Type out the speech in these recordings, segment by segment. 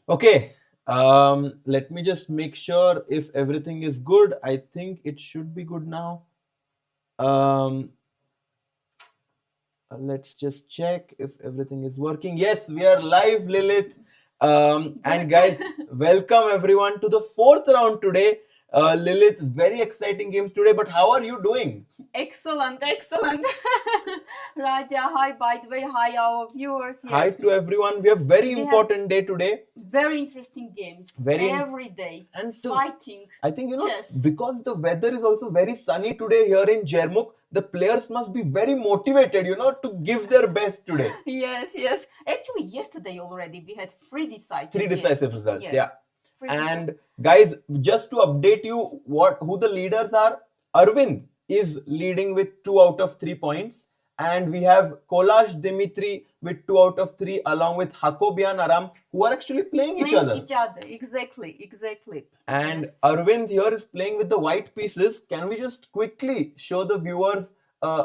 Okay, let me just make sure if everything is good. I think it should be good now. Um, let's just check if everything is working. Yes, we are live, Lilith. And guys, welcome everyone to the fourth round today. Lilith, very exciting games today, but how are you doing? Excellent. Raja, hi, by the way, hi, our viewers. Yes. Hi to everyone. We have very important day today. Very interesting games. Every day. And fighting. I think, chess. because the weather is also very sunny today here in Jermuk, the players must be very motivated, to give their best today. Yes. Actually, yesterday already we had three decisive results. Yes. Yeah. And guys, just to update you who the leaders are, Aravindh is leading with 2 out of 3 points. And we have Kollars Dmitrij with 2 out of 3 along with Hakobyan Aram, who are actually playing each other. Exactly. And yes. Aravindh here is playing with the white pieces. Can we just quickly show the viewers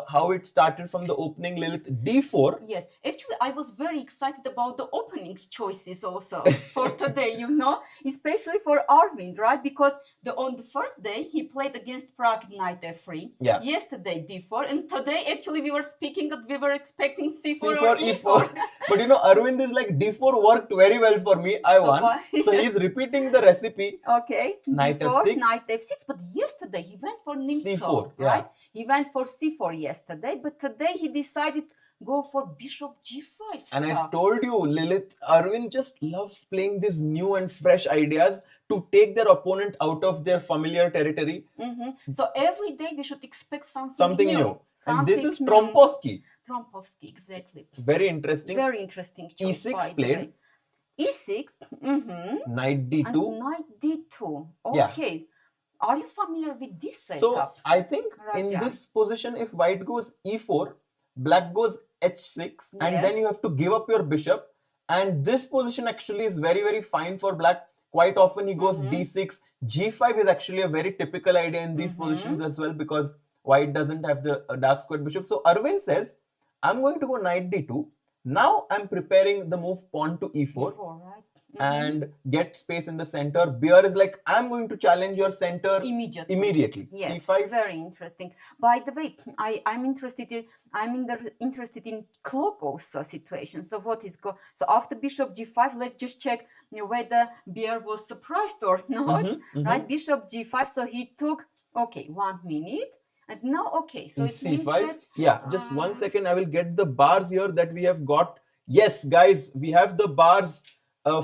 how it started from the opening, Lilith? D4. Yes, actually, I was very excited about the opening choices also for today, especially for Arvind, right? Because on the first day, he played against Prague knight f3. Yeah. Yesterday, d4. And today, actually, we were expecting c4 or e4. But Arvind is like d4 worked very well for me. I won. So he's repeating the recipe. Okay. Knight d4, f6. knight f6. But yesterday, he went for c4, right? He went for c4 yesterday, but today he decided go for bishop g5 And I told you, Lilith, Arvind just loves playing these new and fresh ideas to take their opponent out of their familiar territory. So every day we should expect something new. And this is Trompovsky. Trompovsky, exactly. Very interesting. Very interesting choice. E6 played. E6. Knight d2. And knight d2. Okay. Yeah. Are you familiar with this setup? So I think in this position, if white goes e4, black goes h6, and then you have to give up your bishop. And this position actually is very, very fine for black. Quite often he goes d6. g5 is actually a very typical idea in these positions as well, because white doesn't have the dark squared bishop. So Arvind says, I'm going to go knight d2. Now I'm preparing the move pawn to e4. Right? And get space in the center. Bjerre is like, I'm going to challenge your center immediately. Yes, c5. Very interesting. By the way, I'm interested in clock also situation. So what is so after bishop g5, let's just check whether Bjerre was surprised or not. Right, bishop g5. So he took 1 minute. And now, okay, so it's c5. Just 1 second. I will get the bars here that we have got. Yes, guys, we have the bars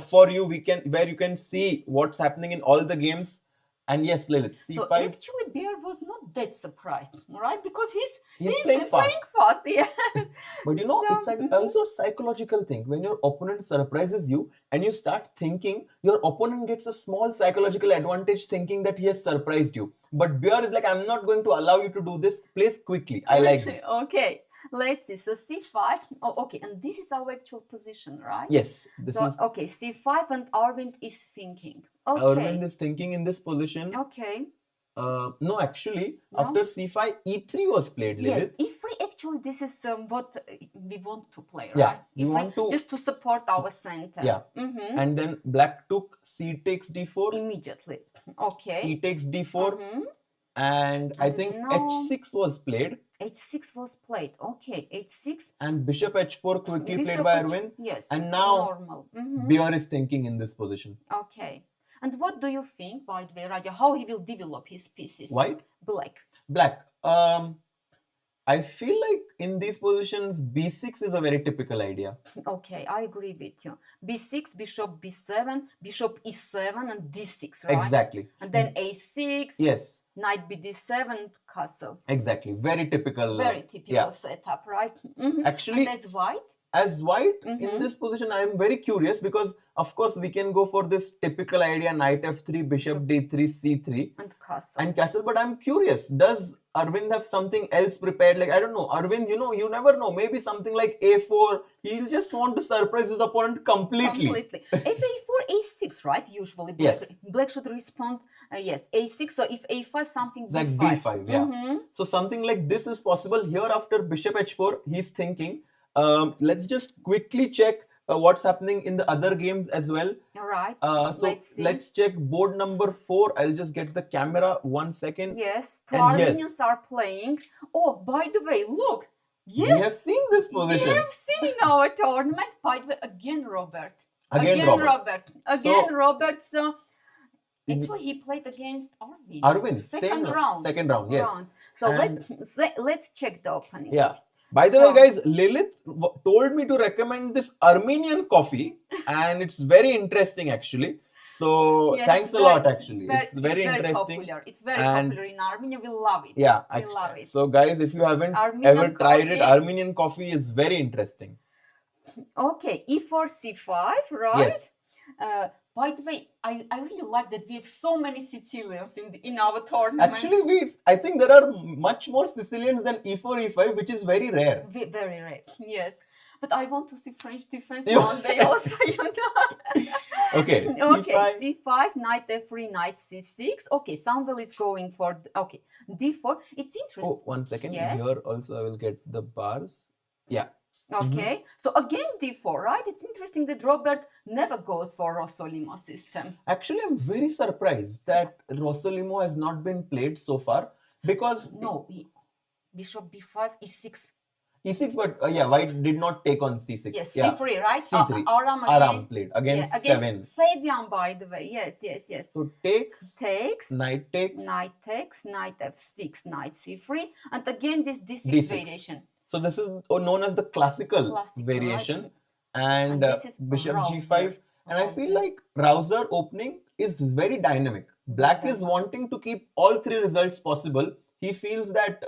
for you. Where you can see what's happening in all the games. And yes, Lilith, c5. So actually, Bjerre was not that surprised, right? Because he's playing fast. Yeah. But it's also a psychological thing. When your opponent surprises you and you start thinking, your opponent gets a small psychological advantage thinking that he has surprised you. But Bjerre is like, I'm not going to allow you to do this. Place quickly. I like this. Okay. Let's see. So c5. Oh, okay. And this is our actual position, right? Yes. Okay. c5 and Arvind is thinking. Okay. Arvind is thinking in this position. Okay. No, actually, after c5, e3 was played, Lilith. Yes, e3, actually, this is what we want to play, right? Yeah, we want to... Just to support our center. Yeah. And then black took c takes d4. Immediately. Okay. E takes d4. And I think h6 was played. H6 was played. Okay, h6. And bishop h4 quickly played by Arvind. Yes. And now normal. Bjerre is thinking in this position. Okay. And what do you think, by the way, Raja, how he will develop his pieces? White? Black. I feel like in these positions, b6 is a very typical idea. Okay, I agree with you. b6, bishop b7, bishop e7, and d6, right? Exactly. And then a6. Yes. Knight bd7, castle. Exactly. Very typical. Setup, right? Actually, and as white in this position, I am very curious because, of course, we can go for this typical idea: knight f3, bishop d3, c3, and castle. But I'm curious: does Arvind have something else prepared? Like, I don't know, Arvind. You never know. Maybe something like a4. He'll just want to surprise his opponent completely. F4, a6, right? Usually, black should respond. Yes, a6. So if a5, something like b5. Yeah. So something like this is possible here. After bishop h4, he's thinking. Let's just quickly check what's happening in the other games as well. All right. So let's check board number 4. I'll just get the camera 1 second. Yes, two Armenians are playing. Oh, by the way, look. Yes, we have seen this position. We have seen in our tournament. By the way, again, Robert. Again, Robert. Robert. So actually, he played against Arvind. Second round. Yes. So let's check the opening. Yeah. By the way, guys, Lilith told me to recommend this Armenian coffee, and it's very interesting actually. So yes, thanks a lot actually. It's very interesting. Popular. It's very popular in Armenia. We love it. Yeah, we love it. So guys, if you haven't ever tried it, Armenian coffee is very interesting. Okay, E4, C5, right? Yes. By the way, I really like that we have so many Sicilians in our tournament. Actually, I think there are much more Sicilians than E4, E5, which is very rare. Very rare, yes. But I want to see French defense one day also, you know. Okay, C5. Okay, C5, knight F3, knight C6. Okay, Samuel is going for, D4. It's interesting. Oh, 1 second. Yes. Here also I will get the bars. Yeah. Okay, so again D4, right? It's interesting that Robert never goes for Rossolimo system. Actually, I'm very surprised that Rossolimo has not been played so far because... No, Bishop B5, E6. E6, but White did not take on C6. Yes, C3, right? C3. Aram played against Sevian. Sevian, by the way. Yes. So takes, knight takes, knight F6, knight C3, and again this D6 variation. So this is known as the classical variation, right? and Bishop G5. And I feel like Rouser opening is very dynamic. Black is wanting to keep all 3 results possible. He feels that,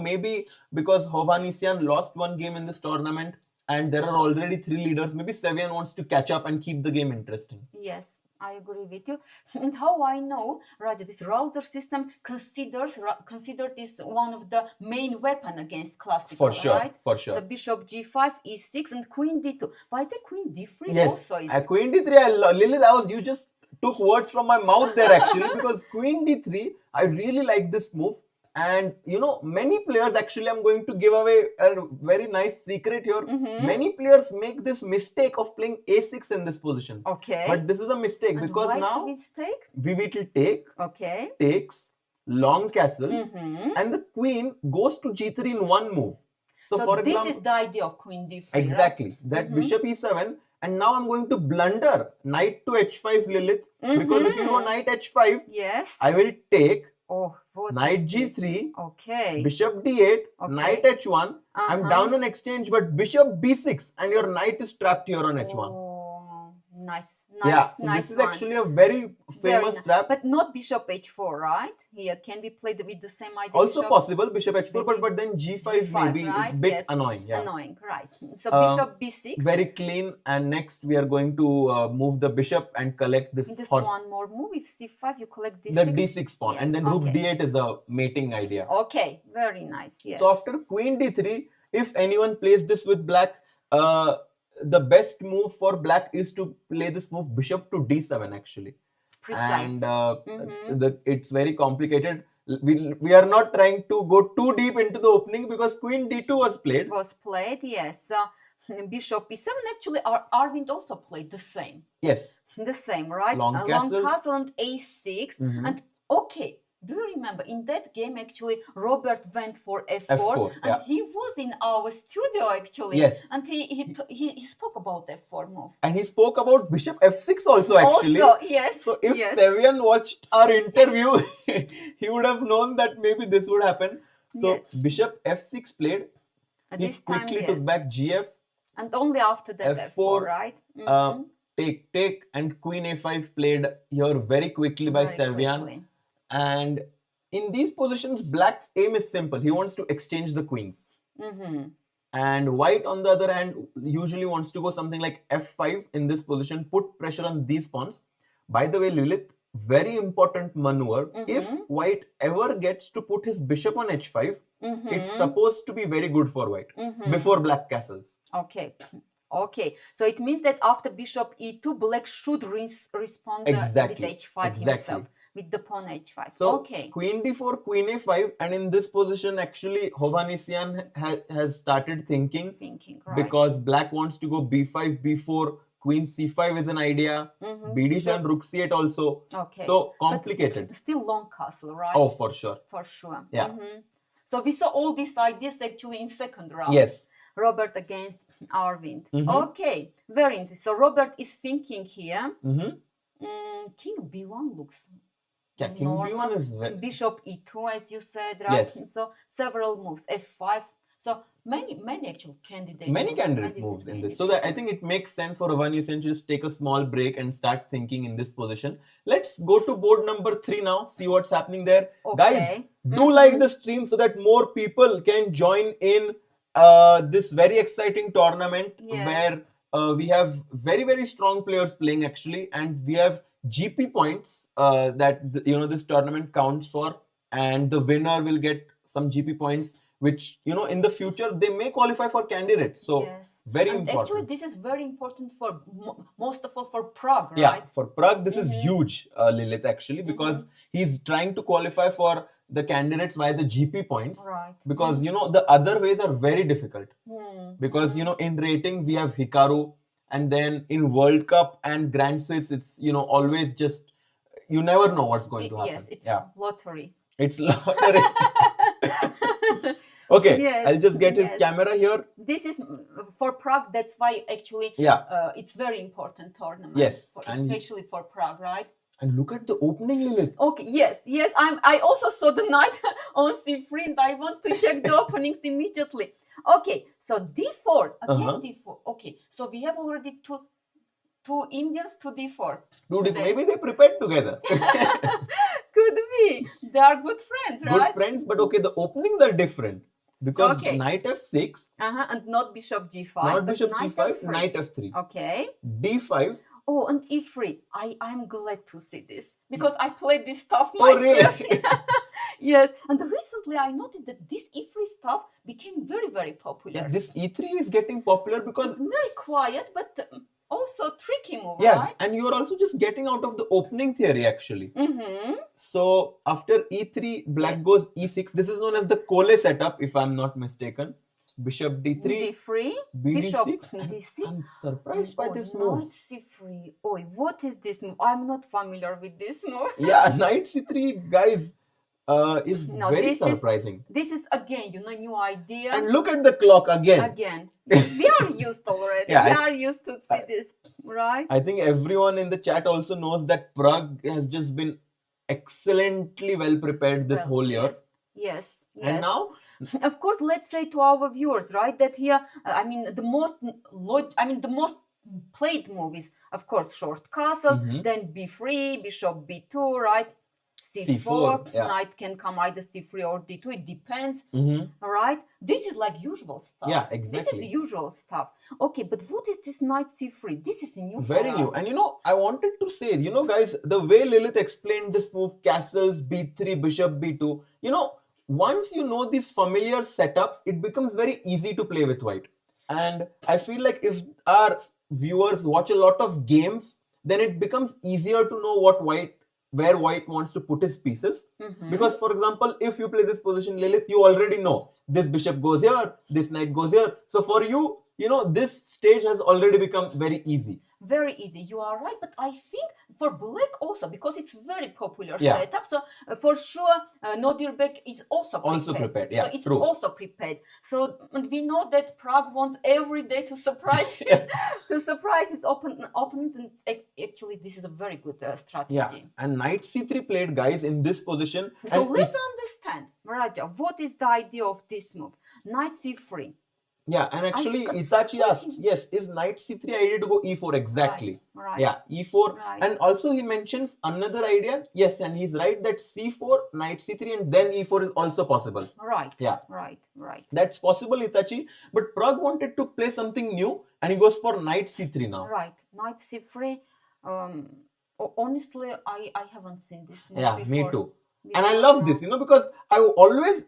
maybe because Hovhannisyan lost 1 game in this tournament and there are already 3 leaders, maybe Sevian wants to catch up and keep the game interesting. Yes, I agree with you. And how I know, Roger, this Rouser system considered this one of the main weapon against classical, right? For sure. So Bishop G5, E6 and Queen D2. Why the Queen D3 yes. also is... Queen D3, Lilith, you just took words from my mouth there actually because Queen D3, I really like this move. And many players, actually I'm going to give away a very nice secret here. Many players make this mistake of playing A6 in this position. Okay. But this is a mistake because now we will take, takes, long castles, and the queen goes to G3 in 1 move. So for example, this is the idea of Queen D3. Exactly. Right? That Bishop E7, and now I'm going to blunder Knight to H5, Lilith, because if you go Knight H5, yes, I will take. Oh, Knight G3, okay, Bishop D8, Knight H1. I'm down on exchange, but Bishop B6 and your knight is trapped here on H1. Oh, nice. Yeah, so this is actually a very famous trap. But not Bishop H4, right? Here can be played with the same idea. Also possible, Bishop H4, but then G5 may be a bit annoying. Yeah. Annoying, right. So Bishop B6. Very clean. And next we are going to move the bishop and collect this just horse. One more move. If C5, you collect D6. The D6 pawn. Yes. And then Rook D8 is a mating idea. Okay, very nice. Yes. So after Queen D3, if anyone plays this with black, the best move for black is to play this move Bishop to D7 actually. Precise. And it's very complicated. We are not trying to go too deep into the opening because Queen D2 was played. Yes. Bishop E7, actually Arvind also played the same. Yes. The same, right? Long castle and A6. And okay, do you remember in that game actually Robert went for F4 and he was in our studio actually. Yes. And he spoke about F4 move. And he spoke about Bishop F6 also actually. Yes. So if Sevian watched our interview, he would have known that maybe this would happen. So Bishop F6 played. He quickly took back GF. And only after that F4, right? Take and Queen A5 played here very quickly by Sevian. And in these positions, black's aim is simple. He wants to exchange the queens. And white, on the other hand, usually wants to go something like F5 in this position, put pressure on these pawns. By the way, Lilith, very important maneuver. If white ever gets to put his bishop on H5, it's supposed to be very good for white before black castles. Okay, so it means that after Bishop E2, black should respond with H5 himself. with the pawn h5. So okay. queen d4, queen a5, and in this position, actually, Hovhannisyan has started thinking Right. because black wants to go b5, b4, queen c5 is an idea, bd7, rook c8 also. Okay. So complicated. But still long castle, right? Oh, for sure. For sure. Yeah. So we saw all these ideas actually in second round. Yes. Robert against Aravindh. Okay, very interesting. So Robert is thinking here. King b1 looks. Yeah, king b1 is very... Bishop e2, as you said, right? Yes. So several moves. f5. So many actual candidates. Many candidate moves in this. So that I think it makes sense for Hovhannisyan to just take a small break and start thinking in this position. Let's go to board number 3 now. See what's happening there. Okay. Guys, do like the stream so that more people can join in this very exciting tournament where we have very strong players playing actually, and we have GP points that this tournament counts for, and the winner will get some GP points, which in the future they may qualify for candidates. So very important. Actually, this is very important for most of all for Prague, right? Yeah, for Prague this is huge, Lilith, actually, because he's trying to qualify for the candidates via the GP points, right? Because the other ways are very difficult. Because in rating we have Hikaru, and then in World Cup and Grand Swiss it's always just you never know what's going to happen. Yes, it's lottery. It's lottery. Okay, I'll just get his camera here. This is for Prague. That's why actually, it's very important tournament. Yes, especially for Prague, right? And look at the opening, Lilith. Okay, yes. I also saw the knight on c3, and I want to check the openings immediately. Okay, so d4 again, d4. Okay, so we have already two Indians to d4. Maybe they prepared together. Could be. They are good friends, right? Good friends, but okay, the openings are different. Because knight f6. And not bishop g5. Not bishop g5, knight f3. Okay. d5. Oh, and e3. I'm glad to see this. Because I played this stuff myself. Oh, really? Yes. And recently I noticed that this e3 stuff became very popular. Yeah, this e3 is getting popular because... It's very quiet, but... also tricky move, right? And you're also just getting out of the opening theory actually. So after e3, black goes e6. This is known as the Kolle setup, if I'm not mistaken. Bishop d3, d3, bishop d6. I'm surprised by this move. Knight c3. Oh, what is this move? I'm not familiar with this move. Yeah, knight c3, guys, is very surprising. This is again, new idea. And look at the clock again. We are used already. We are used to see this, right? I think everyone in the chat also knows that Prague has just been excellently well prepared this whole year. Yes. And now, of course, let's say to our viewers, right, that here, the most played movies, of course, short castle, then b3, bishop b2, right? C4, knight can come either c3 or d2, it depends, right? This is like usual stuff. Yeah, exactly. This is usual stuff. Okay, but what is this knight c3? This is new. Very new. And I wanted to say, guys, the way Lilith explained this move, castles, b3, bishop b2, once you know these familiar setups, it becomes very easy to play with white. And I feel like if our viewers watch a lot of games, then it becomes easier to know where white wants to put his pieces. Because, for example, if you play this position, Lilith, you already know this bishop goes here, this knight goes here. So for you, this stage has already become very easy. Very easy. You are right. But I think for black also, because it's very popular setup. So for sure, Nodirbek is also prepared. Yeah, so it's also prepared. So we know that Prague wants every day to surprise to surprise his opponent. And actually, this is a very good strategy. Yeah. And knight c3 played, guys, in this position. So let's understand, Raja, what is the idea of this move? Knight c3. Yeah, and actually Itachi asked, yes, is knight c3 idea to go e4? Exactly. Right. Yeah, e4. Right. And also he mentions another idea. Yes, and he's right that c4, knight c3, and then e4 is also possible. Right. Yeah. Right. That's possible, Itachi. But Prague wanted to play something new, and he goes for knight c3 now. Right. Knight c3. Honestly, I haven't seen this move before. Me too. And I love this, because I always,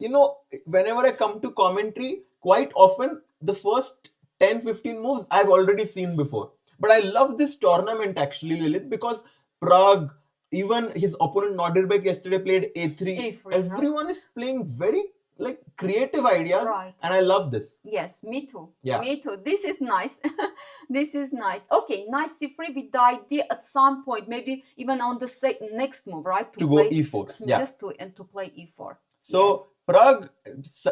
whenever I come to commentary, quite often the first 10-15 moves I've already seen before. But I love this tournament actually, Lilith, because Prague, even his opponent Nodirbek yesterday played a3. A3, Everyone is playing very like creative ideas, right. And I love this. Yes, me too. Yeah. Me too. This is nice. This is nice. Okay, knight c3 with the idea at some point, maybe even on the next move, right? To go e4. Yeah. Just to play e4. So yes. Pragg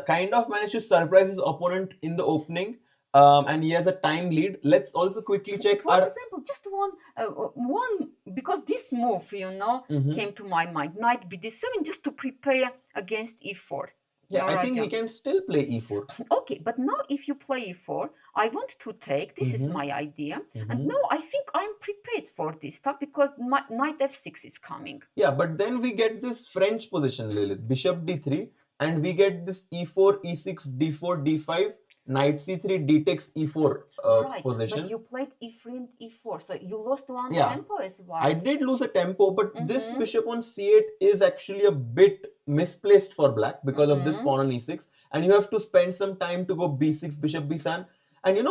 kind of managed to surprise his opponent in the opening. And he has a time lead. Let's also quickly check. For example, just one because this move, came to my mind. Knight bd7, just to prepare against e4. Yeah, I think he can still play e4. Okay, but now if you play e4, I want to take. This is my idea, and now I think I'm prepared for this stuff because knight f6 is coming. Yeah, but then we get this French position, Lilith, bishop d3, and we get this e4, e6, d4, d5. Knight c3, d takes e4 right, position. But you played e3 and e4, so you lost one tempo as well. I did lose a tempo, but this bishop on c8 is actually a bit misplaced for black because of this pawn on e6, and you have to spend some time to go b6, bishop b7, and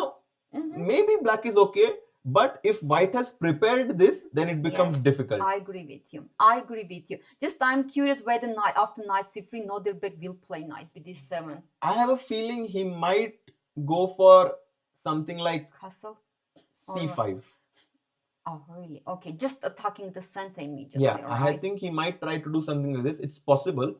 maybe black is okay. But if white has prepared this, then it becomes difficult. I agree with you. Just I'm curious whether after knight c3, Nodirbek will play knight bd7. I have a feeling he might go for something like castle, c5. Oh, really? Okay, just attacking the center immediately. Yeah, right? I think he might try to do something like this. It's possible.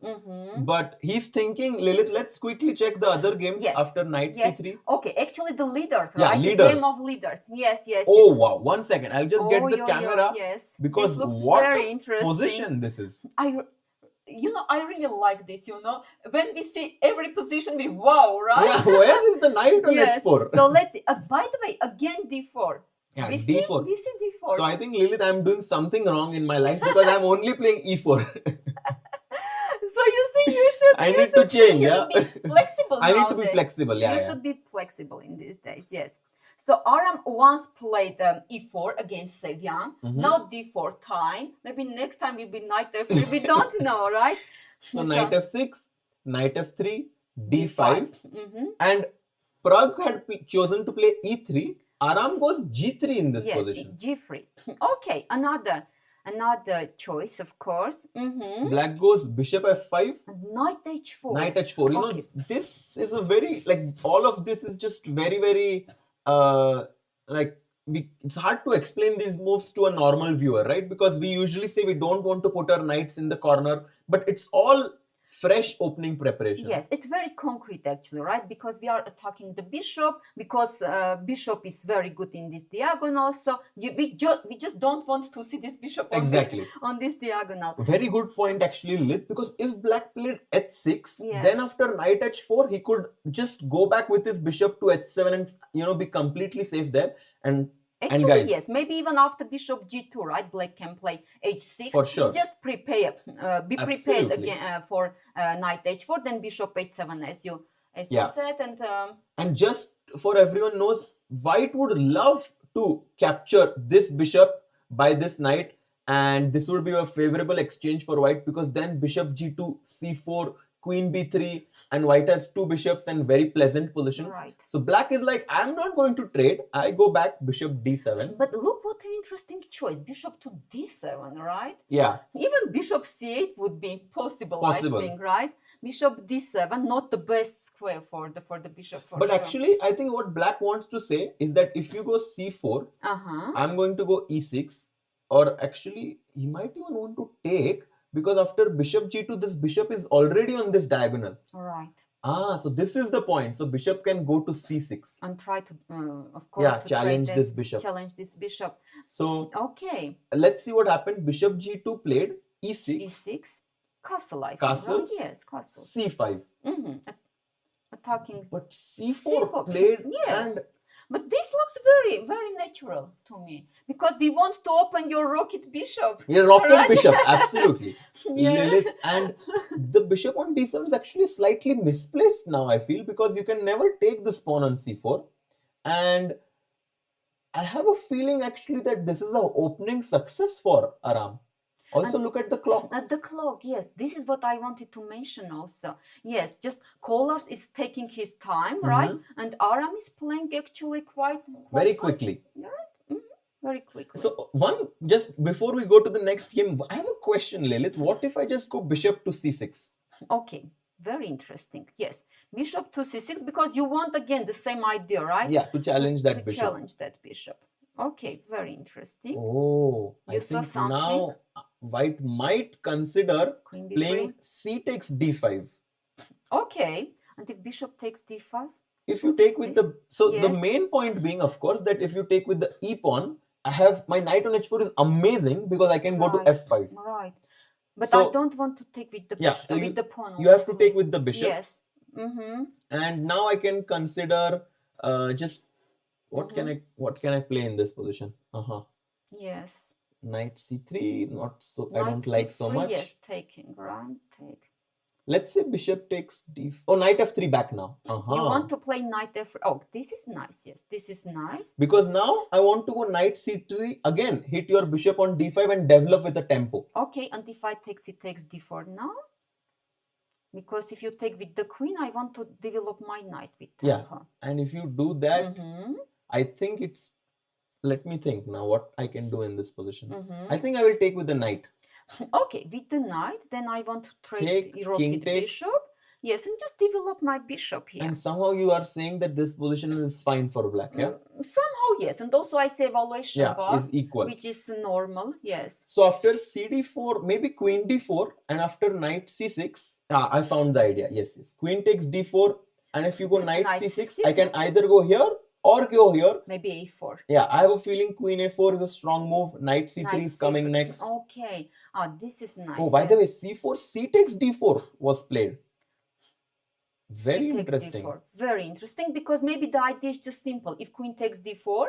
But he's thinking, Lilith, let's quickly check the other games after knight c3. Okay, actually the leaders, yeah, right? Leaders. The game of leaders. Yes. Oh, wow. 1 second. I'll just get the camera. Yes. Because what position this is. I really like this, When we see every position, we wow, right? Yeah, where is the knight on h4? So let's see. By the way, again d4. Yeah, we d4. See d4. So I think, Lilith, I'm doing something wrong in my life because I'm only playing e4. So you see, you should. I need to change, be flexible. I need to be flexible, You should be flexible in these days, yes. So Aram once played e4 against Sevian. Now d4 time. Maybe next time will be knight f3. We don't know, right? So knight f6, knight f3, d5. And Pragg had chosen to play e3. Aram goes g3 in this position. g3. Okay, another choice, of course. Black goes bishop f5. Knight h4. Knight h4. This is a very, all of this is just very, very, it's hard to explain these moves to a normal viewer, right? Because we usually say we don't want to put our knights in the corner, but it's all fresh opening preparation. Yes, it's very concrete actually, right? Because we are attacking the bishop, because bishop is very good in this diagonal. So we just don't want to see this bishop on this diagonal. Very good point actually, Lilith, because if black played h6, then after knight h4, he could just go back with his bishop to h7 and be completely safe there. Actually, guys, yes, maybe even after bishop g2, right? Black can play h6. For sure. Just prepare, be prepared again for knight h4, then bishop h7, as you said, and just for everyone knows, white would love to capture this bishop by this knight, and this would be a favorable exchange for white because then bishop g2, c4. Queen b3, and white has two bishops and very pleasant position. Right. So black is like, I'm not going to trade. I go back bishop d7. But look what an interesting choice. Bishop to d7, right? Yeah. Even bishop c8 would be possible. I think, right? Bishop d7, not the best square for the bishop. But actually, I think what black wants to say is that if you go c4, I'm going to go e6. Or actually, he might even want to take, because after bishop g2, this bishop is already on this diagonal. Right. So this is the point. So bishop can go to c6. And try to, of course, challenge this bishop. Challenge this bishop. So, okay. Let's see what happened. Bishop g2 played e6. e6. Castle, I think. Castle. Right? Yes, castle. c5. Attacking. But c4 played. Yes. But this looks very, very natural to me because we want to open your rocket bishop. Your rocket bishop, absolutely. Lilith, and the bishop on d7 is actually slightly misplaced now, I feel, because you can never take this pawn on c4. And I have a feeling actually that this is an opening success for Aram. Also, look at the clock. At the clock, yes. This is what I wanted to mention also. Yes, just Kollars is taking his time, right? And Aram is playing actually quite very quickly. Right? very quickly. So just before we go to the next game, I have a question, Lilith. What if I just go bishop to c6? Okay, very interesting. Yes, bishop to c6, because you want again the same idea, right? Yeah, to challenge that bishop. Challenge that bishop. Okay, very interesting. Oh, You I saw think something? now white might consider Queen b3. playing c takes d5. Okay, and if bishop takes d5? If you take with the, so the Yes. main point being, of course, that if you take with the e pawn, I have my knight on h4 is amazing because I can go to f5. Right. But So- I don't want to take with the Yeah, bishop, so with the pawn. You have to obviously. take with the bishop. Yes. And now I can consider just what can I play in this position? Yes. Knight c3, not so. I Knight don't like so c3, much. Yes, taking, right? Take. Let's say bishop takes d. Oh, knight f3 back now. You want to play knight f. Oh, this is nice. Yes, this is nice. Because now I want to go knight c3 again. Hit your bishop on d5 and develop with a tempo. Okay, and if I take, it takes d4 now. Because if you take with the queen, I want to develop my knight with tempo. Yeah, and if you do that, I think it's. Let me think now what I can do in this position. I think I will take with the knight. Okay, with the knight, then I want to trade rocket bishop. Yes, and just develop my bishop here. And somehow you are saying that this position is fine for black, yeah? Somehow, yes. And also I say evaluation bar, is equal. which is normal, yes. So after cd4, maybe queen d4, and after knight c6, I found the idea. Yes. Queen takes d4, and if you go knight c6, I can either go here or go here. Maybe a4. Yeah, I have a feeling queen a4 is a strong move. Knight c3 is coming next. Okay. This is nice. Oh, by the way, c4, c takes d4 was played. Very interesting. D4. Very interesting, because maybe the idea is just simple. If queen takes d4,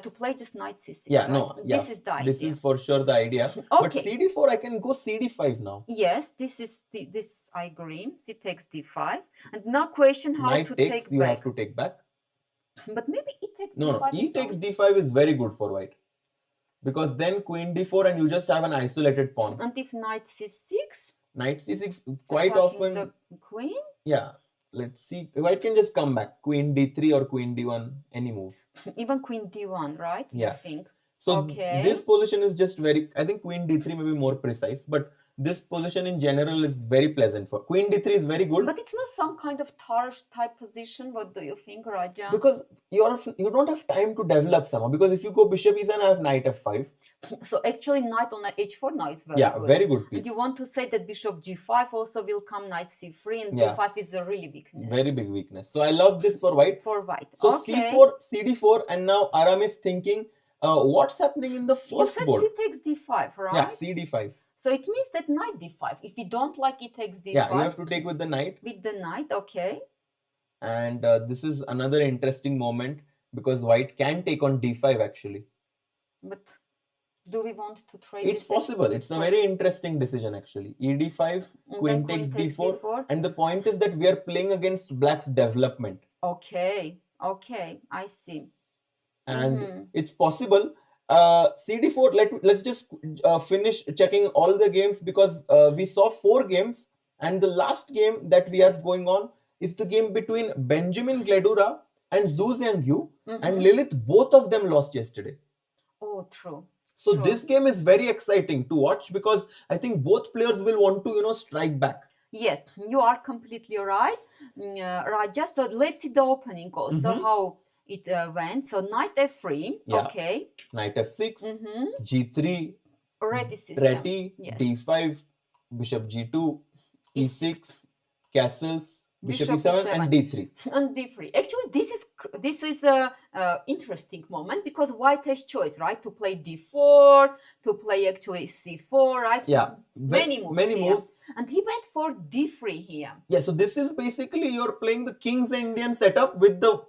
to play just knight c6. Yeah, right? no, yeah. This is the idea. This is for sure the idea. Okay. But cd4, I can go cd5 now. Yes, this is this I agree. C takes d5, and now question how Knight to takes, take you back. have to take back. But maybe e takes No, d5. e takes d5 is very good for white. Because then queen d4 and you just have an isolated pawn. And if knight c6? Knight c6 quite often. The queen? Yeah. Let's see. White can just come back. Queen d3 or queen d1, any move. Even queen d1, right? Yeah. You think? So this position is just very, I think queen d3 may be more precise, but this position in general is very pleasant for. Queen d3 is very good. But it's not some kind of Tarsh type position. What do you think, Raja? Because you don't have time to develop somehow. Because if you go bishop e7, I have knight f5. So actually knight on h4 now is very good. Yeah, very good piece. And you want to say that bishop g5 also will come knight c3, and b5 is a really weakness. Very big weakness. So I love this for white. For white. So c4, cd4, and now Aram is thinking, what's happening in the first board? You said c takes d5, right? Yeah, cd5. So it means that knight d5. If you don't like it takes d5. Yeah, you have to take with the knight. With the knight, okay. And this is another interesting moment because white can take on d5 actually. But do we want to trade? It's possible. It's a very interesting decision actually. ed5, queen takes d4. And the point is that we are playing against black's development. Okay, okay, I see. And it's possible. cd4, let's just finish checking all the games because we saw 4 games, and the last game that we have going on is the game between Benjamin Gledura and Xu Xinagyu, and Lilith. Both of them lost yesterday. Oh, true. So this game is very exciting to watch because I think both players will want to strike back. Yes, you are completely right, Raja. So let's see the opening also, how it went. So knight f3, okay. Knight f6, g3, ready system. Ready, d5, bishop g2, e6, castles, bishop e7, and d3. And d3. Actually, this is a interesting moment because white has choice, right? To play d4, to play actually c4, right? Yeah, many moves. And he went for d3 here. Yeah, so this is basically you're playing the King's Indian setup with the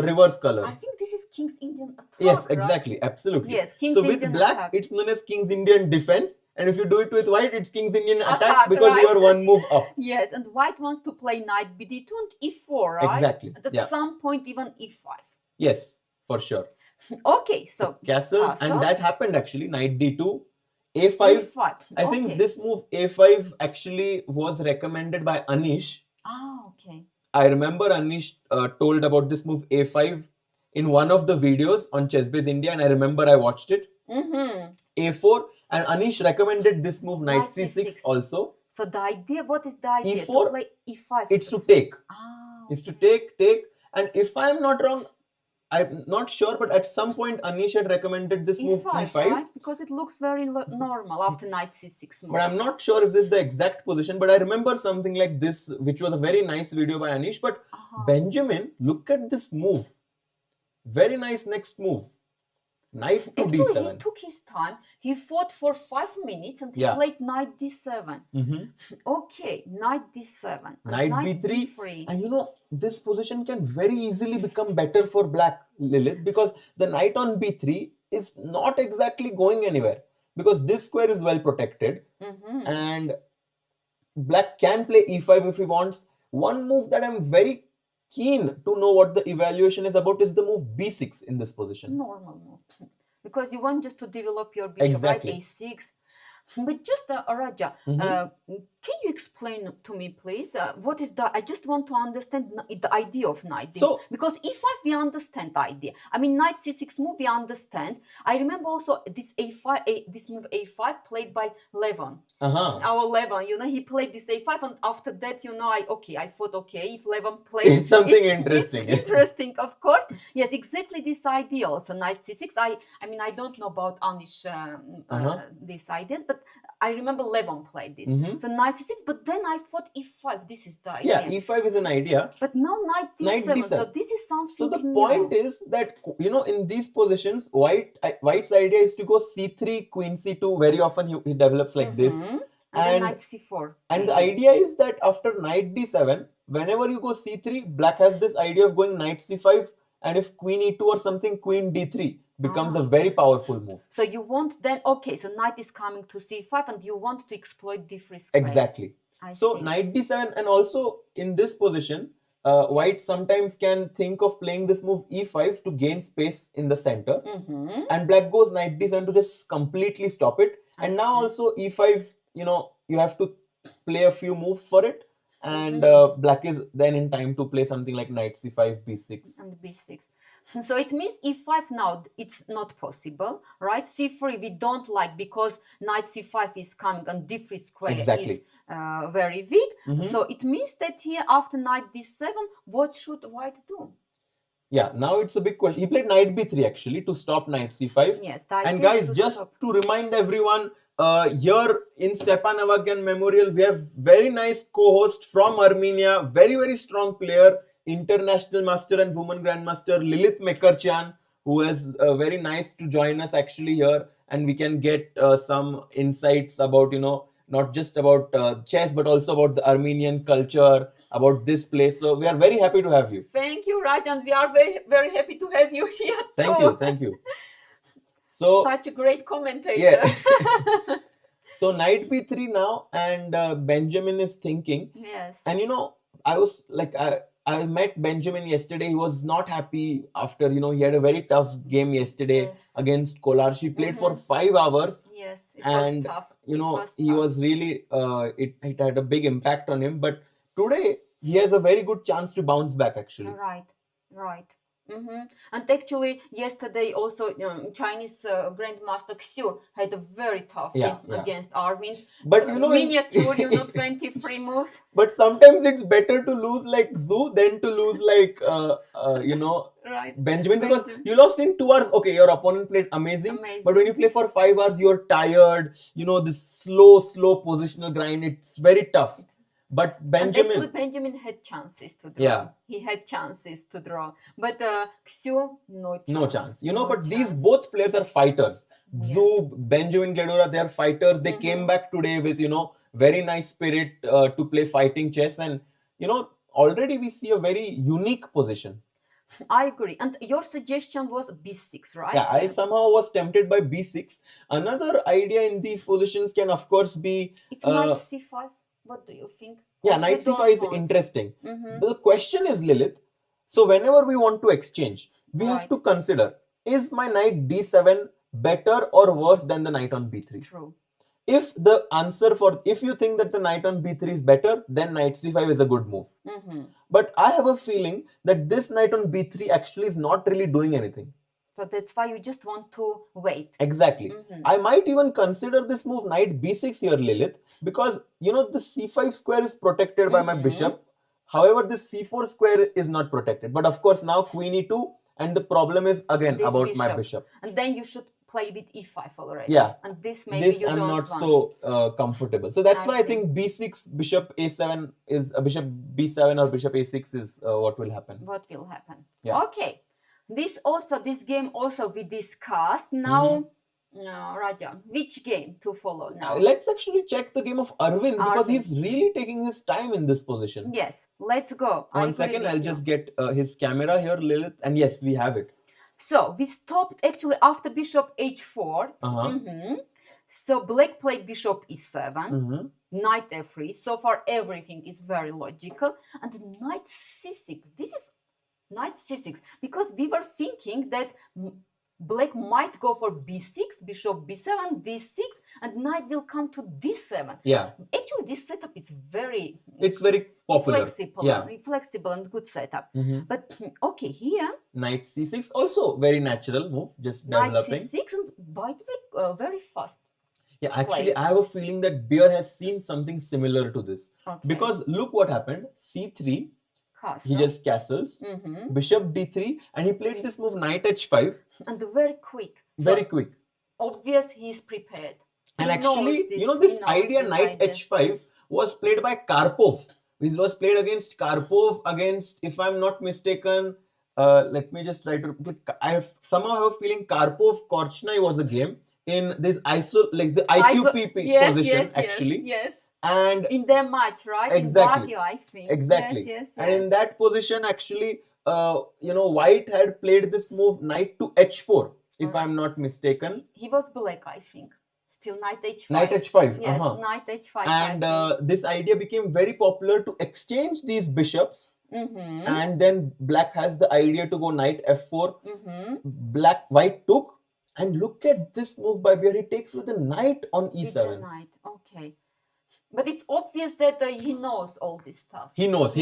reverse color. I think this is King's Indian attack. Yes, exactly, right? Absolutely. Yes, King's so with Indian black, attack. It's known as King's Indian defense, and if you do it with white, it's King's Indian attack because you are one move up. Yes, and white wants to play knight bd2 and e4, right? Exactly. And at some point, even e5. Yes, for sure. Okay, so castles, and that happened actually. Knight d2, a5. I think this move a5 actually was recommended by Anish. Ah, okay. I remember Anish told about this move a5 in one of the videos on ChessBase India, and I remember I watched it. A4, and Anish recommended this move knight c6 also. So the idea, what is the idea? E4, to play e5. It's to take. It's to take, and if I am not wrong, I'm not sure, but at some point Anish had recommended this move e5. Right? Because it looks very normal after knight c6 move. But I'm not sure if this is the exact position, but I remember something like this, which was a very nice video by Anish. But Benjamin, look at this move. Very nice next move. Knight to Actually, d7. he took his time. He fought for 5 minutes and he played knight d7. Okay, knight d7. Knight b3. And you know, this position can very easily become better for black, Lilith, because the knight on b3 is not exactly going anywhere, because this square is well protected, and black can play e5 if he wants. One move that I'm very keen to know what the evaluation is about is the move b6 in this position. Normal move. Because you want just to develop your bishop, right? A6. But just, Raja, can you explain to me, please, what is the, I just want to understand the idea of knight. So, because e5, we understand the idea. I mean, knight c6 move, we understand. I remember also this a5, this move a5 played by Levon. Our Levon, you know, he played this a5, and after that, you know, I thought, okay, if Levon plays... It's something interesting. It's interesting, of course. Yes, exactly this idea also, knight c6. I mean, I don't know about Anish, these ideas, but I remember Levon played this. So knight c6, but then I thought e5. This is the idea. Yeah, e5 is an idea. But now knight d7. So this is something. So the point is that, you know, in these positions, White's idea is to go c3, queen c2. Very often he develops like this. And then knight c4. And the idea is that after knight d7, whenever you go c3, black has this idea of going knight c5, and if queen e2 or something, queen d3 becomes a very powerful move. So you want then, okay, so knight is coming to c5 and you want to exploit d3 square. Exactly. So knight d7, and also in this position, White sometimes can think of playing this move e5 to gain space in the center. And black goes knight d7 to just completely stop it. And now also e5, you know, you have to play a few moves for it. And black is then in time to play something like knight c5, b6. And b6. So it means e5 now, it's not possible, right? c3 we don't like because knight c5 is coming and d3 square is very weak. So it means that here after knight d7, what should White do? Yeah, now it's a big question. He played knight b3 actually to stop knight c5. Yes. And guys, just to remind everyone, here in Stepan Avagyan Memorial, we have very nice co-host from Armenia, very, very strong player, international master and woman grandmaster Lilith Mekarchan, who is very nice to join us actually here, and we can get some insights about, you know, not just about chess, but also about the Armenian culture, about this place. So we are very happy to have you. Thank you, Raj, and we are very, very happy to have you here. Thank you. So, such a great commentator. Yeah. So knight b3 now, and Benjamin is thinking. Yes. And you know, I was like, I met Benjamin yesterday. He was not happy after, you know, he had a very tough game yesterday against Kollars. He played for 5 hours. Yes, it and was tough. You know, he was really, it had a big impact on him. But today, he has a very good chance to bounce back actually. Right. And actually, yesterday also Chinese Grandmaster Xu had a very tough game against Arind. But you know, miniature, 23 moves. But sometimes it's better to lose like Xu than to lose like you know, Benjamin, because you lost in 2 hours. Okay, your opponent played amazing, but when you play for 5 hours, you're tired. You know, this slow positional grind. It's very tough. But Benjamin had chances to draw. Yeah. He had chances to draw. But Xu, no chance. No chance. You know, but these both players are fighters. Xu, Benjamin Gledura, they are fighters. They came back today with, you know, very nice spirit to play fighting chess. And, you know, already we see a very unique position. I agree. And your suggestion was b6, right? Yeah, I somehow was tempted by b6. Another idea in these positions can, of course, be... If knight c5, what do you think? Yeah, knight c5 is interesting. But the question is, Lilith, so whenever we want to exchange, we have to consider, is my knight d7 better or worse than the knight on b3? True. if the answer for, if you think that the knight on b3 is better, then knight c5 is a good move. But I have a feeling that this knight on b3 actually is not really doing anything. So that's why you just want to wait. Exactly. I might even consider this move knight b6 here, Lilith, because you know the c5 square is protected by my bishop. However, this c4 square is not protected. But of course, now queen e2, and the problem is again This about my bishop. And then you should play with e5 already. Yeah. And this maybe you I'm don't not want. so comfortable. So that's why I think b6, bishop a7 is a bishop b7 or bishop a6 is what will happen. What will happen? Yeah. Okay. This game also we discussed. Now, Raja, which game to follow now? Let's actually check the game of Arvind, because he's really taking his time in this position. Yes, let's go. One second, I'll just get his camera here, Lilith, and yes, we have it. So we stopped actually after bishop h4. So black played bishop e7, knight f3. So far everything is very logical. And knight c6. This is knight c6, because we were thinking that black might go for b6, bishop b7, d6, and knight will come to d7. Yeah. Actually, this setup is very... It's very popular. Flexible and good setup. But okay, here... Knight c6, also very natural move, just developing. Knight c6, and by the way, very fast. Yeah, actually, I have a feeling that Bjerre has seen something similar to this. Because look what happened. c3, he just castles, bishop d3, and he played this move knight h5. And very quick. Very quick. Obvious he's prepared. And actually, you know, this idea knight h5 was played by Karpov. This was played against Karpov against, if I'm not mistaken, let me just try to... I somehow have a feeling Karpov-Korchnoi was a game in this the IQPP position, actually. Yes. And in their match, right? Exactly. In Baguio, I think. Exactly. Yes. And in that position, actually, you know, White had played this move knight to h4, if I'm not mistaken. He was black, I think. Still knight h5. Knight h5. Yes, knight h5. And this idea became very popular to exchange these bishops. And then black has the idea to go knight f4. White took. And look at this move by Bjerre. He takes with the knight on e7. With the knight, okay. But it's obvious that he knows all this stuff. He knows.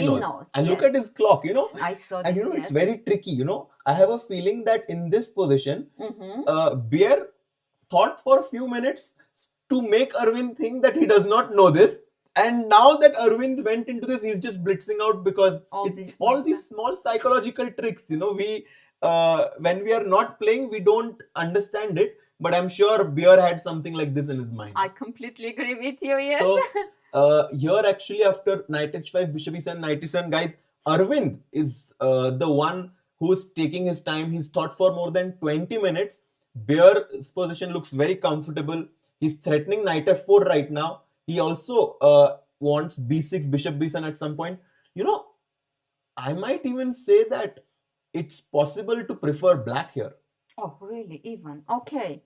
And look at his clock, you know. I saw this, and you know, it's very tricky, you know. I have a feeling that in this position, Bjerre thought for a few minutes to make Arvind think that he does not know this. And now that Arvind went into this, he's just blitzing out, because all these small psychological tricks, you know, we... when we are not playing, we don't understand it. But I'm sure Bjerre had something like this in his mind. I completely agree with you, yes. So, here actually after knight h5, bishop e7, knight e7, guys, Arvind is the one who's taking his time. He's thought for more than 20 minutes. Bjerre's position looks very comfortable. He's threatening knight f4 right now. He also wants b6, bishop b7 at some point. You know, I might even say that it's possible to prefer black here. Oh, really? Even? Okay.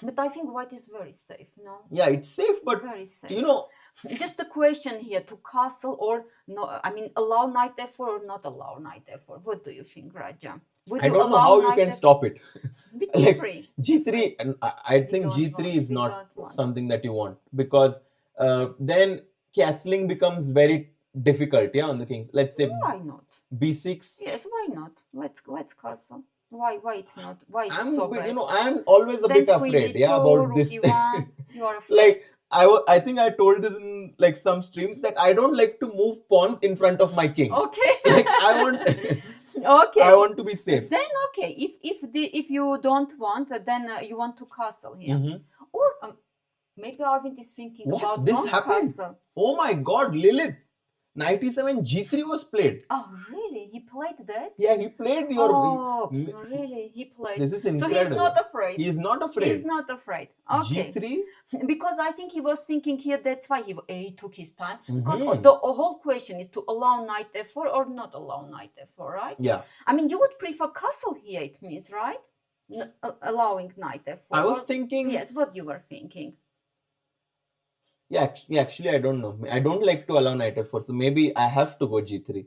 But I think white is very safe, no? Yeah, it's safe, but very safe. You know... Just the question here, to castle or no, I mean, allow knight f4 or not allow knight f4? What do you think, Raja? I don't know how you can stop it. With g3. G3, and I think G3 is not something that you want, because then castling becomes very difficult, yeah, on the kings. Let's say... Why not? B6. Yes, why not? Let's castle. Why it's not? Why it's so bad? You know, I'm always a bit afraid, about this. You are afraid. Like, I think I told this in like some streams that I don't like to move pawns in front of my king. Okay. Like, I want... Okay. I want to be safe. Then okay, if you don't want, then you want to castle here, or maybe Arvind is thinking about this happened. Castle. Oh my God, Lilith! Knight e7 G3 was played. Oh really? He played that? Yeah, he played your... Oh, really? He played. This is incredible. So he's not afraid. He is not afraid. He's not afraid. Okay. G3? Because I think he was thinking here, that's why he took his time. Because the whole question is to allow knight f4 or not allow knight f4, right? Yeah. I mean, you would prefer castle here, it means, right? Allowing knight f4. I was thinking... Yes, what you were thinking. Yeah, actually, I don't know. I don't like to allow knight f4, so maybe I have to go g3.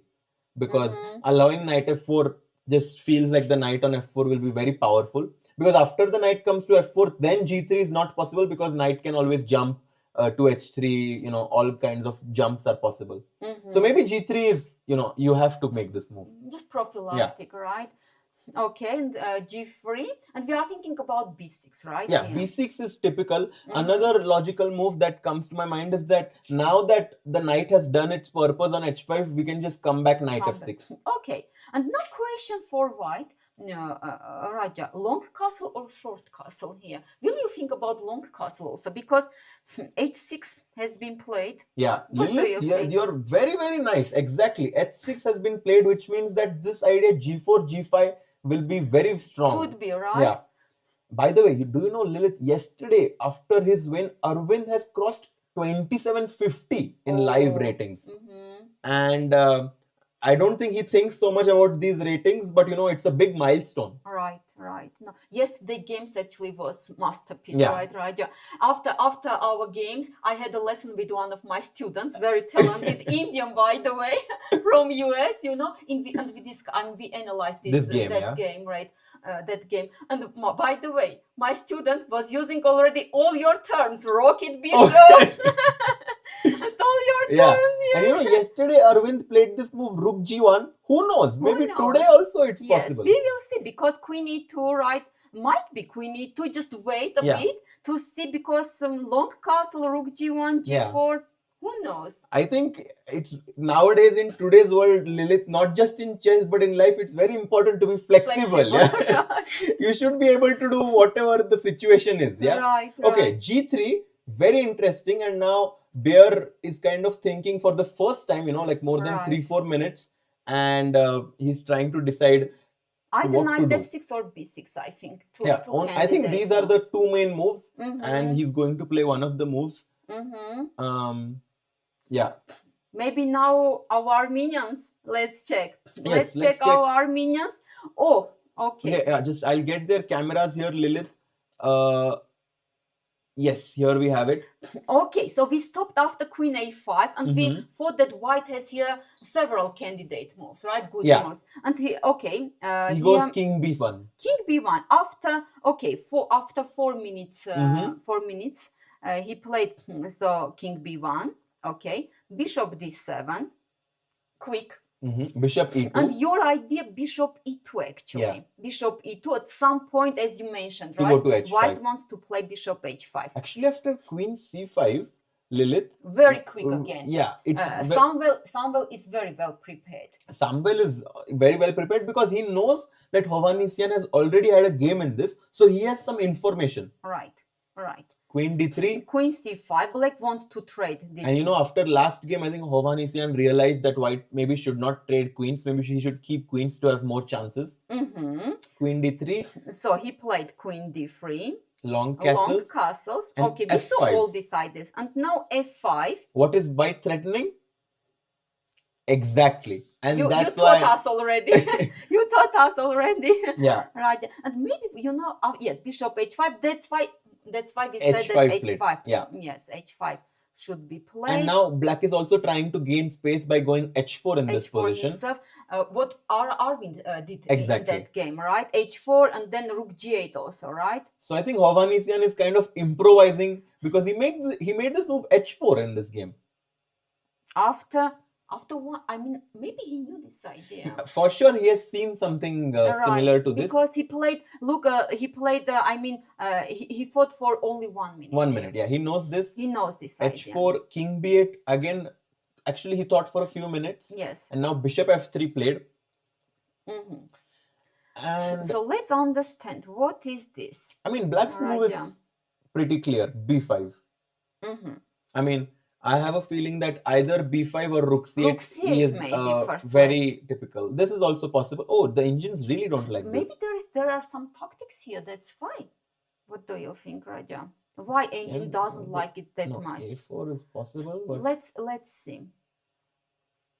Because allowing knight f4 just feels like the knight on f4 will be very powerful, because after the knight comes to f4, then g3 is not possible, because knight can always jump to h3, all kinds of jumps are possible. So maybe g3 is, you have to make this move. Just prophylactic, right? Okay, and g3, and we are thinking about b6, right? Yeah, b6 is typical. Another logical move that comes to my mind is that now that the knight has done its purpose on h5, we can just come back knight f6. Okay, and now question for white. Raja, long castle or short castle here? Will you think about long castle also? Because h6 has been played. Yeah, Lilith, you're very, very nice. Exactly. h6 has been played, which means that this idea g4, g5 will be very strong. Could be, right? Yeah. By the way, do you know, Lilith, yesterday after his win, Aravindh has crossed 2750 in live ratings. And I don't think he thinks so much about these ratings, but it's a big milestone. Right. No, yesterday games actually was masterpiece, right, Raja? After our games, I had a lesson with one of my students, very talented Indian, by the way, from US. And we analyzed this game, right? That game. And by the way, my student was using already all your terms, rocket bishop. And all your terms. And yesterday Aravindh played this move, rook g1. Who knows? Maybe today also it's possible. Yes, we will see, because queen e2, right? Might be queen e2. Just wait a bit to see, because some long castle, rook g1, g4. Who knows? I think it's nowadays in today's world, Lilith, not just in chess but in life, it's very important to be flexible. Yeah? You should be able to do whatever the situation is. Yeah. Right. Okay, g3, very interesting. And now Bjerre is kind of thinking for the first time, like more than 3-4 minutes, and he's trying to decide either knight f6 or b6. I think. I think these are the two main moves, and he's going to play one of the moves. Yeah. Maybe now our Armenians. Let's check. Let's check our Armenians. Oh, okay. Yeah, just I'll get their cameras here, Lilith. Yes, here we have it. Okay, so we stopped after queen a5, and we thought that white has here several candidate moves, right? Good moves. And he goes king b1. King b1 after 4 minutes. 4 minutes. He played king b1. Okay, bishop d7. Quick. Bishop e2. And your idea, bishop e2, actually. Yeah. Bishop e2 at some point, as you mentioned, right? To go to h5. White wants to play bishop h5. Actually, after queen c5, Lilith. Very quick again. Yeah. Samuel is very well prepared. Samuel is very well prepared because he knows that Hovhannisyan has already had a game in this. So he has some information. Right. Queen d3. Queen c5. Black wants to trade this. And after last game, I think Hovhannisyan realized that white maybe should not trade queens. Maybe he should keep queens to have more chances. Queen d3. So he played queen d3. Long castles. Okay, we saw all these ideas. And now f5. What is white threatening? Exactly. And you that's taught us already. You taught us already. Yeah. Right. And maybe, yes, bishop h5. That's why we said that h5. Yeah. Yes, h5 should be played. And now black is also trying to gain space by going h4 in this position. Himself, what Arvind did in that game, right? h4 and then rook g8 also, right? So I think Hovhannisyan is kind of improvising because he made this move h4 in this game. After one, maybe he knew this idea. For sure, he has seen something similar to this. Because he played, he fought for only 1 minute. 1 minute, yeah. He knows this. He knows this h4, idea. King b8. Again, actually, he thought for a few minutes. Yes. And now bishop f3 played. And so let's understand, what is this? Black's move is pretty clear. b5. I have a feeling that either b5 or rook c8 is very typical. This is also possible. Oh, the engines really don't like this. Maybe there are some tactics here. That's fine. What do you think, Raja? Why engine doesn't like it that much? a4 is possible. But let's see.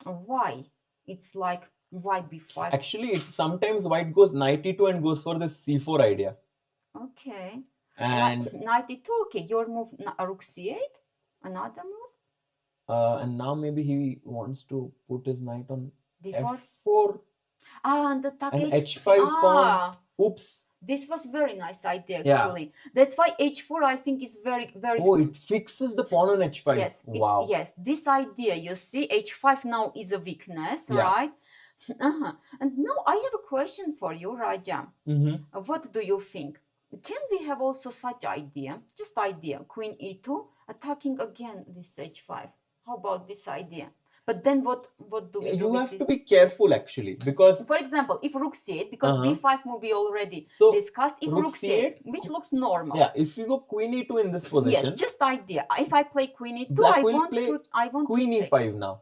Why? It's like why b5? Actually, sometimes white goes knight e2 and goes for the c4 idea. Okay. And knight e2. Okay, your move rook c8. Another move. And now maybe he wants to put his knight on d4. F4. And attack And h5 pawn. Oops. This was very nice idea Yeah. actually. That's why h4 I think is very Oh, it fixes the pawn on h5. Yes. Wow. Yes. This idea, you see, h5 now is a weakness, Yeah. right? And now I have a question for you, Raja. What do you think? Can we have also such idea? Just idea. Queen e2 attacking again this h5. How about this idea? But then what do we do? You have to be careful actually, because for example, if rook c8, because b5 move we already So, discussed, if rook c8, which looks normal. yeah, if you go queen e2 in this position, Yes, just idea. If I play queen e2, Black I will want play to queen e5 now.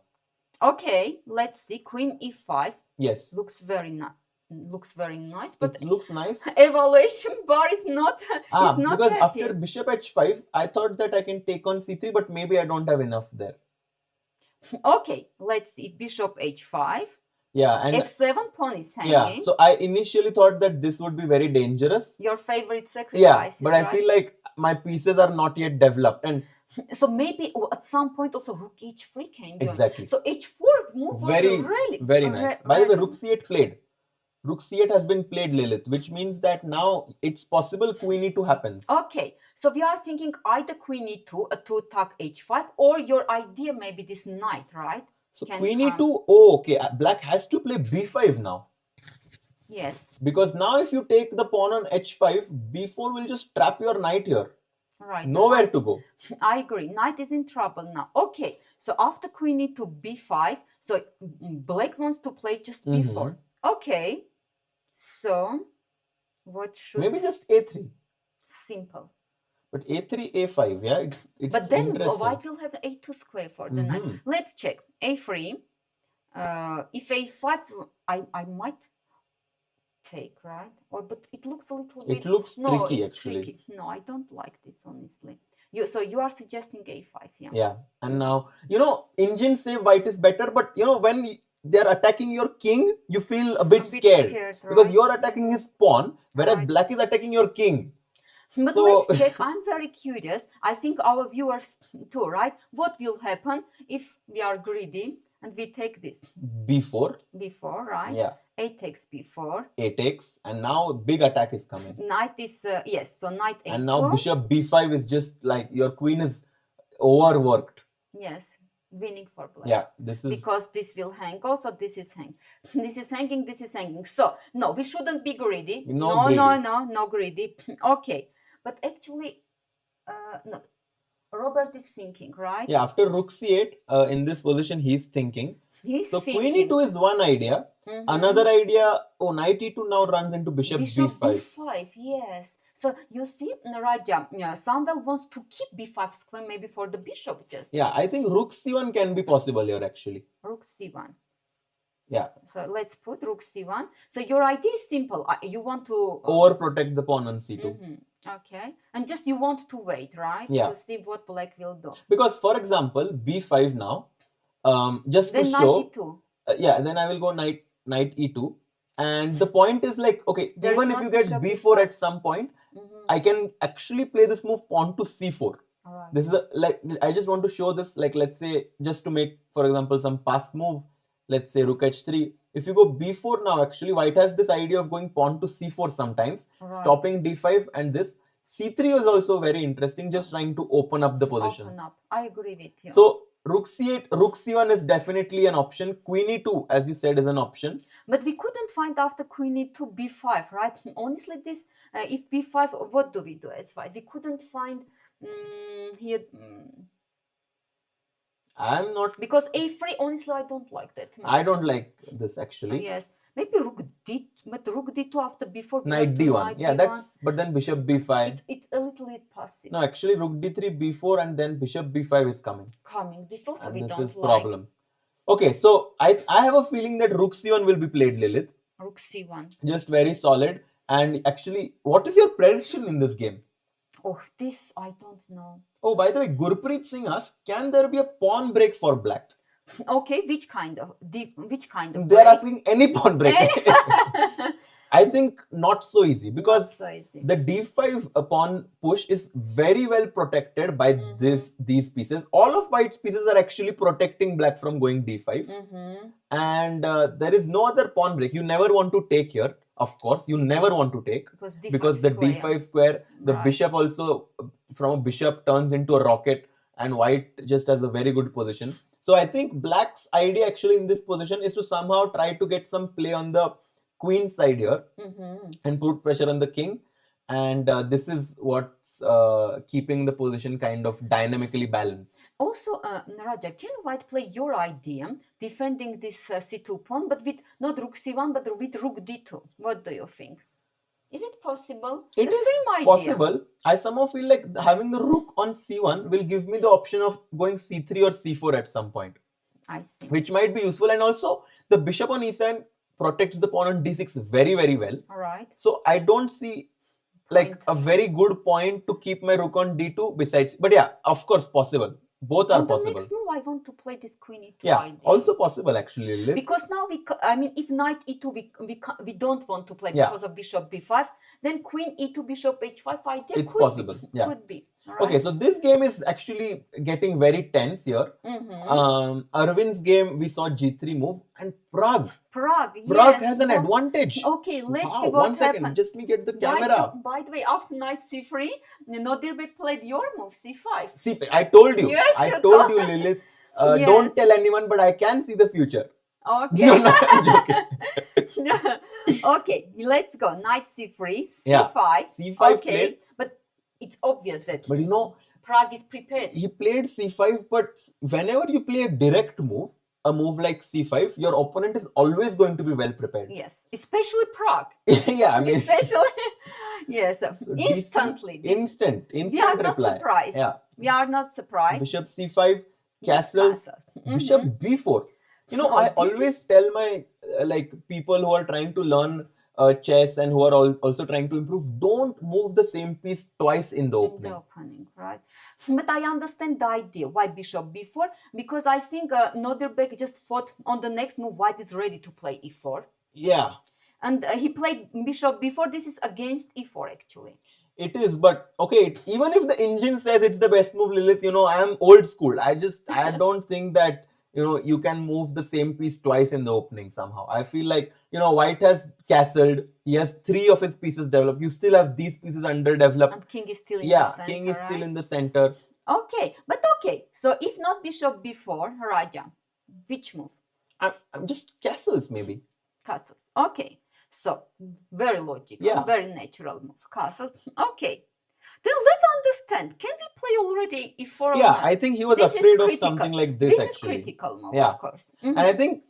Okay, let's see. Queen e5 Yes, looks very nice, but it looks nice. evaluation bar is not Because happy. after bishop h5, I thought that I can take on c3, but maybe I don't have enough there. Okay, let's see. If bishop h5, Yeah, and f7 pawn is hanging. yeah, so I initially thought that this would be very dangerous. Your favorite sacrifice. Yeah, but I right? feel like my pieces are not yet developed, and so maybe at some point also rook h3 can join. exactly. So h4 move was really very nice. By the way, rook c8 played. Rook c8 has been played, Lilith, which means that now it's possible queen e2 happens. Okay, so we are thinking either queen e2 to attack h5, or your idea maybe this knight, right? So queen e2, oh, okay, black has to play b5 now. Yes. Because now if you take the pawn on h5, b4 will just trap your knight here. Right. Nowhere to go. I agree. Knight is in trouble now. Okay, so after queen e2, b5, so black wants to play just b4. Okay, so what should... Maybe just a3. Simple. But a3, a5, yeah, it's but then interesting. white will have a2 square for the knight. Let's check. a3. If a5, I might take, right? But it looks a little bit... It looks tricky, it's actually. Tricky. No, I don't like this, honestly. So you are suggesting a5, yeah? Yeah, and now, engines say white is better, but, when they're attacking your king, you feel a bit scared because right? you're attacking his pawn, whereas Right. black is attacking your king. But let's check. I'm very curious. I think our viewers too, right? What will happen if we are greedy and we take this? b4. b4, right? Yeah. A takes b4. A takes, and now a big attack is coming. Knight is, yes, so knight a2. And now bishop b5 is just like your queen is overworked. Yes, winning for black. Yeah, this is... Because this will hang. Also, this is hang. This is hanging, this is hanging. So, no, we shouldn't be greedy. No greedy. Okay. But actually, no. Robert is thinking, right? Yeah, after rook c8, in this position, he's thinking. So queen e2 is one idea. Another idea, knight e2 now runs into bishop b5. Yes. So you see, Raja, Samuel wants to keep b5 square maybe for the bishop just. Yeah, I think rook c1 can be possible here actually. Rook c1. Yeah. So let's put rook c1. So your idea is simple. You want to... overprotect the pawn on c2. Okay. And just you want to wait, right? Yeah. To see what black will do. Because, for example, b5 now, just then to show... knight e2. Yeah, then I will go knight e2. And the point is like, okay, There's even if you get b4 at some point, I can actually play this move pawn to c4. Right. This is I just want to show this, like, let's say, just to make, for example, some past move, let's say rook h3. If you go b4 now, actually, white has this idea of going pawn to c4 sometimes, stopping d5, and this. c3 is also very interesting, just trying to open up the position. Open up. I agree with you. So, rook c8, rook c1 is definitely an option. Queen e2, as you said, is an option. But we couldn't find after queen e2 b5, right? Honestly, this, if b5, what do we do as white? We couldn't find here... I'm not... Because a3, honestly, I don't like that much. I don't like this, actually. Yes. Maybe rook d2 after b4. Knight d1. Yeah, that's... But then bishop b5. It's a little bit passive. No, actually, rook d3, b4, and then bishop b5 is coming. This also and we this don't is like. Problems. Okay, so I have a feeling that rook c1 will be played, Lilith. Rook c1. Just very solid. And actually, what is your prediction in this game? Oh, this I don't know. Oh, by the way, Gurpreet Singh asks, can there be a pawn break for black? Okay, which kind of They're break? asking any pawn break. I think not so easy, because so easy. the d5 pawn push is very well protected by these pieces. All of white's pieces are actually protecting black from going d5. And there is no other pawn break. You never want to take here, of course. You never want to take, because the d5 square, the bishop also, from a bishop turns into a rocket, and white just has a very good position. So I think black's idea actually in this position is to somehow try to get some play on the queen side here and put pressure on the king. And this is what's keeping the position kind of dynamically balanced. Also, Raja, can white play your idea, defending this c2 pawn, but with not rook c1, but with rook d2? What do you think? Is it possible? It is possible. I somehow feel like having the rook on c1 will give me the option of going c3 or c4 at some point. I see. Which might be useful. And also, the bishop on e7 protects the pawn on d6 very, very well. All right. So I don't see like a very good point to keep my rook on d2 besides. But yeah, of course, possible. Both are possible. The next move, I want to play this queen e2 yeah, idea. Also possible actually, Lilith. Because now if knight e2 we don't want to play because of bishop b5, then queen e2 bishop h5 idea it's possible. Could be. Right. Okay, so this game is actually getting very tense here. Arvind's game, we saw g3 move, and Prague has an advantage. Okay, let's see what One second, happened. Just me get the camera. By the way, after knight c3, Nodirbek played your move c5. See, I told you. Yes, I told you, Lilith. Don't tell anyone, but I can see the future. Okay. No, I'm joking. Okay, let's go. Knight c3, c5. c5 okay, played. but it's obvious that Prague is prepared. He played c5, but whenever you play a direct move, a move like c5, your opponent is always going to be well prepared. Yes, especially Prague. Yeah, I mean, especially yes, so instantly. Instant we are not reply. Surprised. Yeah, we are not surprised. Bishop c5, castles, bishop b4. I always tell my people who are trying to learn chess and who are also trying to improve, don't move the same piece twice in the opening. Right? But I understand the idea why bishop b4, because I think Nodirbek just thought on the next move white is ready to play e4. Yeah. And he played bishop b4. This is against e4 actually. It is, but okay, even if the engine says it's the best move, Lilith, I am old school. I don't think that you can move the same piece twice in the opening somehow. I feel like, white has castled. He has 3 of his pieces developed. You still have these pieces underdeveloped. And king is still in the center. Yeah, king is still in the center. Okay, but okay. So if not bishop b4, Raja, which move? I'm just castles maybe. Castles. Okay. So very logical, very natural move. Castle. Okay. Then let's understand. Can we play already e4? Yeah, I think he was afraid of something like this. This is critical move, of course. And I think,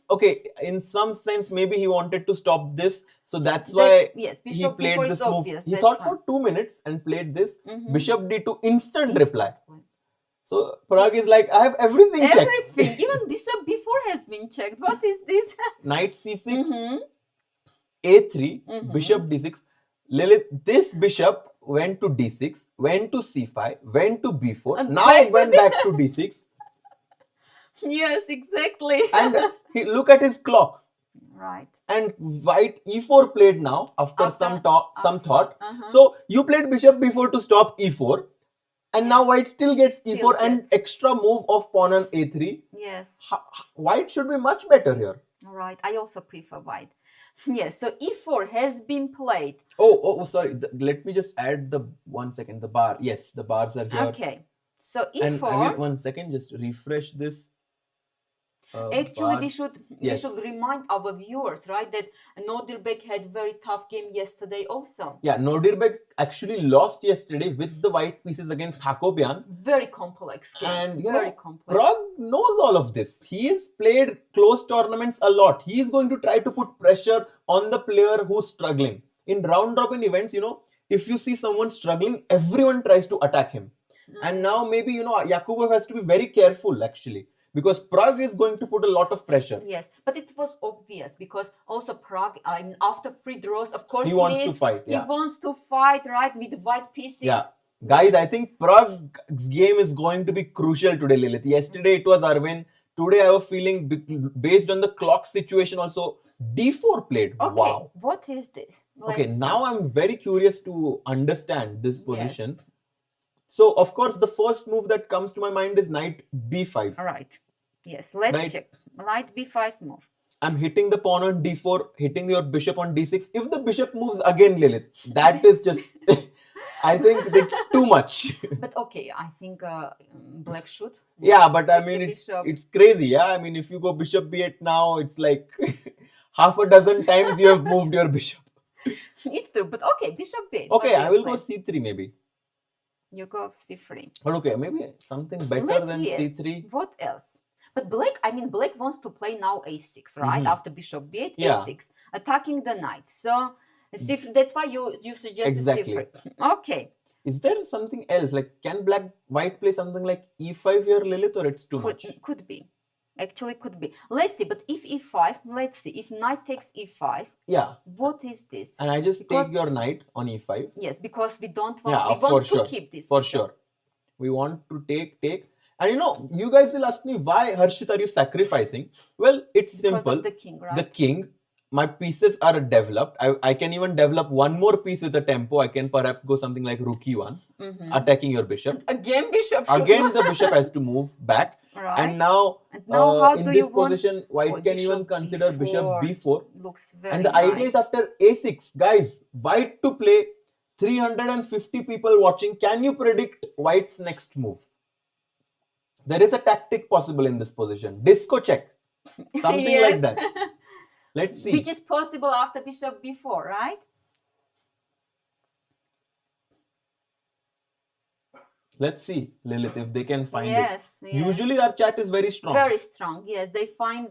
in some sense, maybe he wanted to stop this. So that's why he played this move. He thought for 2 minutes and played this. Bishop d2, instant reply. So Prague is like, I have everything checked. Everything. Even bishop b4 has been checked. What is this? Knight c6, a3, bishop d6. Lilith, this bishop went to d6, went to c5, went to b4, and now went back to d6. Yes, exactly. And look at his clock. Right. And white e4 played now after some thought. So you played bishop b4 to stop e4. And now white still gets e4 and extra move of pawn on a3. Yes. White should be much better here. Right. I also prefer white. Yes. So e4 has been played. Oh, sorry. Let me just add the 1 second. The bar. Yes, the bars are here. Okay. So e4. And wait 1 second. Just refresh this. Actually, we should remind our viewers, right, that Nodirbek had very tough game yesterday also. Yeah, Nodirbek actually lost yesterday with the white pieces against Hakobyan. Very complex game. And very complex. Prague knows all of this. He has played close tournaments a lot. He is going to try to put pressure on the player who's struggling. In round robin events, if you see someone struggling, everyone tries to attack him. And now maybe, Yakubboev has to be very careful actually. Because Prague is going to put a lot of pressure. Yes, but it was obvious because also Prague, after 3 draws, of course, he wants to fight. He wants to fight, right, with white pieces. Yeah. Guys, I think Prague's game is going to be crucial today, Lilith. Yesterday it was Arvind. today I have a feeling based on the clock situation also d4 played. Okay, Wow. what is this? Okay, Let's now see. I'm very curious to understand this Yes. position. So, of course, the first move that comes to my mind is knight b5. Right. Yes, let's Right. check. Knight b5 move. I'm hitting the pawn on d4, hitting your bishop on d6. If the bishop moves again, Lilith, that is just, I think it's too much. But okay, I think black should. Yeah, but I Take mean, the it's bishop. crazy. Yeah, I mean, if you go bishop b8 now, it's like half a dozen times you have moved your bishop. It's true, but okay, bishop b8. Okay, What do I you will play? go c3 maybe. You go c3. But okay, maybe something better Let's than yes. c3. What else? But black wants to play now a6, right? After bishop b8, Yeah. a6, attacking the knight. So c3, that's why you suggest Exactly. c3. Okay. Is there something else? Like, can white play something like e5 here, Lilith, or it's too much? Could be. Actually, could be. Let's see. But if e5, let's see. If knight takes e5, Yeah. what is this? And I just take your knight on e5. Yes, because we don't want. Yeah, we want for to sure. keep this. For bishop. sure. We want to take. And you guys will ask me, why, Harshit, are you sacrificing? Well, it's Because simple. of the king, right? The king, my pieces are developed. I can even develop one more piece with a tempo. I can perhaps go something like rook e1, attacking your bishop. Again, bishop. Again, the bishop has to move back. Right. And now how in do this you want- position, white can even consider bishop b4. Looks very And the nice. idea is after a6, guys, white to play. 350 people watching. Can you predict white's next move? There is a tactic possible in this position. Disco check. Something like that. Let's see. Which is possible after bishop b4, right? Let's see, Lilith, if they can find Yes. it. Usually our chat is very strong. Very strong. Yes, they find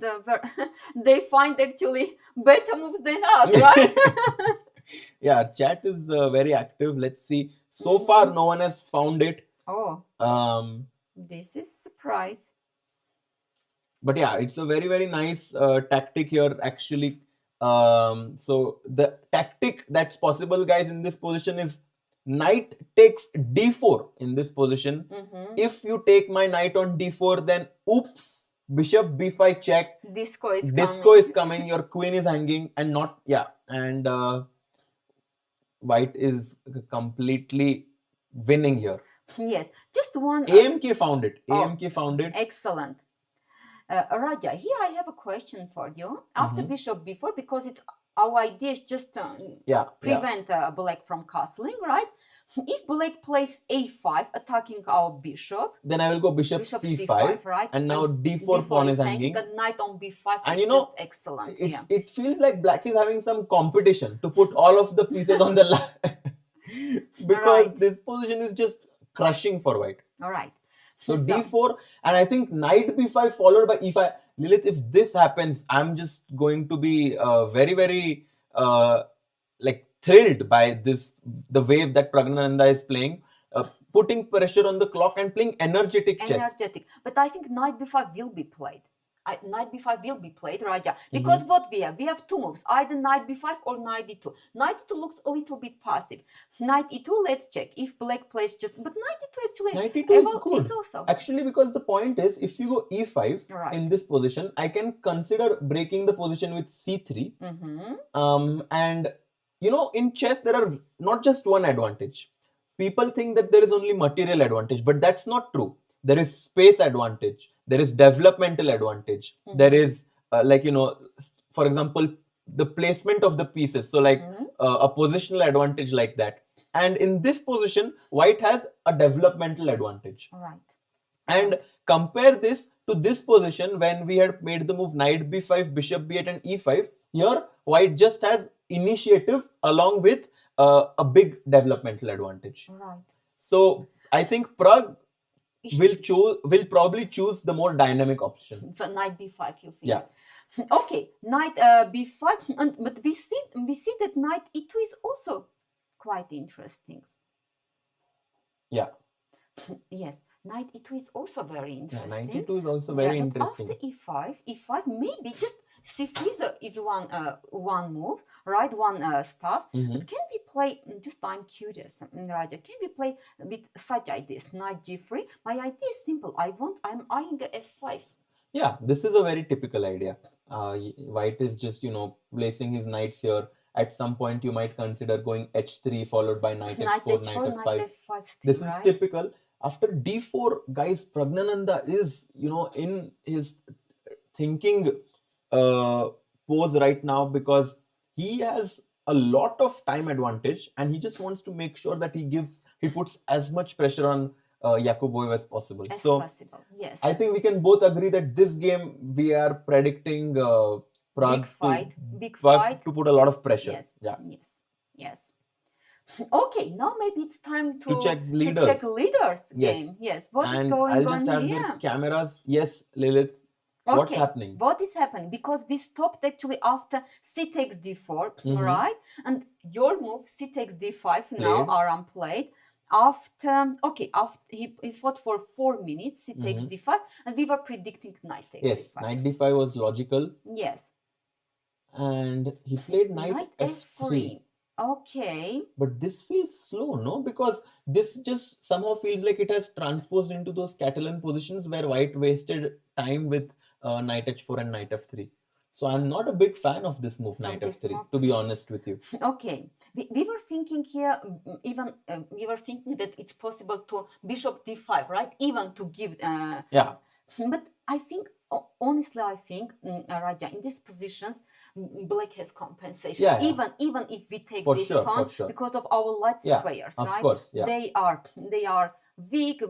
they find actually better moves than us, right? Yeah, our chat is very active. Let's see. So far, no one has found it. Oh. This is surprise. But yeah, it's a very, very nice tactic here, actually. So the tactic that's possible, guys, in this position is knight takes d4 in this position. If you take my knight on d4, then oops, bishop b5 check. Disco is coming. Your queen is hanging and not, yeah. And white is completely winning here. Yes, just one. AMK found it. AMK found it. Excellent. Raja, here I have a question for you. After bishop b4, because it's our idea is just prevent black from castling, right? If black plays a5, attacking our bishop, then I will go bishop c5, right? And now d4 pawn is hanging. A knight on b5 and is just excellent. It feels like black is having some competition to put all of the pieces on the line because this position is just crushing for white. All right. So d4, and I think knight b5 followed by e5. Lilith, if this happens, I'm just going to be very, very thrilled by the wave that Praggnanandhaa is playing, putting pressure on the clock and playing energetic chess. But I think knight b5 will be played. Knight b5 will be played, Raja, because what we have two moves, either knight b5 or knight d2. Knight e2 looks a little bit passive. Knight e2, let's check if black plays just, but knight e2 actually, knight e2 is good. Is also actually, because the point is, if you go e5 in this position, I can consider breaking the position with c3. And in chess there are not just one advantage. People think that there is only material advantage, but that's not true. There is space advantage. There is developmental advantage. There is for example, the placement of the pieces. So like a positional advantage like that. And in this position, white has a developmental advantage. Right. And compare this to this position when we had made the move knight b5, bishop b8 and e5. Here, white just has initiative along with a big developmental advantage. Right. So I think Prague will probably choose the more dynamic option. So knight b5, you think? Yeah. Okay, knight b5, but we see that knight e2 is also quite interesting. Yeah. Yes, knight e2 is also very interesting. Yeah, knight e2 is also very interesting. After e5 maybe just c3 is one move, right? One stuff. But can we play? Just I'm curious, Raja. Can we play with such ideas? Knight g3. My idea is simple. I'm eyeing f5. Yeah, this is a very typical idea. White is just, placing his knights here. At some point, you might consider going h3 followed by knight Knight h4, h4, knight knight f5. f5 still, This is right? typical. After d4, guys, Praggnanandhaa is, in his thinking uh, pose right now, because he has a lot of time advantage and he just wants to make sure that he puts as much pressure on Yakubboev as possible. As So possible, yes. I think we can both agree that this game we are predicting Prague Big fight. to put a lot of pressure. Yes, Yeah. yes. Okay, now maybe it's time To check leaders. check leaders Yes. game. Yes, what is And going I'll just on have here? their cameras. Yes, Lilith. What's happening? What is happening? Because we stopped actually after c takes d4, Mhm. right? And your move c takes d5 now Aram played. After he fought for 4 minutes, c takes d5, and we were predicting knight takes Yes, d5. knight d5 was logical. Yes. And he played knight f3. Okay. But this feels slow, no? Because this just somehow feels like it has transposed into those Catalan positions where white wasted time with knight h4 and knight f3. So I'm not a big fan of this move, knight f3, to be honest with you. Okay. We were thinking here, even we were thinking that it's possible to bishop d5, right? Even to give... Yeah. But I think, honestly, Raja, in these positions, black has compensation. Yeah. Even if we take for this sure, pawn, for sure. because of our light squares, of right? course, yeah. They are weak.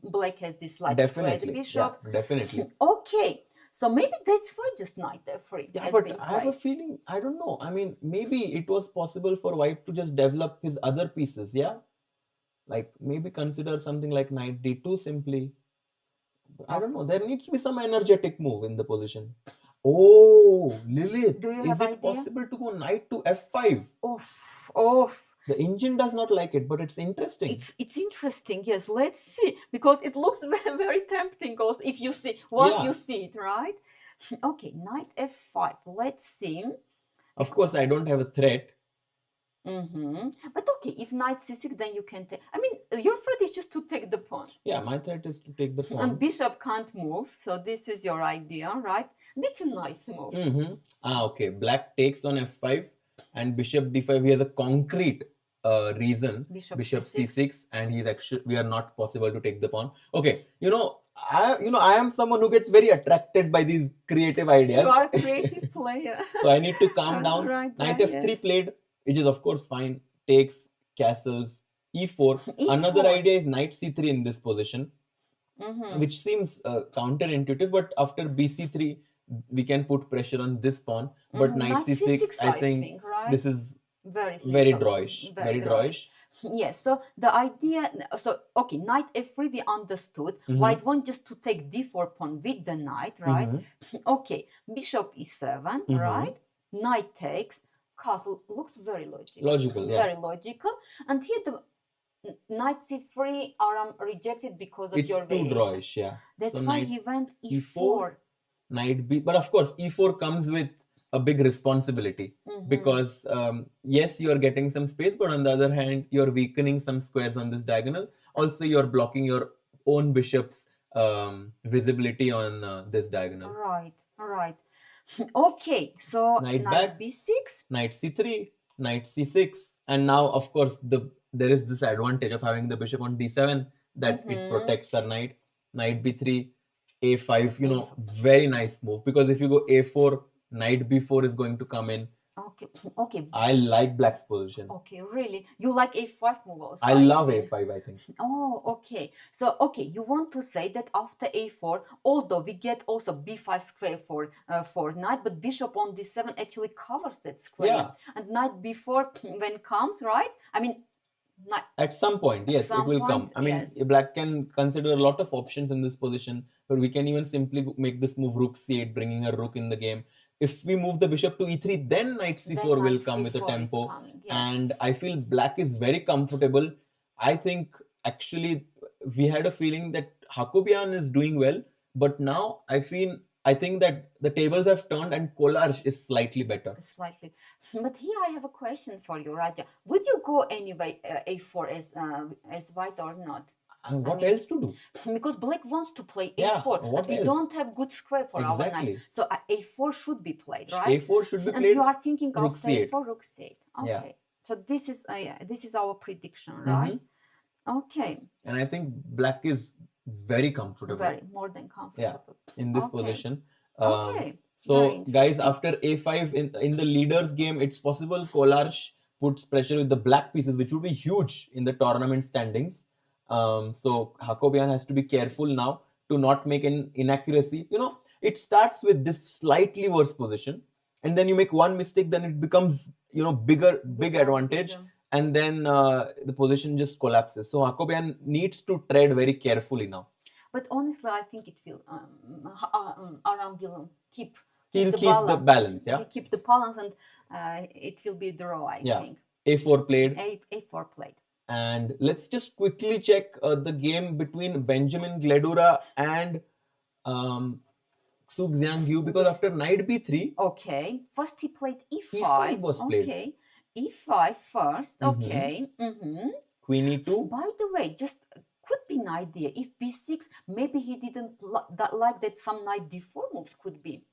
Black has this light squared bishop. Yeah, definitely. Okay. So maybe that's why just knight f3 Yeah, has but been I have a feeling, I don't know. I mean, maybe it was possible for white to just develop his other pieces, yeah? Like maybe consider something like knight d2 simply. I don't know. There needs to be some energetic move in the position. Oh, Lilith, is it possible to go knight to f5? Oh. The engine does not like it, but it's interesting. It's interesting, yes. Let's see, because it looks very, very tempting. Also, if you see you see it, right? Okay, knight f5. Let's see. Of course, I don't have a threat. But okay, if knight c6, then you can take. I mean, your threat is just to take the pawn. Yeah, my threat is to take the pawn. And bishop can't move, so this is your idea, right? That's a nice move. Okay. Black takes on f5 and bishop d5. He has a concrete reason. Bishop c6, and we are not possible to take the pawn. Okay, I am someone who gets very attracted by these creative ideas. You are a creative player. So I need to calm down. Right, knight f3 played, which is of course fine. Takes, castles, e4. Another idea is knight c3 in this position, which seems counterintuitive, but after bc3 we can put pressure on this pawn. But knight c6, I think right? This is very drawish. Very drawish. Yes, so the idea, okay, knight f3 we understood. White want just to take d4 pawn with the knight, right? Okay, bishop e7, right? Knight takes, castle looks very logical. Very logical. And here the knight c3 Aram rejected because of your variation. It's too drawish, yeah. That's why he went e4. Knight b, but of course e4 comes with a big responsibility, because yes, you are getting some space, but on the other hand you're weakening some squares on this diagonal. Also you're blocking your own bishop's visibility on this diagonal. Right. Okay, so knight back, b6, knight c3, knight c6, and now of course there is this advantage of having the bishop on d7 that it protects our knight. Knight b3, a5, very nice move, because if you go a4, knight b4 is going to come in. Okay. I like black's position. Okay, really? You like a5 move also? I love a5, I think. Oh, okay. So, you want to say that after a4, although we get also b5 square for knight, but bishop on d7 actually covers that square. Yeah. And knight b4 when comes, right? I mean, at some point, yes, it will come. I mean, black can consider a lot of options in this position, but we can even simply make this move rook c8, bringing a rook in the game. If we move the bishop to e3, then knight c4 will come with a tempo. And I feel black is very comfortable. I think actually we had a feeling that Hakobyan is doing well, but now I think that the tables have turned and Kollars is slightly better. Slightly. But here I have a question for you, Raja. Would you go anyway a4 as white or not? What else to do? Because black wants to play Yeah, a4, what but we else? don't have good square for our Exactly. knight. So a4 should be played, right? A4 should be And played. you are thinking rook after c8. a4, rook c8. Okay. Yeah. So this is our prediction, right? Okay. And I think black is very comfortable. Very, more than comfortable. In this Okay. position. Okay. So guys, after a5 in the leaders game, it's possible Kollars puts pressure with the black pieces, which would be huge in the tournament standings. So Hakobyan has to be careful now to not make an inaccuracy. You know, it starts with this slightly worse position, and then you make one mistake, then it becomes, you know, big advantage. Bigger. And then the position just collapses. So Hakobyan needs to tread very carefully now. But honestly, I think it will. Aram will keep the balance. Yeah. He'll keep the balance, and it will be a draw. I think. A4 played. A4 played. And let's just quickly check the game between Benjamin Gledura and Xu Xinagyu, because after knight b3. Okay. First he played e5. e5 was played. Okay. e5 first. Okay. Queen e2. By the way, just could be an idea. If b6, maybe he didn't like that some knight d4 moves could be.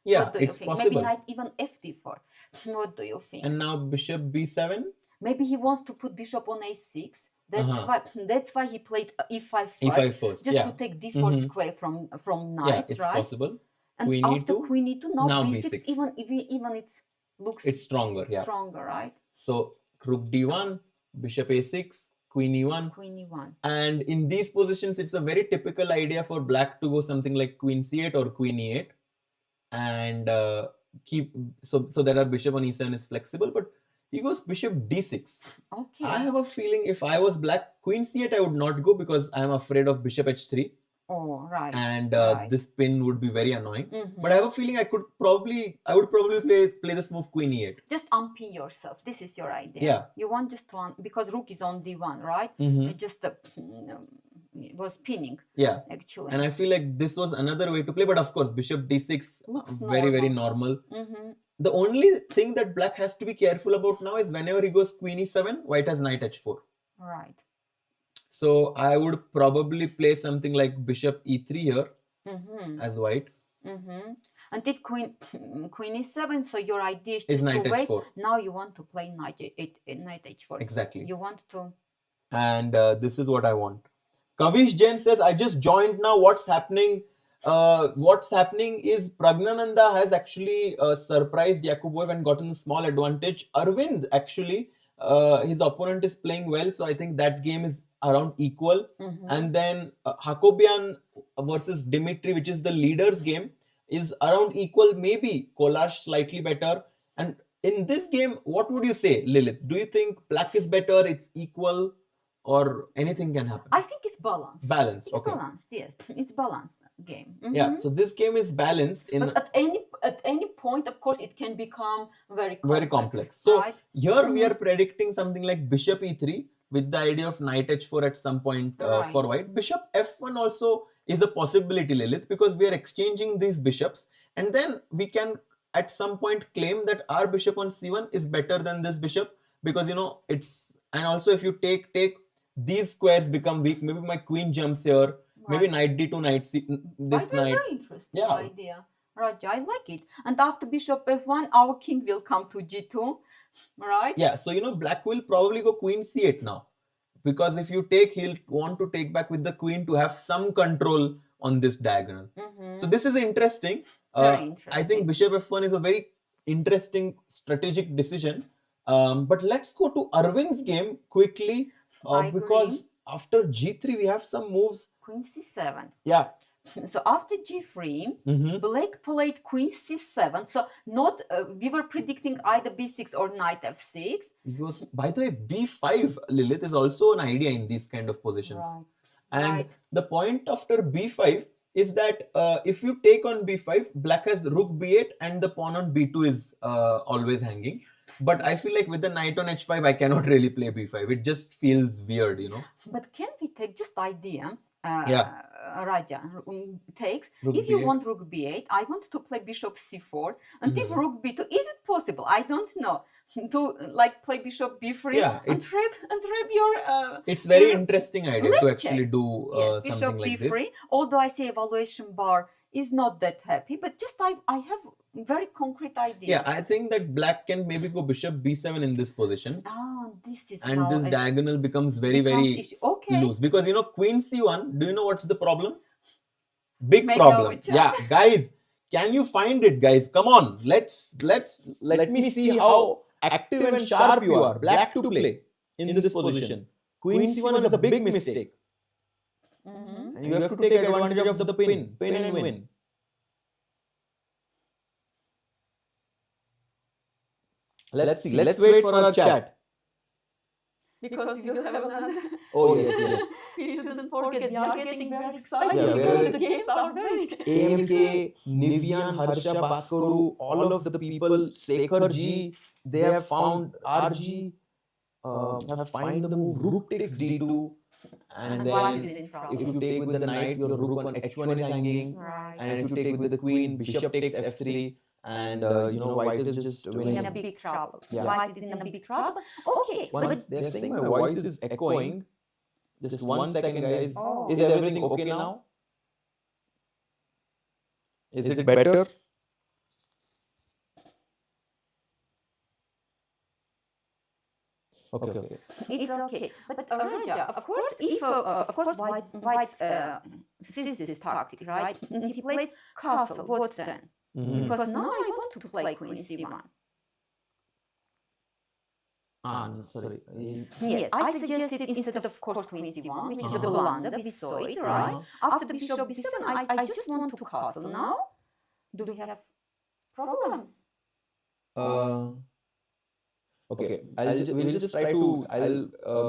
Yeah, what do you it's think? possible. Maybe knight even fd4. What do you think? And now bishop b7. Maybe he wants to put bishop on a6. That's why he played e5 first. e5 first. Just to take d4 square from knights, yeah, it's right? possible. And Queen after e2, queen e2, now b6, b6. even it looks stronger. Yeah. Stronger, right? So rook d1, bishop a6, queen e1. Queen e1. And in these positions, it's a very typical idea for black to go something like queen c8 or queen e8, and keep so that our bishop on e7 is flexible. But he goes bishop d6. Okay. I have a feeling if I was black, queen c8 I would not go, because I am afraid of bishop h3. Oh, right. And right. this pin would be very annoying. But I have a feeling I would probably play this move queen e8. Just unpin yourself. This is your idea. Yeah. You want just to because rook is on d1, right? It just was pinning. Yeah. Actually. And I feel like this was another way to play. But of course, bishop d6, very normal. The only thing that black has to be careful about now is whenever he goes queen e7, white has knight h4. Right. So I would probably play something like bishop e3 here as white. And if queen e7, so your idea is just knight to wait. h4. Now you want to play knight h4. Exactly. You want to. And this is what I want. Kavish Jain says, I just joined now. What's happening? What's happening is Praggnanandhaa has actually surprised Yakubboev and gotten a small advantage. Aravindh actually, his opponent is playing well, so I think that game is around equal. And then Hakobyan versus Dmitrij, which is the leaders game, is around equal. Maybe Kollars slightly better. And in this game, what would you say, Lilith? Do you think black is better? It's equal? Or anything can happen? I think it's balanced. Balanced, it's okay. Balanced, yeah. It's balanced game. Yeah, so this game is balanced. But at any point, of course, it can become very complex. So right? Here we are predicting something like bishop e3 with the idea of knight h4 at some point for white. Bishop f1 also is a possibility, Lilith, because we are exchanging these bishops, and then we can at some point claim that our bishop on c1 is better than this bishop, because, you know, it's, and also if you take, these squares become weak. Maybe my queen jumps here. Right. Maybe knight d2, knight c. This knight. Very interesting idea, Raja. I like it. And after bishop f1, our king will come to g2, right? Yeah. So, you know, black will probably go queen c8 now, because if you take, he'll want to take back with the queen to have some control on this diagonal. So this is interesting. Very interesting. I think bishop f1 is a very interesting strategic decision. But let's go to Aravind's game quickly. Because after g3 we have some moves. Queen c7. Yeah. So after g3, black played queen c7. So not we were predicting either b6 or knight f6. Because, by the way, b5, Lilith, is also an idea in these kind of positions. Right. And the point after b5 is that if you take on b5, black has rook b8 and the pawn on b2 is always hanging. But I feel like with the knight on h5, I cannot really play b5. It just feels weird, you know. But can we take just idea? Yeah. Raja takes. Rook If you B8. want rook b8, I want to play bishop c4, and if rook b2, is it possible? I don't know. To like play bishop b3 Yeah, and trap your. It's very your- interesting idea Let's to actually check. do Yes, something bishop like b3. this. Although I say evaluation bar is not that happy, but just I have very concrete idea. Yeah, I think that black can maybe go bishop b7 in this position. Ah, this is And now this diagonal becomes very, becomes very issue. Okay. loose. Because, queen c1, do you know what's the problem? Big Make problem. out, Yeah, guys, can you find it, guys? Come on, let me see how active and sharp you are. Black to play in this position. Queen c1 is a big mistake. And you have to take advantage of the pin and win. Let's see. Let's wait for our chat. Because you have another. Oh, yes. We shouldn't forget, we are getting very excited Yeah, because the games are very. AMK, Nivian, Harsha, Bhaskaru, all of the people, Sekhar G, they have found RG, have find the move rook takes d2, and White is then in trouble. if you take with the knight, your rook on h1 is hanging, Right. and if you take with the queen, bishop takes f3, and white is just In winning. a big trouble. Yeah. White is in a big trouble. Okay, Once they're saying my voice is echoing, just 1 second, guys. Oh. Is everything okay now? Is it better? Okay. It's okay. But Raja, of course, if White sees this tactic, right? And he plays castle. What then? Because now I want to play queen c1. No, sorry. Yes, I suggested instead of course queen c1, which is a blunder. We saw it, right? After bishop b7, I just want to castle. Now, do we have problems? Okay, we'll just try to.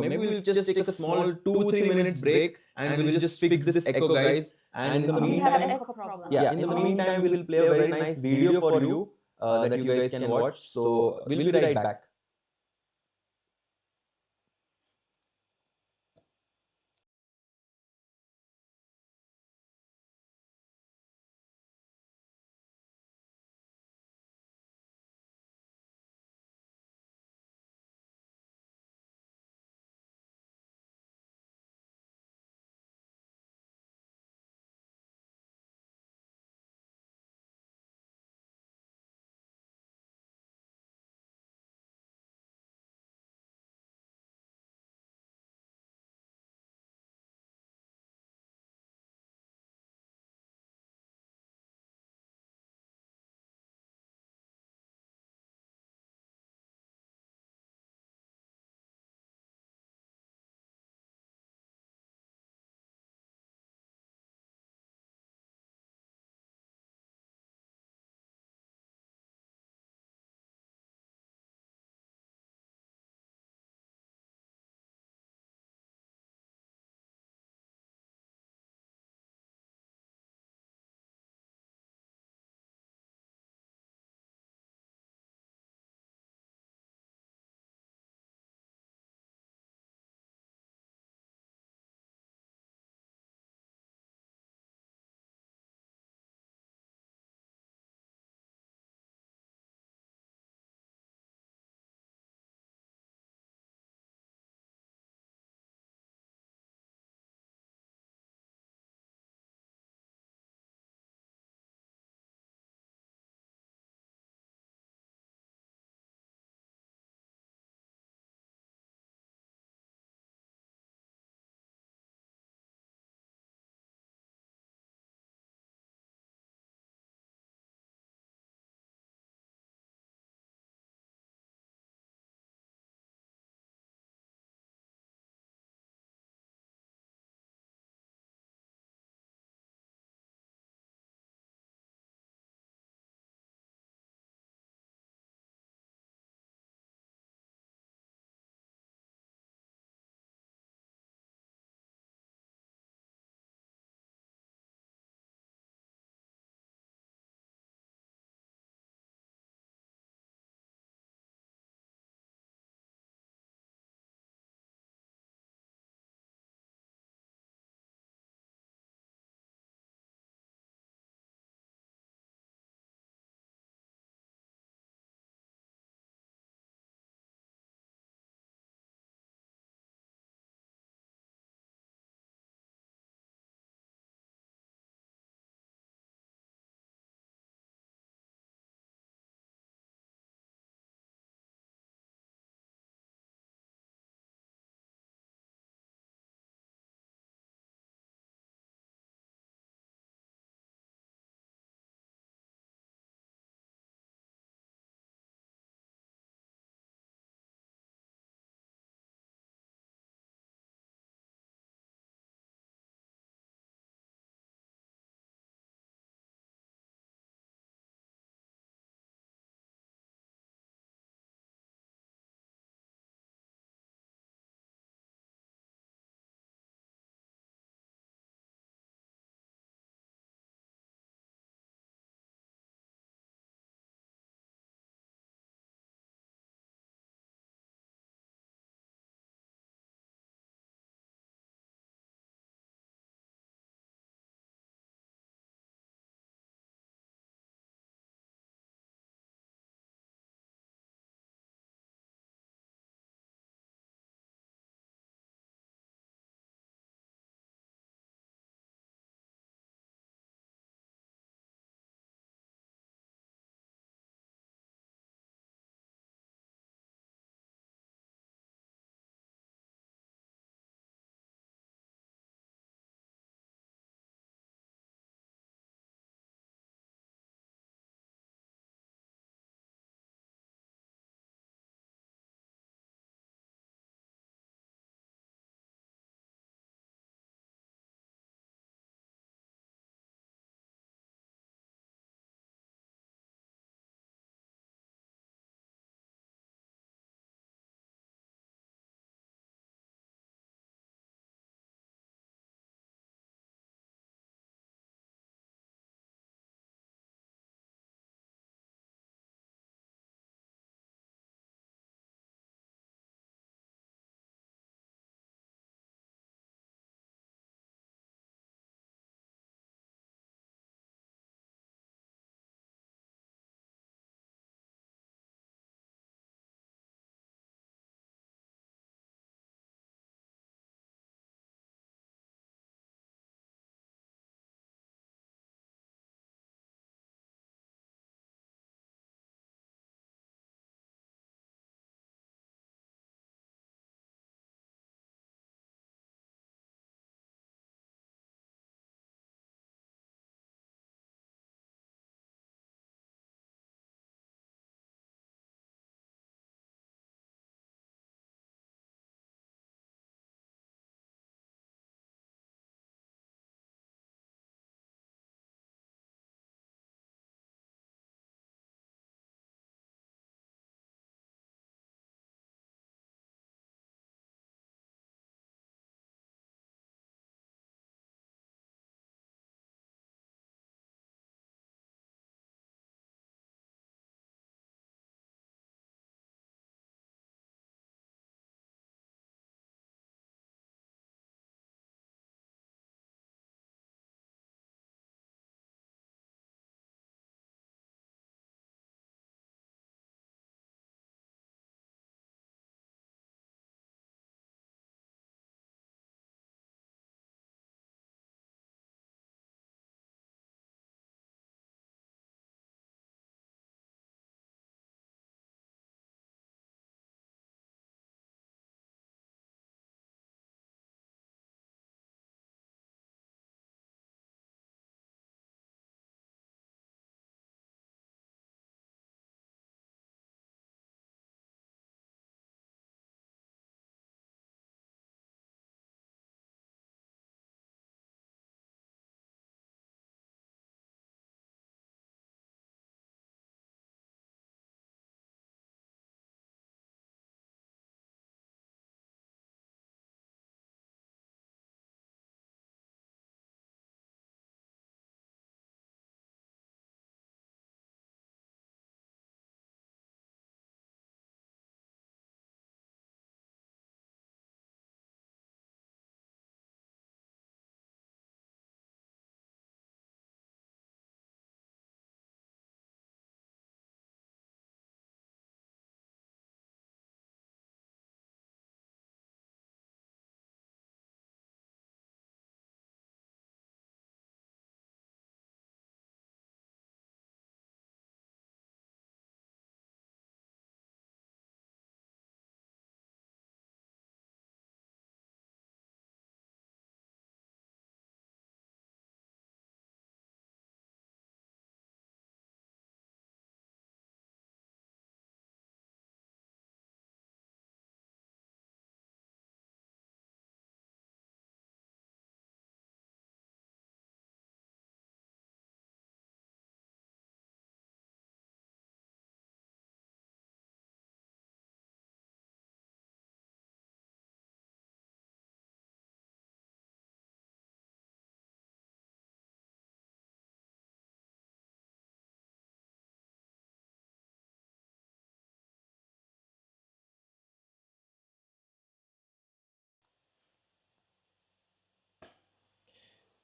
Maybe we'll just take a small 2-3 minutes break, and we'll just fix this echo, guys. And in the We have meantime, echo problem. yeah, in the meantime, we will play a very nice video for you that you guys can watch. So we'll be right back.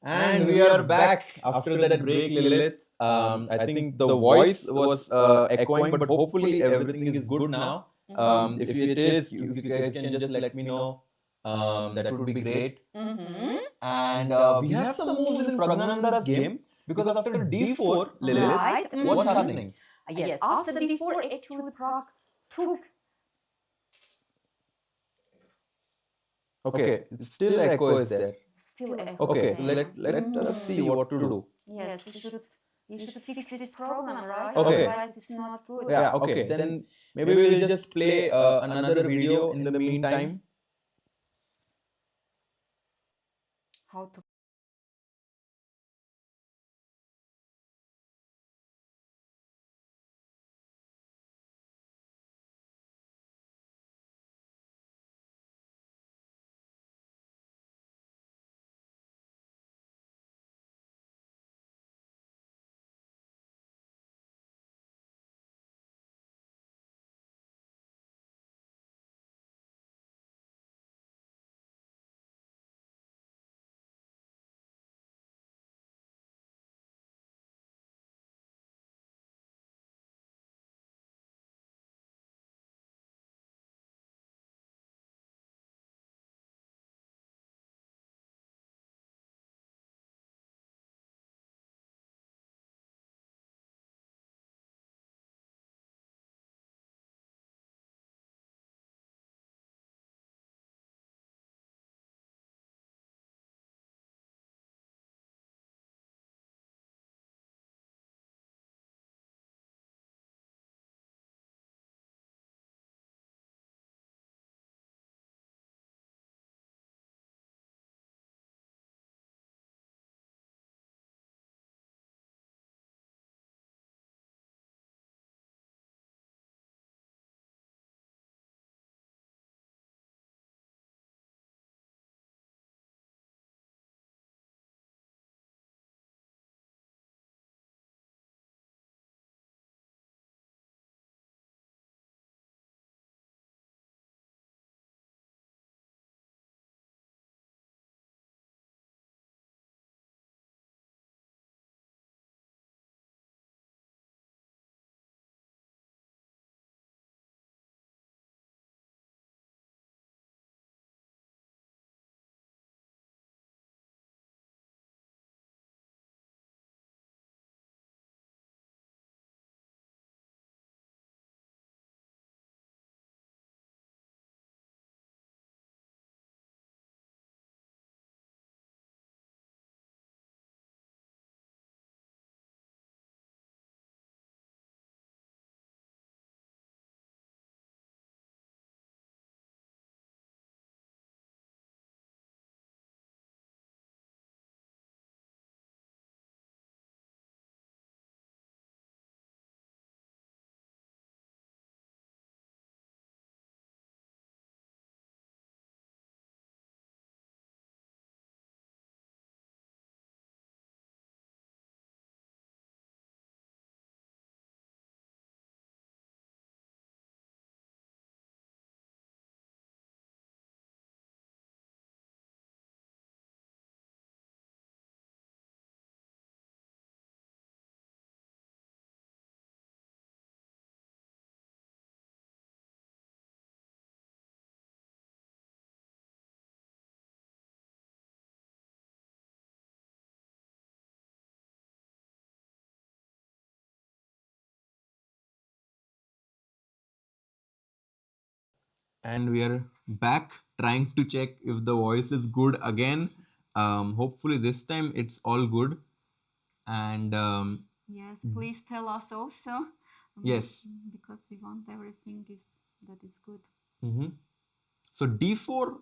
And we are back after that break, Lilith. I think the voice was echoing, but hopefully everything is good now. If it is, you guys can just let me know. That would be great. And we have some moves in Praggnanandha's game because after d4, Lilith, what's happening? Yes, after d4, actually Prague took. Okay, still echo is there. Still echo. Okay, so let us see what to do. Yes, you should fix this problem, right? Okay. Otherwise it's not good. Yeah, okay. Then maybe we'll just play another video in the meantime. How to And we are back trying to check if the voice is good again. Hopefully this time it's all good. And Yes, please tell us also. Yes. Because we want everything that is good. So d4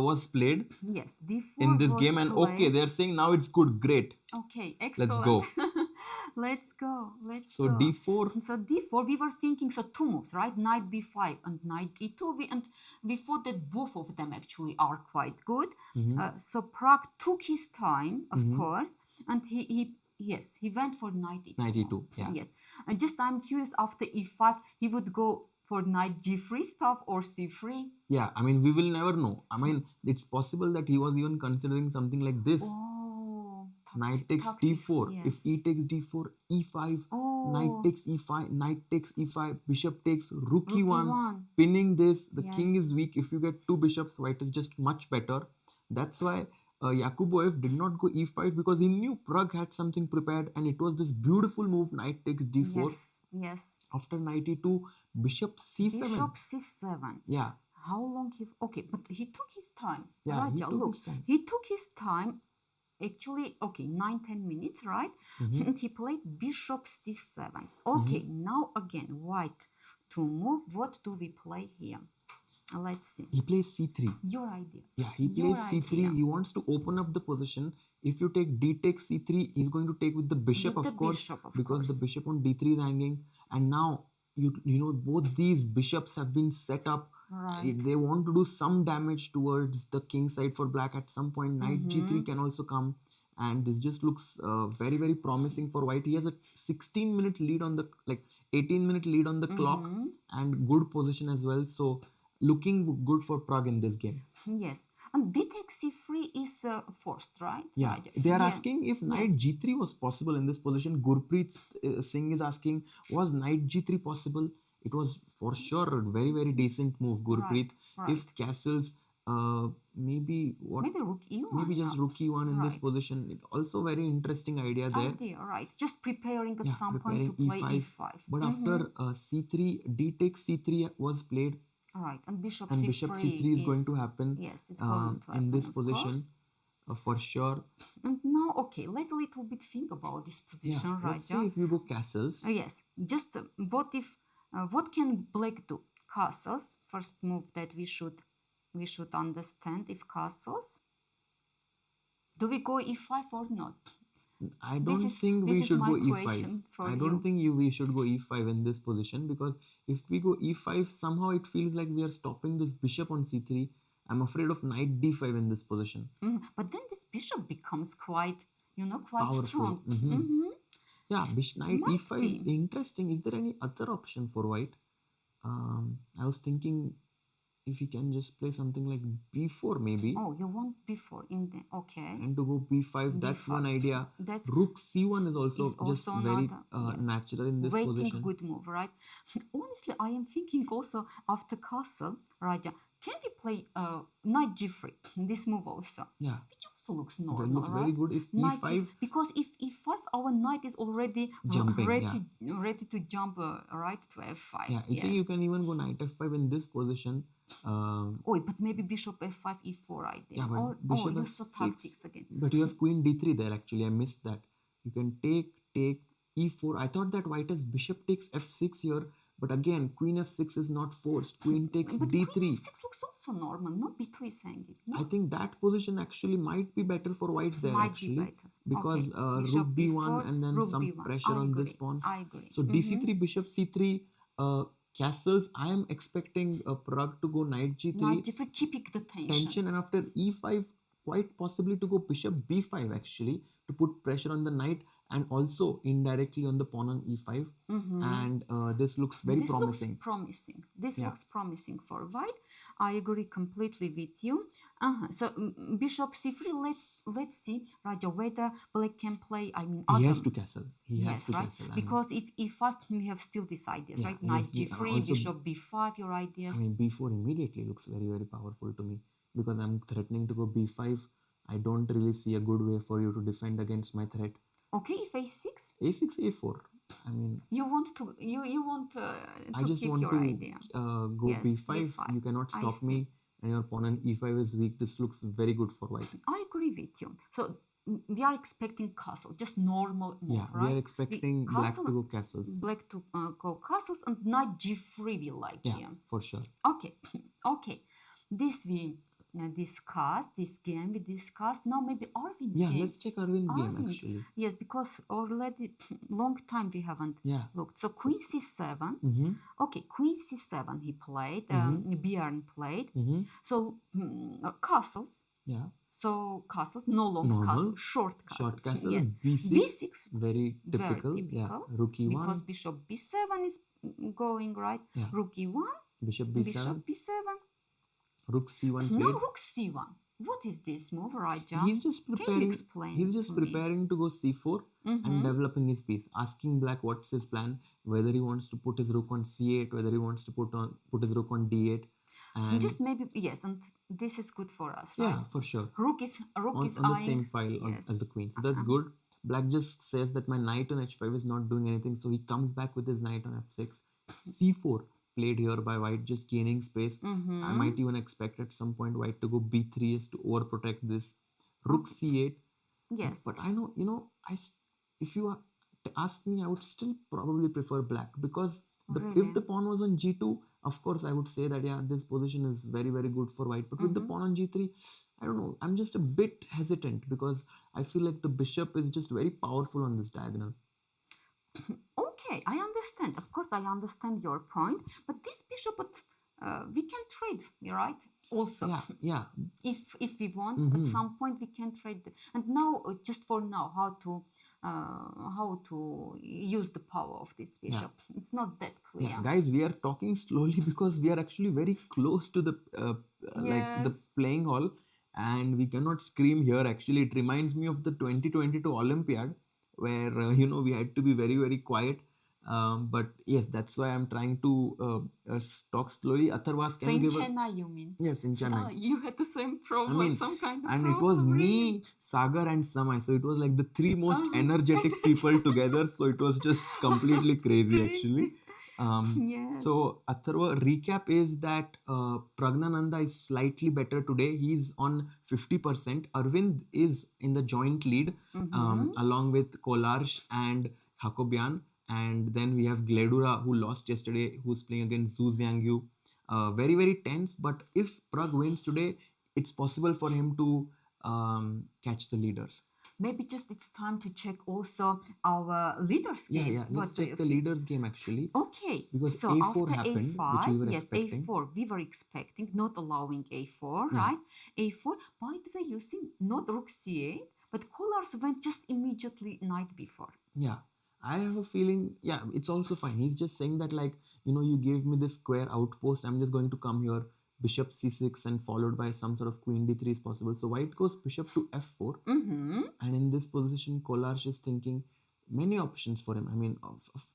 was played. Yes, d4 in this was game, and played. okay, they're saying now it's good, great. Okay, excellent. Let's go. Let's go. So d4. So d4, we were thinking so two moves, right? Knight b5 and knight e2. We thought that both of them actually are quite good. So Prague took his time, of course, and he went for knight e2. Knight e2, yeah. Yes, and just I'm curious, after e5, he would go for knight g3 stuff or c3. Yeah, I mean, we will never know. I mean, it's possible that he was even considering something like this. Oh, Knight takes tactics, d4. If e takes d4, e5. Knight takes e5. Knight takes e5. Bishop takes rook e1. Pinning this. The king is weak. If you get two bishops, white is just much better. That's why Yakubboev did not go e5 because he knew Pragg had something prepared, and it was this beautiful move. Knight takes d4. Yes. After knight e2, bishop c7. Bishop c7. Yeah. How long he? Okay, but he took his time. Yeah, Raja, look, he took his time. Actually, okay, 9-10 minutes, right? And he played bishop c7. Okay, now again, white to move. What do we play here? Let's see. He plays c3. Your idea. Yeah, he plays c3. He wants to open up the position. If you take d takes c3, he's going to take with the bishop, of course, because the bishop on d3 is hanging. And now, you know, both these bishops have been set up. Right. They want to do some damage towards the king side for black at some point. Knight g3 can also come. And this just looks very, very promising for white. He has a 16-minute lead on the, 18-minute lead on the clock, and good position as well. So, looking good for Pragg in this game. Yes. And d takes c3 is forced, right? Yeah. Right. They are asking if knight g3 was possible in this position. Gurpreet Singh is asking, was knight g3 possible? It was for sure a very, very decent move, Gurpreet. Right. If castles, maybe rook e1. Maybe just rook e1 in this position. It also very interesting idea there. Right. Just preparing at some point to play e5. But after c3, d takes c3 was played. Right, and bishop c3 is going to happen. Yes, it's going to happen in this position, for sure. And now, okay, let's a little bit think about this position, right? Let's say if you go castles. Yes, just what can black do? Castles. First move that we should understand. If castles, do we go e5 or not? I don't think we should go e5. I don't think we should go e5 in this position, because if we go e5, somehow it feels like we are stopping this bishop on c3. I'm afraid of knight d5 in this position. But then this bishop becomes quite powerful. Strong. Yeah, knight e5 is interesting. Is there any other option for white? I was thinking if he can just play something like b4 maybe. Oh, you want b4 in the and to go b5, that's one idea. Rook c1 is also just very natural in this position. Good move, right? Honestly, I am thinking also after castle, Raja, can we play knight g3? This move also. Yeah. Which also looks normal, That looks very good. If knight e5, because if e5, our knight is already jumping, ready to jump right to f5. Yeah, I think you can even go knight f5 in this position. But maybe bishop f5, e4 idea. Yeah, but or bishop you f6. Tactics again. But you have queen d3 there actually. I missed that. You can take e4. I thought that white has bishop takes f6 here. But again, queen f6 is not forced. Queen takes d3. Queen f6 looks also normal. No b2 is hanging. No? I think that position actually might be better for white there actually. Because Bishop rook b1 and then some b1. pressure on this pawn. I agree. So d3, bishop c3, castles. I am expecting Pragg to go knight g3. Knight g3, keeping the tension. And after e5, quite possibly to go bishop b5 actually, to put pressure on the knight and also indirectly on the pawn on e5. And this looks very promising. This looks promising for white. I agree completely with you. So bishop c3. Let's see, Raja, whether black can play. He has to castle. He has to castle. Because if e5, we have still these ideas, right? Knight g3, bishop b5. Your ideas. b4 immediately looks very, very powerful to me, because I'm threatening to go b5. I don't really see a good way for you to defend against my threat. Okay, if a6. A6, a4. You want to I just keep want your to idea. Go b5. You cannot stop me, and your pawn on e5 is weak. This looks very good for white. I agree with you. So we are expecting castle, just normal move, right? We are expecting black to go castles. Black to go castles, and knight g3 we like here. For sure. Okay. This we discussed. This game we discussed. Now maybe Arvind game. Let's check Arvind's game actually. Yes, because already long time we haven't looked. So queen c7. Okay, queen c7 he played. Bjerre played. So castles. Yeah. So castles, no long castle, short castle. Short castle. Yes. b6. Very typical. Yeah. Rook e1. Because bishop b7 is going right. Yeah. Rook e1. Bishop b7. Bishop b7. Rook c1 played. No, rook c1. what is this move, Raja? He's just Can you preparing. explain He's just to me? preparing to go c4 and developing his piece. Asking black what's his plan. Whether he wants to put his rook on c8, whether he wants to put his rook on d8. And just maybe yes, and this is good for us, right? yeah, for sure. Rook is on the eyeing, same file yes. as the queen. So that's good. Black just says that my knight on h5 is not doing anything. So he comes back with his knight on f6. c4 played here by white, just gaining space. I might even expect at some point white to go b3 is to overprotect this. Rook c8. Yes. But I know, if you ask me, I would still probably prefer black because if the pawn was on g2, of course I would say that yeah, this position is very, very good for white. But with the pawn on g3, I don't know, I'm just a bit hesitant because I feel like the bishop is just very powerful on this diagonal. Okay, I understand. Of course, I understand your point. But this bishop, we can trade, right? Also, yeah. If we want, at some point we can trade. And now, just for now, how to use the power of this bishop? It's not that clear. Yeah, guys, we are talking slowly because we are actually very close to the like the playing hall, and we cannot scream here. Actually, it reminds me of the 2022 Olympiad where we had to be very, very quiet. But yes, that's why I'm trying to talk slowly. Atharvas, can you give Chennai, you mean? Yes, in Chennai. You had the same problem, some kind of and problem. it was me, Sagar, and Samay. So it was like the three most energetic people together. So it was just completely crazy, actually. Yes. So Atharva, recap is that Praggnanandhaa is slightly better today. He's on 50%. Aravindh is in the joint lead along with Kollars and Hakobyan. And then we have Gledura, who lost yesterday, who's playing against Xu Xinagyu. Very, very tense. But if Pragg wins today, it's possible for him to catch the leaders. Maybe just it's time to check also our leaders game. Yeah. Let's check the leaders game actually. Okay. Because so A4 after happened, A5, which we were yes, expecting. A4 we were expecting, not allowing A4, right? A4. By the way, you see, not rook C8, but Kollars went just immediately knight B4. Yeah. I have a feeling, it's also fine. He's just saying that you gave me this square outpost. I'm just going to come here. Bishop c6 and followed by some sort of queen d3 is possible. So white goes bishop to f4. And in this position, Kollars is thinking many options for him. I mean,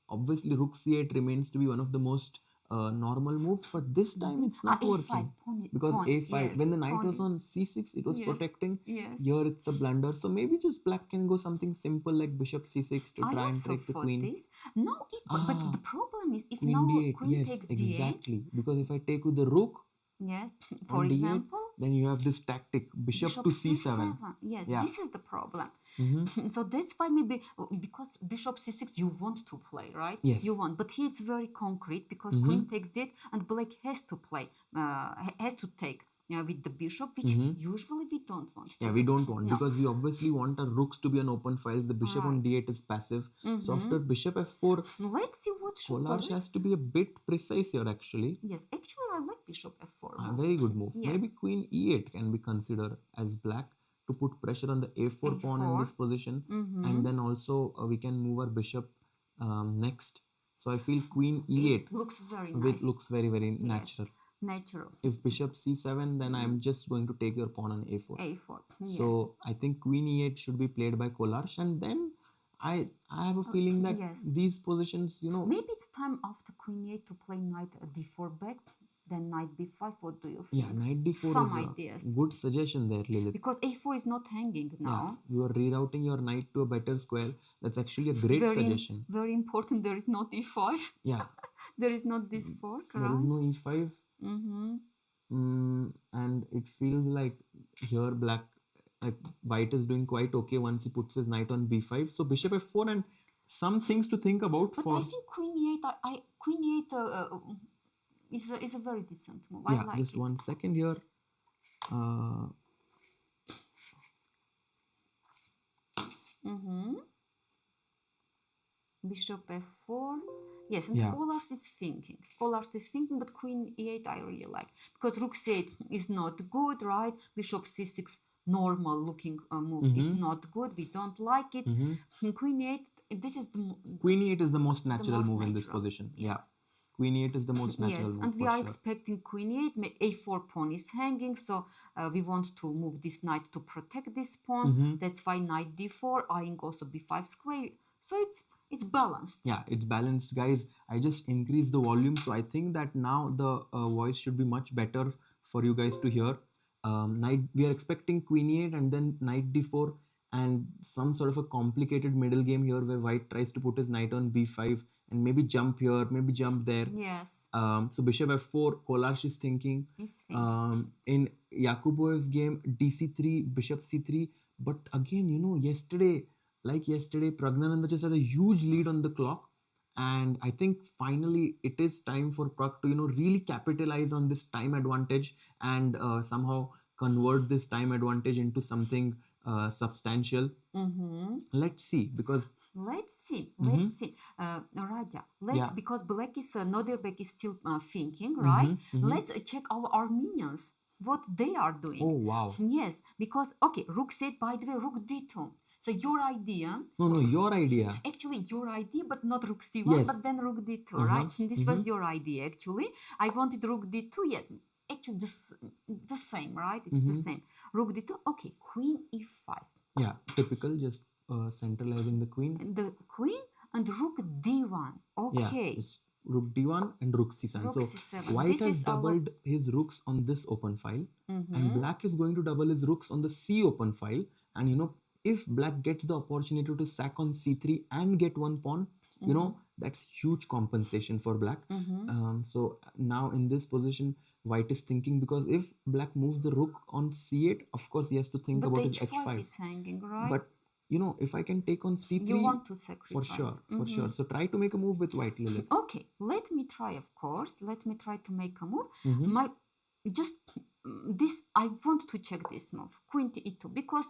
obviously rook c8 remains to be one of the most normal moves, but this time it's not working. Because a5, when the knight was on c6, it was protecting. Here it's a blunder. So maybe just black can go something simple like bishop c6 to try and take the queens. No, but the problem is if queen now d8, queen takes d8. Exactly. Because if I take with the rook, for example, then you have this tactic bishop to c7. Yes, this is the problem. So that's why maybe because bishop c6 you want to play, right? Yes, you want, but here it's very concrete because queen takes d8 and black has to play, has to take with the bishop, which usually we don't want. We don't want because we obviously want our rooks to be on open files. The bishop on d8 is passive. So after bishop f4, let's see what Kollars has to be a bit precise here actually. Yes, actually I like bishop f4. Very good move. Maybe queen e8 can be considered as black to put pressure on the a4 pawn in this position. And then also we can move our bishop next. So I feel queen e8 looks very nice. Looks very, very natural. If bishop c7, then I'm just going to take your pawn on a4. So I think queen e8 should be played by Kollars, and then I have a feeling that these positions, maybe it's time after queen e8 to play knight d4 back, then knight b5. What do you think? Yeah, knight d4 Some is ideas. A good suggestion there, Lilith. Because a4 is not hanging now. You are rerouting your knight to a better square. That's actually a great suggestion. Very important. There is not e5. Yeah. There is not this fork, right? There is no e5. And it feels like here white is doing quite okay once he puts his knight on b5. So bishop f4 and some things to think about. But I think queen e8. Queen e8 is a very decent move. I like just it. 1 second here. Bishop f4. Yes, and Kollars is thinking. But queen e8 I really like. Because rook c8 is not good, right? Bishop c6, normal looking move is not good. We don't like it. Queen e8, this is the... Queen e8 is the most natural move in this position. Yes. queen e8 is the most natural Yes, move and we for are sure. expecting queen e8, a4 pawn is hanging, so we want to move this knight to protect this pawn. That's why knight d4, eyeing also b5 square. So it's balanced. Yeah, it's balanced, guys. I just increased the volume, so I think that now the voice should be much better for you guys to hear. Knight, we are expecting queen e8 and then knight d4, and some sort of a complicated middle game here where white tries to put his knight on b5 and maybe jump here, maybe jump there. Yes. So bishop f4, Kollars is thinking. In Yakubboev's game, dc3, bishop c3. But again, yesterday, Praggnanandhaa just had a huge lead on the clock. And I think finally it is time for Pragg to, really capitalize on this time advantage and somehow convert this time advantage into something substantial. Let's see, because Let's see. Raja, because black is Nodirbek is still thinking, right? Let's check our Armenians, what they are doing. Oh, wow. Yes, because, okay, rook said, by the way, rook d2. So your idea. No, your idea. Actually, your idea, but not rook c1, Yes. but then rook d2, right? This was your idea, actually. I wanted rook d2, yes. Actually, the same, right? It's the same. Rook d2, okay, queen e5. Yeah, typical, just centralizing the queen. The queen and rook d1. Okay. Yeah, rook d1 and rook c7. Rook so c7. white has doubled his rooks on this open file, and black is going to double his rooks on the c open file. And if black gets the opportunity to sack on c3 and get one pawn, that's huge compensation for black. So now in this position, white is thinking, because if black moves the rook on c8, of course he has to think about his h5. Is hanging, right? But if I can take on c3, you want to sacrifice. For sure. So try to make a move with white, Lilith. Okay, let me try, of course. Let me try to make a move. I want to check this move, queen to e2, because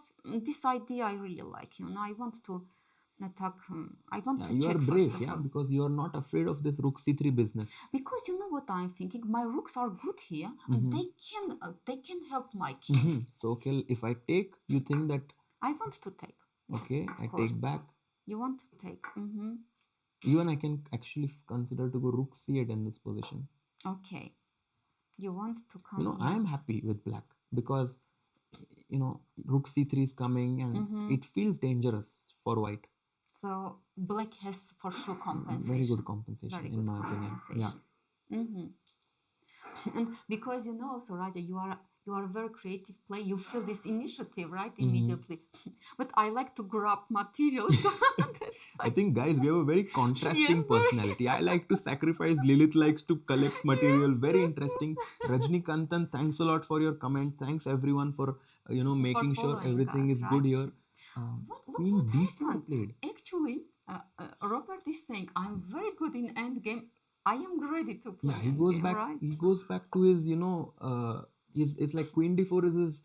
this idea I really like. I want to attack. I want to you check are brave, first of all. Because you are not afraid of this rook c3 business. Because you know what I'm thinking, my rooks are good here. They can help my king. So okay, if I take, you think that I want to take. Yes, okay, I take back. You want to take. Even I can actually consider to go rook c8 in this position. Okay. You want to come. I am happy with black, because rook c3 is coming and it feels dangerous for white. So black has for sure compensation. Very good compensation, in my opinion. Yeah. And because so Raja, you are a very creative player. You feel this initiative, right? Immediately. But I like to grab materials. I think, guys, we have a very contrasting personality. I like to sacrifice. Lilith likes to collect material. Very interesting. Rajni Kantan, thanks a lot for your comment. Thanks everyone for making sure everything is good here. Queen d4 played. Actually, Robert is saying, I'm very good in endgame. I am ready to play. Yeah, he goes back. Right? He goes back to his, it's like queen d4 is his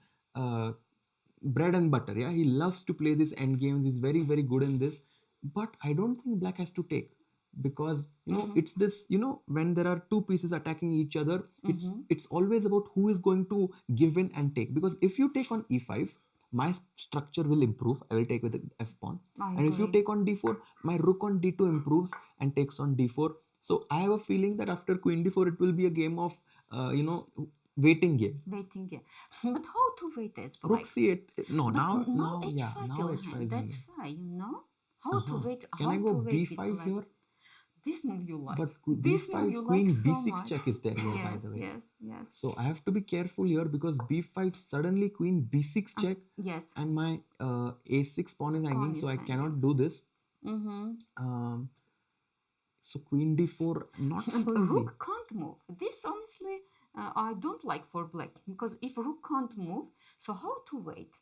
bread and butter. Yeah, he loves to play this end games. He's very, very good in this. But I don't think black has to take, because it's this, when there are two pieces attacking each other, it's always about who is going to give in and take. Because if you take on e5, my structure will improve. I will take with the f pawn. And if you take on d4, my rook on d2 improves and takes on d4. So I have a feeling that after queen d4, it will be a game of, waiting game. Waiting game. But how to wait as black? Rook c8. No, now h5 now h5. That's fine, How to wait? Can I go b5 here? This move you like. But this b5 move you queen like so b6 much. check is there here, by the way. Yes. So I have to be careful here, because b5 suddenly queen b6 check. Yes. And my a6 pawn is hanging, so I cannot do this. So queen d4, not so easy. Rook can't move. This honestly, I don't like for black, because if rook can't move, so how to wait?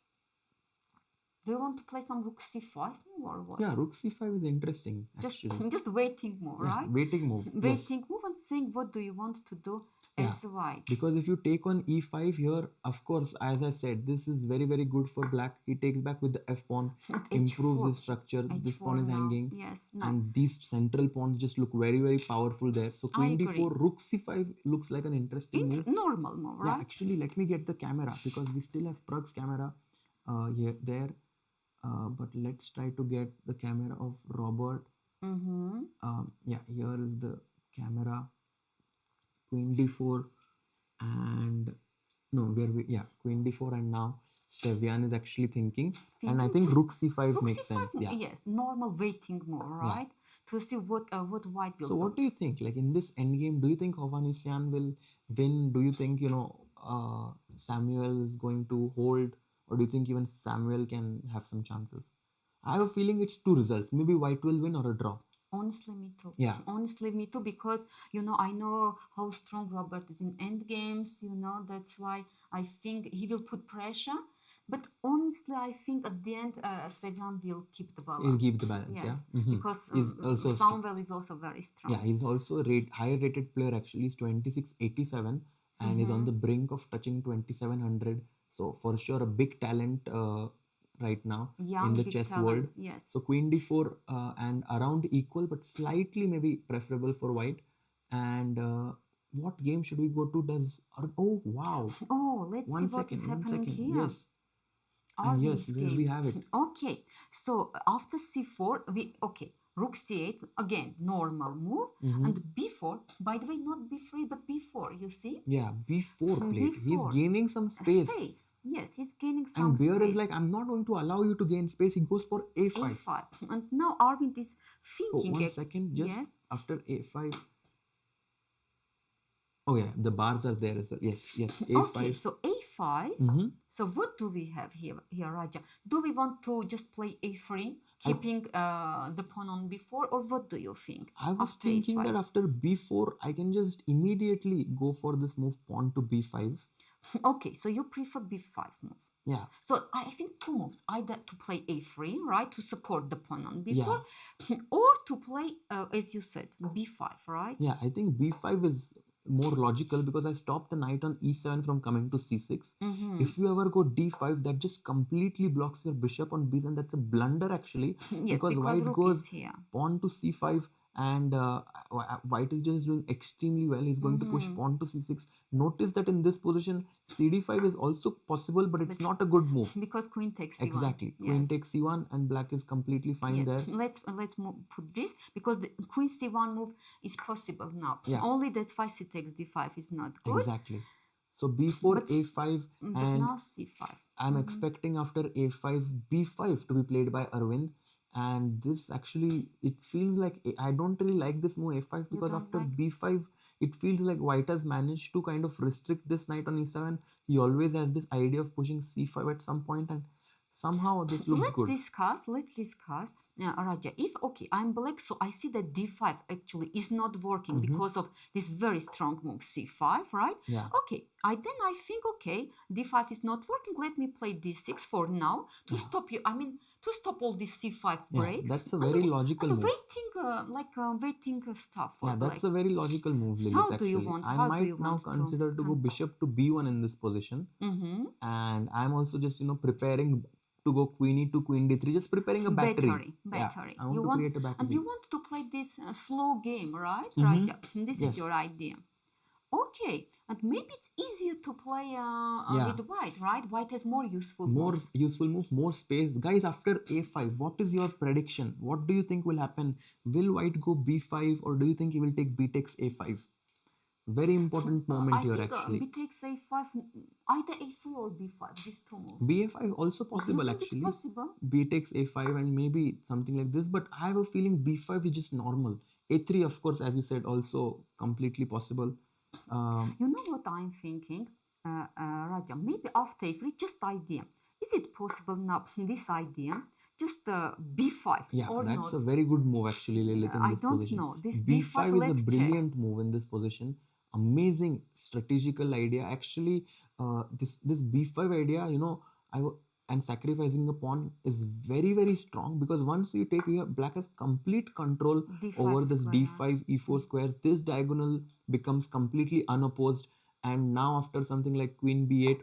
Do you want to play some rook c5 move or what? Yeah, rook c5 is interesting, actually. Just waiting move, right? Waiting move. Waiting move and saying what do you want to do as white. Because if you take on e5 here, of course, as I said, this is very, very good for black. He takes back with the f pawn, improves his structure. This pawn is hanging. Yes. And these central pawns just look very, very powerful there. So queen d4, rook c5 looks like an interesting move. Normal move, right? Yeah, actually, let me get the camera, because we still have Pragg's camera there. But let's try to get the camera of Robert. Yeah, here is the camera. queen d4, and no, queen d4, and now Sevian is actually thinking, and I think rook c5 makes sense. Yeah. Yes, normal waiting move, right? To see what white will do. So what do you think? Like in this endgame, do you think Hovhannisyan will win? Do you think Samuel is going to hold, or do you think even Samuel can have some chances? I have a feeling it's two results. Maybe white will win or a draw. Honestly, me too. Yeah. Honestly, me too, because I know how strong Robert is in end games. That's why I think he will put pressure. But honestly, I think at the end, Sevian will keep the balance. He'll keep the balance. Yes, Yeah. because also Samuel is also very strong. Yeah, he's also a higher rated player. Actually, he's 2687 and is on the brink of touching 2700. So for sure, a big talent right now in the chess world. Yes. So queen d4 and around equal, but slightly maybe preferable for white. And what game should we go to? Oh wow! Oh, let's see what is happening here. Yes. And yes, there we have it. Okay, so after c4, rook c8, again, normal move, and b4, by the way, not b3, but b4, you see? Yeah, b4 played. He's gaining some space. Yes, he's gaining some space. And Bjerre is like, I'm not going to allow you to gain space. He goes for a5. And now Arind is thinking... Oh, 1 second, just after a5. Oh yeah, the bars are there as well. Yes, a5. Okay, so a5. So what do we have here, Raja? Do we want to just play a3, keeping the pawn on b4, or what do you think? I was thinking that after b4, I can just immediately go for this move pawn to b5. Okay, so you prefer b5 move. Yeah. So I think two moves, either to play a3, right, to support the pawn on b4, or to play, as you said, b5, right? Yeah, I think b5 is more logical because I stop the knight on e7 from coming to c6. If you ever go d5, that just completely blocks your bishop on b7, and that's a blunder actually. Yes, because white goes pawn to c5, and white is just doing extremely well. He's going to push pawn to c6. Notice that in this position, cd5 is also possible, but it's not a good move. Because queen takes c1. Exactly. Queen takes c1 and black is completely fine there. Let's put this, because the queen c1 move is possible now. Only that's why c takes d5 is not good. Exactly. So b4, a5, and now c5. I'm expecting after a5, b5 to be played by Aravindh. And this actually, it feels like, I don't really like this move a5, because after b5, it feels like white has managed to kind of restrict this knight on e7. He always has this idea of pushing c5 at some point, and somehow this looks good. Let's discuss, Raja. If, I'm black, so I see that d5 actually is not working because of this very strong move c5, right? Yeah. Okay, I think, d5 is not working. Let me play d6 for now to stop you. To stop all these c5 breaks. Yeah, that's a very logical move. Waiting stuff for that's a very logical move, Lilith. How do you want? I might now consider to go bishop to b1 in this position. And I'm also just, preparing to go queen e2, queen d3, just preparing a battery. Yeah, I want to create a battery. And you want to play this slow game, right? Right. This is your idea. Okay, and maybe it's easier to play with white, right? White has more useful moves. More space. Guys, after a5, what is your prediction? What do you think will happen? Will white go b5, or do you think he will take b takes a5? Very important moment here, actually. B takes a5, either a3 or b5, these two moves. b5 also possible, actually. It's possible. B takes a5 and maybe something like this, but I have a feeling b5 is just normal. a3, of course, as you said, also completely possible. You know what I'm thinking, Raja? Maybe after a3, just idea. Is it possible now, this idea, just b5 or not? That's a very good move, actually, Lilith, in this position. I don't know. This b5 is a brilliant move in this position. Amazing strategical idea. Actually, this b5 idea, and sacrificing a pawn is very, very strong, because once you take here, black has complete control over this d5, e4 squares. This diagonal becomes completely unopposed, and now after something like queen b8,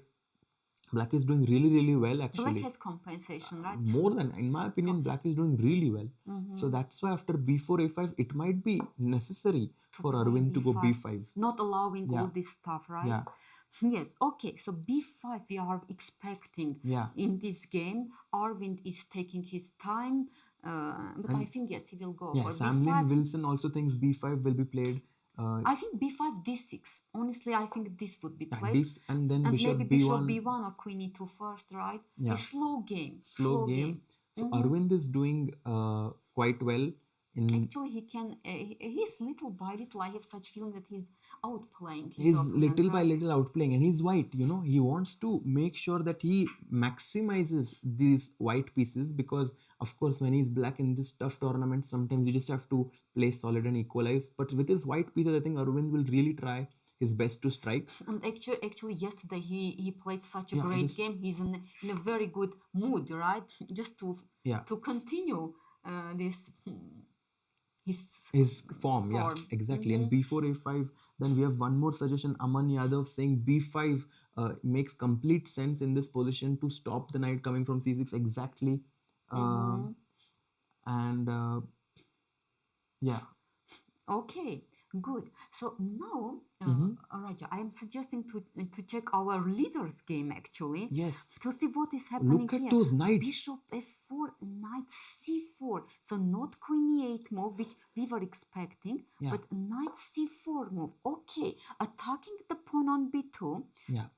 black is doing really, really well, actually. Black has compensation, right? More than, in my opinion, black is doing really well. So that's why after b4, a5, it might be necessary for Aravindh to go b5. Not allowing all this stuff, right? Yeah. Yes, okay, so b5 we are expecting in this game. Aravindh is taking his time, but I think, yes, he will go for Samuel b5. Wilson also thinks b5 will be played, I think b5, d6. Honestly, I think this would be played. This, and then And bishop maybe b1. bishop b1 or queen e2 first, right? Yeah. A slow game. Slow game. So Aravindh is doing quite well. Actually, he can. He's little by little. I have such feeling that he's outplaying his He's opponent, little by right? little outplaying, and he's white. You know, he wants to make sure that he maximizes these white pieces, because, of course, when he's black in this tough tournament, sometimes you just have to play solid and equalize. But with his white pieces, I think Aravindh will really try his best to strike. And actually, yesterday he played such a great game. He's in a very good mood, right? Just to continue this his form. Yeah, exactly. And b4 a5. Then we have one more suggestion. Aman Yadav saying b5 makes complete sense in this position to stop the knight coming from c6. Exactly. And yeah. Okay, good. So now, Raja, I am suggesting to check our leader's game actually. Yes. To see what is happening Look at here. those knights. Bishop f4, knight c4. So not queen e8 move, which we were expecting, but knight c4 move. Okay, attacking the pawn on b2. Yeah.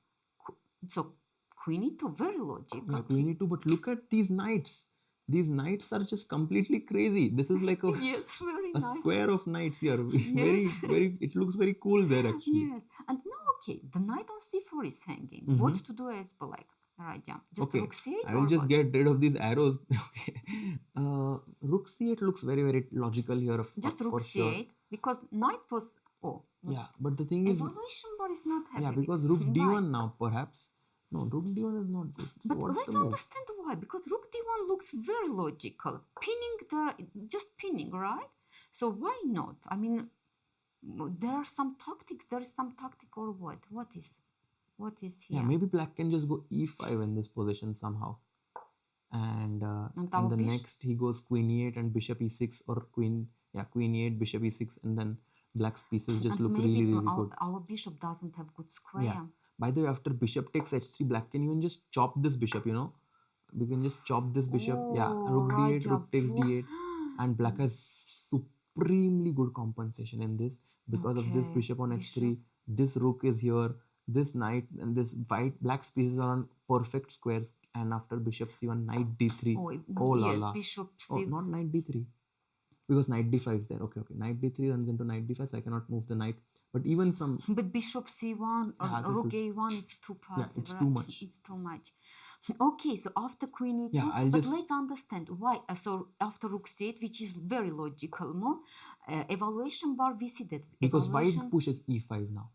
So queen e2, very logical. Yeah, queen e2, but look at these knights. These knights are just completely crazy. This is like a, square of knights here. Very, it looks very cool there actually. Yes, and now, okay, the knight on c4 is hanging. What to do as black? Right, yeah. Just rook c8. I will just get rid of these arrows. Okay. Rook c8 looks very logical here. Just rook c8, sure. Because knight was... Oh. Yeah, but the thing is... Evaluation bar is not happy. Yeah, because rook d1 now, perhaps. No, rook d1 is not good. So but let's understand why. Because rook d1 looks very logical. Just pinning, right? So why not? I mean, there are some tactics. There is some tactic or what? What is here? Yeah, maybe black can just go e5 in this position somehow. And the next he goes queen e8 and bishop e6, or queen e8, bishop e6, and then black's pieces just look really good. Our bishop doesn't have good square. Yeah. By the way, after bishop takes h3, black can even just chop this bishop, you know. We can just chop this bishop. Rook d8, rook takes d8. And black has supremely good compensation in this because of this bishop on h3. This rook is here. This knight and this black's pieces are on perfect squares. And after bishop c1, knight d3. Bishop c1. Not knight d3. Because knight d5 is there. Okay. Knight d3 runs into knight d5, so I cannot move the knight. But even some... But bishop c1 or rook a1, it's too passive. Yeah, it's too much. It's too much. Okay, so after queen e2, but let's understand why. So after rook c8, which is very logical move, evaluation bar, we see that... Because white pushes e5 now.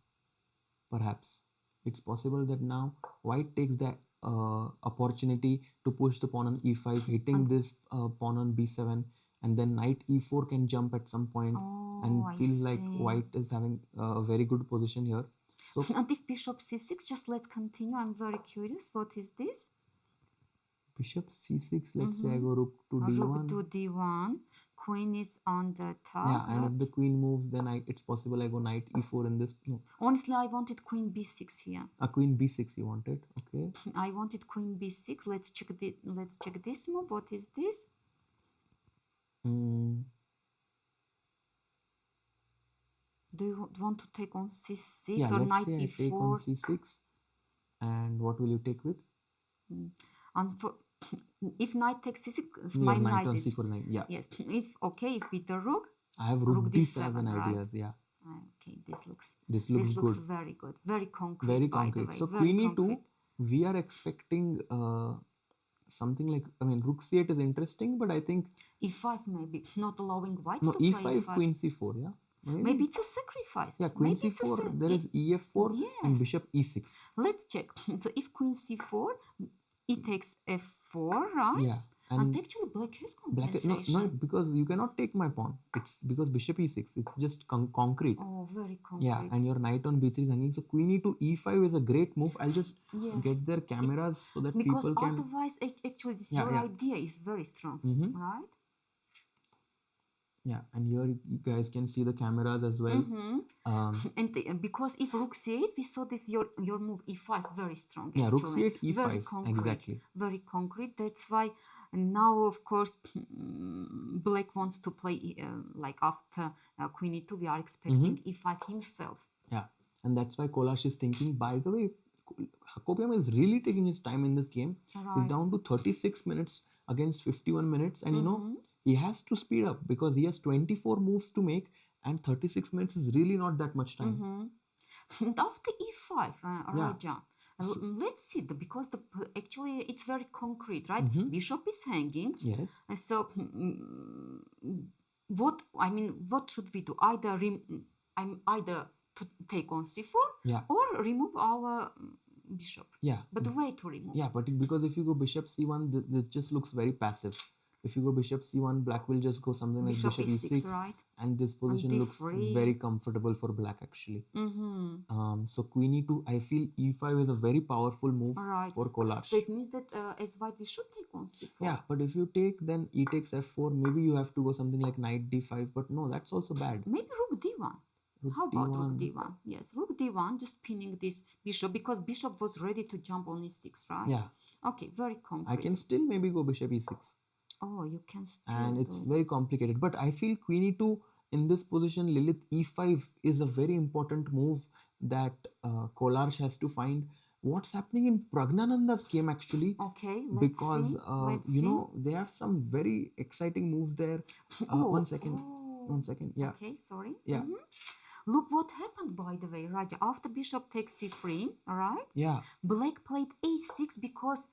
Perhaps. It's possible that now white takes the opportunity to push the pawn on e5, hitting this pawn on b7. And then knight e4 can jump at some point, and feels like white is having a very good position here. So, and if bishop c6, just let's continue. I'm very curious. What is this? Bishop c6. Let's say I go rook to d1. Rook to d1. Queen is on the top. Yeah, and if the queen moves, then it's possible I go knight e4 in this. No. Honestly, I wanted queen b6 here. Queen b6 you wanted? Okay. I wanted queen b6. Let's check this move. What is this? Do you want to take on c6 or knight e4? Let's say I take on c6. And what will you take with? And if knight takes c6, my knight on c4 line. Yeah. Yes. If with the rook, I have rook d7 ideas. Right? Yeah. Okay, this looks good. Very good. Very concrete. Very concrete. So queen e2, we are expecting something like, rook c8 is interesting, but I think e5 maybe not allowing white to play e5, queen c4. Yeah. Maybe it's a sacrifice. Yeah, queen c4. There is ef4 and bishop e6. Let's check. So if queen c4, it takes f4, right? Yeah. And actually black has compensation. No, because you cannot take my pawn. It's because bishop e6. It's just concrete. Oh, very concrete. Yeah, and your knight on b3 is hanging. So queen e2, e5 is a great move. I'll just get their cameras so that people can... Because otherwise, actually, your idea is very strong, right? Yeah, and here you guys can see the cameras as well. And because if rook c8, we saw this your move e5 very strong. Yeah, rook actually. c8, e5. Very concrete. Exactly. Very concrete. That's why now, of course, Black wants to play like after queen e2. We are expecting e5 himself. Yeah, and that's why Kollars is thinking. By the way, Hakobyan is really taking his time in this game. He's down to 36 minutes against 51 minutes, and you know he has to speed up because he has 24 moves to make, and 36 minutes is really not that much time. And after e5, Raja. Let's see because actually it's very concrete, right? Bishop is hanging. Yes. So what should we do? Either to take on c4 or remove our bishop. Yeah. But the way to remove. Yeah, but because if you go bishop c1, it just looks very passive. If you go bishop c1, black will just go something like bishop e6, right? And this position looks very comfortable for black actually. So queen e2, I feel e5 is a very powerful move for Kollars. So it means that as white we should take on c4. Yeah, but if you take then e takes f4, maybe you have to go something like knight d5, but no, that's also bad. Maybe rook d1. How about rook d1? Yes, rook d1, just pinning this bishop because bishop was ready to jump on e6, right? Yeah. Okay, very concrete. I can still maybe go bishop e6. Oh, you can still. And it's very complicated. But I feel queen e2 in this position, Lilith e5 is a very important move that Kollars has to find. What's happening in Praggnanandha's game actually? Okay, because you know they have some very exciting moves there. One second. Yeah. Okay, sorry. Yeah. Look what happened, by the way, Raja. After bishop takes c3, all right? Yeah. Black played a6 because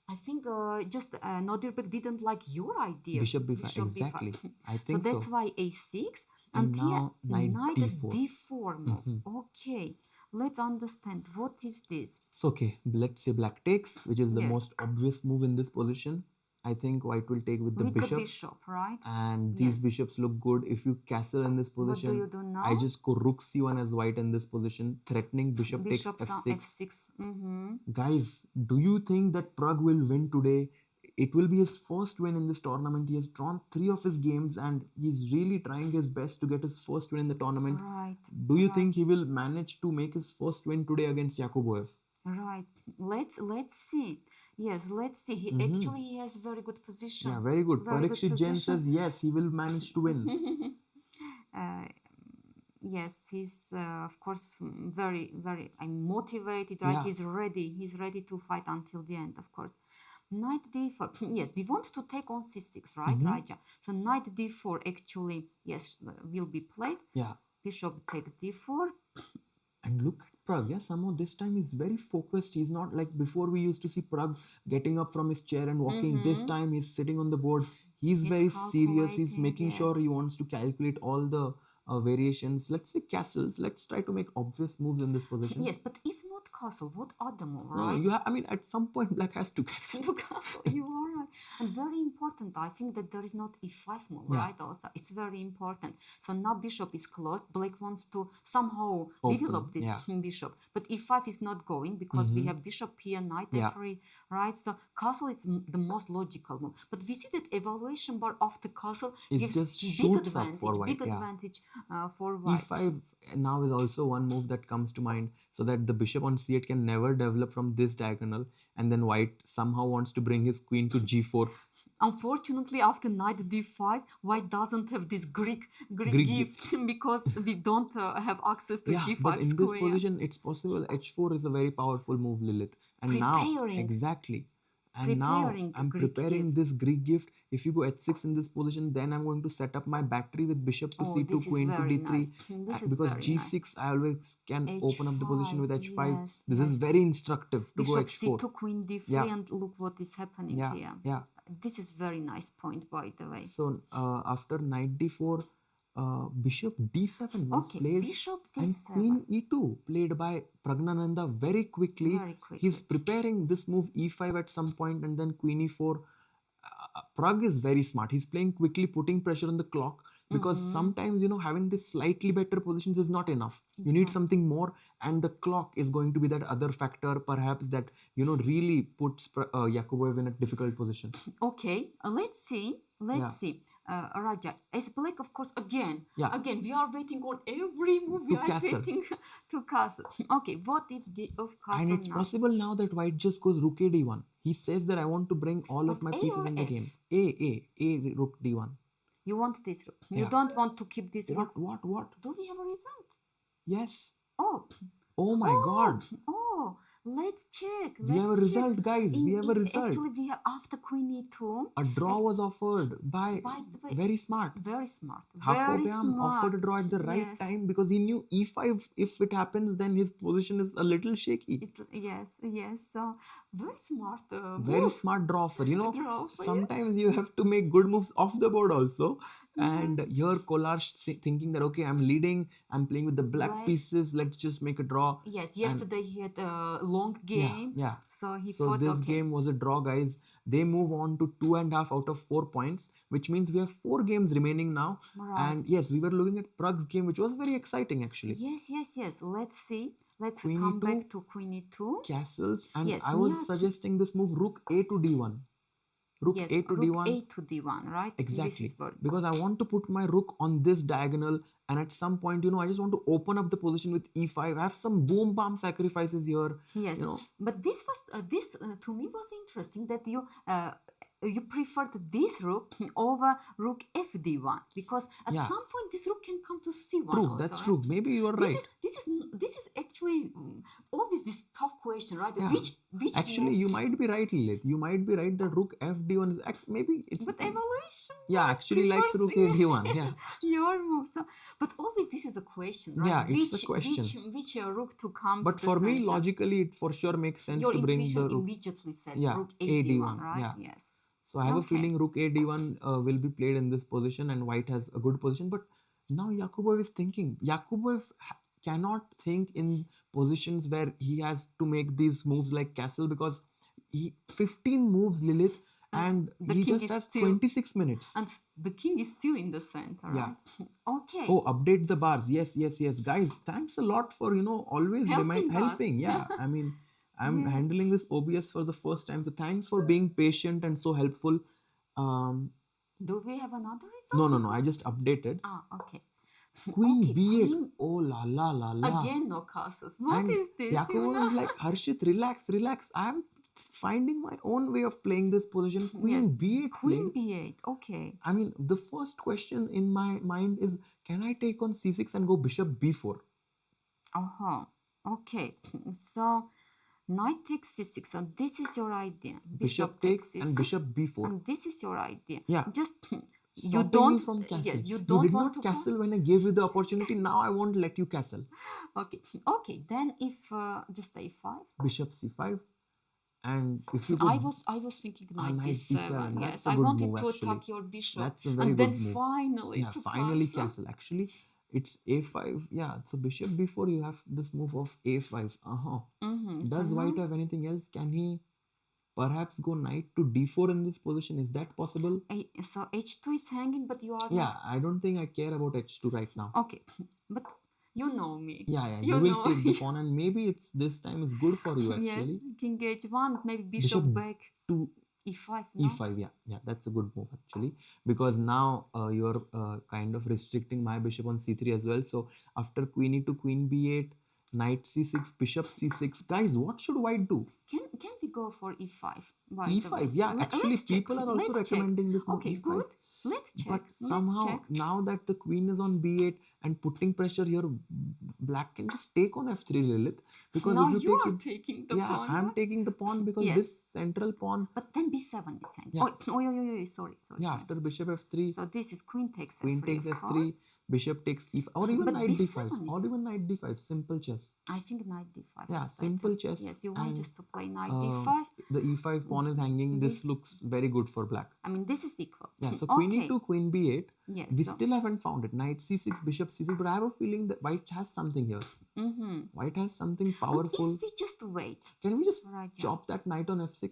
I think just Nodirbek didn't like your idea. Bishop b5, exactly. I think so. That's why a6 and now here knight d4 move. Okay, let's understand what is this. So okay, let's say black takes, which is the most obvious move in this position. I think white will take with the bishop. The bishop, right? And these bishops look good. If you castle in this position, what do you do now? I just go rook c1 as white in this position, threatening bishop takes f6. f6. Guys, do you think that Pragg will win today? It will be his first win in this tournament. He has drawn 3 of his games and he's really trying his best to get his first win in the tournament. Right. Do you think he will manage to make his first win today against Yakubboev? Right. Let's see. Yes, let's see. He actually has very good position. Yeah, very good. Parikshit Jain says yes, he will manage to win. Yes, he's of course very motivated. Right, he's ready to fight until the end. Of course, knight d4. Yes, we want to take on c6, right, Raja? So knight d4 actually will be played. Yeah. Bishop takes d4. And look at Pragg, somehow this time he's very focused. He's not like before we used to see Pragg getting up from his chair and walking. This time he's sitting on the board. He's very serious. He's making sure he wants to calculate all the variations. Let's say castles. Let's try to make obvious moves in this position. Yes, but if not castle, what other move, right? No, at some point black has to castle. You are right. And very important, I think that there is not e5 move, right? Also, it's very important. So now bishop is closed. Black wants to somehow develop this bishop, but e5 is not going because we have bishop here, knight f3, right? So castle is the most logical move. But we see that evaluation bar after castle gives big advantage for white. e5 now is also one move that comes to mind, so that the bishop on c8 can never develop from this diagonal, and then white somehow wants to bring his queen to g4. Unfortunately, after knight d5, white doesn't have this Greek gift because we don't have access to g5 but in square. This position, it's possible. h4 is a very powerful move, Lilith. And now, exactly. And now I'm preparing this Greek gift. If you go h6 in this position, then I'm going to set up my battery with bishop to c2, queen to d3. Because g6, I always can h5, open up the position with h5. Yes, this is very instructive to bishop go h4. c2, queen d3, and look what is happening here. Yeah. This is very nice point, by the way. So after knight d4, bishop d7 was played, bishop d7. and queen e2 played by Praggnanandhaa very quickly. He's preparing this move e5 at some point, and then queen e4. Pragg is very smart. He's playing quickly, putting pressure on the clock, because sometimes having this slightly better positions is not enough. You need something more, and the clock is going to be that other factor perhaps that really puts Yakubboev in a difficult position. Okay, let's see. Raja. As black, of course, again, Yeah. again, we are waiting on every move. We To are castle. waiting to castle. Okay, what if the of castle And it's now? possible now that white just goes rook a d1. He says that I want to bring all of But my A pieces or in the F? game. A rook d1. You want this rook. You Yeah. don't want to keep this rook. What? Do we have a result? Yes. Oh. Oh my god. Oh, let's check. We have a result, guys. We have a result. Actually, we have after Queen E2. A draw was offered by the way, very smart. Very smart. Hakobyan offered a draw at the right time because he knew e5, if it happens, then his position is a little shaky. Yes. So, very smart. Very smart draw offer. You know, Draw offer, sometimes you have to make good moves off the board also. And here Kollars thinking that, okay, I'm leading, I'm playing with the black pieces, let's just make a draw. Yes, yesterday he had a long game. Yeah. So he So thought, this game was a draw, guys. They move on to 2.5 out of 4 points, which means we have 4 games remaining now. Right. And yes, we were looking at Prague's game, which was very exciting actually. Yes. Let's see. Let's Queen come E2, back to Queen E2. Castles, and Yes, I was suggesting this move rook a to d1. Rook a to d1. A to d1, right? Exactly. Because I want to put my rook on this diagonal, and at some point, you know, I just want to open up the position with e5. I have some boom bam sacrifices here. Yes. You know. But this was to me was interesting that you preferred this rook over rook fd1 because at some point this rook can come to c1. True, also, that's right? true. Maybe you are right. This is actually always this tough question, right? Yeah. Which actually move? You might be right, Lilith. You might be right that rook fd1 is maybe it's. But evaluation. Yeah, actually likes rook ad1. Yeah. Your move. So, but always this is a question, right? Yeah, it's a question. Which rook to come? But to for the me, center. logically, it for sure makes sense Your to bring intuition the rook. Immediately said rook ad1, right? Yeah. Yes. So I have a feeling rook ad1 will be played in this position, and white has a good position. But now Yakubboev is thinking. Yakubboev cannot think in positions where he has to make these moves like castle, because he 15 moves, Lilith, and he just has 26 minutes. And the king is still in the center, right? Yeah. Okay. Oh, update the bars. Yes. Guys, thanks a lot for, always helping. Yeah. I mean, I'm handling this OBS for the first time. So thanks for being patient and so helpful. Do we have another result? No. I just updated. Okay. Queen B8. Oh, la. Again, no castles. What is this? Yakubboev is like, Harshit, relax. I'm finding my own way of playing this position. Queen B8. Queen B8. Okay. I mean, the first question in my mind is, can I take on C6 and go bishop B4? Okay. So, knight takes C6. So, this is your idea. Bishop takes C6 and bishop B4. And this is your idea. Yeah. Just... You don't from castle. Yes, you did not castle when I gave you the opportunity. Now I won't let you castle. Okay. Then if just a5, bishop c5, and if you go, I was thinking knight d7. Yes, I wanted to attack your bishop. That's a very good move. Finally, finally castle. Actually, it's a5. Yeah, so bishop b4. You have this move of a5. Does white have anything else? Can he perhaps go knight to d4 in this position? Is that possible? So h2 is hanging, but you are... Yeah, I don't think I care about h2 right now. Okay, but you know me. Yeah, you will take the pawn, and maybe this time is good for you actually. Yes, king h1, maybe bishop back to e5. No? e5, yeah, that's a good move actually, because now you're kind of restricting my bishop on c3 as well. So after queen e2, queen b8, knight c6, bishop c6. Guys, what should white do? Can we go for e5? E5, yeah. Actually, people are also recommending this move. Okay, E5. good. Let's check. But somehow, now that the queen is on b8 and putting pressure here, black can just take on f3, Lilith. Because now if you are taking the pawn. Yeah, I'm taking the pawn because this central pawn. But then b7 is hanging. Yeah. Sorry. Yeah, after bishop f3. So this is queen takes queen f3. Queen takes f3. Bishop takes e5, or even knight d5, or even knight d5. Simple chess. I think knight d5. Yeah, simple chess. Yes, you want just to play knight d5. The e5 pawn is hanging. This looks very good for black. I mean, this is equal. Yeah, so queen e2, queen b8. Yes. We still haven't found it. Knight c6, bishop c6. But I have a feeling that white has something here. White has something powerful. But if we just wait. Can we just chop that knight on f6?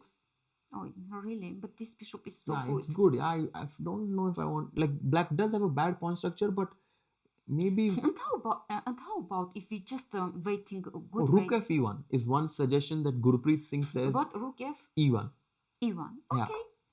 Oh, really? But this bishop is so good. Yeah, it's good. I don't know if I want... Like, black does have a bad pawn structure, but... Maybe. And how about if we just waiting good rook f e1 is one suggestion that Gurpreet Singh says. What rook f? e1. E1. Okay. Yeah.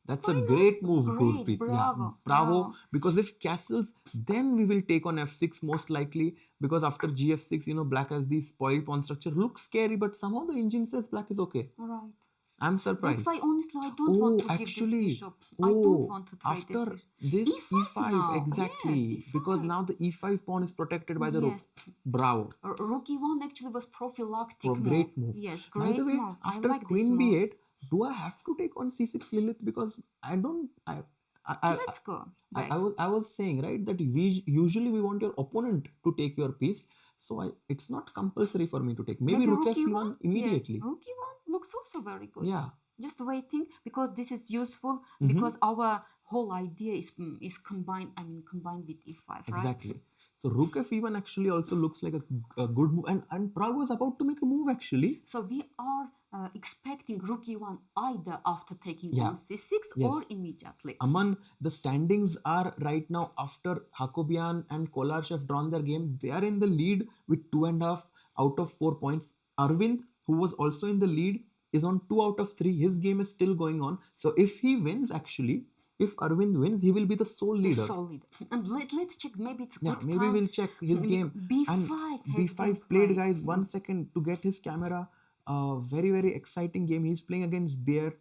That's I a know. great move, Great, Gurpreet. Yeah, bravo, bravo. bravo. Because if castles, then we will take on f6 most likely. Because after gf6, black has the spoiled pawn structure. Looks scary, but somehow the engine says black is okay. Right. I'm That's surprised. why, honestly, I don't Oh, want to give this actually, bishop. I don't oh, want to trade this after bishop. this E5 e5, now. exactly. Yes, Because E5. now the e5 pawn is protected by the rook. Yes. Bravo. Rook E1 actually was prophylactic move. Great move. Yes, By the great way, move. I after like this queen move. b8, do I have to take on c6 Lilith? Because I don't. Let's go back. I was saying, right, that we usually we want your opponent to take your piece. So it's not compulsory for me to take. Maybe rook f1 immediately. Yes, rook E1 looks also very good. Yeah. Just waiting because this is useful Mhm. because our whole idea is combined. I mean, combined with E5, right? Exactly. So rook f1 actually also looks like a good move, and Prague was about to make a move actually. So we are expecting rook E1 either after taking Yeah. on C6 Yes. or immediately. Aman, the standings are right now after Hakobyan and Kollars have drawn their game. They are in the lead with 2.5 out of 4 points. Aravindh, who was also in the lead, is on 2 out of 3. His game is still going on. So if he wins, actually, if Aravindh wins, he will be the sole leader. The sole leader. And let's check. Maybe it's Yeah, good maybe time. we'll check his game. B5 And has B5 been played, guys. 1 second to get his camera. Very, very exciting game. He's playing against Bjerre.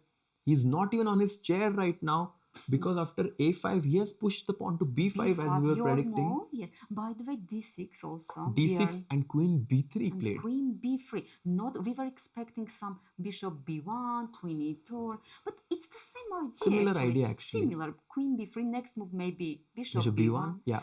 He's not even on his chair right now because after A5, he has pushed the pawn to B5 as we were predicting. Move, yes. By the way, D6 also. D6 Bjerre. and Queen B3 And played. Queen B3. Not we were expecting some Bishop B1, Queen E2, but it's the same idea. Similar idea actually. Similar. Queen B3. Next move maybe Bishop B1. B1. Yeah.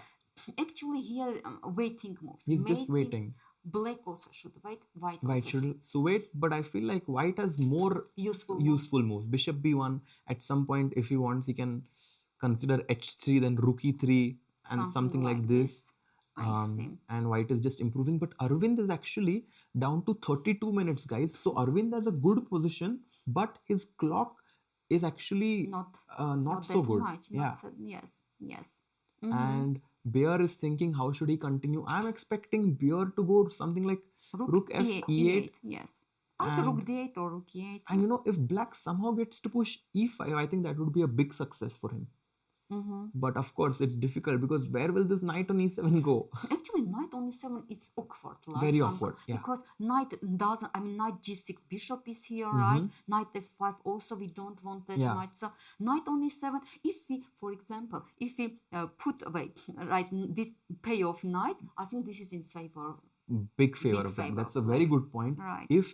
Actually, here waiting moves. He's just waiting. Black also should wait. White should so wait, but I feel like white has more useful moves. Bishop b1 at some point, if he wants, he can consider h3, then rook e3, and something like this. And white is just improving, but Arvind is actually down to 32 minutes, guys. So Arvind has a good position, but his clock is actually not so good. Yes. And Bjerre is thinking, how should he continue? I'm expecting Bjerre to go something like rook f8. Yes. Either rook d8 or rook e8. And if black somehow gets to push e5, I think that would be a big success for him. But of course, it's difficult because where will this knight on e7 go? Actually, knight on e7 it's awkward. Very awkward, yeah. Because knight doesn't. I mean, knight g6, bishop is here, right? Knight f5 also we don't want that knight. So knight on e7. If we, for example, if we put away this payoff knight, I think this is in favor of. Big favor of black. That's a very good point. Right. If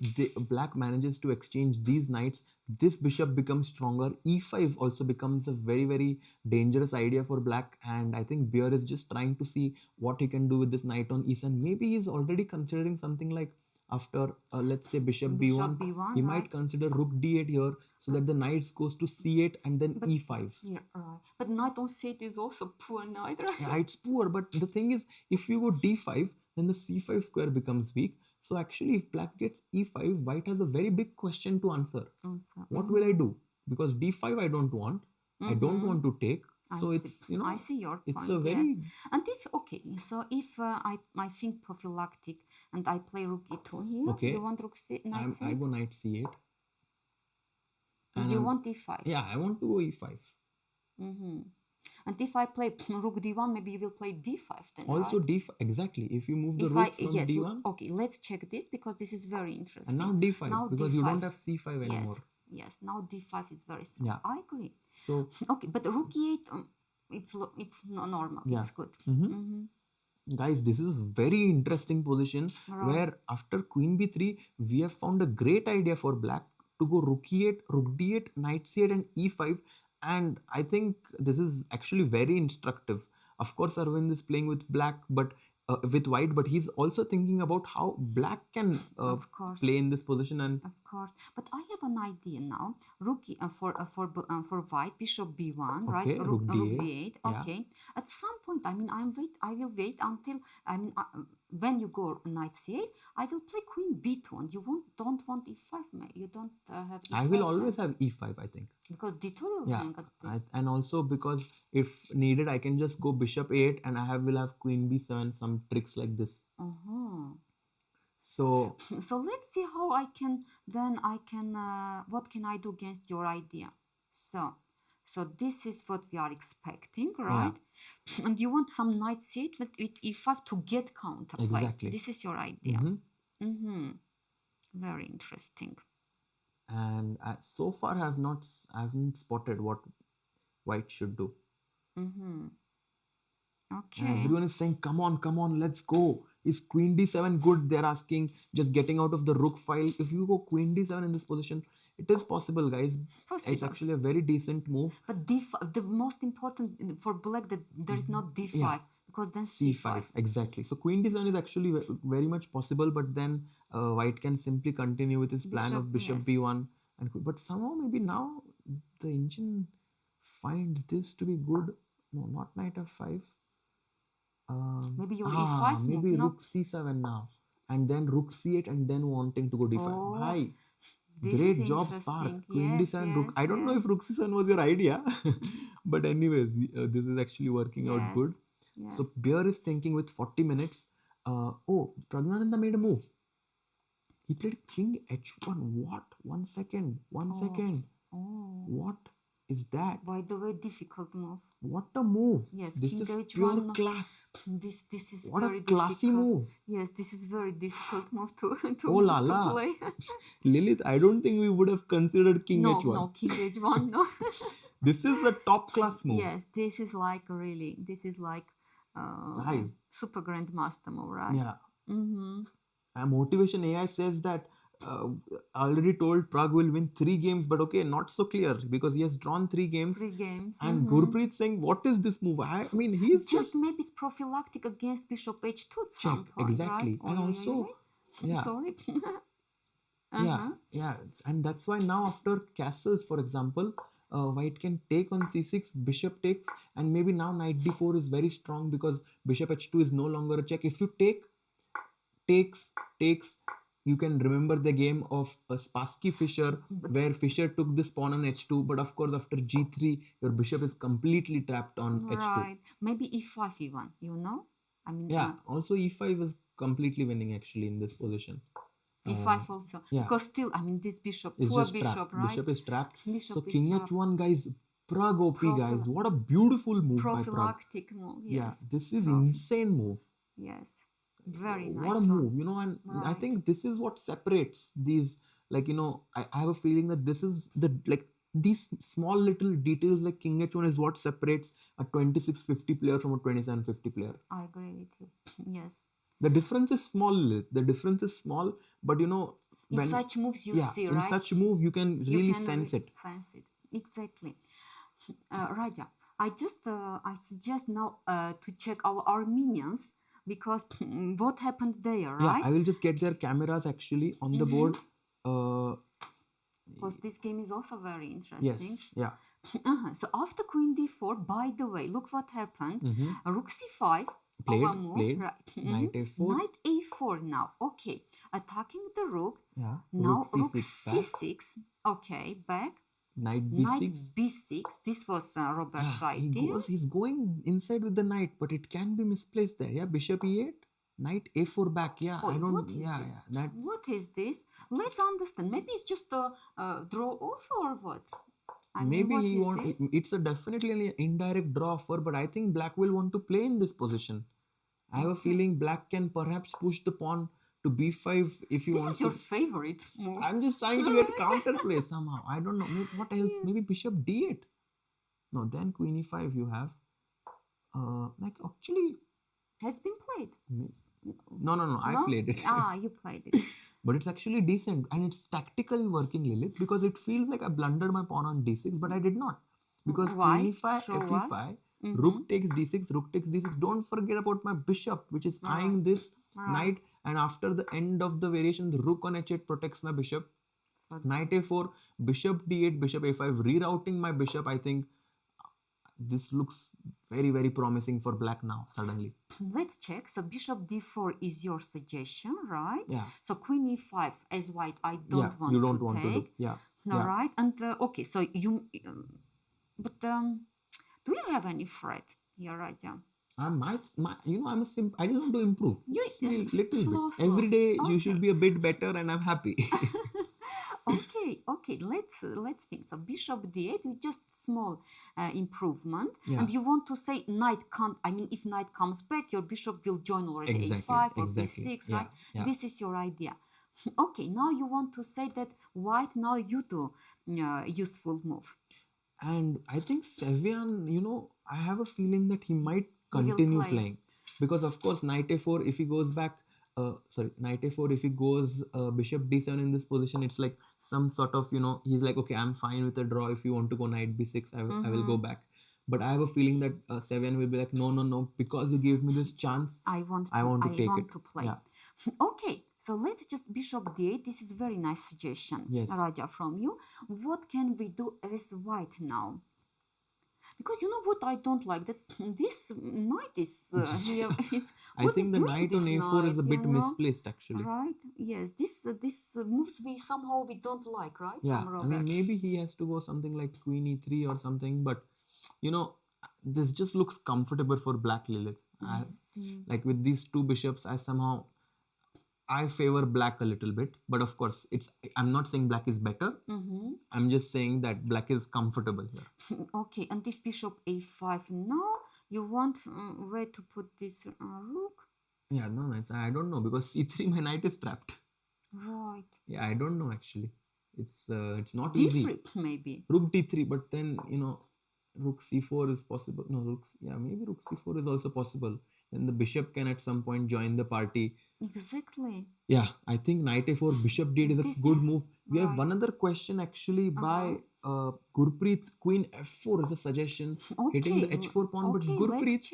black manages to exchange these knights, this bishop becomes stronger. E5 also becomes a very, very dangerous idea for black. And I think Bjerre is just trying to see what he can do with this knight on e7. Maybe he's already considering something like after, let's say, bishop b1, he might consider rook d8 here so that the knight goes to c8 and then e5. Yeah, right. But knight on c8 is also poor knight, right? Yeah, it's poor. But the thing is, if you go d5, then the c5 square becomes weak. So actually, if black gets e5, white has a very big question to answer. What will I do? Because d5 I don't want. I don't want to take. So it's, I see your point. It's a very... And if I think prophylactic and I play rook e2 here, okay. You want rook knight c8? I go knight c8. And you want e5? Yeah, I want to go e5. And if I play rook d1, maybe you will play d5 then, also, right? d5, exactly. If you move the rook from d1. Okay, let's check this because this is very interesting. And now d5 because you don't have c5 anymore. Yes, now d5 is very strong. Yeah. I agree. So okay, but rook e8, it's not normal. Yeah. It's good. Guys, this is very interesting position where after queen b3, we have found a great idea for black to go rook e8, rook d8, knight c8 and e5. And I think this is actually very instructive. Of course, Arvind is playing with black, but with white, but he's also thinking about how black can play in this position. And of course, but I have an idea now. Rook for white, bishop b1, right? Rook d8. Okay. At some point, I mean, I will wait until when you go knight c8, I will play queen b2, and you don't want e5, you don't have. E5 I will always have e5, I think. Because d2 will hang at and also because if needed, I can just go bishop 8 and will have queen b7, some tricks like this. So let's see how what can I do against your idea. So So this is what we are expecting, right? And you want some knight c8 with e5 to get counterplay. Exactly. This is your idea. Very interesting. And so far I haven't spotted what white should do. Okay. And everyone is saying, come on, let's go. Is queen d7 good? They're asking, just getting out of the rook file. If you go queen d7 in this position, it is possible, guys. It's actually a very decent move. But d5, the most important for black, that there is not d5, because then c5. Exactly. So queen d7 is actually very much possible, but then white can simply continue with his plan of bishop b1. But somehow maybe now the engine finds this to be good. No, not knight f5. Maybe your e5 move, maybe rook c7 now, and then rook c8, and then wanting to go d5. Hi, great job, Spark. Queen d7, rook. I don't know if rook c7 was your idea, but anyways, this is actually working out good. So Bjerre is thinking with 40 minutes. Praggnanandhaa made a move. He played king h1. What? 1 second. 1 second. What is that? By the way, difficult move. What a move. Yes, this is pure class. This is what very a classy difficult move. Yes, this is very difficult move to play. Lilith, I don't think we would have considered king h1. No, king h1, no. This is a top class move. Yes, this is like super grandmaster move, right? Yeah. Motivation AI says that already told Prague will win 3 games, but okay, not so clear because he has drawn 3 games. 3 games. And Gurpreet saying, what is this move? I mean, he's just maybe it's prophylactic against bishop h2 at some point, exactly. Right? And also, sorry. Yeah. And that's why now after castles, for example, white can take on c6, bishop takes, and maybe now knight d4 is very strong because bishop h2 is no longer a check. If you takes, you can remember the game of Spassky Fischer, where Fischer took this pawn on h2, but of course after g3 your bishop is completely trapped on h2. Right. Maybe e5 even, I mean, also e5 is completely winning actually in this position. e5 also, because still, I mean, this bishop, poor bishop, trapped. Right? Bishop is trapped. So king h1, guys, Prague OP, guys. What a beautiful move by Prague. Prophylactic move, yes. Yeah, this is insane move. Yes, very nice. What a move, and I think this is what separates these, I have a feeling that this is these small little details like king h1 is what separates a 2650 player from a 2750 player. I agree with you. Yes. The difference is small. But in such moves you see, right? In such move you can really sense it. Exactly. Raja, I suggest now to check our Armenians, because what happened there, right? I will just get their cameras actually on the board. Because this game is also very interesting. Yes, So after queen d4, by the way, look what happened. Rook c5. Played. Right. Knight a4. Knight a4 now. Okay. Attacking the rook. Yeah. Now rook c6. Okay, back. Knight b6. Knight b6. This was Robert's idea. He's going inside with the knight, but it can be misplaced there. Yeah, bishop e8. Knight a4 back. Yeah, I don't. What is this? Let's understand. Maybe it's just a draw off or what? Maybe he wants. It's definitely an indirect draw offer, but I think black will want to play in this position. I have a feeling black can perhaps push the pawn to b5 if he wants. This is your favorite move. I'm just trying to get counterplay somehow. I don't know. Maybe, what else? Maybe bishop d8. No, then queen e5 you have. Actually has been played. No. I played it. You played it. But it's actually decent and it's tactically working, Lilith, because it feels like I blundered my pawn on d6, but I did not. Because queen e5, fe5, rook takes d6, rook takes d6. Don't forget about my bishop, which is eyeing this knight. And after the end of the variation, the rook on h8 protects my bishop. Knight a4, bishop d8, bishop a5, rerouting my bishop. I think this looks very, very promising for black now, suddenly. Let's check. So bishop d4 is your suggestion, right? Yeah. So queen e5 as white, I don't want to take. Yeah. Right. And okay, so you... But do you have any threat here, Raja? I'm a simp. I just want to improve. Little bit. Slow. Every day you should be a bit better and I'm happy. Okay. Okay, let's think. So bishop d8 with just small improvement, Yeah. and you want to say knight can't. I mean, if knight comes back, your bishop will join already Exactly, a5 or exactly. b6, Yeah, right? yeah. This is your idea. Okay, now you want to say that white now you do useful move. And I think Sevian, I have a feeling that he might continue play. playing, because of course knight a4, if he goes back, knight a4, if he goes bishop d7 in this position, it's like some sort of, he's like, okay, I'm fine with a draw. If you want to go knight b6, I will go back. But I have a feeling that Sevian will be like, no, because you gave me this chance, I want to take it. To play. Yeah. Okay, so let's just bishop d8. This is very nice suggestion, Yes. Raja, from you. What can we do as white now? Because you know what I don't like, that this knight is here. I think the knight on a4 is a bit misplaced, actually. Right? Yes. This moves somehow we don't like, right? Yeah. From I Robert. mean, maybe he has to go something like queen e3 or something, but this just looks comfortable for black, Lilith. Like with these two bishops, I favor black a little bit, but of course, I'm not saying black is better. I'm just saying that black is comfortable here. Okay, and if bishop a5 now, you want where to put this rook? Yeah, no, I don't know, because c3 my knight is trapped. Right. Yeah, I don't know actually. It's not D3, easy. Maybe. Rook d3, but then rook c4 is possible. No, maybe rook c4 is also possible. Then the bishop can at some point join the party. Exactly. Yeah, I think knight a4, bishop d8 is a good move. We have one other question actually by Gurpreet. Queen f4 is a suggestion. Hitting the h4 pawn. But Gurpreet,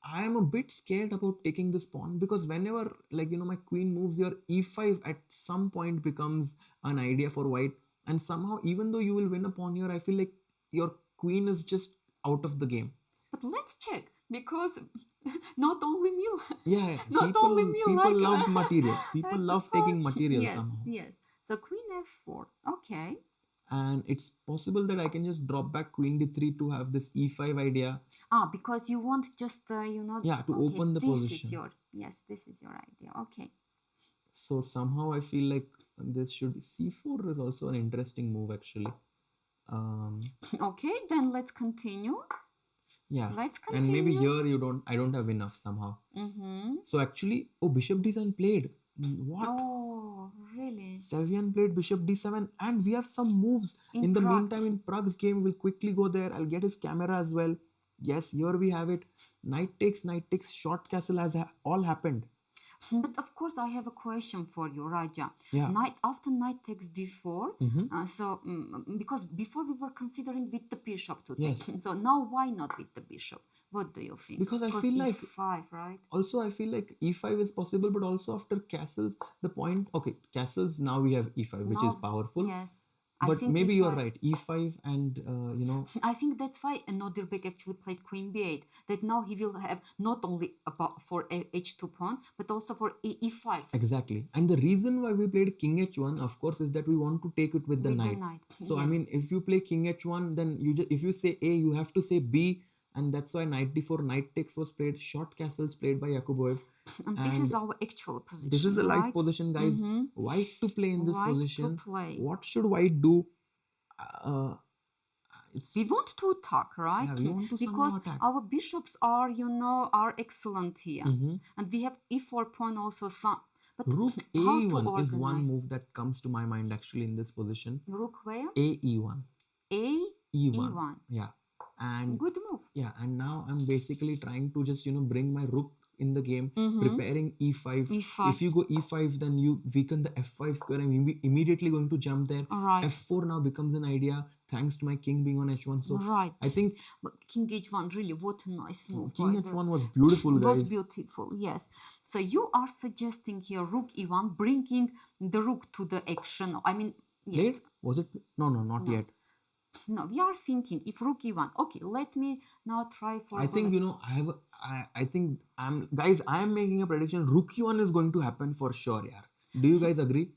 I am a bit scared about taking this pawn, because whenever my queen moves, your e5 at some point becomes an idea for white. And somehow, even though you will win a pawn here, I feel like your queen is just out of the game. But let's check, because not only me. Yeah, people love material. People love taking material somehow. Yes. So queen f4. Okay. And it's possible that I can just drop back queen d3 to have this e5 idea. Because you want just Yeah, to open the position. This is your idea. Okay. So somehow I feel like this should c4 is also an interesting move actually. Okay, then let's continue. Yeah, let's continue. And maybe here I don't have enough somehow. So actually, bishop d7 played. What? Oh, really? Sevian played bishop d7, and we have some moves. In the meantime, in Prague's game, we'll quickly go there. I'll get his camera as well. Yes, here we have it. Knight takes, short castle has all happened. But of course, I have a question for you, Raja. Yeah. After knight takes d4, because before we were considering with the bishop to take. So now why not with the bishop? What do you think? Because I feel like e5, right? Also, I feel like e5 is possible, but also after castles, the point. Okay, castles. Now we have e5, which is powerful. Yes. But maybe you're right, e5 and I think that's why Nodirbek actually played queen b8. That now he will have not only for h2 pawn, but also for e5. Exactly. And the reason why we played king h1, of course, is that we want to take it with the knight. So I mean, if you play king h1, then if you say A, you have to say B. And that's why knight d4, knight takes was played, short castles played by Yakubboev. And this is our actual position. This is a live position, guys. White to play in this position. What should white do? We want to attack, right? Yeah, we want to because attack. Our bishops are, are excellent here. And we have e4 pawn also. But rook a1 is one move that comes to my mind actually in this position. Rook where? a-e1. A-e1. Yeah. And good move. Yeah, and now I'm basically trying to just bring my rook in the game, preparing e5. If you go e5, then you weaken the f5 square. I'm immediately going to jump there. F4 now becomes an idea thanks to my king being on h1. So I think king h1, really, what a nice move. King h1 was beautiful, guys. It was beautiful, yes. So you are suggesting here rook e1, bringing the rook to the action. I mean, yes. Played? Was it? No, not yet. No, we are thinking if rook e1. Okay, let me now try for. I think I think I am making a prediction. Rook e1 is going to happen for sure. Yeah. Do you guys agree?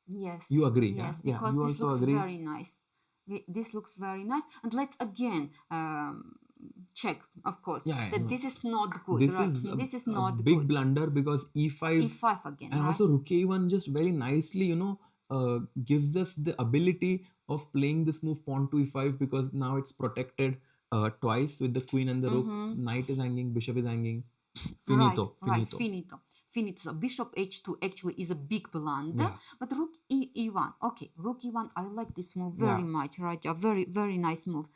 Yes. You agree? Yes, yeah? because you this looks agree? very nice. This looks very nice, and let's again check, of course, that this is not good. This is not a big blunder, because e5 again, and also rook e1 just very nicely gives us the ability of playing this move pawn to e5, because now it's protected twice with the queen and the rook. Knight is hanging, bishop is hanging. Finito, right, finito. finito. Finito. So bishop h2 actually is a big blunder, Yeah. but rook e1. Okay, rook e1. I like this move very much, right? A very nice move.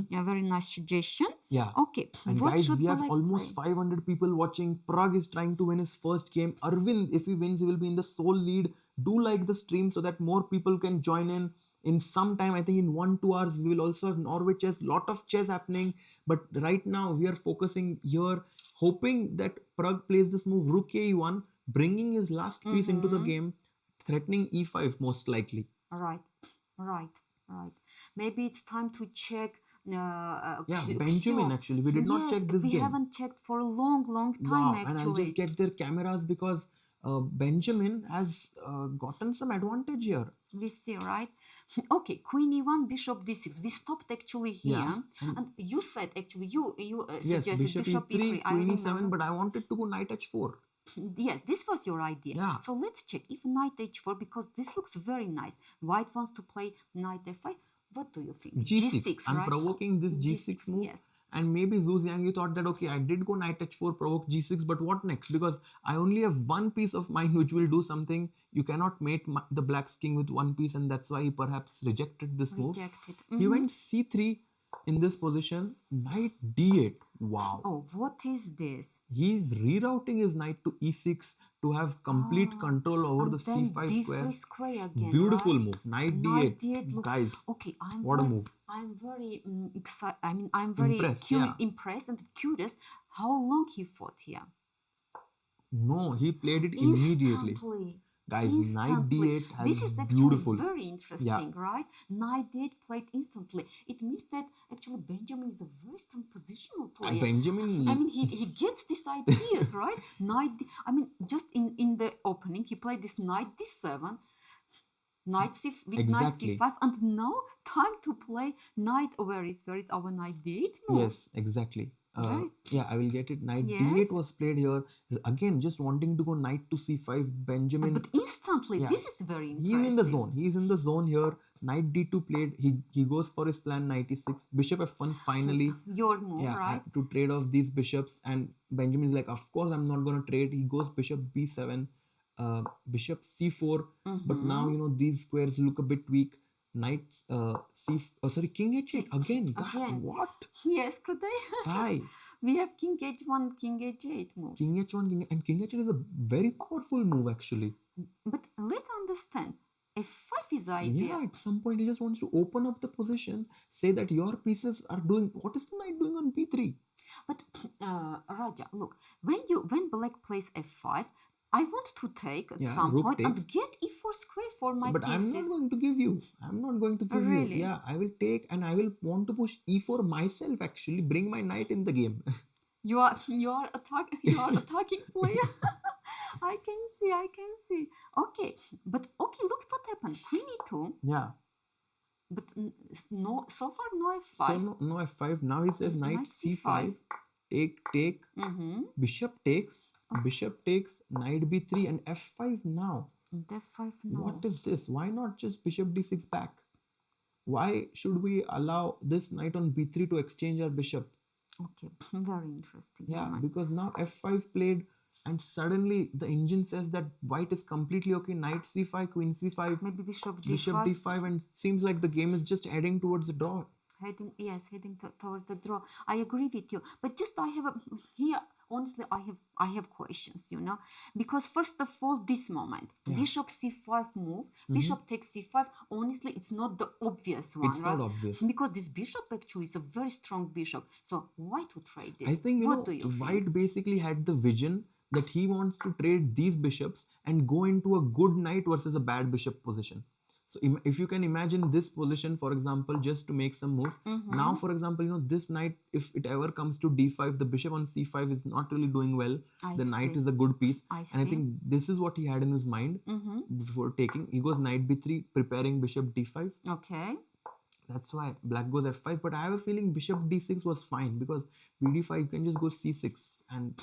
Yeah, very nice suggestion. Yeah. Okay, And what guys, should we have Black almost play? 500 people watching. Pragg is trying to win his first game. Arvind, if he wins, he will be in the sole lead. Do like the stream so that more people can join in. In some time, I think in 1-2 hours, we will also have Norway chess. Lot of chess happening. But right now, we are focusing here, hoping that Pragg plays this move rook e1, bringing his last piece into the game, threatening e5 most likely. Right. Maybe it's time to check. Benjamin, actually. We did not check this game. We haven't checked for a long time, Wow, actually. and I'll just get their cameras because Benjamin has gotten some advantage here. We see, right? Okay, queen e1, bishop d6. We stopped actually here. Yeah, and you said actually, you yes, suggested bishop e3, I queen remember. e7, but I wanted to go knight h4. Yes, this was your idea. Yeah. So let's check if knight h4, because this looks very nice. White wants to play knight f5. What do you think? G6. I'm right? provoking this G6 move. Yes. And maybe Xu Xinagyu thought that, okay, I did go knight h4, provoke G6, but what next? Because I only have one piece of mine which will do something. You cannot mate the black's king with one piece, and that's why he perhaps rejected this move. He went c3 in this position, knight d8. Wow. Oh, what is this? He's rerouting his knight to e6 to have complete control over the c5 square again. Beautiful right? move. Knight d8. Looks, guys, okay, what a move. I'm very excited. I mean, I'm very impressed and curious how long he fought here. No, he played it immediately. Guys, knight d8 has this is actually beautiful. Very interesting, right? Knight d8 played instantly. It means that actually Benjamin is a very strong positional player. Benjamin, I mean, he gets these ideas, right? I mean, just in the opening, he played this knight d7, knight c with knight c5, and now time to play knight. Where is our knight d8 move? Yes, exactly. Yeah, I will get it. Knight d8 was played here. Again, just wanting to go knight to c5. Benjamin. But instantly, this is very impressive. He's in the zone. He's in the zone here. Knight d2 played. He goes for his plan knight e6. Bishop f1 finally. Your move, right? To trade off these bishops. And Benjamin is like, of course, I'm not going to trade. He goes bishop b7. Bishop c4. But now, these squares look a bit weak. Knight king h8 again. What? Yesterday. Hi. We have king h1, king h8 moves. King h1, and king h8 is a very powerful move actually. But let's understand. f5 is idea. Yeah, at some point he just wants to open up the position, say that your pieces are doing. What is the knight doing on b3? But Raja, look, when black plays f5, I want to take at some point and get e4 square for my but pieces. I'm not going to give you. I'm not going to give you. Yeah, I will take and I will want to push e4 myself actually. Bring my knight in the game. You are attacking player. I can see. Okay, but look what happened. Queen e2. Yeah. But so far no f5. So no f5. Now he says knight c5. Take. Bishop takes. Bishop takes, knight b3 and f5 now. f5 now. What is this? Why not just bishop d6 back? Why should we allow this knight on b3 to exchange our bishop? Okay, very interesting. Yeah, because now f5 played and suddenly the engine says that white is completely okay. Knight c5, queen c5, maybe bishop d5. Bishop d5, and seems like the game is just heading towards the draw. Heading towards the draw. I agree with you. But just honestly, I have questions, because first of all, this moment, bishop c5 move, bishop takes c5. Honestly, it's not the obvious one. It's not obvious because this bishop actually is a very strong bishop. So why to trade this? I think what do you white think? basically had the vision that he wants to trade these bishops and go into a good knight versus a bad bishop position. So if you can imagine this position, for example, just to make some moves. Now, for example, this knight, if it ever comes to d5, the bishop on c5 is not really doing well. The knight is a good piece. And I think this is what he had in his mind before taking. He goes knight b3, preparing bishop d5. Okay. That's why black goes f5. But I have a feeling bishop d6 was fine because bd5 you can just go c6 and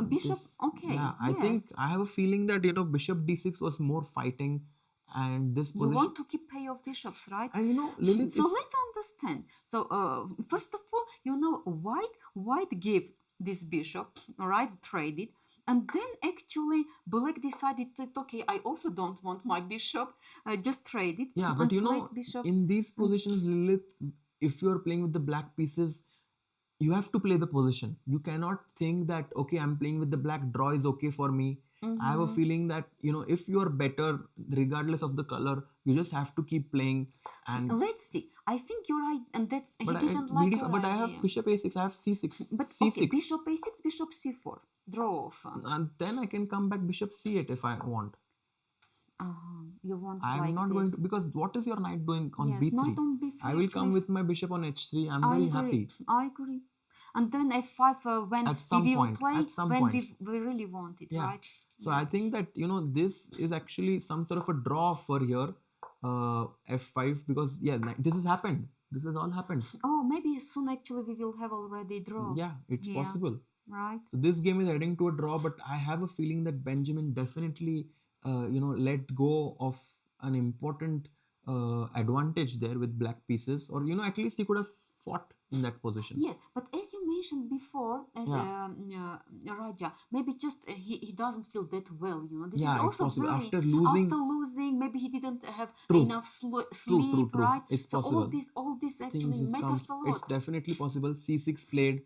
bishop. Okay. Yeah, I think I have a feeling that bishop d6 was more fighting. and this You position. want to keep pair of bishops, right? And you know, Lilith, So let's understand. So first of all, you know, white gave this bishop, right, traded, and then actually black decided that okay, I also don't want my bishop, just trade it. yeah, but and you played know, bishop. in these positions, Lilith, if you're playing with the black pieces, you have to play the position. You cannot think that okay, I'm playing with the black, draw is okay for me. I have a feeling that, you know, if you're better regardless of the color, you just have to keep playing. And Let's see. I think you're right, and that's he but didn't like your but I idea. have bishop a6, I have c6, But c6. okay, bishop a6, bishop c4, draw off. And then I can come back bishop c8 if I want. You want I'm like not this. going to, because what is your knight doing on Yes, b3? knight on b3, I will come please. with my bishop on h3. I'm I very agree. happy. I agree. And then f5 when At some we will point, play at some when point. we really want it, Yeah. right? So I think that, you know, this is actually some sort of a draw for here, f5, because yeah, this has happened. This has all happened. Oh, maybe soon actually we will have already draw. Yeah, it's possible. Right. So this game is heading to a draw, but I have a feeling that Benjamin definitely, you know, let go of an important advantage there with black pieces, or you know, at least he could have fought in that position. Yes, but as you mentioned before, as Raja, maybe just he doesn't feel that well, you know. This is it's also possible. very After losing, maybe he didn't have True. enough sleep, True. right? It's so possible. all this actually Things is matters a lot. It's definitely possible. c6 played,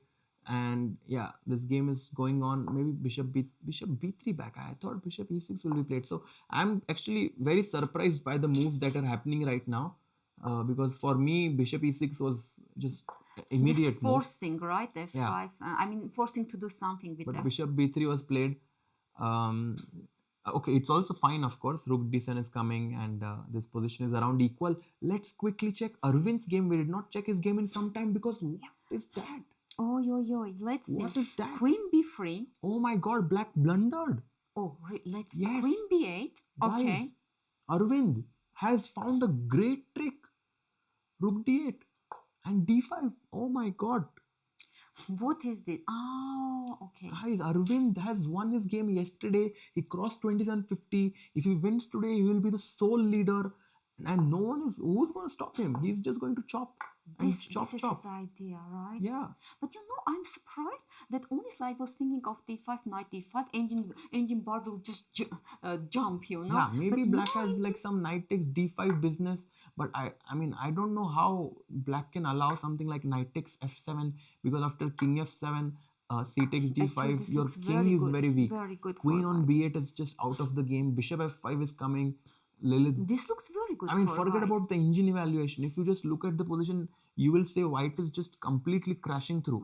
and yeah, this game is going on. Maybe bishop b3 back. I thought bishop e6 will be played. So I'm actually very surprised by the moves that are happening right now, because for me bishop e6 was just immediate just forcing move. Right, f5. Yeah. I mean forcing to do something with but bishop b3 was played. Okay, it's also fine, of course. Rook d7 is coming, and this position is around equal. Let's quickly check Arvind's game. We did not check his game in some time, because what is that? Oh, let's see. What is that? Queen b3. Oh my god, black blundered. Oh, let's yes. see. Queen b8. Guys, okay. Arvind has found a great trick. Rook d8 and d5. Oh my god. What is this? Oh, okay. Guys, Arvind has won his game yesterday. He crossed 2750. If he wins today, he will be the sole leader. And no one is, who's going to stop him? He's just going to chop and chop. This is his idea, right? Yeah. But you know, I'm surprised that only slide was thinking of d5, knight d5, engine bar will just jump, you know. Yeah, maybe but black has like some knight takes d5 business, but I mean, I don't know how black can allow something like knight takes f7, because after king f7, c takes d5, actually, your king is very weak. Very good. Queen on b8 is just out of the game. Bishop f5 is coming. Lilith. This looks very good. I mean, forget about the engine evaluation. If you just look at the position, you will say white is just completely crashing through.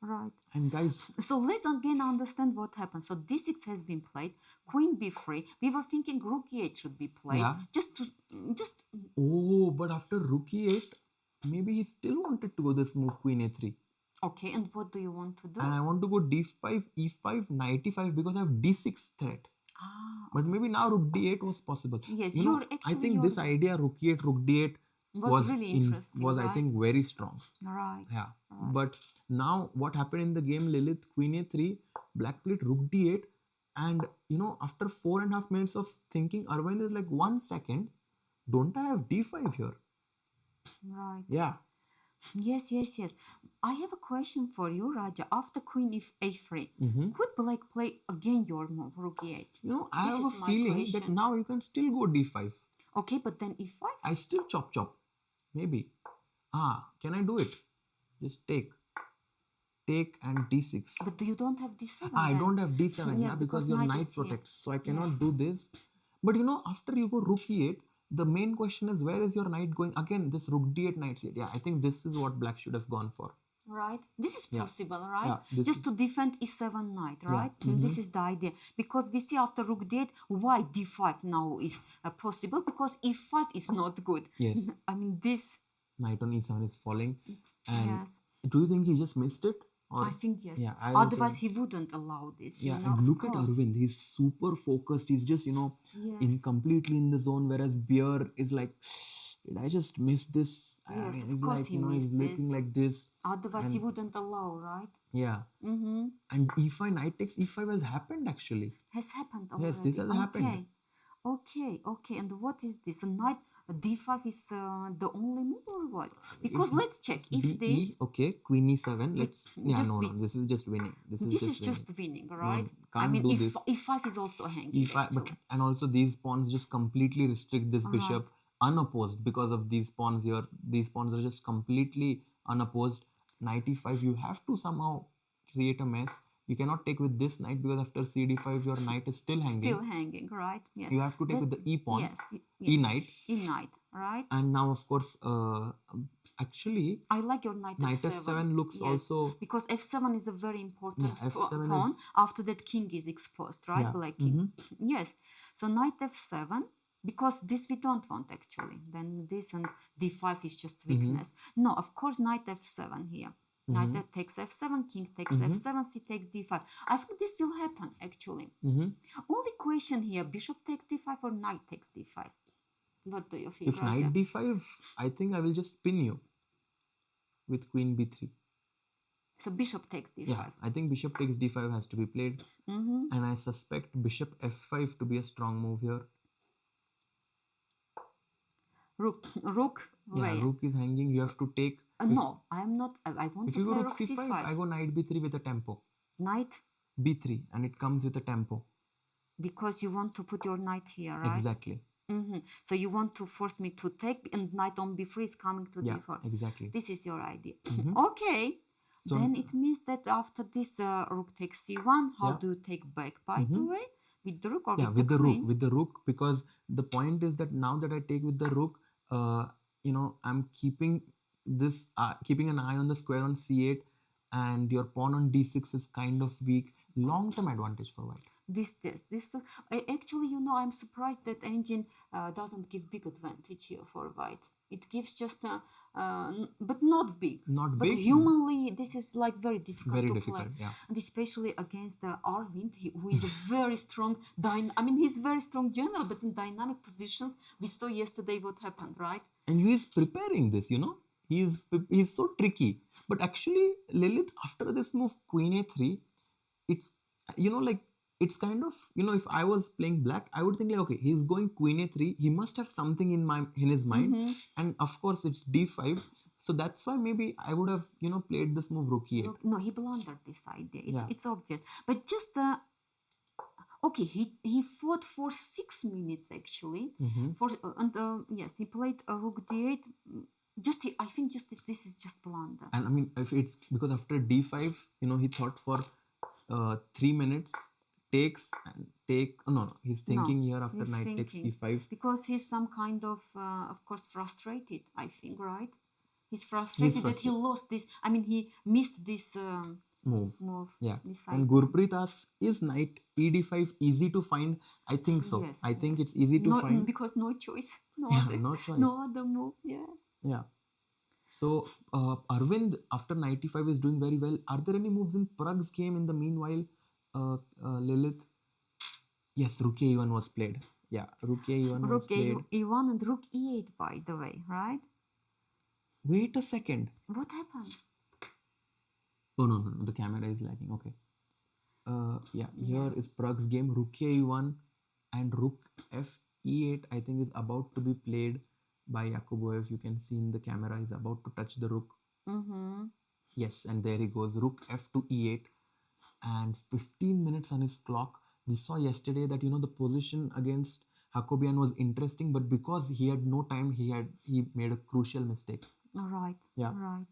Right. And guys, so let's again understand what happened. So d6 has been played, queen b3. We were thinking rook e8 should be played. Yeah. Just. Oh, but after rook e8, maybe he still wanted to go this move queen a3. Okay, and what do you want to do? And I want to go d5, e5, knight e5, because I have d6 threat. But maybe now rook d8 was possible. Yes, you know, I think this idea rook e8, rook d8 was really interesting. Was I think very strong. Right. Yeah. Right. But now what happened in the game, Lilith, queen a3, black played rook d8, and you know, after 4.5 minutes of thinking, Arvind is like, 1 second, don't I have d5 here? Right. Yeah. Yes. I have a question for you, Raja. After queen a3, could black play again your move, rook e8? You know, I have a feeling that now you can still go d5. Okay, but then e5? I still chop. Maybe. Can I do it? Just take and d6. But you don't have d7. I don't have d7, yeah, because your knight protects. So I cannot do this. But you know, after you go rook e8, the main question is, where is your knight going? Again, this rook d8, knight c8. Yeah, I think this is what black should have gone for. Right. This is possible, right? Yeah, just to defend e7 knight, right? Yeah. This is the idea. Because we see after rook d8, why d5 now is possible? Because e5 is not good. Yes. I mean, this... Knight on e7 is falling. And yes. Do you think he just missed it? Or? I think yes. Yeah, otherwise he wouldn't allow this. Yeah, you know, and look at Arvind. He's super focused. He's just, you know, completely in the zone. Whereas Bjerre is like, did I just miss this? Yes, he's of course like, you know, he's looking like this. Otherwise he wouldn't allow, right? Yeah. And e5, knight takes e5 has happened actually. Has happened already. Yes, this has happened. Okay, okay. And what is this? So knight d5 is the only move or what? Because let's check if DE, this. okay, Queen E7. Let's just no, this is just winning. This is just winning, right? can't I mean, do if this. e5 is also hanging. E5, but and also these pawns just completely restrict this bishop unopposed because of these pawns here. These pawns are just completely unopposed. Knight E5, you have to somehow create a mess. You cannot take with this knight because after CD5 your knight is still hanging. Still hanging, right? Yeah. You have to take with the E pawn. Yes. E knight. E knight, right? And now of course, actually, I like your knight f7 looks also, because f7 is a very important f7 pawn. is, after that king is exposed, right? Yeah. Black king. Yes. So knight f7, because this we don't want actually. Then this and d5 is just weakness. No, of course knight f7 here. Knight takes f7, king takes f7, c takes d5. I think this will happen actually. Only question here: bishop takes d5 or knight takes d5. What do you think? If knight d5, I think I will just pin you with queen b3. So bishop takes d5. Yeah, I think bishop takes d5 has to be played. And I suspect bishop f5 to be a strong move here. Rook. Yeah, rook is hanging. You have to take. No, I am not. I want if to you play go rook rook c5, I go knight b3 with a tempo. Knight b3, and it comes with a tempo. Because you want to put your knight here, right? Exactly. So you want to force me to take, and knight on b3 is coming to d4. Exactly. This is your idea. Okay. So then it means that after this rook takes c1, how do you take back, by the way? With the rook or with the queen? With the rook, because the point is that now that I take with the rook, I'm keeping this, keeping an eye on the square on c8, and your pawn on d6 is kind of weak. Long-term advantage for white. This actually, I'm surprised that engine doesn't give big advantage here for white. It gives just but not big. Not but big. Humanly, this is like very difficult very to difficult, play. Yeah. And especially against Arind, who is a very strong. He's very strong general, but in dynamic positions, we saw yesterday what happened, right? And he is preparing this. He's so tricky. But actually, Lilith, after this move, Queen A3, it's it's kind of, if I was playing black, I would think like, okay, he's going Queen A3, he must have something in his mind, and of course it's D5, so that's why maybe I would have played this move Rook E8. No, he blundered this idea. It's obvious, but just okay, he fought for 6 minutes actually. Yes, he played a Rook D8. I think this is just blunder. And I mean, if it's because after D5, he thought for 3 minutes. Takes and take. No, he's thinking here after knight takes d5. Because he's some kind of course, frustrated, I think, right? He's frustrated that he lost this. I mean, he missed this move. Yeah. And Gurpreet asks, is knight ed5 easy to find? I think so. Yes, I think it's easy to find. Because no choice. No choice. No other move, yes. Yeah. So, Arvind, after knight e5 is doing very well. Are there any moves in Pragg's game in the meanwhile? Lilith? Yes, Rook E1 was played. Yeah, Rook E1 was played. Rook E1 and Rook E8, by the way, right? Wait a second. What happened? Oh, no, the camera is lagging. Okay. Here is Pragg's game. Rook E1 and Rook F E8, I think, is about to be played by Yakubboev. You can see in the camera, he's about to touch the rook. Yes, and there he goes. Rook F to E8. And 15 minutes on his clock. We saw yesterday that the position against Hakobyan was interesting, but because he had no time, he made a crucial mistake. Right. Yeah. Right.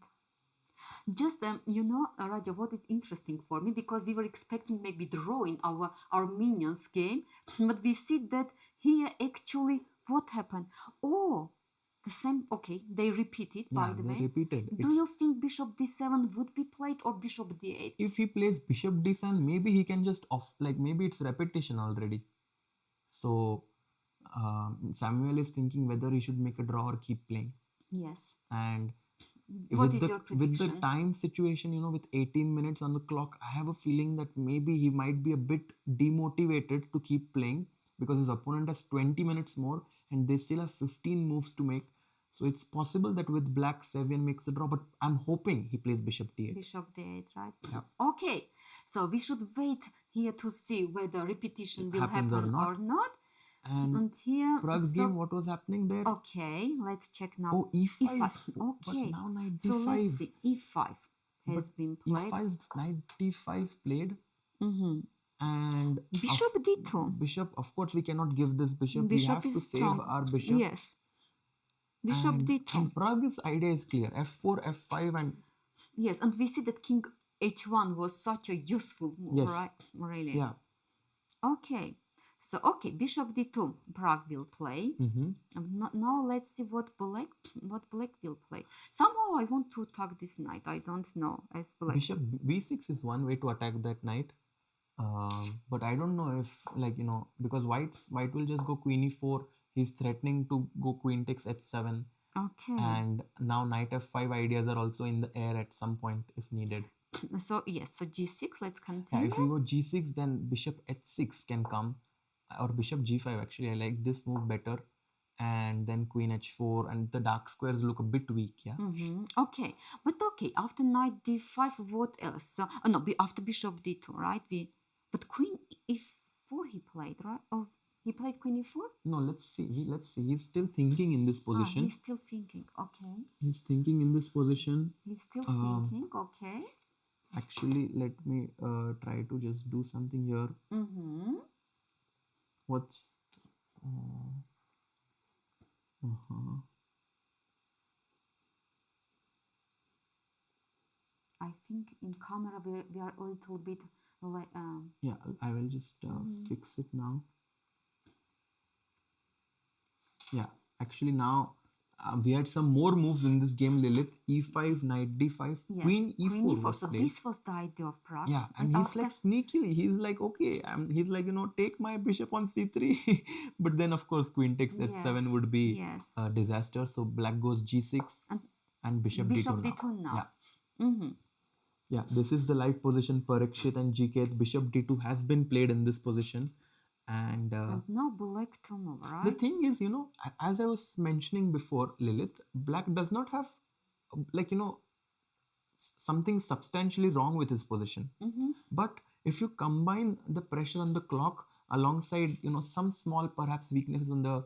Just Raja, what is interesting for me, because we were expecting maybe draw in our Armenians game, but we see that here actually what happened. Oh. The same, okay, they repeated, by the way. They repeated. Do you think bishop d7 would be played or bishop d8? If he plays bishop d7, maybe he can just maybe it's repetition already. So, Samuel is thinking whether he should make a draw or keep playing. Yes. And what is your prediction? With the time situation, with 18 minutes on the clock, I have a feeling that maybe he might be a bit demotivated to keep playing, because his opponent has 20 minutes more and they still have 15 moves to make. So it's possible that with black, Sevian makes a draw, but I'm hoping he plays bishop d8. Bishop d8, right? Yeah. Okay, so we should wait here to see whether repetition will happen or not. And here, Prague's game, what was happening there? Okay, let's check now. Oh, e5. Okay. But now knight d5. So let's see. e5 has been played. e5, knight d5 played. Mm-hmm. And bishop d2. Bishop, of course, we cannot give this bishop. We have to save our bishop. Yes. Bishop d2. And Prague's idea is clear. f4, f5 and... Yes, and we see that king h1 was such a useful move, right? Really. Yeah. Okay. So, okay, bishop d2, Prague will play. Now let's see what black will play. Somehow I want to attack this knight. I don't know. As black. Bishop b6 is one way to attack that knight. But I don't know if, like, you know, because white will just go queen e4. He's threatening to go queen takes h7. Okay. And now knight f5 ideas are also in the air at some point if needed. So, yes, so g6, let's continue. Yeah, if we go g6, then bishop h6 can come. Or bishop g5, actually. I like this move better. And then queen h4. And the dark squares look a bit weak, yeah? Okay. But okay, after knight d5, what else? So, no, after bishop d2, right? But queen e4 he played, right? Or he played queen e4? No, let's see. He's still thinking in this position. He's still thinking, okay. He's thinking in this position. He's still thinking, okay. Actually, let me try to just do something here. What's... I think in camera we are a little bit... Yeah, I will just fix it now. Yeah, actually now we had some more moves in this game, Lilith. e5, knight d5, yes, queen e4 was so played. This was the idea of Prague. Yeah, and he's like sneakily, he's like, okay, he's like, you know, take my bishop on c3. But then, of course, queen takes h7 would be a disaster. So black goes g6 and bishop d2 now. Yeah. Yeah, this is the live position. Parikshit and GK. Bishop d2 has been played in this position. And now black to move, right? The thing is, you know, as I was mentioning before, Lilith, black does not have, like, you know, something substantially wrong with his position. But if you combine the pressure on the clock alongside, you know, some small perhaps weaknesses on the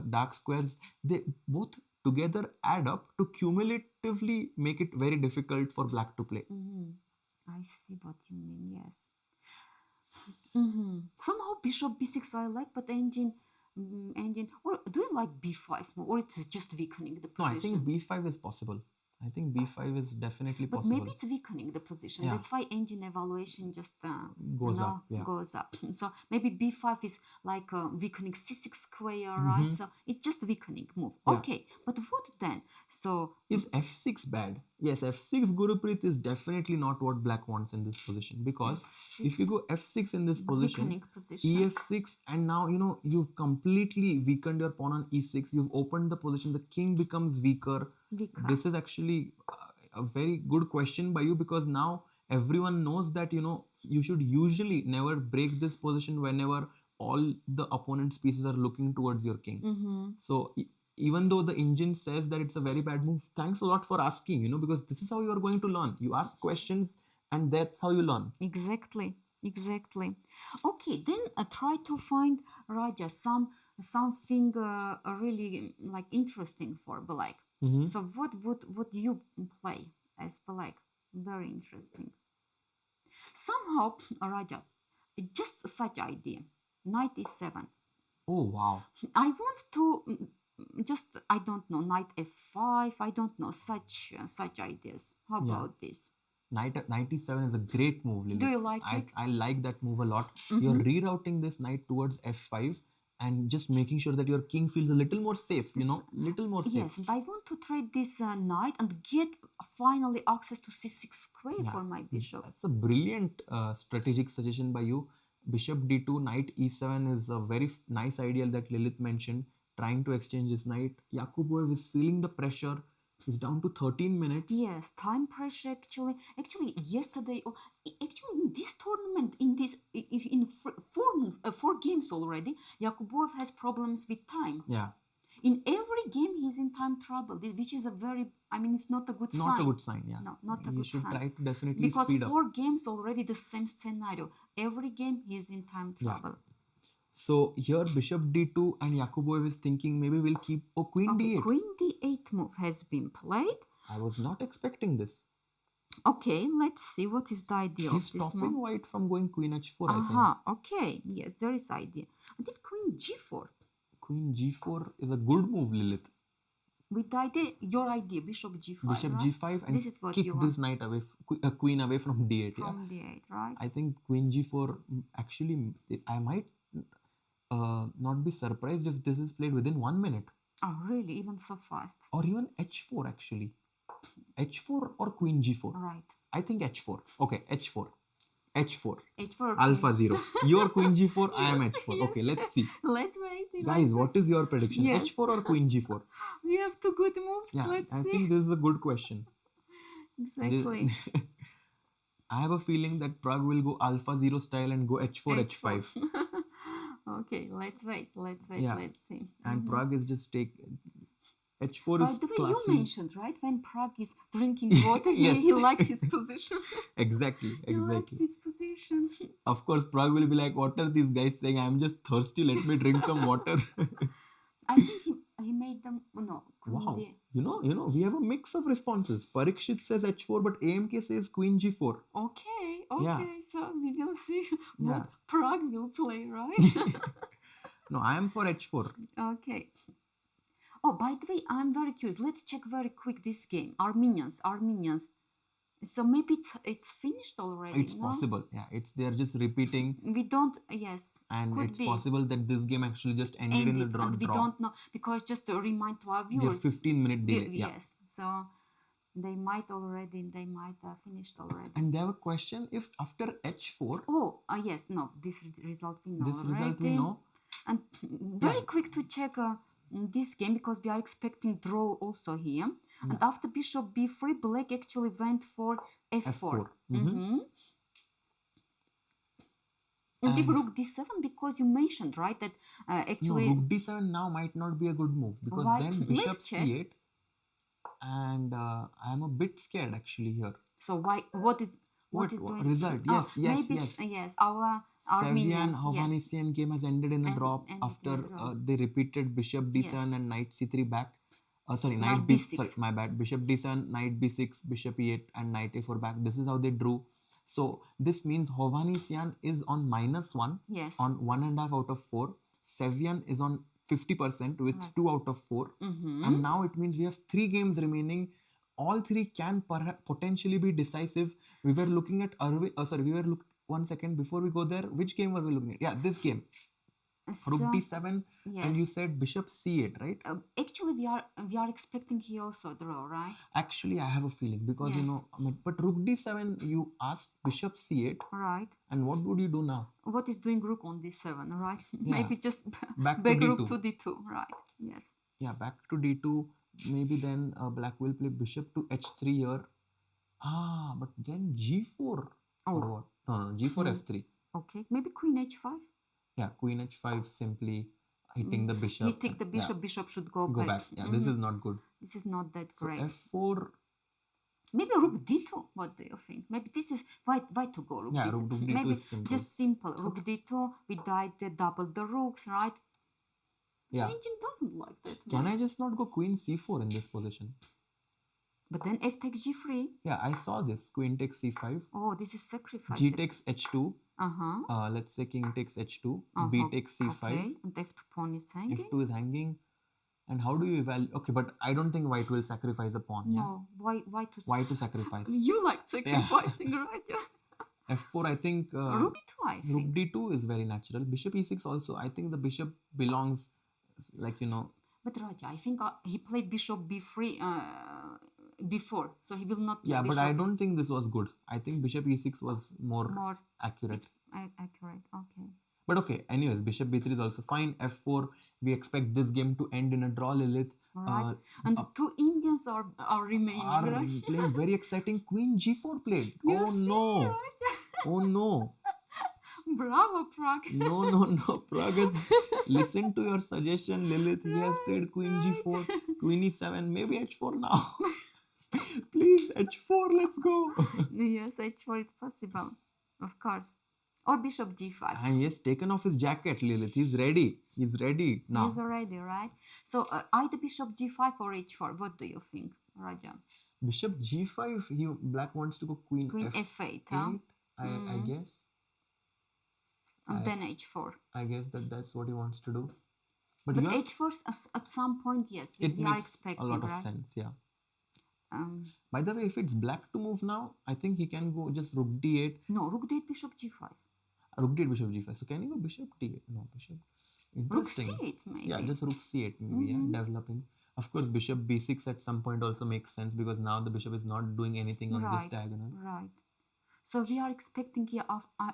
dark squares, they both together add up to cumulatively make it very difficult for black to play. I see what you mean, yes. Somehow bishop b6 I like, but engine, or do you like b5 or it's just weakening the position? No, I think b5 is possible. I think b5 is definitely possible. But maybe it's weakening the position. Yeah. That's why engine evaluation just goes up. Yeah. Goes up. So maybe b5 is like weakening c6 square, right? So it's just weakening move. Yeah. Okay, but what then? So is f6 bad? Yes, f6 Gurupreet is definitely not what black wants in this position, because f6, if you go f6 in this position, ef6, and now, you know, you've completely weakened your pawn on e6. You've opened the position. The king becomes weaker. This is actually a very good question by you, because now everyone knows that, you know, you should usually never break this position whenever all the opponent's pieces are looking towards your king. So even though the engine says that it's a very bad move, thanks a lot for asking, you know, because this is how you are going to learn. You ask questions and that's how you learn. Exactly. Okay, then try to find, Raja, something really like interesting for black. So what would you play as black? Very interesting. Somehow, Raja, just such idea. Knight e7. Oh, wow. I want to just, I don't know, knight f5. I don't know, such ideas. How about this? Knight e7 is a great move, Lily. Do you like it? I like that move a lot. You're rerouting this knight towards f5 and just making sure that your king feels a little more safe, you know, little more safe. Yes, and I want to trade this knight and get finally access to c6 square for my bishop. That's a brilliant strategic suggestion by you. Bishop d2, knight e7 is a very nice idea that Lilith mentioned, trying to exchange his knight. Yakubboev is feeling the pressure. He's down to 13 minutes. Yes, time pressure actually. Actually, yesterday, actually in this tournament, in four games already, Yakubboev has problems with time. Yeah. In every game, he's in time trouble, which is a very, I mean, it's not a good sign. Not a good sign, yeah. No, not a good sign. He should try to definitely because speed up. Because 4 games already the same scenario. Every game, he's in time trouble. Yeah. So here bishop d2 and Yakubboev is thinking maybe we'll keep queen Okay, d8. queen d8 move has been played. I was not expecting this. Okay, let's see what is the idea He's of this stopping move. white from going queen h4, I think. Okay, yes, there is idea. And if queen g4? Queen g4 is a good move, Lilith. With the idea, your idea, bishop g5, Bishop right? g5 and This is what kick you this want. knight away, queen away from d8. From d8, right? I think queen g4, actually, I might not be surprised if this is played within 1 minute. Oh, really? Even so fast? Or even h4 actually. h4 or queen g4. Right. I think h4. Okay, h4. h4. h4. Alpha 0. Your queen g4, I am Yes, h4. yes. Okay, let's see. Let's wait. Guys, what is your prediction? Yes. h4 or queen g4? We have two good moves. Yeah, Let's I see. think this is a good question. Exactly. I have a feeling that Prague will go alpha 0 style and go h4, h5. Okay, let's wait. Let's wait. Yeah. Let's see. And Prague is just take h4 By is the way, classy. you mentioned, right, when Prague is drinking water, Yes. he likes his position. Exactly. He likes his position. Of course, Prague will be like, what are these guys saying? I'm just thirsty. Let me drink some water. I think he made them. No, queen Wow. d. You know, we have a mix of responses. Parikshit says h4, but AMK says queen g4. Okay. Yeah. So we will see Yeah. what Prague will play, right? No, I am for h4. Okay. Oh, by the way, I'm very curious. Let's check very quick this game. Armenians. So maybe it's finished already. It's possible. Yeah, they're just repeating. We don't. Yes. And could it's be. possible that this game actually just ended in the draw. And we don't know, because just to remind to our viewers. They're 15-minute delay. Yes. So they might have finished already. And they have a question: if after h4. Oh, yes. No, this result we know. This result we know. And very quick to check this game, because we are expecting draw also here. Yeah. And after bishop b3, black actually went for f4. And if rook d7, because you mentioned, right, that actually... No, rook d7 now might not be a good move, because then bishop c8. And I am a bit scared actually here. So what is doing? Result? Yes. Our Sevian Hovhannisyan game has ended in a draw after they repeated bishop d7 and knight c3 back. Knight b6. Sorry, my bad. Bishop d7, knight b6, bishop e8, and knight a4 back. This is how they drew. So this means Hovhannisyan is on -1 on 1.5 out of 4. Sevian is on 50% with 2 out of 4. And now it means we have 3 games remaining. All 3 can potentially be decisive. We were looking at Arvind. 1 second before we go there. Which game were we looking at? Yeah, this game. Rook d7, and you said bishop c8, right? Actually, we are expecting here also draw, right? Actually, I have a feeling, because but rook d7, you asked bishop c8, right? And what would you do now? What is doing rook on d7, right? Yeah. Maybe just back rook to d2, right? Yes. Yeah, back to d2. Maybe then black will play bishop to h3 here. But then g4. Or what? No, g4 f3. Okay, maybe queen h5. Yeah, queen h5, simply hitting the bishop. Hitting the bishop. Bishop should go back. Yeah, this is not good. This is not that great. f4. Maybe rook d2. What do you think? Maybe this is why to go rook d2. Rook d2 maybe is simple. Just simple. Rook d2. We double the rooks, right? Yeah. The engine doesn't like that. Can I just not go queen c4 in this position? But then f takes g3. Yeah, I saw this. Queen takes c5. Oh, this is sacrifice. G takes h2. Let's say king takes h2. B takes c5. Okay, and f2 pawn is hanging. f2 is hanging. And how do you evaluate? Okay, but I don't think white will sacrifice a pawn. No, why to sacrifice? You like sacrificing, right? f4, I think. Rook d2, I think. Rook d2 is very natural. Bishop e6 also. I think the bishop belongs, But Raja, I think he played bishop b3 before, so he will not play but bishop. I don't think this was good. I think bishop e6 was more accurate. Accurate, okay. But okay, anyways, bishop b3 is also fine. f4, we expect this game to end in a draw, Lilith. Right. And 2 Indians are remaining, right? Playing very exciting. Queen g4 played. Right? Oh no. Bravo, Prague. No. Prague has listened to your suggestion, Lilith. He has played queen g4, queen e7, maybe h4 now. Please, h4, let's go. Yes, h4 is possible, of course. Or bishop g5. And he has taken off his jacket, Lilith. He's ready. He's ready now. He's already, right? So either bishop g5 or h4. What do you think, Raja? Bishop g5, black wants to go queen f8, huh? I guess. And then h4. I guess that's what he wants to do. But h4 at some point, yes, we are expecting, a lot of sense, yeah. By the way, if it's black to move now, I think he can go just rook d8. No, rook d8, bishop g5. Rook d8, bishop g5. So can you go bishop d8? No, bishop. Interesting. Rook c8 maybe. Yeah, just rook c8 maybe, yeah, developing. Of course, bishop b6 at some point also makes sense because now the bishop is not doing anything on this diagonal. Right. So we are expecting here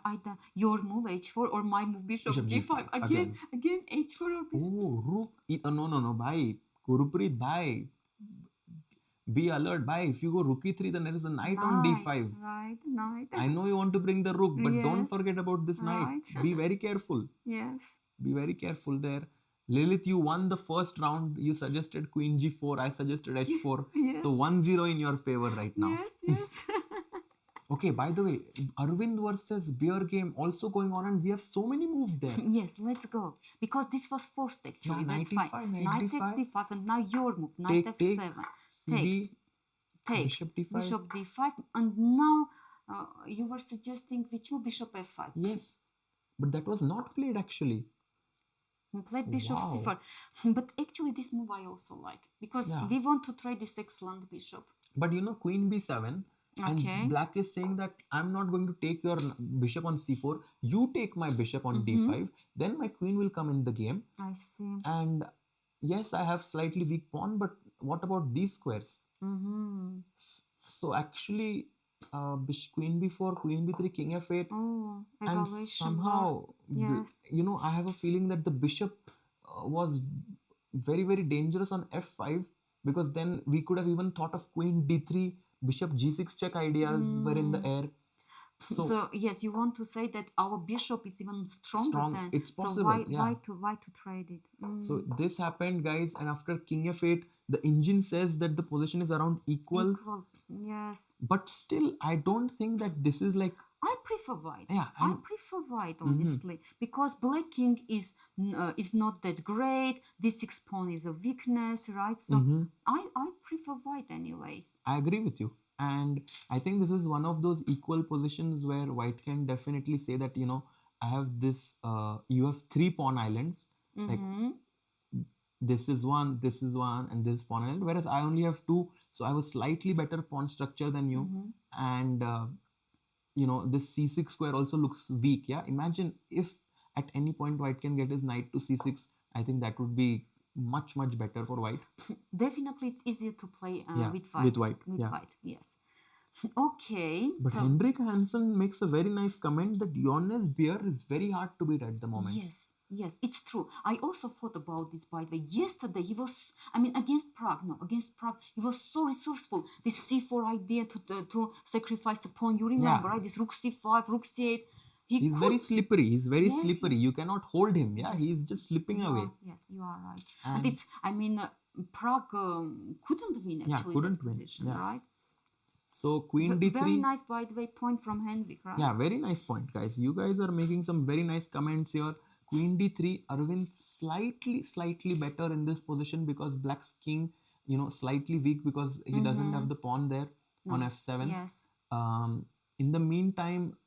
either your move h4 or my move bishop g5. Again h4 or bishop. Oh, rook. No, bhai. Gurupreet, bhai. Be alert, bhai. If you go rook e3, then there is a knight on d5. Right, knight. I know you want to bring the rook, but don't forget about this knight. Be very careful. Yes. Be very careful there. Lilith, you won the first round. You suggested queen g4. I suggested h4. Yes. So 1-0 in your favor right now. Yes. Okay, by the way, Aravindh versus Bjerre game also going on and we have so many moves there. Yes, let's go. Because this was forced actually. Yeah, that's knight fine. e5, Knight takes d5 and now your move. Knight f7. CD, takes. Bishop d5. Bishop d5 and now you were suggesting which move? Bishop f5. Yes, but that was not played actually. We played bishop c4. But actually this move I also like because we want to trade this excellent bishop. But you know, queen b7. And black is saying that I'm not going to take your bishop on c4. You take my bishop on d5. Then my queen will come in the game. I see. And yes, I have slightly weak pawn, but what about these squares? So actually, queen b4, queen b3, king f8. Oh, and somehow, you know, I have a feeling that the bishop was very, very dangerous on f5 because then we could have even thought of queen d3. Bishop g6 check ideas were in the air. So yes, you want to say that our bishop is even stronger than. It's possible. So why to trade it? So this happened, guys, and after king f8, the engine says that the position is around equal. Yes. But still, I don't think that this is like. I prefer white. Yeah, I prefer white, honestly, because black king is not that great. D6 pawn is a weakness, right? So I prefer white anyways. I agree with you. And I think this is one of those equal positions where white can definitely say that, you know, I have this, you have 3 pawn islands. Like this is one, and this pawn island. Whereas I only have 2. So I have a slightly better pawn structure than you. And, you know, this c6 square also looks weak. Yeah. Imagine if at any point white can get his knight to c6. I think that would be much better for white. Definitely it's easier to play with white. Yes. Okay. But Henrik Hansen makes a very nice comment that Jonas Bjerre is very hard to beat at the moment. Yes, it's true. I also thought about this, by the way. Yesterday he was, against Prague, he was so resourceful. This c4 idea to sacrifice a pawn, you remember, right? This rook c5, rook c8. He's very slippery. He's very slippery. You cannot hold him. Yeah, he's just slipping away. Yes, you are right. And it's, Prague couldn't win actually that position, right? So queen d3. Very nice, by the way, point from Henrik, right? Yeah, very nice point, guys. You guys are making some very nice comments here. Queen d3, Arvind slightly better in this position because black's king, you know, slightly weak because he doesn't have the pawn there on f7. Yes. In the meantime,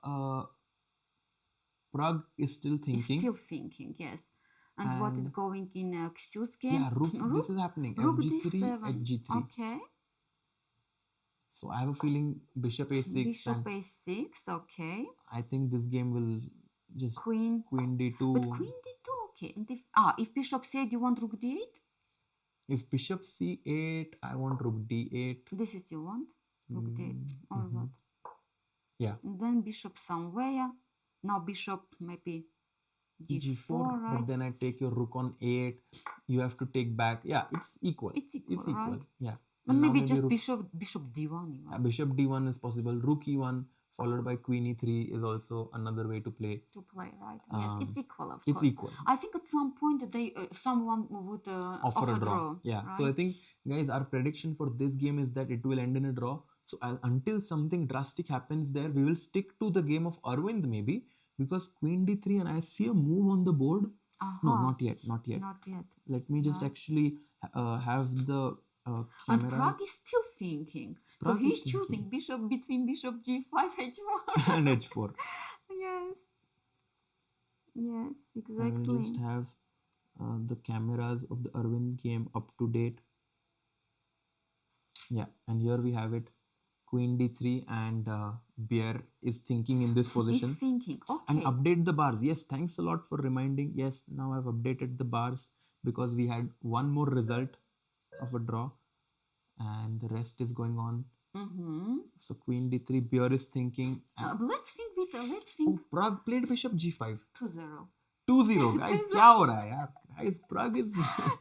Prague is still thinking. Yes. And what is going in Xu's game? Yeah, rook. This is happening. Rook fg3, hg3. Okay. So I have a feeling bishop a6. Bishop a6, okay. I think this game will just queen d2. But queen d2, okay. And if bishop c8, you want rook d8? If bishop c8, I want rook d8. This is you want? Rook d8 or what? Yeah. And then bishop somewhere. Now bishop maybe g4, right? But then I take your rook on 8. You have to take back. Yeah, it's equal. It's equal. Right? Yeah. And maybe just bishop d1. Yeah, bishop d1 is possible. Rook e1 followed by queen e3 is also another way to play. Right? Yes, it's equal. Of course. It's equal. I think at some point someone would offer a draw. Yeah. Right? So I think, guys, our prediction for this game is that it will end in a draw. So until something drastic happens there, we will stick to the game of Arvind maybe. because queen d3 and I see a move on the board. No, not yet. Not yet. Let me just actually have the And camera. Prague is still thinking. Prague so he's is thinking. choosing bishop between bishop g5, h4. And h4. Yes. Yes, I exactly. will just have the cameras of the Aravindh game up to date. Yeah, and here we have it. Queen d3 and Bjerre is thinking in this position. He's thinking. Okay. And update the bars. Yes, thanks a lot for reminding. Yes, now I've updated the bars because we had one more result of a draw and the rest is going on. So queen d3, Bjerre is thinking. Let's think. Oh, Prague played bishop g5. 2-0. 2-0, guys. क्या हो रहा है यार? Guys, Prague is.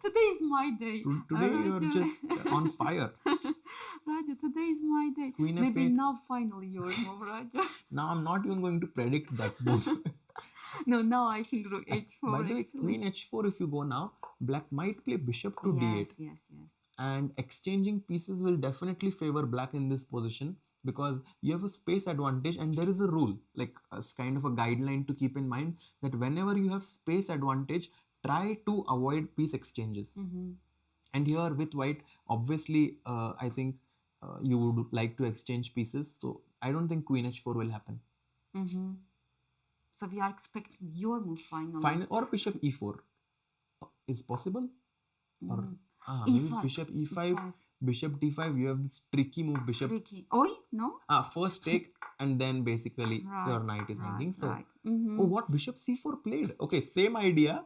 Today is my day. Today you're just on fire. Raja, today is my day. Queen Maybe f8. now finally yours move, Raja. Now I'm not even going to predict that move. No, now I think rook h4. By the way, queen h4, if you go now, black might play bishop to d8. Yes. And exchanging pieces will definitely favor black in this position because you have a space advantage, and there is a rule, like a kind of a guideline to keep in mind, that whenever you have space advantage, try to avoid piece exchanges. And here with white, obviously, I think you would like to exchange pieces. So I don't think queen h4 will happen. So we are expecting your move finally. Or bishop e4 is possible. Or maybe bishop e5, bishop d5. You have this tricky move, bishop. Tricky. Oi, no? First take, and then basically your knight is hanging. So, oh, what bishop c4 played? Okay, same idea.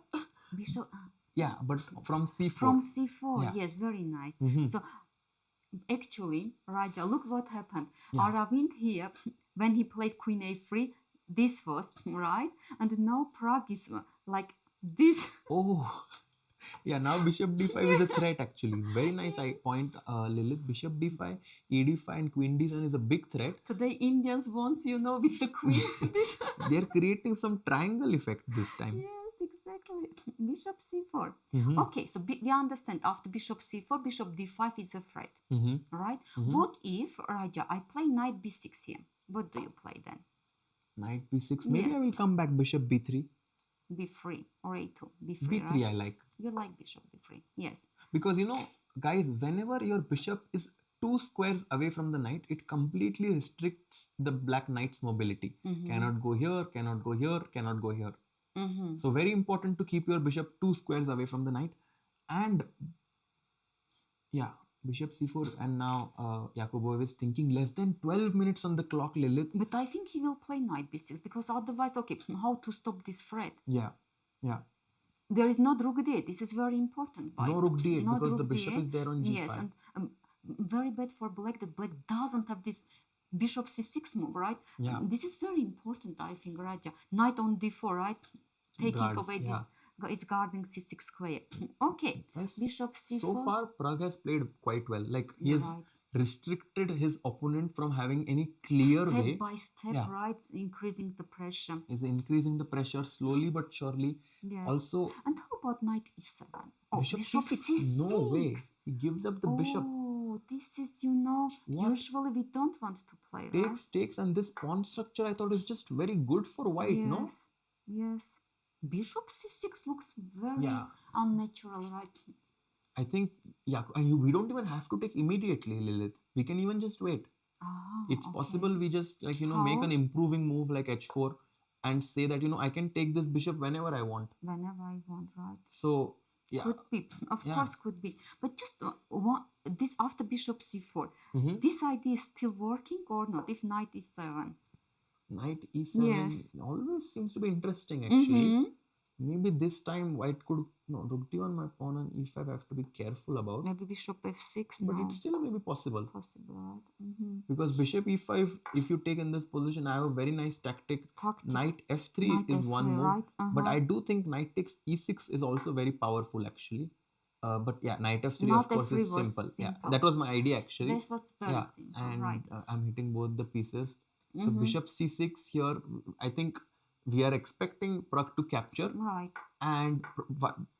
Bishop. Yeah, but from c4. From c4, Yeah. yes, very nice. So actually, Raja, look what happened. Yeah. Aravindh here, when he played queen a3, this was right, and now Prague is like this. Oh. Yeah, now bishop d5 is a threat actually. Very nice point, Lilith. Bishop d5, e d5 and queen d7 is a big threat. Today Indians wants, with the queen. They're creating some triangle effect this time. Yes, exactly. Bishop c4. Okay, so we understand after bishop c4, bishop d5 is a threat. Right? What if, Raja, I play knight b6 here? What do you play then? Knight b6. Maybe I will come back bishop b3. b3 or a2. b3, b3 right? I like. You like bishop b3, yes. Because guys, whenever your bishop is 2 squares away from the knight, it completely restricts the black knight's mobility. Cannot go here, cannot go here, cannot go here. So very important to keep your bishop 2 squares away from the knight. And yeah, bishop c4, and now Yakubboev is thinking less than 12 minutes on the clock, Lilith. But I think he will play knight b6 because otherwise, okay, how to stop this threat? Yeah. There is no rook d8. This is very important. No rook d8 because the bishop is there on g5. Yes, and very bad for black that black doesn't have this bishop c6 move, right? Yeah. This is very important, I think, Raja. Knight on d4, right? Taking away this. It's guarding c6 square. Okay, yes. Bishop c4. So far, Prague has played quite well. Like, he has restricted his opponent from having any clear way. Step by step, right? Increasing the pressure. Is increasing the pressure slowly but surely. Yes. Also, and how about knight e7? Oh, bishop c6. No way. He gives up the bishop. Oh, this is, usually we don't want to play, Takes, and this pawn structure I thought is just very good for white, no? Yes. Bishop c6 looks very unnatural, right? I think, and we don't even have to take immediately, Lilith. We can even just wait. It's possible we just, make an improving move like h4 and say that, I can take this bishop whenever I want. Whenever I want, right? So, yeah. Could be. Of course, could be. But just this after bishop c4, this idea is still working or not? If knight e7. Knight e7 always seems to be interesting actually. Maybe this time white could rook d1, my pawn on e5 I have to be careful about. Maybe bishop f6. But it's still maybe possible. Right? Because bishop e5, if you take in this position, I have a very nice tactic. Knight f3 is one move. Right? But I do think knight takes e6 is also very powerful actually. But yeah, knight f3 of course is simple. Yeah, that was my idea actually. This was very simple, and right? I'm hitting both the pieces. So bishop c6 here, I think we are expecting Prague to capture. Right. And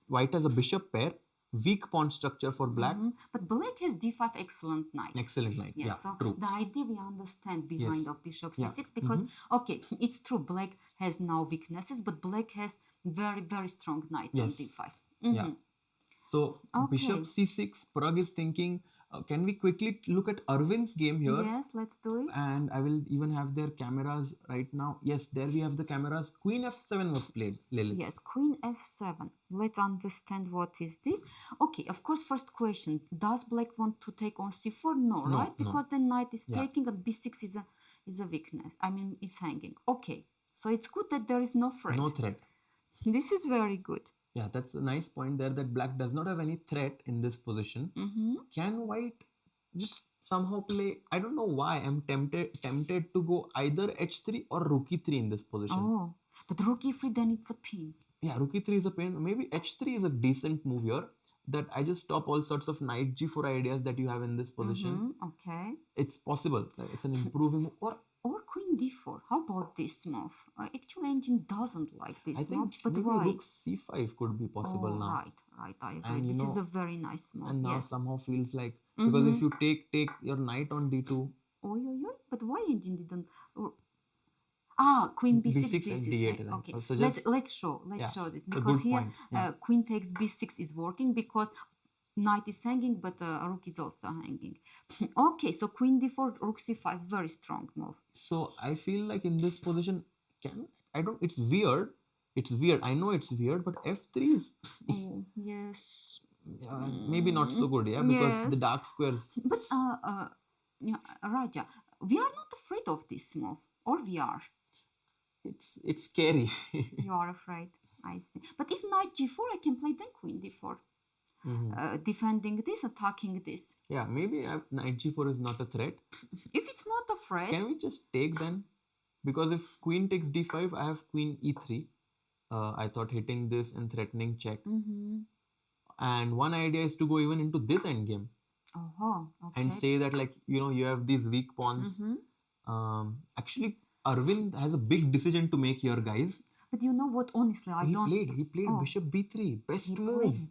white has a bishop pair. weak pawn structure for black. But black has d5 excellent knight. Excellent knight. Yes, Yeah, so true. the idea we understand behind Yes. of bishop Yeah. c6 because okay, it's true black has now weaknesses, but black has very very strong knight on Yes. d5. Yeah. So bishop Okay. c6, Pragg is thinking, can we quickly look at Arvind's game here? Yes, let's do it. And I will even have their cameras right now. Yes, there we have the cameras. Queen f7 was played, Lilith. Yes, queen f7. Let's understand what is this. Okay, of course, first question. Does black want to take on c4? No, No, right? Because the knight is Yeah. taking and b6 is a weakness. I mean, is hanging. Okay, so it's good that there is no threat. No threat. This is very good. Yeah, that's a nice point there that black does not have any threat in this position. Can white just somehow play? I don't know why I'm tempted to go either h3 or rook e3 in this position. Oh, but rook e3 then it's a pin. Yeah, rook e3 is a pin. Maybe h3 is a decent move here. That I just stop all sorts of knight g4 ideas that you have in this position. Okay. It's possible. It's an improving move. Or queen d4. How about this move? Actually, engine doesn't like this I think move, but maybe why? rook c5 could be possible now. Right. I agree. And, this is a very nice move. And now yes. somehow feels like because if you take your knight on d2. But why engine didn't? Queen b6. b6 and d8. Okay. So let's show this because here queen takes b6 is working because knight is hanging, but rook is also hanging. Okay, so queen d4, rook c5, very strong move. So I feel like in this position, it's weird. It's weird. I know it's weird, but f3 is. Oh yes. Maybe not so good, because the dark squares. But Raja, we are not afraid of this move, or we are. It's scary. You are afraid. I see. But if knight g4, I can play then queen d4. Defending this, attacking this. Yeah, maybe knight g4 is not a threat. If it's not a threat, can we just take then? Because if queen takes d5, I have queen e3. I thought hitting this and threatening check. And one idea is to go even into this endgame. Okay. And say that you have these weak pawns. Actually, Arvind has a big decision to make here, guys. But you know what? Honestly, He played bishop b3. Best move.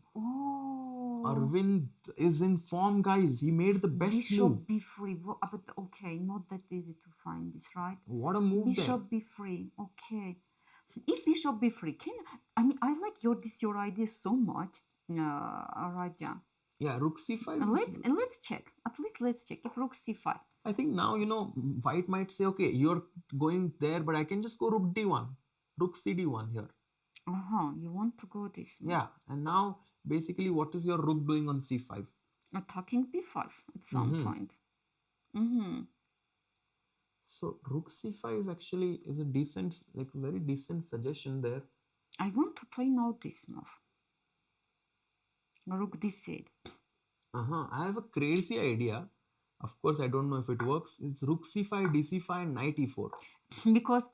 Arvind is in form, guys. He made the best move. Bishop b3. But okay, not that easy to find this, right? What a move Bishop b3. Okay. If bishop b3, I like your idea so much, Raja. Yeah, rook c5. Let's check. At least let's check if rook c5. I think now white might say, okay, you're going there, but I can just go rook d1, rook cd1 here. You want to go this way. Yeah, and now basically what is your rook doing on c5? Attacking b5 at some point. So rook c5 actually is a decent, very decent suggestion there. I want to play now this move. Rook d8. I have a crazy idea. Of course, I don't know if it works. It's rook c5, dc5, and knight e4. Because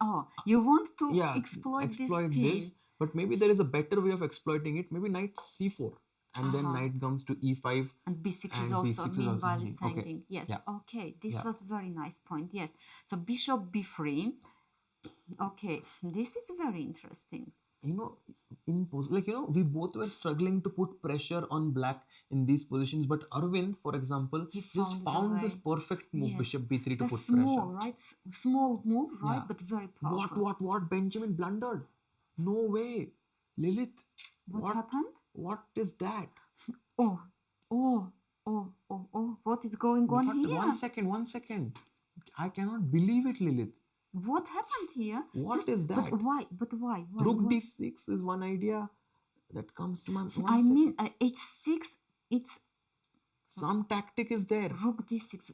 you want to exploit this. But maybe there is a better way of exploiting it. Maybe knight c4, and then knight comes to e5. And b6 is also meanwhile is hanging. Okay. Yes. Yeah. Okay. This was a very nice point. Yes. So bishop b3. Okay. This is very interesting. We both were struggling to put pressure on black in these positions, but Arvind, for example, just found this perfect move, bishop b3, to put pressure. Right? Small move, right? But very powerful. What? Benjamin blundered. No way. Lilith. What happened? What is that? Oh. What is going on here? One second. I cannot believe it, Lilith. What happened here? What is that? But why? Rook d6 is one idea that comes to my mind. H6, it's... Some tactic is there. Rook d6.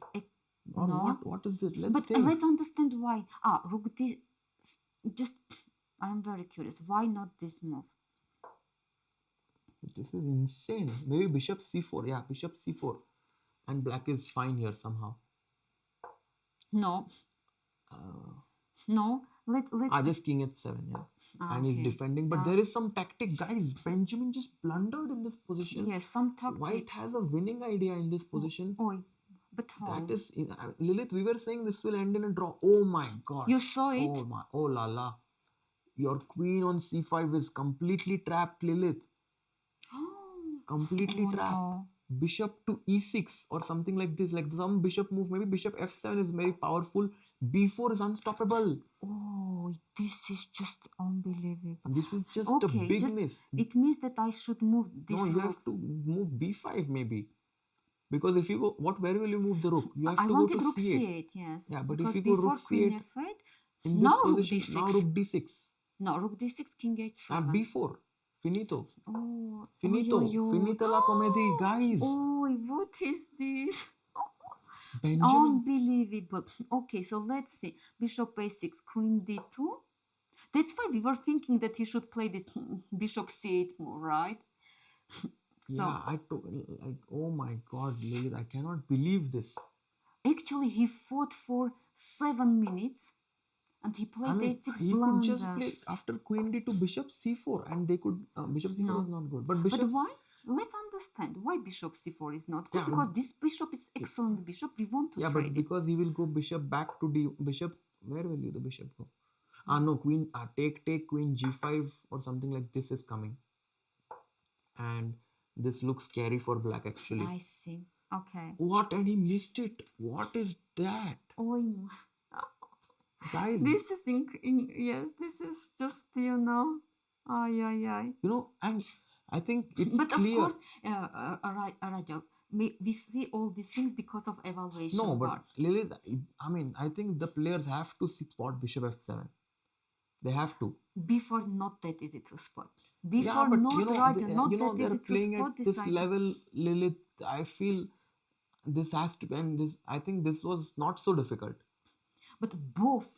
No. What is this? Let's understand why. Rook d... I'm very curious. Why not this move? This is insane. Maybe bishop c4. Yeah, bishop c4. And black is fine here somehow. No. No. Let's... just king h7, and he's defending. But there is some tactic. Guys, Benjamin just blundered in this position. Yes, some tactic. White has a winning idea in this position. But how? That is... Lilith, we were saying this will end in a draw. Oh my god. You saw it? Oh la la. Your queen on c5 is completely trapped, Lilith. completely trapped. No. Bishop to e6 or something like this, like some bishop move, maybe bishop f7 is very powerful, b4 is unstoppable. Oh, this is just unbelievable. This is just a big miss. It means that I should move this No, you rook. have to move b5 maybe. Because if you go, where will you move the rook? You have I to go wanted to rook c8. c8, yes. Yeah, but because if you go rook queen c8, f8, in this now position, rook d6. now rook d6. No, rook d6, king h7. b4. Finito. Oh, Finito. Finita la comedy, guys. Oh, what is this? Benjamin. Unbelievable. Okay, so let's see. Bishop a6, queen d2. That's why we were thinking that he should play the bishop c8 move, right? So, yeah, like, oh my God, Lilith, I cannot believe this. Actually, he fought for 7 minutes and he played h6 he blunder. Could just play after queen d2 bishop c4 and they could, bishop c4 was not good. But bishop... But why? Let's understand why bishop c4 is not good. Because this bishop is excellent bishop. We want to trade but because he will go bishop back to d... Bishop... Where will the bishop go? No, queen... take queen g5 or something like this is coming. And this looks scary for black actually. I see. Okay. What? And he missed it. What is that? Oh, guys, this is yes, this is just, and I think it's but clear. Of course, we see all these things because of evaluation. No, but Lilith, I think the players have to spot bishop f7. They have to. Before, not that easy to spot. Before, they're playing at this level, Lilith. I feel this has to be, and this, I think this was not so difficult. But both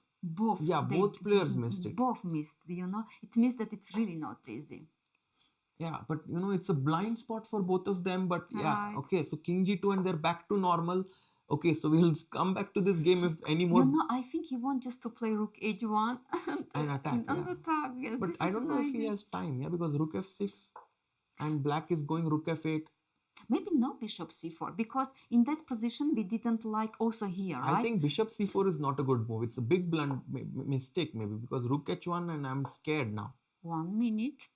players missed it. Both missed, It means that it's really not easy. Yeah, but it's a blind spot for both of them. But yeah, right. Okay, so king g2 and they're back to normal. Okay, so we'll come back to this game if any more. I think he wants just to play rook h1 and attack. Yes, but I don't know if he has time, because rook f6 and black is going rook f8. Maybe not bishop c4, because in that position we didn't like also here, right? I think bishop c4 is not a good move. It's a big mistake maybe, because rook h1 and I'm scared now. 1 minute.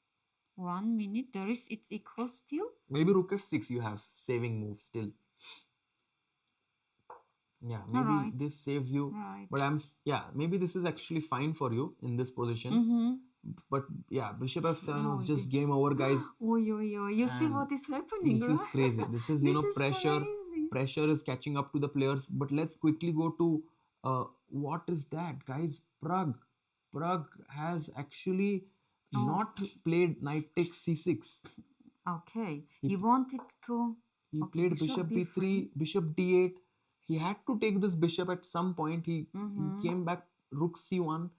There is, it's equal still. Maybe rook f6 you have saving move still. Yeah, maybe this saves you. Right. But maybe this is actually fine for you in this position. But yeah, bishop f7 was just game over, guys. You see what is happening, This is crazy. This is, pressure. Crazy. Pressure is catching up to the players. But let's quickly go to what is that, guys? Prague has actually not played knight takes c6. Okay. He wanted to... He played bishop b3, bishop d8. He had to take this bishop at some point. He came back rook c1,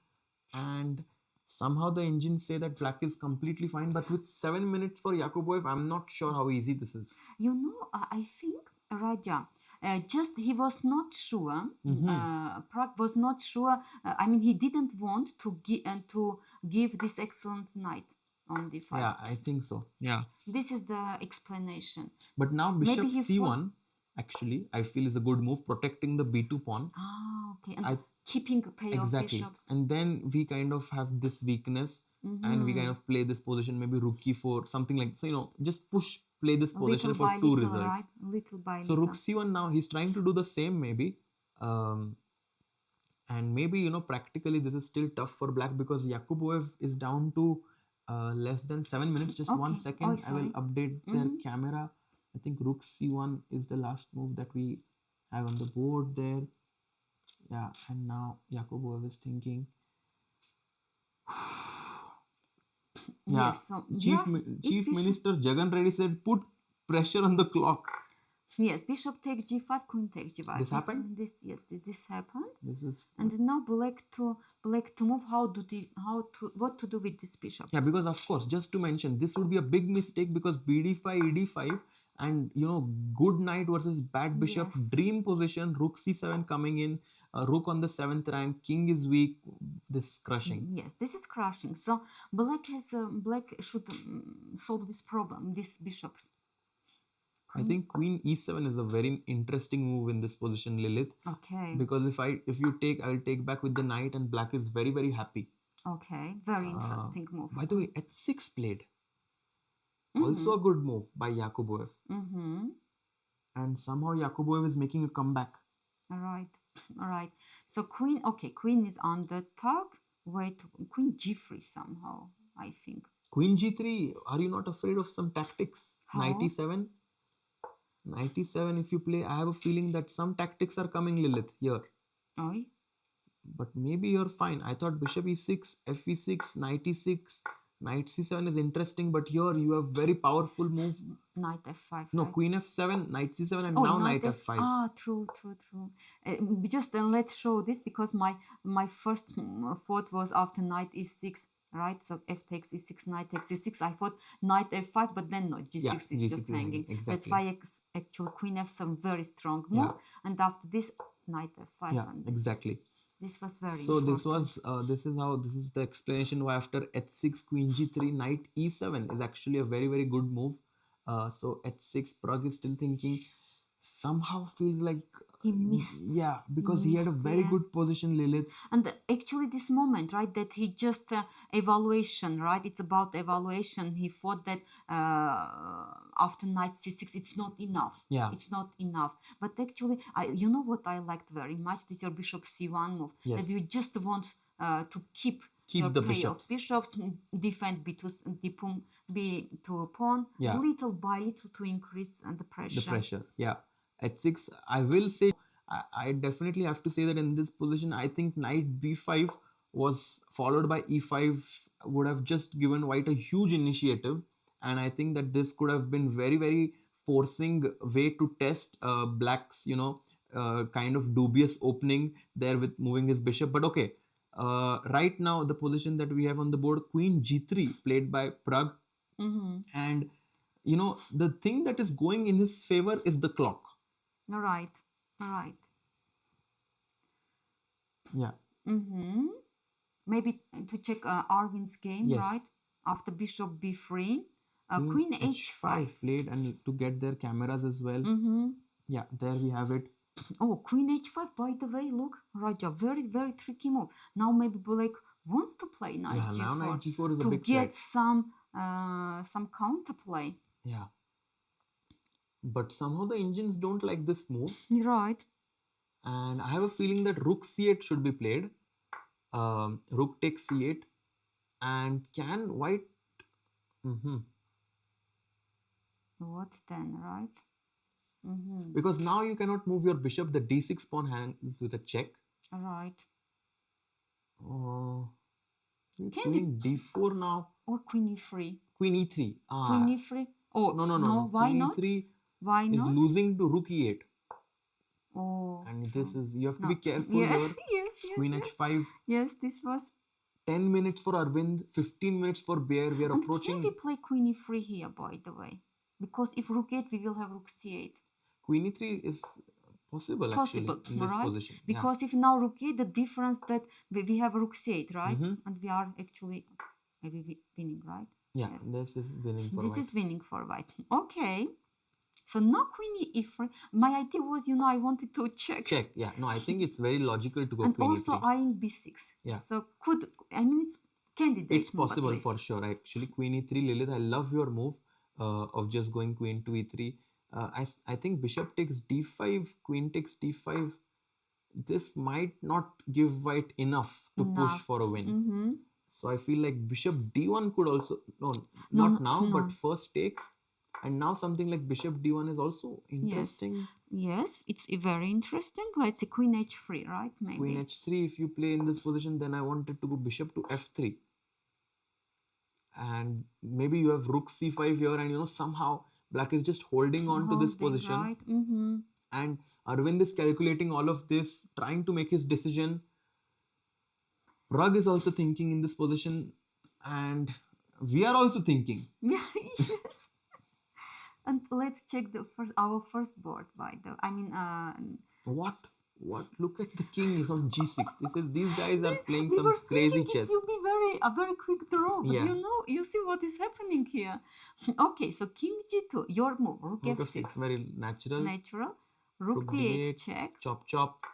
and somehow the engines say that black is completely fine. But with 7 minutes for Yakubboev, I'm not sure how easy this is. I think Raja, just he was not sure. Pragg was not sure. He didn't want to give this excellent knight on d5. Yeah, I think so. Yeah. This is the explanation. But now bishop c1. Actually, I feel is a good move, protecting the b2 pawn. Okay. And keeping payoff bishops. And then we kind of have this weakness, and we kind of play this position, maybe rook e4, something like so. Just play this position for two results. Right? Little by so little. Rook c1 now. He's trying to do the same, maybe, and maybe practically this is still tough for black, because Yakubboev is down to less than 7 minutes. Just 1 second. I will update their camera. I think rook c1 is the last move that we have on the board there. Yeah, and now Yakubboev is thinking. Yeah, yes, so Chief Minister Jagan Reddy said, put pressure on the clock. Yes, bishop takes g5, queen takes g5. This happened? This happened. This is... And now black to move. What to do with this bishop? Yeah, because of course, just to mention, this would be a big mistake, because bd5, ed5, and good knight versus bad bishop, dream position, rook c7 coming in, rook on the 7th rank, king is weak. This is crushing. Yes, this is crushing. So black should solve this problem, these bishops. I think queen e7 is a very interesting move in this position, Lilith. Okay. Because if you take, I'll take back with the knight, and black is very, very happy. Okay, very interesting move. By the way, h6 played. Also a good move by Yakubboev. Mm-hmm. And somehow Yakubboev is making a comeback. All right. All right. So queen, okay, queen is on the top. Wait, queen g3 somehow, I think. Queen g3, are you not afraid of some tactics? How? Knight e7. Knight e7, if you play, I have a feeling that some tactics are coming, Lilith, here. Oh. But maybe you're fine. I thought bishop e6, f e6, knight e6, knight c7 is interesting, but here you have very powerful move. Knight f5. No, right? queen f7, knight c7, and Oh, now knight f5. Ah, true. Just let's show this because my first thought was after knight e6, right? So f takes e6, knight takes e6. I thought knight f5, but then no, g6 Yeah, is G6 just is hanging. exactly. That's why actually queen f7 very strong move, Yeah. and after this knight f5. Yeah, and exactly. This was very So important. this is the explanation why after h6, queen g3, knight e7 is actually a very, very good move. So h6, Pragg is still thinking, somehow feels like He missed. Yeah, because he had a very good position, Lilith. And actually this moment, right, that he just evaluation, right, it's about evaluation. He thought that after knight c6 it's not enough. Yeah, it's not enough. But actually, you know what I liked very much, this your bishop c1 move. Yes. That you just want to keep your the play bishops. of bishops, defend b2 pawn, Yeah. little by little to increase the pressure. The pressure, yeah. h6, I will say, I definitely have to say that in this position, I think knight b5 was followed by e5 would have just given white a huge initiative, and I think that this could have been very, very forcing way to test black's, kind of dubious opening there with moving his bishop. But okay, right now the position that we have on the board, queen g3 played by Pragg, and the thing that is going in his favor is the clock. All right. Yeah. Maybe to check Arvind's game, Yes. right? After bishop b3, Queen h5 played, and to get their cameras as well. Yeah, there we have it. Oh, queen h5, by the way, look, Raja, very, very tricky move. Now maybe Black wants to play knight g4. Now knight g4 is a to big get threat. some counterplay. Yeah. But somehow the Indians don't like this move. Right. And I have a feeling that rook c8 should be played. Rook takes c8. And can white... What then, right? Because now you cannot move your bishop. The d6 pawn hangs with a check. Right. Queen d4 now. Or queen e3. Queen e3. Queen e3. Oh, no. Why queen not? e3 Why is not? losing to rook e8. Oh. And this is, you have to No. be careful here. Yes. Queen h5. Yes, this was 10 minutes for Aravindh, 15 minutes for Bjerre. We are and approaching. Can we play queen e3 here, by the way? Because if rook 8, we will have rook c8. Queen e3 is possible actually in this position. Because if now rook 8, the difference that we have rook c8, right? And we are actually maybe winning, right? Yeah, yes. This is winning for white. This is winning for white. Okay. So now queen e3. My idea was, I wanted to check. Yeah. No, I think it's very logical to go and queen e3. And also eyeing b6. Yeah. So it's candidate. It's possible for sure. Actually, queen e3, Lilith, I love your move of just going queen to e3. I think bishop takes d5, queen takes d5. This might not give white enough to push for a win. So I feel like bishop d1 could also... Not now, but first takes. And now something like bishop d1 is also interesting. Yes, it's very interesting. Let's say queen h3, right? Maybe. Queen h3, if you play in this position, then I wanted to go bishop to f3. And maybe you have rook c5 here, and somehow black is just holding on to this position. Right. And Arvind is calculating all of this, trying to make his decision. Pragg is also thinking in this position, and we are also thinking. Yes. And let's check our first board, by the... What? Look at the king is on g6. These guys are playing some crazy chess. It will be a very quick draw. But you see what is happening here. Okay, so king g2, your move, rook f6. Very natural. Rook d8 check. Chop.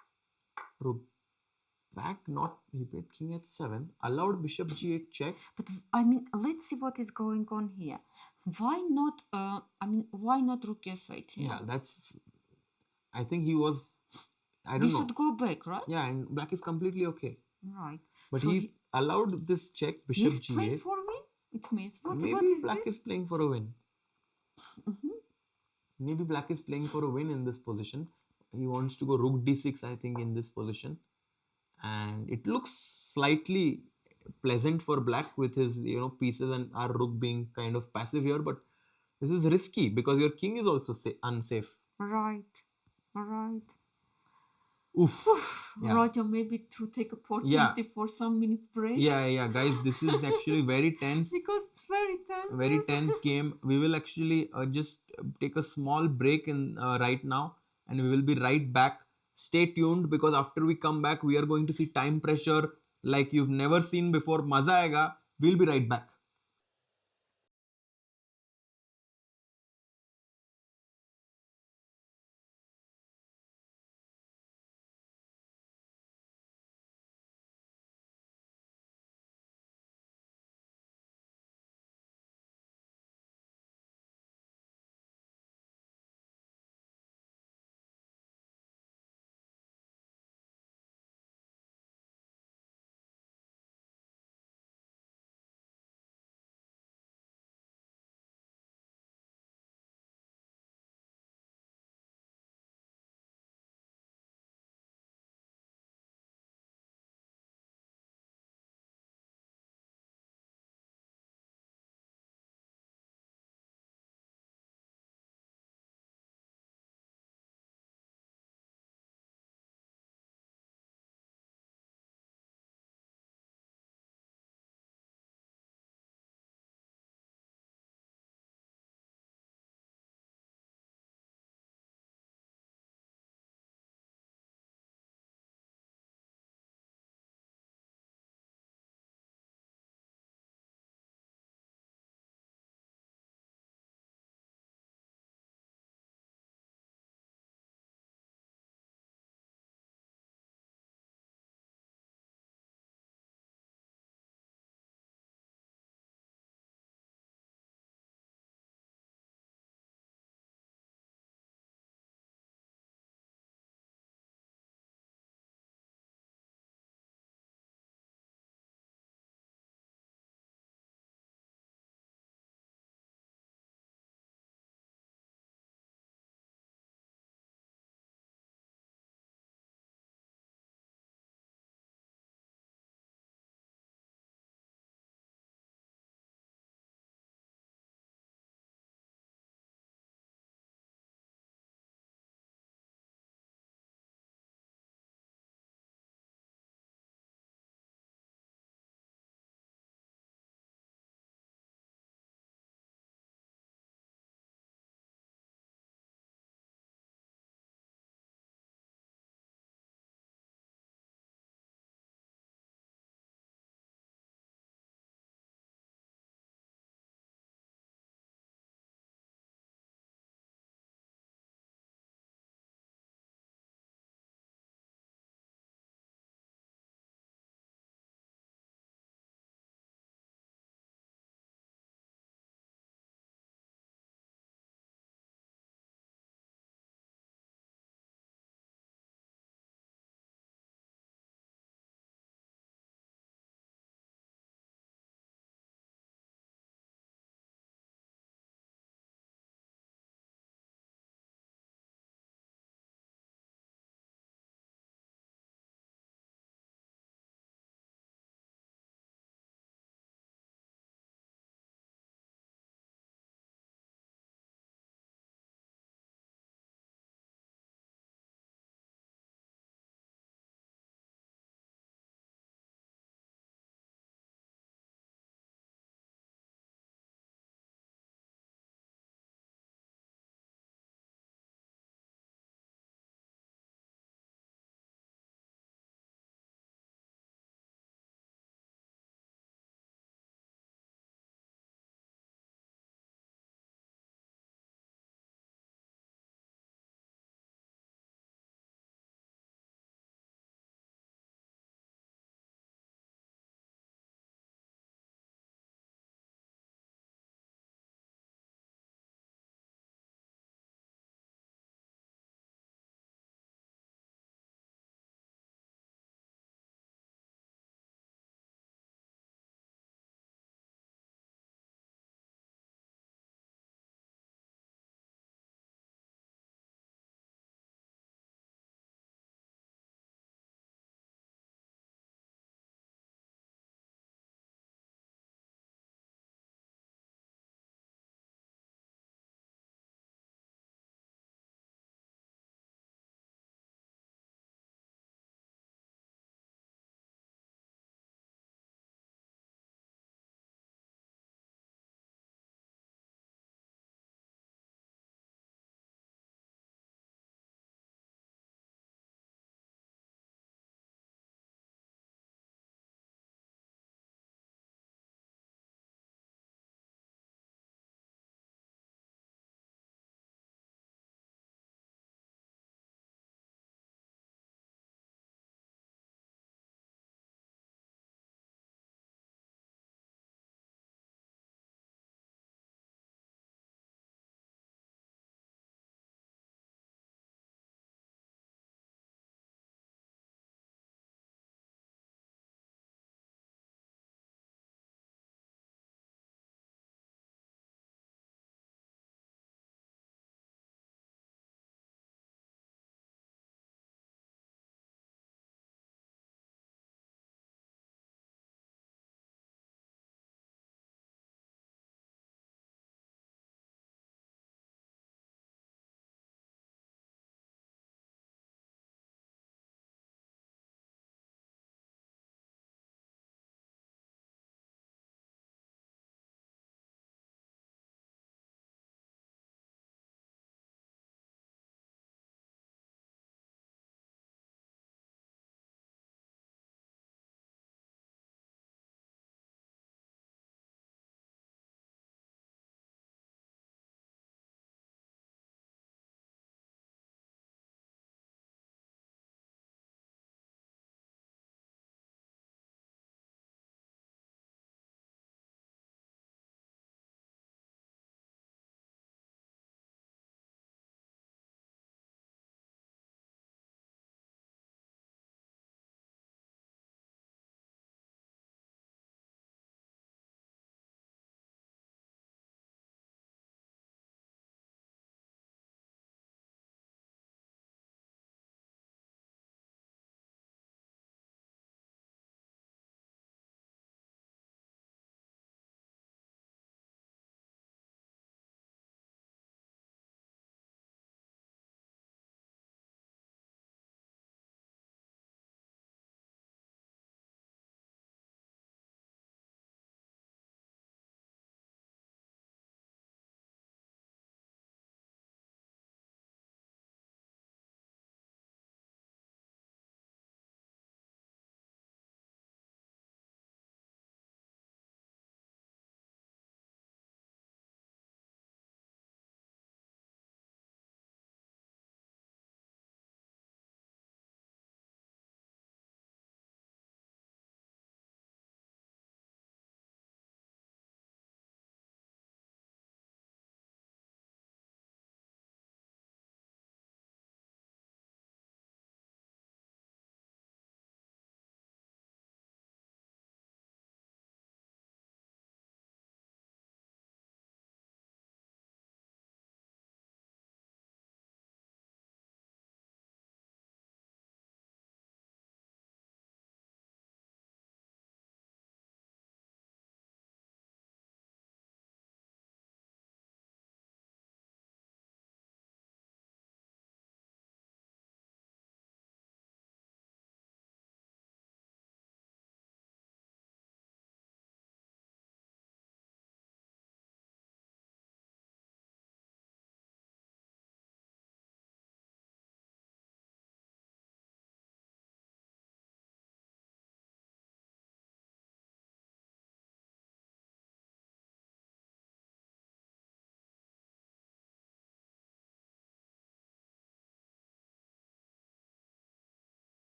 Rook back, he played king h7. Allowed bishop g8 check. But let's see what is going on here. Why not? Why not rook f8 here? Yeah, that's. I think he was. I We don't know. should go back, right? Yeah, and black is completely okay. Right. But So he's allowed this check, bishop he's playing g8. for win. It means what? Maybe What is black this? is playing for a win. Mhm. Maybe black is playing for a win in this position. He wants to go rook d6, I think, in this position. And it looks slightly pleasant for black with his pieces and our rook being kind of passive here, but this is risky because your king is also unsafe. Right. Right. Oof. Yeah. Roger, maybe to take opportunity for some minutes break. Yeah, guys, this is actually very tense. Because it's very tense. Very yes. tense game. We will actually just take a small break in right now, and we will be right back. Stay tuned because after we come back, we are going to see time pressure like you've never seen before. Maza aega. We'll be right back.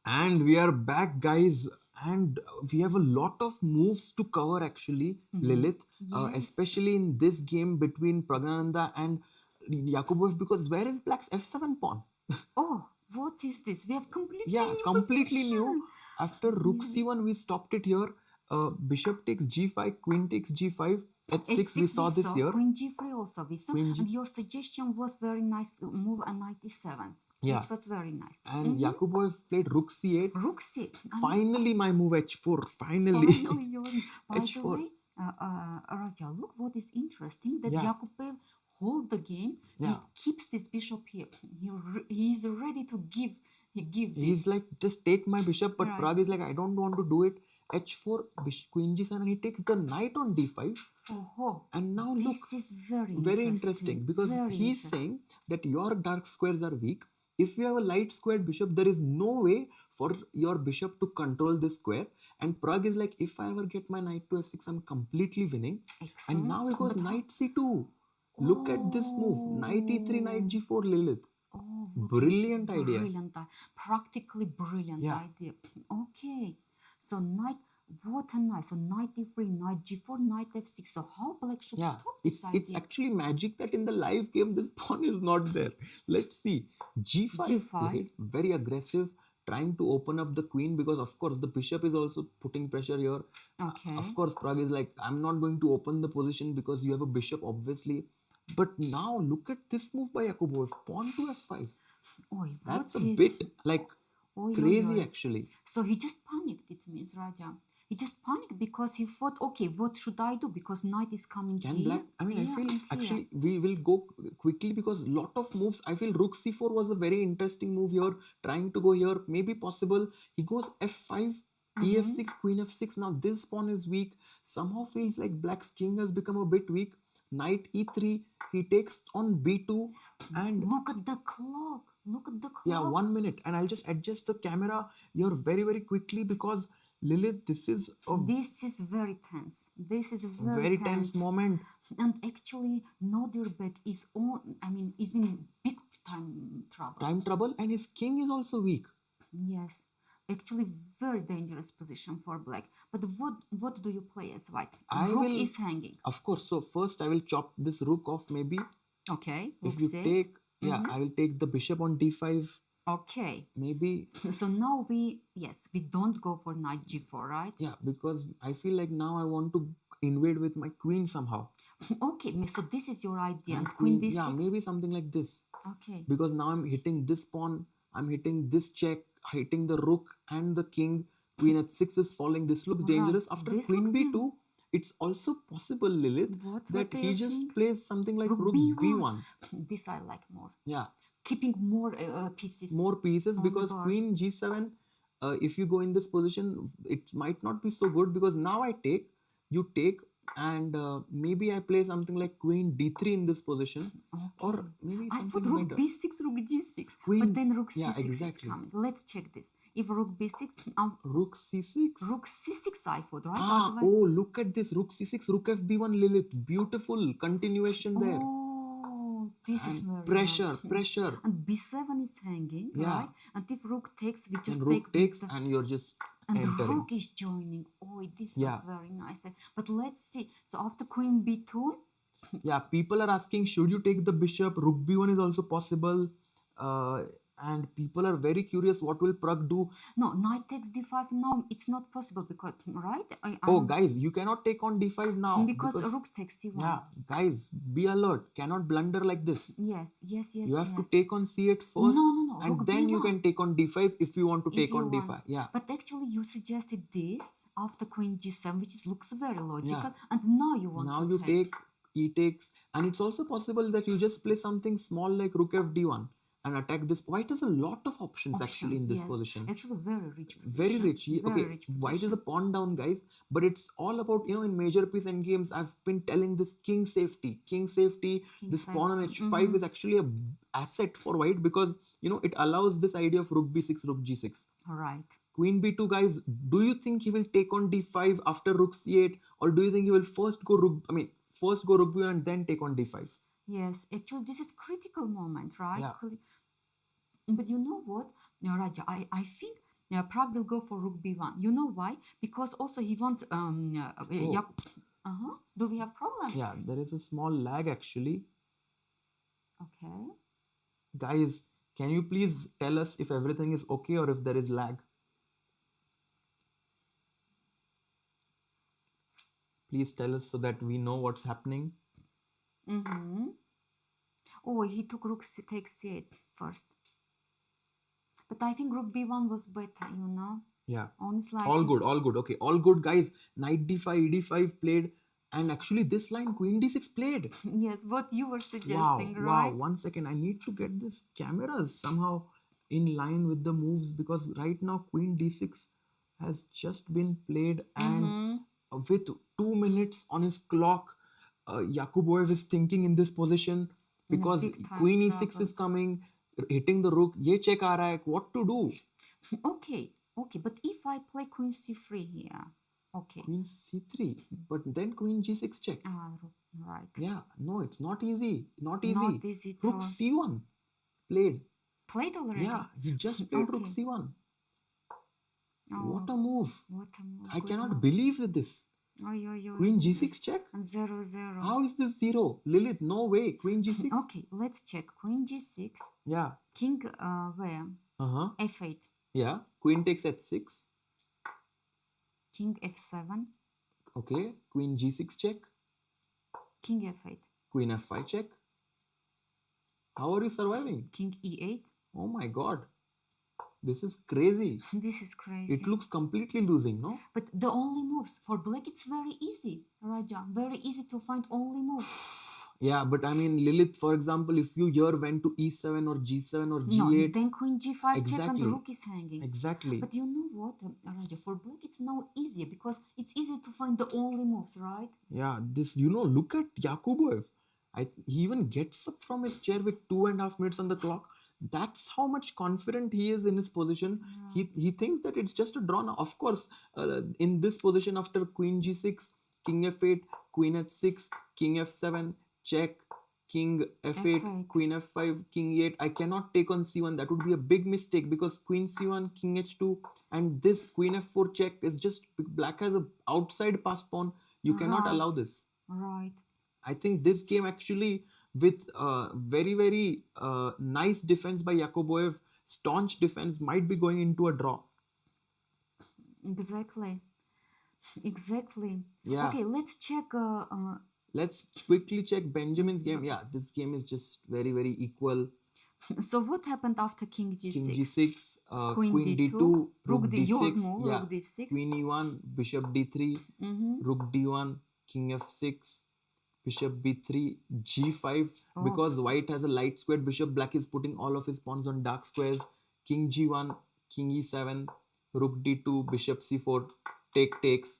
And we are back, guys, and we have a lot of moves to cover actually, Lilith, Yes. especially in this game between Praggnanandhaa and Yakubboev, because where is Black's f7 pawn? Oh, what is this? We have completely Yeah, new completely new. position. After rook Yes. c1, we stopped it here. Bishop takes g5, queen takes g5, h6 we saw this here. Queen g3 also we saw. Queen G- And your suggestion was very nice move and knight e7. Yeah. It was very nice. And Yakubboev played rook c8. Rook c. Finally, my move h4. Finally. Finally, by the h4. way, Raja, look what is interesting that Yeah. Yakubboev hold the game. Yeah. He keeps this bishop here. He is ready to give. He's like, just take my bishop, but Right. Prague is like, I don't want to do it. h4, queen g7, and he takes the knight on d5. Oh, And now look, this is very interesting because Very he's interesting. saying that your dark squares are weak. If you have a light squared bishop, there is no way for your bishop to control this square. And Prague is like, if I ever get my knight to f6, I'm completely winning. Excellent. And now he goes But knight c2. Look at this move, knight e3, knight g4, Lilith. Oh, Brilliant idea. Practically brilliant Yeah. idea. Okay, so knight. What a nice. So knight e3, knight g4, knight f6. So how Black should Yeah, stop this it's idea? actually magic that in the live game this pawn is not there. Let's see. G5, G5. played, very aggressive, trying to open up the queen because of course the bishop is also putting pressure here. Okay. Of course, Prague is like, I'm not going to open the position because you have a bishop, obviously. But now look at this move by Yakubboev, pawn to f5. Oy, That's what a is- bit like Oy, oy, crazy oy. actually. So he just panicked, it means, Raja. He just panicked because he thought, okay, what should I do? Because knight is coming Can here. Black? I mean, I here, feel and here. actually we will go quickly because lot of moves. I feel rook c4 was a very interesting move here. Trying to go here, maybe possible. He goes f5, ef6, queen f6. Now this pawn is weak. Somehow feels like Black's king has become a bit weak. Knight e3. He takes on b2 and Look at the clock. Look at the clock. yeah, 1 minute. And I'll just adjust the camera here very quickly because Lilith, this is a This is very tense. This is very, very tense moment. And actually, Nodirbek is is in big time trouble. And his king is also weak. Yes, actually, very dangerous position for Black. But what do you play as White? Rook is hanging. Of course. So first, I will chop this rook off. Maybe Okay. if you take, I will take the bishop on d5. Okay. Maybe. So now we don't go for knight g4, right? Yeah, because I feel like now I want to invade with my queen somehow. Okay, so this is your idea. And queen d6? Yeah, maybe something like this. Okay. Because now I'm hitting this pawn, I'm hitting this check, hitting the rook and the king. Queen h6 is falling. This looks dangerous. After This queen looks b2, it's also possible, Lilith, What that do he you just think? plays something like rook b1. This I like more. Yeah. Keeping more pieces. More pieces on the because board. queen g7, if you go in this position, it might not be so good because now I take, you take, and maybe I play something like queen d3 in this position, or maybe I something thought rook better. b6, rook g6, Queen- but then rook c6 yeah, exactly. is coming. Let's check this. If rook b6, Rook c6. rook c6 I thought, right? Ah, By the way. oh, look at this. Rook c6, rook fb1, Lilith. Beautiful continuation there. Oh, this is very Pressure, good. pressure. And b7 is hanging, Yeah. right? And if rook takes, we just And rook take takes with the- and you're just and entering. rook is joining. Oh, this Yeah. is very nice. But let's see. So after queen b2, Yeah, people are asking, should you take the bishop? Rook b1 is also possible. And people are very curious, what will Pragg do? no, knight takes d5 now. It's not possible because, right? Oh, guys, you cannot take on d5 now. because rook takes c1. Yeah, guys, be alert. Cannot blunder like this. Yes. You have to take on c8 first. No, And rook then you b1. can take on d5 if you want to If take you on want. d5. Yeah. But actually, you suggested this after queen g7, which looks very logical. Yeah. And now you want Now to you take. e takes, and it's also possible that you just play something small like rook fd1 and attack this. White has a lot of options actually in this yes. position. Actually, very rich position. Very rich. Very Okay, rich white is position. a pawn down, guys, but it's all about, in major piece endgames, I've been telling this king safety. This pawn on safety. h5 is actually a asset for white because, it allows this idea of rook b6, rook g6. All right. Queen b2, guys, do you think he will take on d5 after rook c8, or do you think he will first go rook b1 and then take on d5? Yes, actually, this is critical moment, right? Yeah. But you know what, Raja, I think Yeah, Prague will go for rook b1. You know why? Because also he wants Do we have problem? Yeah, there is a small lag actually. Okay. Guys, can you please tell us if everything is okay or if there is lag? Please tell us so that we know what's happening. Oh, he took rook takes c8 first. But I think rook b1 was better, you know? Yeah. Honestly, All good, all good. Okay, all good, guys. Knight d5, d5 played. And actually, this line, queen d6 played. Yes, what you were suggesting, Wow, right? wow. 1 second. I need to get this cameras somehow in line with the moves because right now, queen d6 has just been played. And with 2 minutes on his clock, Yakubboev is thinking in this position because queen e6 is coming, hitting the rook. Ye check aa raha hai. What to do? Okay, but if I play queen c3 here, okay. Queen c3, but then queen g6 check. Right. Yeah, no, it's not easy. Not easy. Not easy. Rook c1 played. Played already? Yeah, he just played rook c1. What a move. What a move. I cannot believe this. Queen g6 check? 0-0. How is this 0? Lilith, no way. Queen g6? Okay, let's check. Queen g6. Yeah. King where? F8. Yeah. Queen takes h6. King f7. Okay. Queen g6 check. King f8. Queen f5 check. How are you surviving? King e8. Oh my god. This is crazy. This is crazy. It looks completely losing, no? But the only moves for black, it's very easy, Raja. Very easy to find only moves. Yeah, but I mean, Lilith, for example, if you here went to e7 or g7 or g8... No, then queen g5 check and the rook is hanging. Exactly. But you know what, Raja, for black it's now easier because it's easy to find the only moves, right? Yeah, this, look at Yakubboev. He even gets up from his chair with 2.5 minutes on the clock. That's how much confident he is in his position. Yeah. He thinks that it's just a draw now. Of course, in this position after queen g6, king f8, queen h6, king f7, check, king f8, queen f5, king e8. I cannot take on c1. That would be a big mistake because queen c1, king h2, and this queen f4 check is just black has a outside pass pawn. You cannot allow this. Right. I think this game actually with very, very nice defense by Yakubboev, staunch defense, might be going into a draw. Exactly. Yeah. Okay, let's check. Let's quickly check Benjamin's game. Yeah, this game is just very, very equal. So what happened after king g6? King g6, queen d2, rook d6, move, yeah, rook d6, queen e1, bishop d3, rook d1, king f6, bishop b3, g5. Because white has a light squared bishop, black is putting all of his pawns on dark squares. King g1, king e7, rook d2, bishop c4, takes,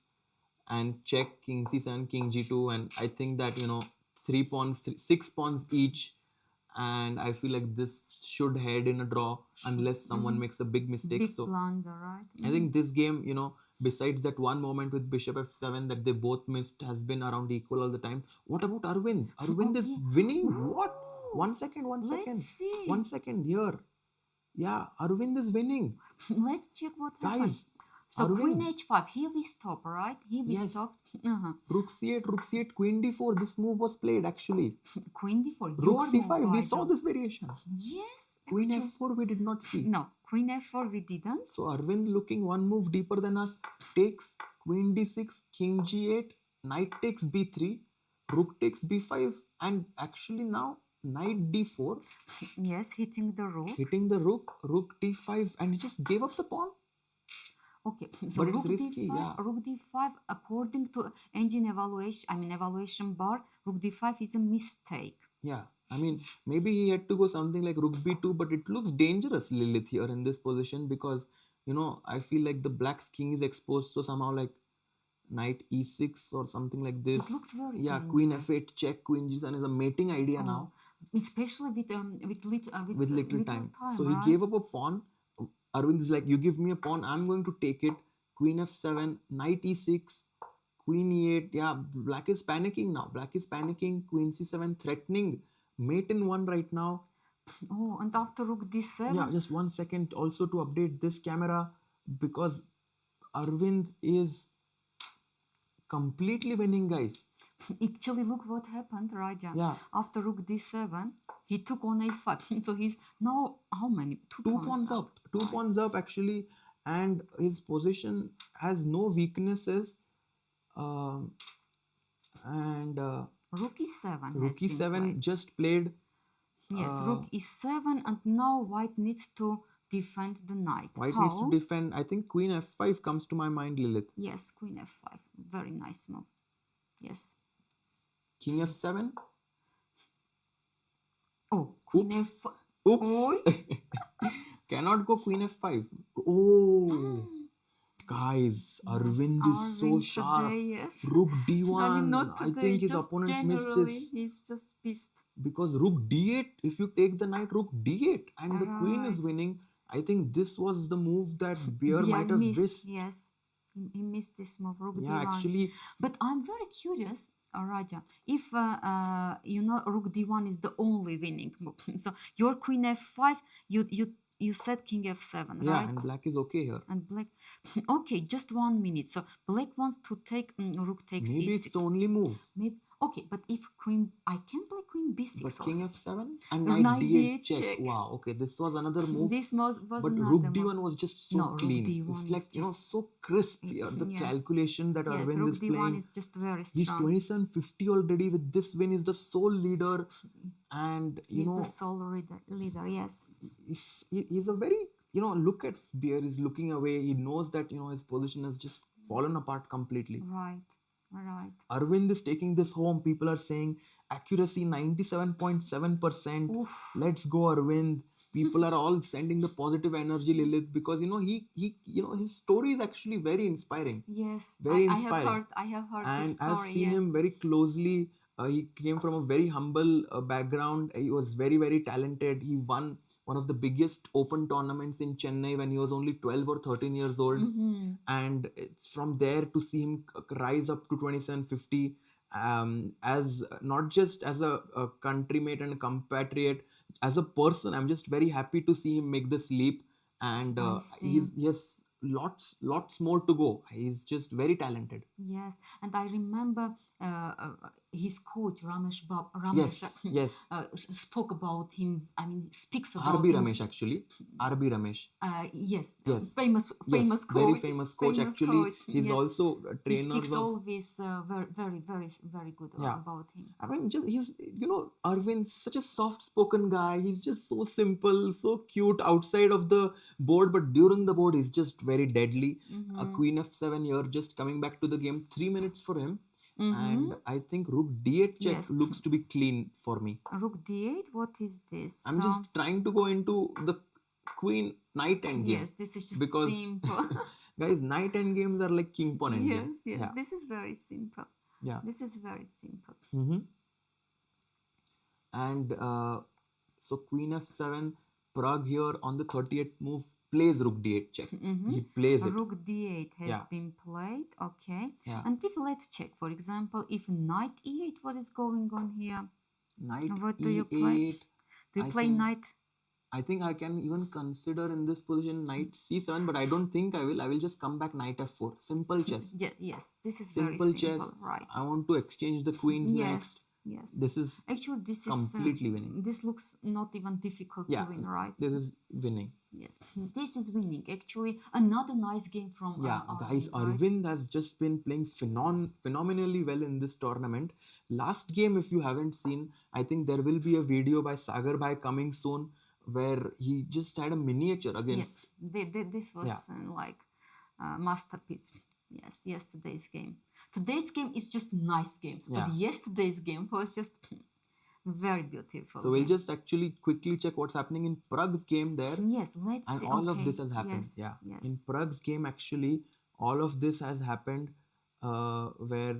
and check, king c7, king g2. And I think that 6 pawns each, and I feel like this should head in a draw unless someone makes a big mistake. Big blunder, right? I think this game, besides that one moment with bishop f7 that they both missed, has been around equal all the time. What about Arvind? Arvind is winning. What? 1 second. Let's see. 1 second here. Yeah, Arvind is winning. Let's check what happened. So Arvind. Queen h5, here we stop, right? Here we stop. Rook c8, queen d4. This move was played actually. Queen d4. Rook c5, we saw this variation. Yes. Queen f4 we did not see. No, queen f4 we didn't. So Arvind, looking one move deeper than us, takes queen d6, king g8, knight takes b3, rook takes b5, and actually now knight d4. Yes, hitting the rook. Rook d5, and he just gave up the pawn. Okay, so but it's risky, rook d5, according to engine evaluation bar, rook d5 is a mistake. Yeah, I mean, maybe he had to go something like rook b2, but it looks dangerous, Lilith, here in this position because, I feel like the black's king is exposed, so somehow like knight e6 or something like this. It looks very dangerous. Queen f8 check, queen g7 is a mating idea now. Especially with little time. So he gave up a pawn. Arvind is like, you give me a pawn, I'm going to take it. Queen f7, knight e6, queen e8. Yeah, black is panicking now. Queen c7 threatening. Mate in 1 right now. Oh, and after rook d7. Yeah, just 1 second also to update this camera. because Arvind is completely winning, guys. Actually, look what happened, Raja. Yeah. After rook d7, he took on a5. So he's now how many? Two pawns up. Two Right. pawns up actually, and his position has no weaknesses. And Rook e7. rook e7 just played. Yes, rook e7, and now white needs to defend the knight. White needs to defend. I think queen f5 comes to my mind, Lilith. Yes, queen f5. Very nice move. Yes. King f7. Oh, queen Oops. f5. Oops. Oh. Cannot go queen f5. Oh. Guys, Arvind is so sharp. Today, yes. Rook d1. I mean, not today, I think his just opponent missed generally, this. He's just pissed. Because rook d8, if you take the knight, rook d8, and the queen is winning, I think this was the move that Bjerre might have missed. Yes, he missed this move, rook Yeah, d1. actually. But I'm very curious, Raja, if you know rook d1 is the only winning move. So your queen f5, you said king f7, right? Yeah, and black is okay here. And black, okay, just 1 minute. So black wants to take rook takes maybe e6. It's the only move. Maybe. Okay, but if queen, I can play queen b6. But king f7 and Knight knight d8 check. check. Wow, okay, this was another move. This was but another rook move. d1 was just so clean. It's like, so crisp. The calculation that Arvind is playing. Rook d1 is just very strong. He's 2750 already. With this win, he's the sole leader. And, he's the sole leader, yes. He's a very, look at Bjerre. He's looking away. He knows that, his position has just fallen apart completely. Right. Arvind is taking this home. People are saying accuracy 97.7%. Let's go, Arvind. People are all sending the positive energy, Lilith, because his story is actually very inspiring. Yes, very inspiring. I have heard and this story. I've seen him very closely. He came from a very humble background. He was very, very talented. He won one of the biggest open tournaments in Chennai when he was only 12 or 13 years old. And it's from there to see him rise up to 2750 as not just as a countrymate and a compatriot, as a person. I'm just very happy to see him make this leap. And he has lots more to go. He's just very talented. Yes, and I remember his coach Rameshbabu. Yes. Spoke about him. I mean, speaks about RB Ramesh actually. RB Ramesh. Yes. Famous coach. Very famous coach actually. He's also a trainer. He speaks always very good about him. I mean, he's Arvind's such a soft-spoken guy. He's just so simple, so cute outside of the board, but during the board he's just very deadly. A queen f7 here, just coming back to the game. 3 minutes for him. And I think rook d8 check looks to be clean for me. Rook d8, what is this? I'm just trying to go into the queen knight endgame. Yes, this is just simple. Guys, knight endgames are like king pawn endgames. Yes, this is very simple. Yeah. This is very simple. And so queen f7, Pragg here on the 38th move plays rook d8 check. He plays it. Rook d8 has been played. Okay. Yeah. And if let's check, for example, if knight e8, what is going on here? Knight what do e8. You play? Do you play knight? I think I can even consider in this position knight c7, but I don't think I will. I will just come back knight f4. Simple chess. Yes, this is simple very chess. Simple, right. I want to exchange the queens next. Yes. This is completely winning. This looks not even difficult to win, right? This is winning. Yes, this is winning. Actually, another nice game from guys. Arvind, Arvind has just been playing phenomenally well in this tournament. Last game, if you haven't seen, I think there will be a video by Sagar Bhai coming soon where he just had a miniature against. Yes, this was like masterpiece. Yes, yesterday's game. Today's game is just nice game, but yesterday's game was just very beautiful. So we'll just actually quickly check what's happening in Pragg's game there. Yes, let's and see. all of this has happened. Yes. In Pragg's game, actually, all of this has happened where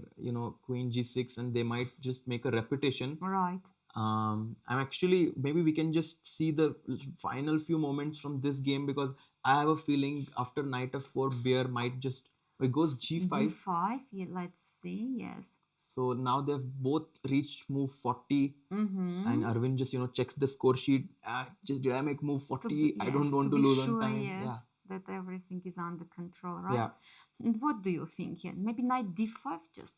queen g6 and they might just make a repetition. Right. I'm actually, maybe we can just see the final few moments from this game, because I have a feeling after knight f4, Bjerre might just, it goes g5. g5, let's see, yes. So now they've both reached move 40 and Arvind just, checks the score sheet. Did I make move 40? I don't want to lose on time. Yes, that that everything is under control, right? Yeah. And what do you think here? Maybe knight d5 just?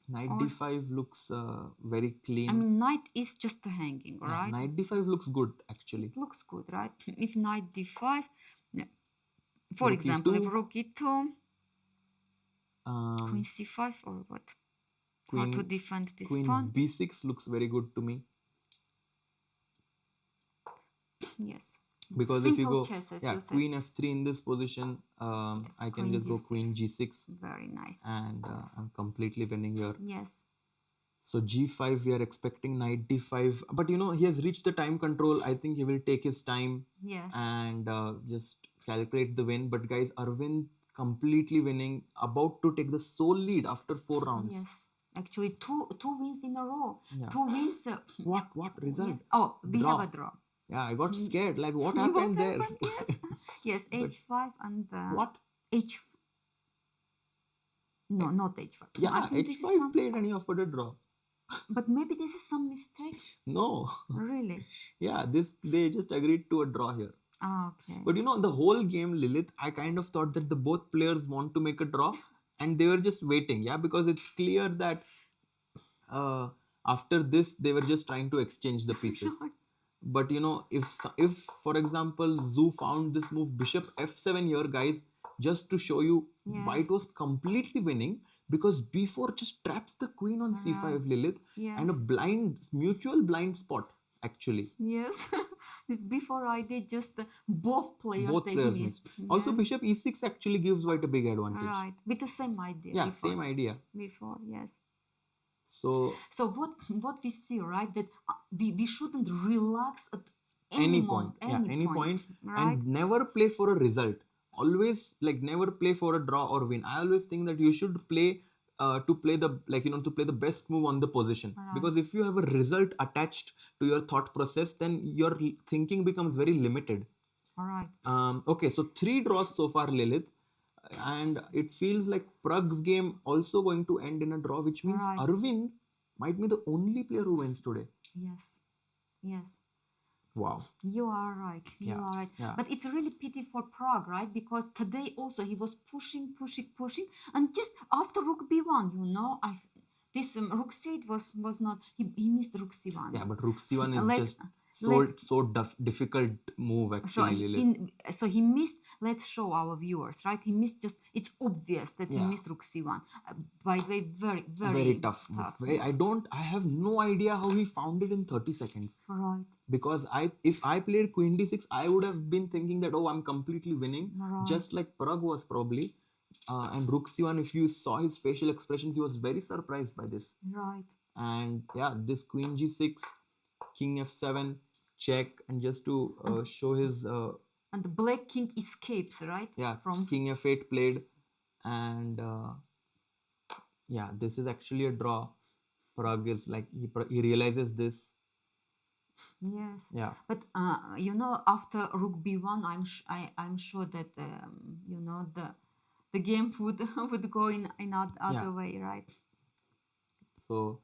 Knight Or- d5 looks very clean. I mean, knight is just hanging, Yeah, right? knight d5 looks good actually. It looks good, right? If knight d5, yeah. For Rook example, if e2, rook e2, queen um, c5 or what? How queen to defend this queen pawn? b6 looks very good to me. Yes. Because Simple if you go, chess, as yeah, you said. queen f3 in this position, Yes, I can queen just go g6. queen g6 Very nice. and Yes. I'm completely winning here. Yes. So g5, we are expecting knight d5, but you know, he has reached the time control. I think he will take his time Yes. and just calculate the win. But guys, Arvind completely winning, about to take the sole lead after 4 rounds. Yes. Actually, two wins in a row. Yeah. 2 wins. What result? Yeah. Oh, we Draw. have a draw. Yeah, I got scared. Like, what What happened there? happened? Yes. Yes, But h5 and what? h. No, not h5. I Yeah, think this is h5 some. played and he offered a draw. But maybe this is some mistake. No. Really? Yeah, they just agreed to a draw here. Ah, okay. But you know, the whole game, Lilith, I kind of thought that the both players want to make a draw and they were just waiting. Yeah, because it's clear that after this they were just trying to exchange the pieces. But you know, if for example Xu found this move bishop f7 here, guys, just to show you, Yes. white was completely winning because b4 just traps the queen on c5, Lilith, and a Yes. mutual blind spot actually. Yes. This before I did just both players Both they players missed. missed. Also, Yes. bishop e6 actually gives white a big advantage. Right. With the same idea. Yeah, before. same idea. Before, yes. So what we see, right? That we shouldn't relax at any point. Any point. Right? And never play for a result. Always, like, never play for a draw or win. I always think that you should play to play the best move on the position. Right. Because if you have a result attached to your thought process, then your thinking becomes very limited. All right. Okay, so 3 draws so far, Lilith, and it feels like Prague's game also going to end in a draw, which means Right. Arvind might be the only player who wins today. Yes. Yes. Wow. You are right. You Yeah, are right. yeah. But it's really pity for Prague, right? Because today also he was pushing, and just after Rook B1, this Rook C8 was not. He missed Rook C1. Yeah, but Rook C1 is Let's- just so difficult move So actually, Lilith. he missed. Let's show our viewers, right? He missed just. It's obvious that he Yeah. missed Rook C1. By the way, very Very tough move. I have no idea how he found it in 30 seconds. Right. Because if I played Queen D6, I would have been thinking that, oh, I'm completely winning, Right. just like Prague was probably. And Rook C1, if you saw his facial expressions, he was very surprised by this. Right. And yeah, this Queen G6, King F7, check, and just to show his And the Black King escapes, right? yeah, From King F8 played, and yeah, this is actually a draw. Prague is like he realizes this. yes. Yeah. But after Rook B1, I'm sure that the game would go in other way, right? So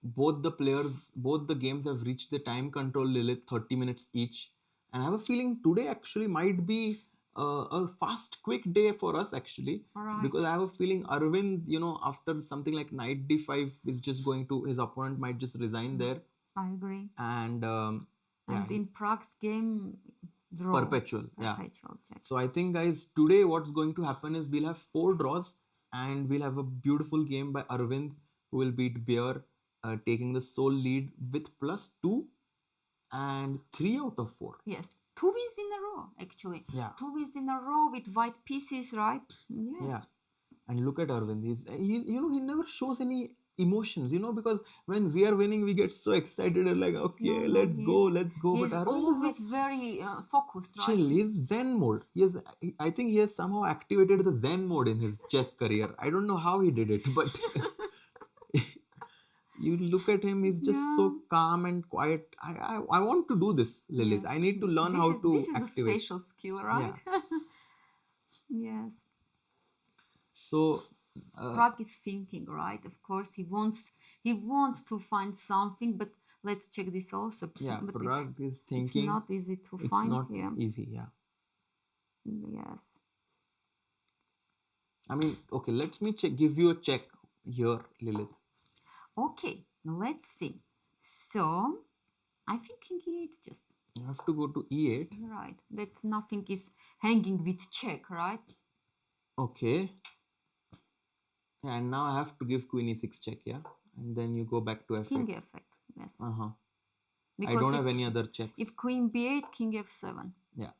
both the games have reached the time control, Lilith, 30 minutes each. And I have a feeling today actually might be a fast, quick day for us actually. Alright. Because I have a feeling Arvind, after something like knight d5 is just going to, his opponent might just resign there. I agree. And And in Prague's game, draw. Perpetual check. So I think, guys, today what's going to happen is we'll have 4 draws and we'll have a beautiful game by Arvind, who will beat Bjerre, taking the sole lead with +2 and 3 out of 4. Yes, 2 wins in a row actually. Yeah. 2 wins in a row with white pieces, right? Yes. Yeah. And look at Arvind. He never shows any emotions, because when we are winning, we get so excited and like, okay, let's go. He's But Arvind always very focused, right? chill. He's Zen mode. I think he has somehow activated the Zen mode in his chess career. I don't know how he did it, but you look at him, he's just so calm and quiet. I want to do this, Lilith. Yes. I need to learn how to This is activate. a special skill, right? Yeah. Yes. So Prague is thinking, right? Of course, he wants to find something, but let's check this also. yeah, but Prague is thinking. it's not easy to It's find. not Yeah. easy. Yeah. Yes. I mean, okay, let me give you a check here, Lilith. Okay, let's see. So, I think king e8 just. You have to go to e8. Right, that nothing is hanging with check, right? Okay. And now I have to give queen e6 check, yeah? And then you go back to f8. King f8, yes. Uh-huh. Because I don't have any other checks. If queen b8, king f7. Yeah.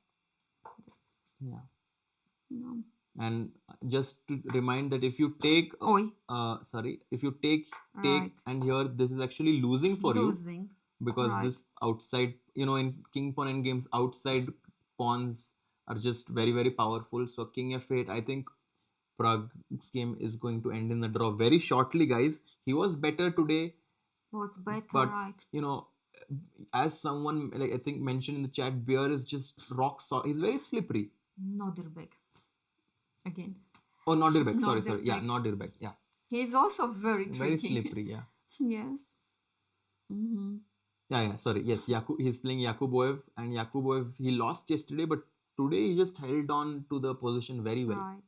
Just. Yeah. No. And just to remind that if you take if you take Right. and here this is actually losing for you because Right. this outside, in king pawn endgames, outside pawns are just very, very powerful. So king f8, I think Prague's game is going to end in the draw very shortly, guys. He was better today, Was better, but right? As someone like I think mentioned in the chat, Bjerre is just rock solid. He's very slippery. Nodirbek. Again. Oh, Nodirbek. Sorry. Yeah, Nodirbek. Yeah. He's also very tricky. Very slippery. Yeah. Yes. Mm-hmm. Yeah. Sorry. Yes. He's playing Yakubboev, and Yakubboev, he lost yesterday, but today he just held on to the position very well. Right.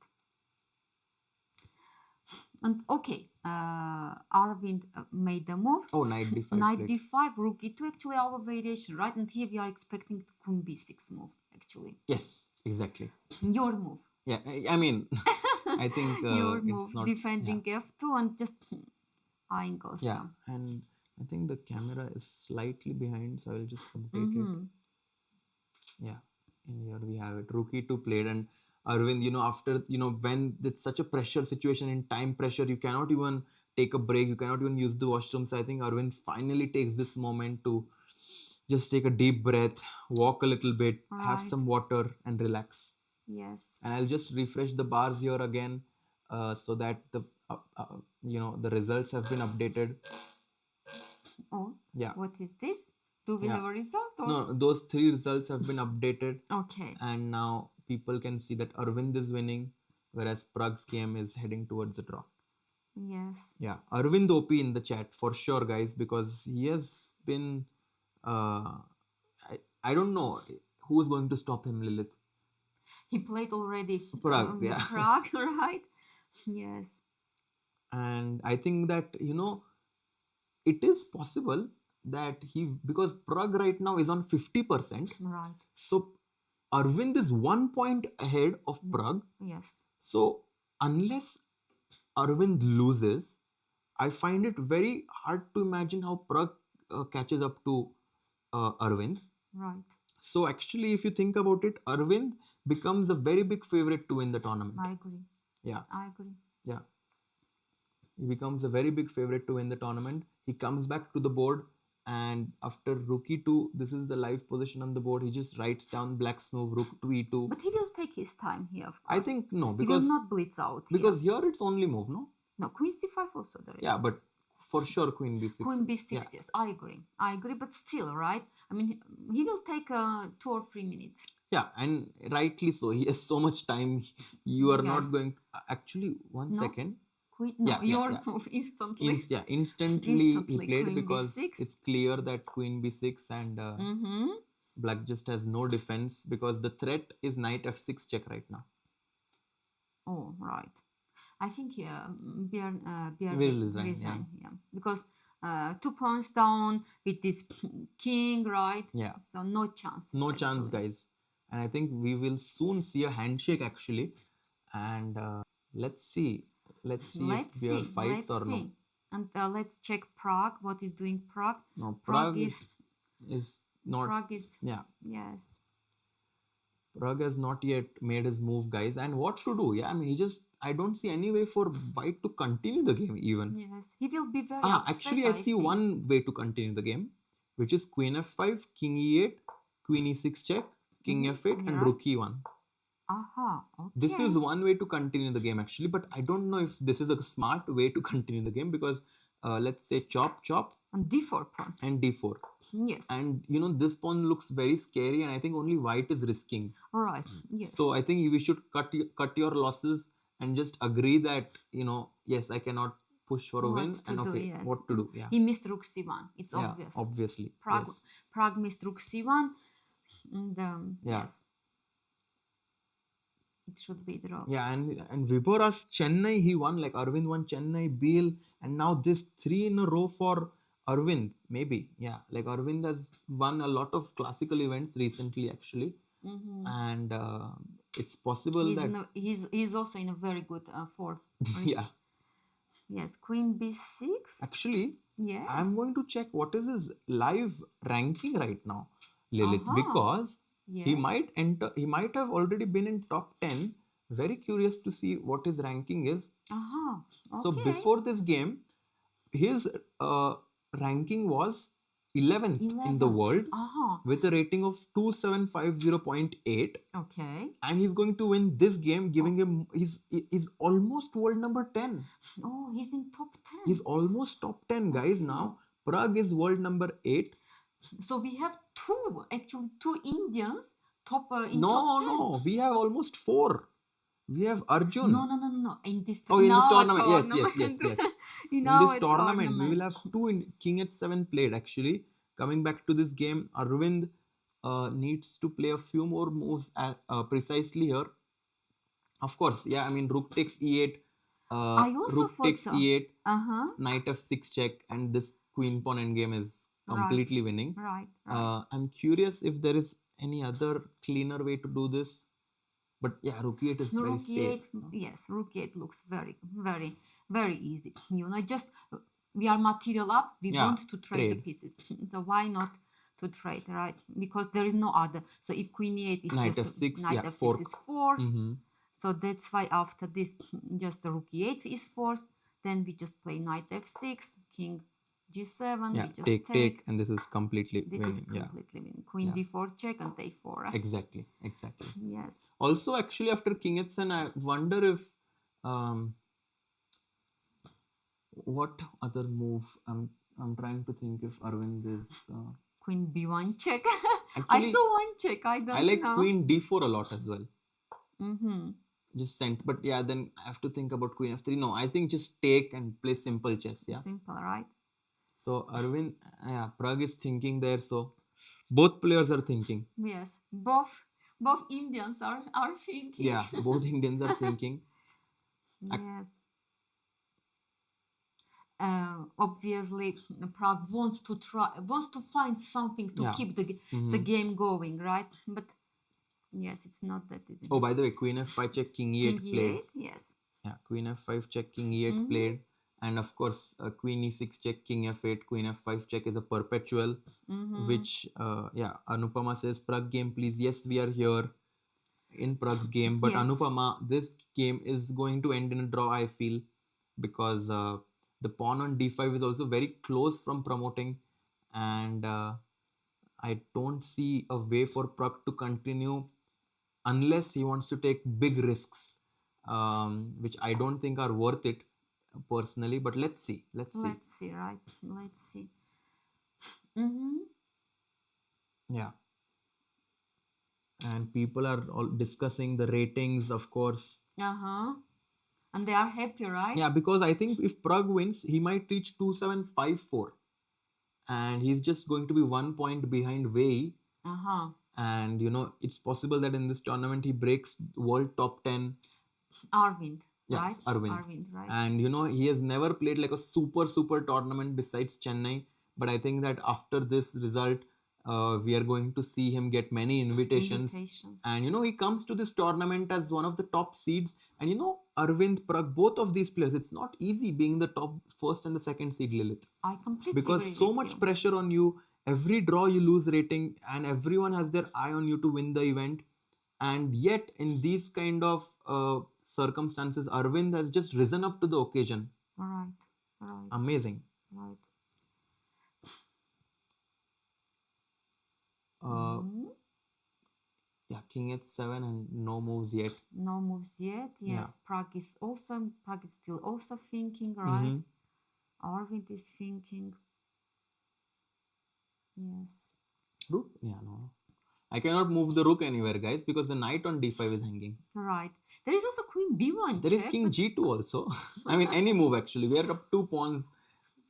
And okay, Aravindh made the move. Oh, knight d5. Knight d5, rook e2, actually our variation, right? And here we are expecting queen b6 move, actually. Yes, exactly. Your move. Yeah, I mean, I think your move, it's not defending f2 and just eyeing also. Yeah, and I think the camera is slightly behind, so I will just update it. Yeah, and here we have it. Rook e2 played, and Arvind, after, when it's such a pressure situation, in time pressure, you cannot even take a break, you cannot even use the washroom. So I think Arvind finally takes this moment to just take a deep breath, walk a little bit, have some water, and relax. Yes. And I'll just refresh the bars here again so that the results have been updated. Oh, yeah. What is this? Do we have a result? Or? No, those 3 results have been updated. Okay. And now people can see that Arvind is winning, whereas Prague's game is heading towards the draw. Yes. Yeah, Arvind OP in the chat for sure, guys, because he has been. I don't know who's going to stop him, Lilith. He played already Prague, Prague, right? Yes. And I think that, it is possible that because Prague right now is on 50%. Right. So Arvind is 1 point ahead of Prague. Yes. So unless Arvind loses, I find it very hard to imagine how Prague catches up to Arvind. Right. So actually, if you think about it, Arvind becomes a very big favorite to win the tournament. I agree. Yeah. I agree. Yeah. He becomes a very big favorite to win the tournament. He comes back to the board, and after rook e2, this is the live position on the board. He just writes down black's move, rook to e2. But he will take his time here, of course. I think no, because he will not blitz out. Because here it's only move, no? No, queen c5 also there is. Yeah, but for sure queen b6. Queen b6, yes, I agree, but still, right? I mean, he will take 2 or 3 minutes. Yeah, and rightly so. He has so much time. You are not going to, actually, one second. Queen, no, your move instantly. Instantly he played because b6. It's clear that queen b6 and black just has no defense because the threat is knight f6 check right now. Oh, right. I think Bjerre will resign. Yeah. Because 2 pawns down with this king, right? Yeah. So no chance. No chance, guys. And I think we will soon see a handshake actually. And let's see. Let's see if Bjerre fights or no. And let's check Prague. What is doing Prague? No, Prague is not. Prague is. Yeah. Yes. Prague has not yet made his move, guys. And what to do? Yeah, I mean, I don't see any way for white to continue the game even. Yes, he will be very upset, actually, I see one way to continue the game, which is queen f5, king e8, queen e6 check, king f8, and rook e1. Okay. This is one way to continue the game actually, but I don't know if this is a smart way to continue the game because let's say chop, and d4 pawn. And d4. Yes. And this pawn looks very scary, and I think only white is risking. Right. Yes. So I think we should cut your losses and just agree that yes, I cannot push for a win, and what to do? Yeah. He missed rook c1. It's obvious. Obviously. Prague missed rook c1. And, yes. It should be draw. Yeah, and Vibora's Chennai, he won, like Arvind won Chennai, Buhl, and now this 3 in a row for Arvind, maybe. Yeah, like Arvind has won a lot of classical events recently, actually. And it's possible He's, that. he's also in a very good form. Yeah. Yes, Queen B6. Actually, Yes. I'm going to check what is his live ranking right now, Lilith, because he might enter. He might have already been in top 10. Very curious to see what his ranking is. Okay. So before this game, his ranking was 11th in the world with a rating of 2750.8. Okay. And he's going to win this game, giving him he's almost world number 10. Oh, he's in top 10. He's almost top 10, guys. Now Prague is world number 8. So we have two Indians top in top 10. No, we have almost 4. We have Arjun. No. In this tournament. Yes. In this tournament, we will have 2 in King H7 played, actually. Coming back to this game, Aravind needs to play a few more moves precisely here. Of course, yeah, I mean, rook takes e8, rook takes e8, knight f6 check, and this queen pawn endgame is completely winning. Right. I'm curious if there is any other cleaner way to do this. But yeah, rook e8 is very safe. Yes, rook e8 looks very, very, very easy. Just we are material up. We want to trade the pieces. So why not to trade, right? Because there is no other. So if queen e8 is knight just f6, knight f6 fork. is forced. So that's why after this, just the rook e8 is forced. Then we just play knight f6, king g7. Yeah, we just take, and this is completely winning. This is completely winning. Queen d4 check and take 4. Right? Exactly. Yes. Also, actually, after king h7, I wonder if what other move I'm trying to think if Arvind is queen b1 check. Actually, I saw one check. I don't know. I like queen d4 a lot as well. Just sent, but yeah, then I have to think about queen f3. No, I think just take and play simple chess. Yeah, simple, right? So Arvind, Prague is thinking there. So both players are thinking. Yes, both Indians are thinking. Yeah, both Indians are thinking. Yes. Obviously, Prague wants to find something to keep the game going, right? But yes, it's not that easy. Oh, by the way, queen f5 check, king e8 played. Yes. Yeah, queen f5 check, king e8 played. And of course, queen e6 check, king f8, queen f5 check is a perpetual, which, Anupama says, Prague game, please. Yes, we are here in Prague's game. But Anupama, this game is going to end in a draw, I feel, because the pawn on d5 is also very close from promoting. And I don't see a way for Prague to continue unless he wants to take big risks, which I don't think are worth it personally, but let's see, right? Let's see. Yeah, and people are all discussing the ratings, of course, and they are happy, right? Yeah, because I think if Prague wins, he might reach 2754, and he's just going to be 1 point behind Wei. And it's possible that in this tournament he breaks world top 10. Arvind. Yes, right? Arvind. Right. And he has never played like a super tournament besides Chennai. But I think that after this result, we are going to see him get many invitations. And he comes to this tournament as one of the top seeds. And Arvind, Prague, both of these players, it's not easy being the top first and the second seed, Lilith. I completely because agree so with much you. pressure on you. Every draw you lose rating, and everyone has their eye on you to win the event. And yet, in these kind of circumstances, Arvind has just risen up to the occasion. Right. Amazing. Right. Yeah, king h7 and no moves yet. Yes, yeah. Prague is still also thinking, right? Arvind is thinking. Yes. Rook? Yeah, no. I cannot move the rook anywhere, guys, because the knight on d5 is hanging. Right. There is also queen b1 There is king g2 also. I mean, any move actually. We are up 2 pawns,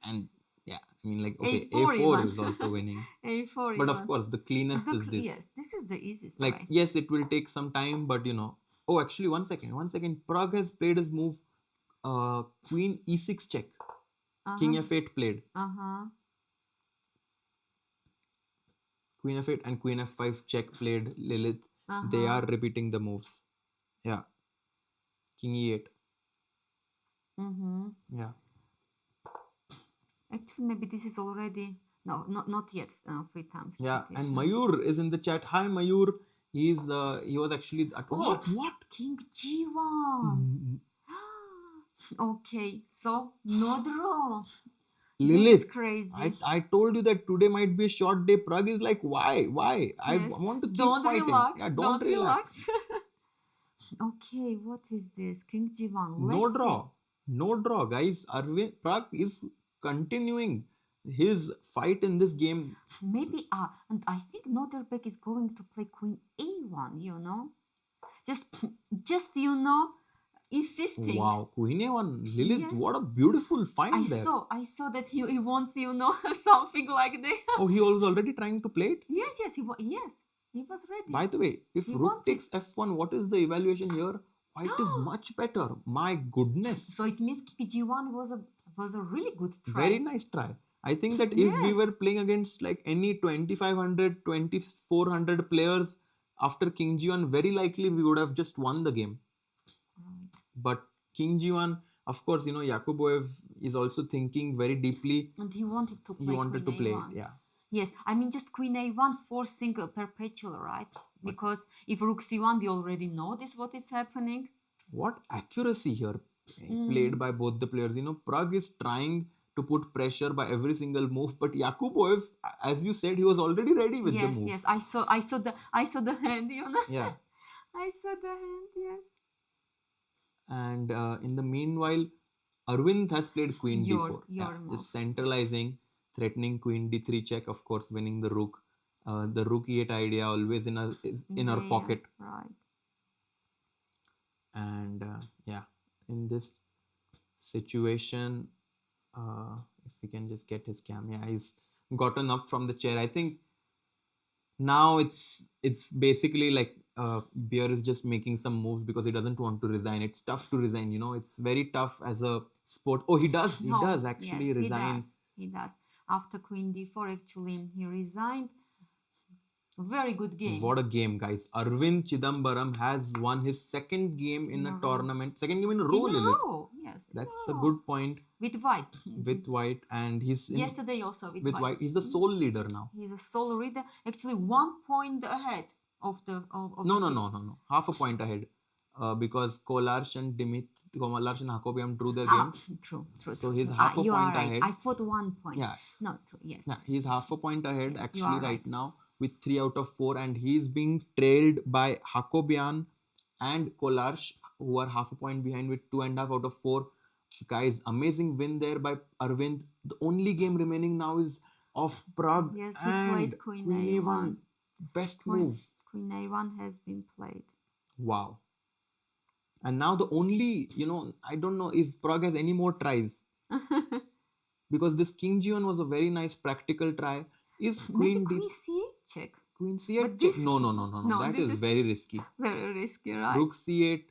and yeah, I mean, like, okay, a4 is also winning. a4 But of course, the cleanest is this. Yes, this is the easiest way. Yes, it will take some time, but Oh, actually, one second. Prague has played his move, Queen E6 check. King F8 played. Queen F8 and Queen F5 check played Lilith. They are repeating the moves. Yeah. King E8. Yeah. Actually, maybe this is already no, not yet. 3 times. Yeah, and repetition. Mayur is in the chat. Hi, Mayur. He was actually at what? King G1. Okay, so no draw. Lilith, this is crazy. I told you that today might be a short day. Prague is like, why? I want to keep don't fighting. Relax. Yeah, don't relax. Okay, what is this? King G1. No draw, guys. Prague is continuing his fight in this game. Maybe, and I think Nodirbek is going to play Queen A1, you know? Just insisting. Wow, Queen A1. Lilith, yes. What a beautiful find there. I saw that he wants, something like that. Oh, he was already trying to play it? Yes, he was ready. By the way, if Rook takes F1, what is the evaluation here? White is much better. My goodness. So it means King G1 was a really good try. Very nice try. I think that if we were playing against like any 2500, 2400 players after King G1, very likely we would have just won the game. But King G1, of course, Yakubboev is also thinking very deeply. And he wanted to play. It, yeah. Yes, I mean just Queen A1 forcing a perpetual, right? Because if Rook C1, we already know what is happening. What accuracy here played by both the players. Prague is trying to put pressure by every single move, but Yakubboev, as you said, he was already ready with the move. Yes, I saw the hand, Yeah. I saw the hand, yes. And in the meanwhile, Aravindh has played Queen D4. Just centralizing, threatening Queen D3 check, of course, winning the Rook. The Rook E8 idea always in our pocket. Right. And in this situation, if we can just get his cam, he's gotten up from the chair. I think now it's basically like Bjerre is just making some moves because he doesn't want to resign. It's tough to resign, it's very tough as a sport. Oh, he does actually resign. He does. After Queen D4, actually, he resigned. Very good game. What a game, guys. Aravindh Chithambaram has won his second game in a tournament. Second game in a row, yes. That's a good point. With white. And he's... Yesterday also with white. He's the sole leader now. He's a sole leader. Actually, 1 point ahead of the... No. Half a point ahead. Because Kollars and Hakobyan drew their game. True. So he's half a point ahead. I thought 1 point. Yeah. No, true, yes. Yeah, he's half a point ahead right now with 3 out of 4, and he's being trailed by Hakobyan and Kollars, who are half a point behind with 2.5 out of 4. Guys, amazing win there by Aravindh. The only game remaining now is of Prague. Yes, he played Queen A1. Best move. Queen A1 has been played. Wow. And now the only, I don't know if Prague has any more tries. Because this King G1 was a very nice practical try. Is Queen C8 check? Queen C8 check? No. That is very risky. Very risky, right? Rook C8,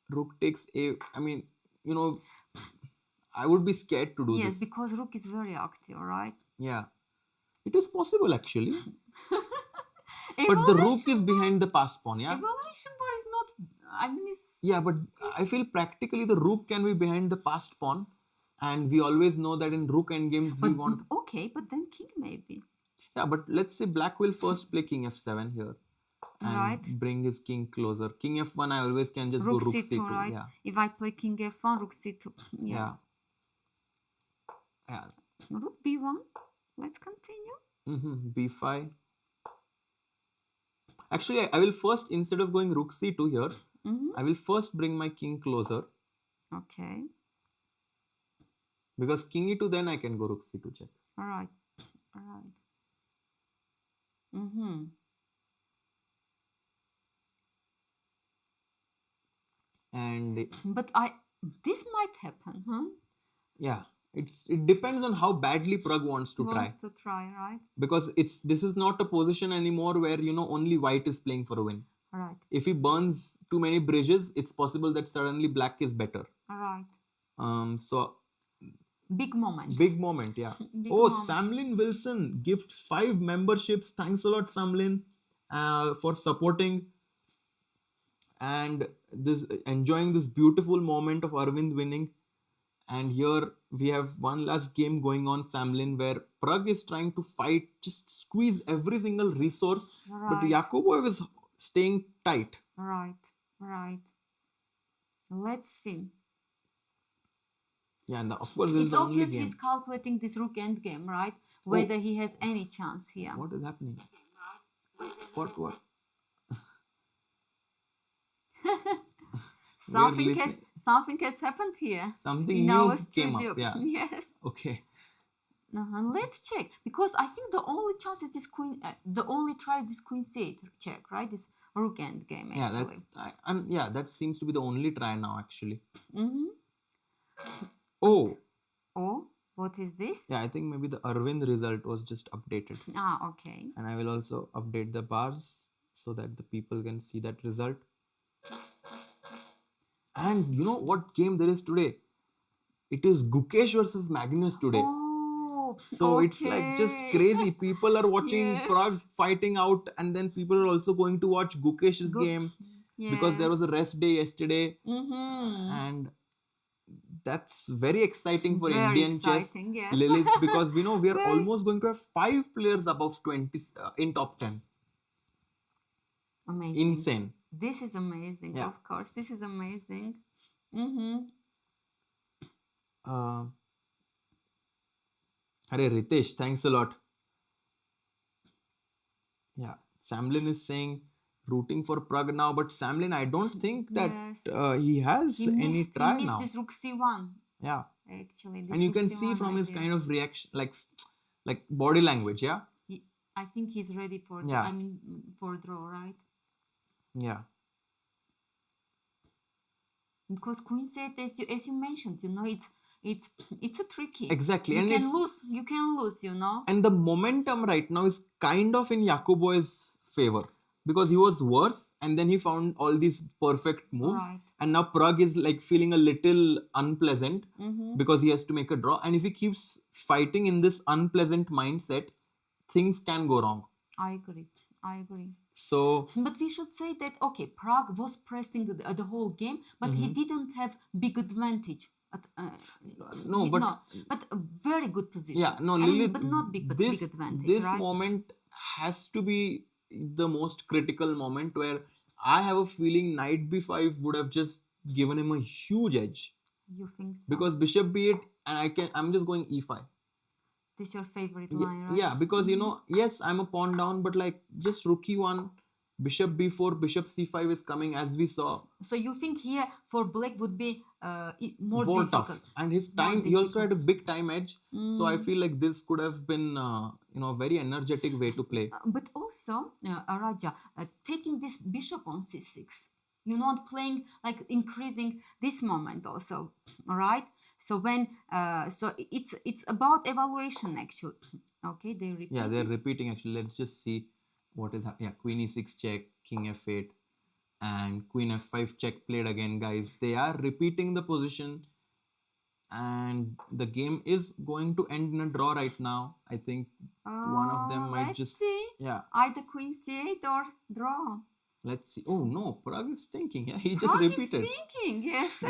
Rook takes A. I mean, I would be scared to do this. Yes, because Rook is very active, right? Yeah. It is possible, actually. But the Rook is behind the passed pawn, yeah? Evaluation bar is not... Yeah, but I feel practically the Rook can be behind the passed pawn. And we always know that in Rook endgames we want... Okay, but then King maybe. Yeah, but let's say Black will first play King F7 here. And bring his king closer. King F1, I always can just go Rook C2. Right? Yeah. If I play King F1, Rook C2. Yes. Yeah. Rook B1. Let's continue. B5. Actually, I will first, instead of going Rook C2 here, I will first bring my king closer. Okay. Because King E2, then I can go Rook C2 check. Alright. And but this might happen, huh? Yeah, it depends on how badly Prague wants to try. Right? Because this is not a position anymore where only white is playing for a win. Right. If he burns too many bridges, it's possible that suddenly black is better. Right. So big moment. Yeah. Big Oh, moment. Samlin Wilson gifts 5 memberships. Thanks a lot, Samlin, for supporting and this enjoying this beautiful moment of Arvind winning. And here we have one last game going on, Samlin, where Pragg is trying to fight, just squeeze every single resource, but Right. Yakubboev is staying tight. Right. Right. Let's see. Yeah, and of course, this is It's the only obvious game. he's calculating this rook endgame, right? Whether he has any chance here. What is happening? What? Something has happened here. Something new came up. Yeah. Yes. Okay. Let's check, because I think the only chance is this queen. The only try is this queen c8 check, right? This rook endgame. Actually. Yeah, that seems to be the only try now. Actually. Mm-hmm. Oh, what is this? Yeah, I think maybe the Arvind result was just updated. Okay. And I will also update the bars so that the people can see that result. And you know what game there is today? It is Gukesh versus Magnus today. So it's like just crazy. People are watching Prague fighting out, and then people are also going to watch Gukesh's game because there was a rest day yesterday. And that's very exciting for Indian chess, yes. Lilith, because we know we are almost going to have 5 players above 20 in top 10. Amazing. Insane. This is amazing. Yeah. Of course, this is amazing. Hare Ritesh, thanks a lot. Yeah, Samlin is saying rooting for Pragg now, but Samlin, I don't think that he has any try now. He missed this rook c1. Yeah. Actually, and you can see from his kind of reaction, like body language, yeah? I think he's ready for for draw, right? Yeah. Because queen c8, as you mentioned, it's a tricky. Exactly. You can lose, And the momentum right now is kind of in Yakubboev's favor, because he was worse and then he found all these perfect moves. Right. And now Pragg is like feeling a little unpleasant because he has to make a draw. And if he keeps fighting in this unpleasant mindset, things can go wrong. I agree. So, but we should say that Pragg was pressing the whole game, but he didn't have big advantage. But a very good position. Yeah, no, Lilith, but not big advantage. This right? moment has to be the most critical moment, where I have a feeling knight b5 would have just given him a huge edge. You think so? Because bishop b8, and I'm just going e5. This is your favorite line, right? Yeah, because yes, I'm a pawn down, but like just rook e1, bishop b4, bishop c5 is coming, as we saw. So you think here for black would be more difficult. Tough. And his time, he also had a big time edge. So I feel like this could have been a very energetic way to play. But also, Raja, taking this bishop on c6, playing, like increasing this moment also, right? So when so it's about evaluation actually. Okay, they're repeating. Yeah, they're repeating actually. Let's just see what is happening. Yeah, queen e6 check, king f8, and queen f5 check played again, guys. They are repeating the position, and the game is going to end in a draw right now. I think one of them might let's see. Yeah, either queen c8 or draw. Let's see. Oh no, Pragg is thinking. Yeah, he Pragg just repeated. Is thinking, yes.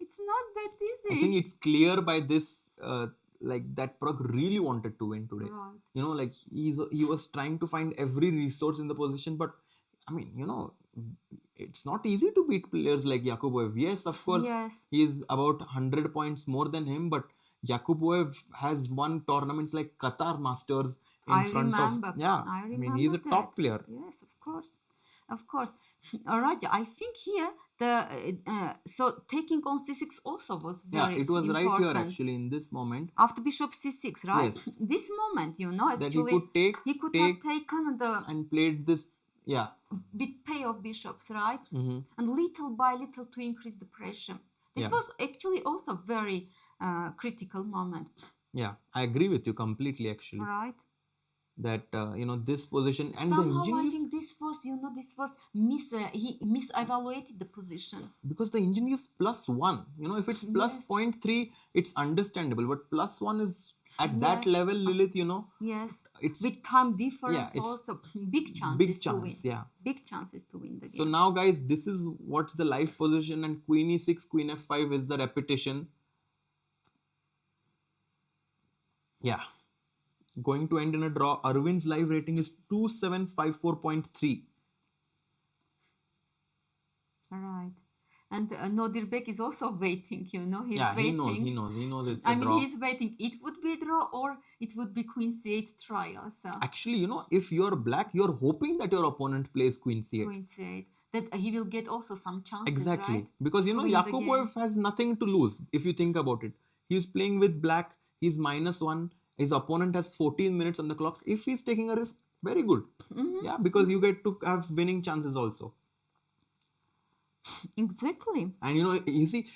It's not that easy. I think it's clear by this, that Pragg really wanted to win today. Right. He was trying to find every resource in the position, but I mean, it's not easy to beat players like Yakubboev. Yes, of course, he's about 100 points more than him, but Yakubboev has won tournaments like Qatar Masters in front of. Yeah, I mean, he's a top player. Yes, of course. Raja, I think here so taking on c6 also was very it was important. Right here actually in this moment. After bishop c6, right? Yes. This moment, actually that he could have taken and played this. Yeah. With payoff bishops, right? And little by little to increase the pressure. This was actually also very critical moment. Yeah, I agree with you completely actually. Right. that this position and Somehow the engineers, I think this was he misevaluated the position. Because the engineers +1, if it's plus Yes. 0.3, it's understandable, but +1 is at that Yes. level, Lilith, Yes, it's with time difference it's also big chances big to win. chance, yeah. Big chances to win the So game. now, guys, this is what's the live position, and Queen E6, Queen F5 is the repetition. Yeah, going to end in a draw. Arvind's live rating is 2754.3. Right. And Nodirbek is also waiting, he's Yeah, waiting. he knows it's a draw. He's waiting. It would be a draw or it would be Queen C8 trial. So Actually, if you're black, you're hoping that your opponent plays Queen C8. Queen C8. That he will get also some chances, Exactly. right? Because, to win the Yakubboev has nothing to lose, if you think about it. He's playing with black, he's -1, his opponent has 14 minutes on the clock. If he's taking a risk, very good. Mhm. Yeah, because you get to have winning chances also. Exactly. And you see,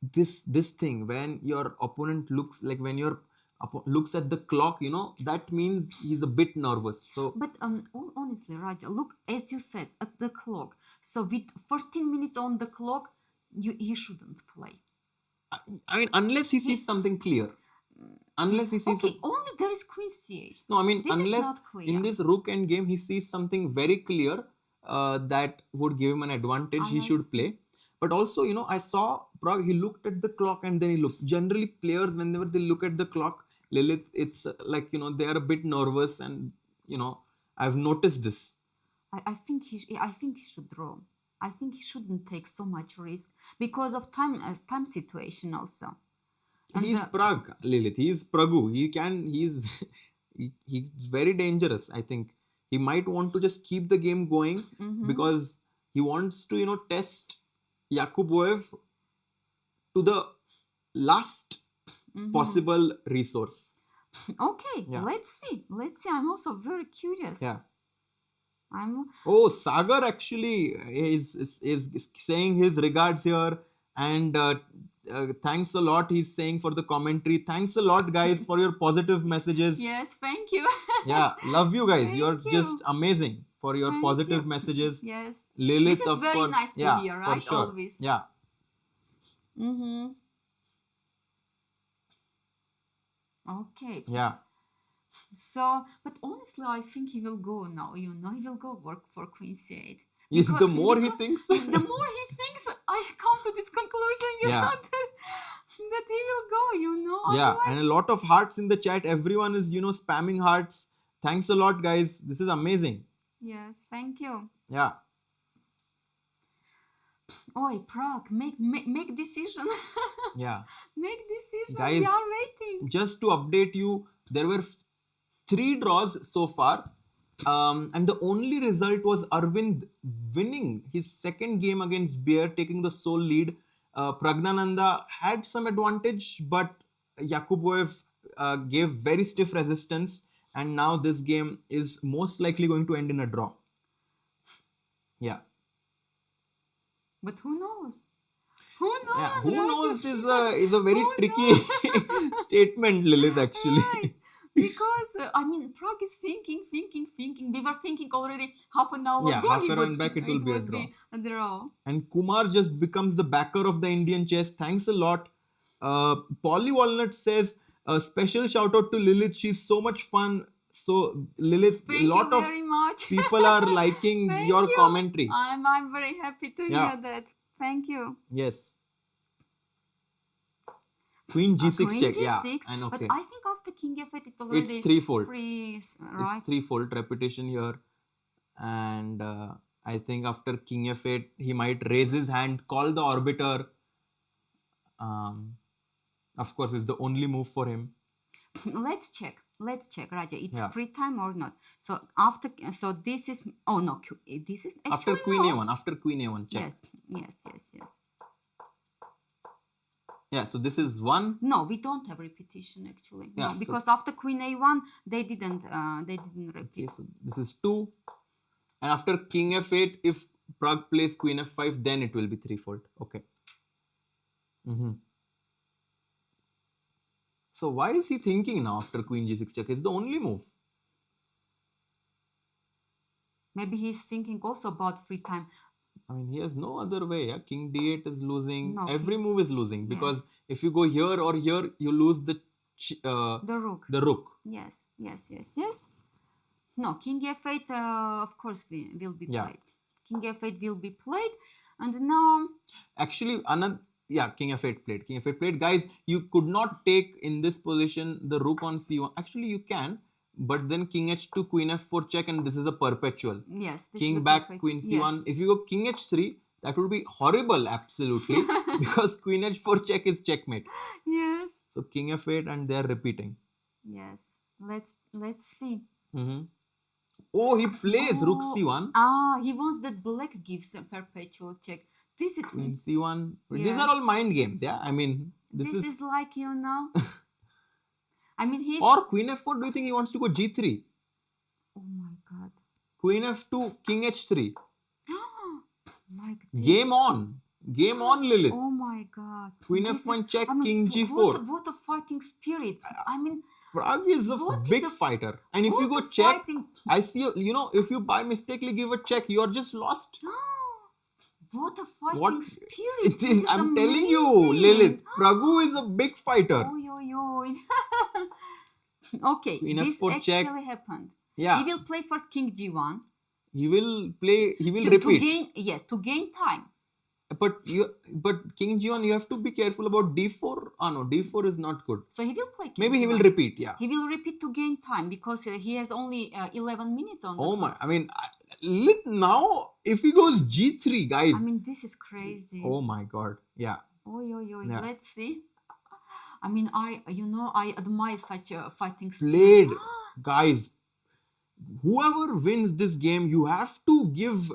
this thing, when your opponent looks looks at the clock, that means he's a bit nervous. So But honestly, Raja, look, as you said, at the clock. So with 14 minutes on the clock, he shouldn't play. I mean, unless he sees something clear. Unless he sees Okay, only there is Queen C8. No, I mean, This is unless not clear. in this rook endgame he sees something very clear that would give him an advantage, he should see. play. But also, I saw Prague, he looked at the clock and then he looked. Generally, players, whenever they look at the clock, Lilith, it's like, they are a bit nervous, and, I've noticed this. I think he should draw. I think he shouldn't take so much risk because of time situation also. And He's Prague, Lilith. He's Pragu. He's he's very dangerous, I think. He might want to just keep the game going because he wants to, test Yakubboev to the last possible resource. Okay, Yeah. let's see. I'm also very curious. Yeah. Oh, Sagar actually is saying his regards here, and thanks a lot, he's saying, for the commentary. Thanks a lot, guys, for your positive messages. Yes, thank you. Yeah, love you guys. You're Thank you. just amazing for your Thank positive you. messages. Yes. Lilith, This is of very course. nice to Yeah, hear, for right? sure. Always. Yeah. Okay. Yeah. So, but honestly, I think he will go now. He will go work for Queen C8. The more he thinks, the more he thinks, I come to this conclusion. Yeah. That he will go. Yeah, Otherwise, and a lot of hearts in the chat. Everyone is, spamming hearts. Thanks a lot, guys. This is amazing. Yes, thank you. Yeah. Oi, Prague, make decision. Yeah. Make decision. Guys, we are waiting. Just to update you, there were 3 draws so far. And the only result was Aravind winning his second game against Bjerre, taking the sole lead. Praggnanandhaa had some advantage, but Yakubboev gave very stiff resistance, and now this game is most likely going to end in a draw. Yeah. But who knows? Who knows? Yeah, who knows is a very tricky statement, Lilith, actually. Right. Because Prague is thinking. We were thinking already half an hour ago. Half an hour back, it will be a draw. And Kumar just becomes the backer of the Indian chess. Thanks a lot. Polly Walnut says, a special shout out to Lilith. She's so much fun. So Lilith, a lot of people are liking your commentary. I'm very happy to hear that. Thank you. Yes. Queen G6 Queen check. G6, Yeah, and okay. But I think after King F8 it's already it's threefold. Right? It's threefold repetition here, and I think after King F8 he might raise his hand, call the orbiter. Of course, it's the only move for him. Let's check, Raja. It's free time or not? So after, this is. Oh no, this is after Queen A1. After Queen A1, check. Yes. Yeah, so this is 1. No, we don't have repetition actually. Yeah, no, because after Queen A1 they didn't repeat. Okay, so this is 2. And after King F8, if Prague plays Queen F5, then it will be threefold. Okay. So why is he thinking now after Queen G6 check? It's the only move. Maybe he's thinking also about free time. I mean, he has no other way. Yeah? King d8 is losing. No, Every move is losing because yes. if you go here or here, you lose the rook. The rook. Yes. No, King f8, of course, will be played. King f8 will be played, and now actually another. Yeah, King f8 played. King f8 played. Guys, you could not take in this position the rook on c1. Actually, you can, but then King h2, Queen f4 check, and this is a perpetual. Yes. King back, Queen c1. Yes. If you go King h3, that would be horrible, absolutely, because Queen h4 check is checkmate. Yes. So King f8, and they are repeating. Yes. Let's see. Oh, he plays Rook c1. He wants that black gives a perpetual check. This is Queen c1. Yes. These are all mind games, yeah. I mean, this is like, you know. I mean, he's. Or Queen f4. Do you think he wants to go g3? Oh my God. Queen f2, King h3. Like this. Game on, Lilith. Oh my God. Queen f1 check, King g4. What a fighting spirit. I mean, Pragg is a big fighter, and if you go check, I see, you know, if you by mistakenly give a check, you are just lost. What a fighting spirit. It is, I'm telling you, Lilith, Pragg is a big fighter. Okay, Queen this f4 actually happened. Yeah. He will play first King g1. He will repeat. To gain time. But King g1, you have to be careful about d4. No, d4 is not good. So he will play King Maybe g1. He will repeat, yeah. He will repeat to gain time because he has only 11 minutes on the Oh my, I mean, now if he goes g3, guys. I mean, this is crazy. Oh my God, yeah. Yeah. Let's see. I mean, I admire such a fighting spirit. Played, guys. Whoever wins this game, you have to give,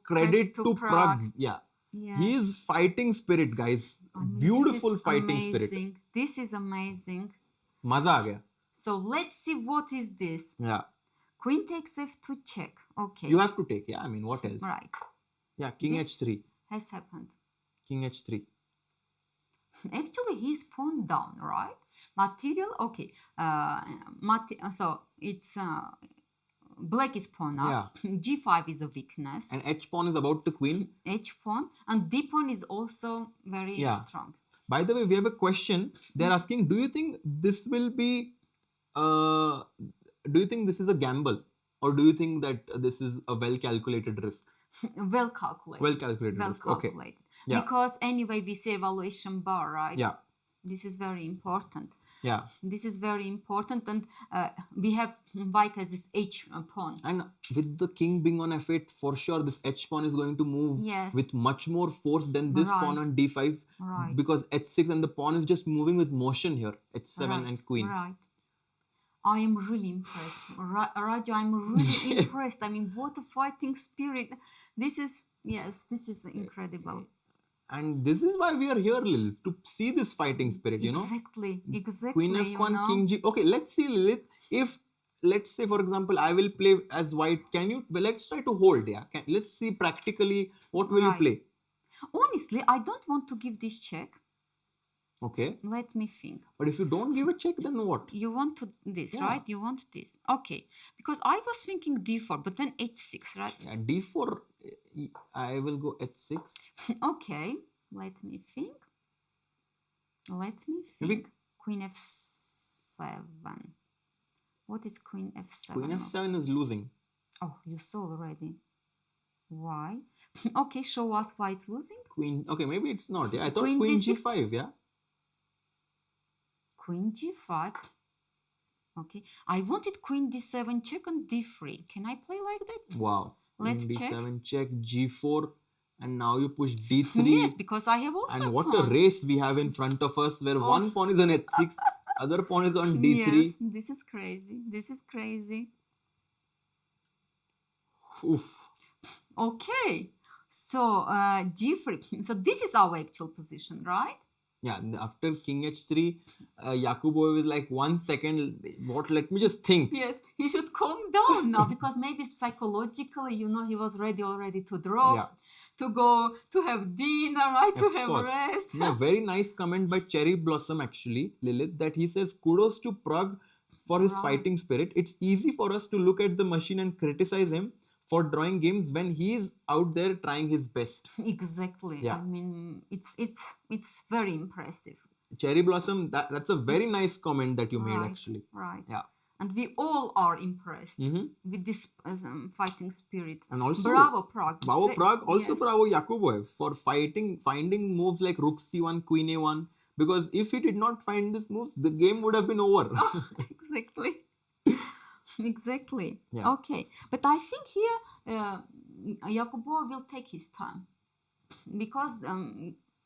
credit to Pragg. Yeah. Yes. He is fighting spirit, guys. I mean, beautiful fighting spirit. This is amazing. Maza aa gaya. So let's see what is this. Yeah. Queen takes f2 check. Okay. You have to take. Yeah. I mean, what else? Right. Yeah. King h3. Has happened. King h3. Actually, he's pawn down, right? Material. Okay. So it's. Black is pawn up. Yeah. G5 is a weakness. And H pawn is about to queen. H pawn. And D pawn is also very strong. By the way, we have a question. They're asking, do you think this will be... do you think this is a gamble? Or do you think that this is a well-calculated risk? Well calculated. Well-calculated risk. Okay. Yeah. Because anyway, we say evaluation bar, right? Yeah. This is very important. Yeah. This is very important, and we have white has this H pawn. And with the king being on f8, for sure this H pawn is going to move with much more force than this pawn on d5. Right. Because h6 and the pawn is just moving with motion here. h7 and queen. Right. I am really impressed. Raja, I'm really impressed. I mean, what a fighting spirit. This is incredible. And this is why we are here, Lilith, to see this fighting spirit, you know. Exactly. Queen f1, King g. Okay, let's see, Lilith. If, let's say, for example, I will play as white, let's try to hold, yeah. Let's see practically, what will you play? Honestly, I don't want to give this check. Okay. Let me think. But if you don't give a check, then what? You want this, right? You want this. Okay. Because I was thinking d4, but then h6, right? Yeah, d4, I will go h6. Okay. Let me think. Maybe Queen f7. What is Queen f7? Queen f7 is losing. Oh, you saw already. Why? Okay, show us why it's losing. Queen. Okay, maybe it's not. Yeah, I thought Queen g5, yeah? Queen g5. Okay. I wanted Queen d7 check on d3. Can I play like that? Wow. Let's Queen check. d7 check, g4. And now you push d3. Yes, because I have also And what a race we have in front of us, where one pawn is on h6, other pawn is on d3. Yes, this is crazy. This is crazy. Oof. Okay. So g3. So this is our actual position, right? Yeah, after King h3, Yakubboev is like 1 second. What? Let me just think. Yes, he should calm down now, because maybe psychologically, he was ready already to draw, to go to have dinner, right? To have rest. No, very nice comment by Cherry Blossom, actually, Lilith, that he says, kudos to Pragg for his fighting spirit. It's easy for us to look at the machine and criticize him for drawing games when he is out there trying his best. Exactly. Yeah. I mean, it's very impressive. Cherry Blossom, that's a very nice comment that you made, actually. Right. Yeah. And we all are impressed Mhm. with this fighting spirit. And also, bravo Prague. Bravo Prague. Also, Yes. bravo Yakubboev for finding moves like Rook C1, Queen A1. Because if he did not find these moves, the game would have been over. Exactly. Exactly. Yeah. Okay. But I think here Yakubboev will take his time. Because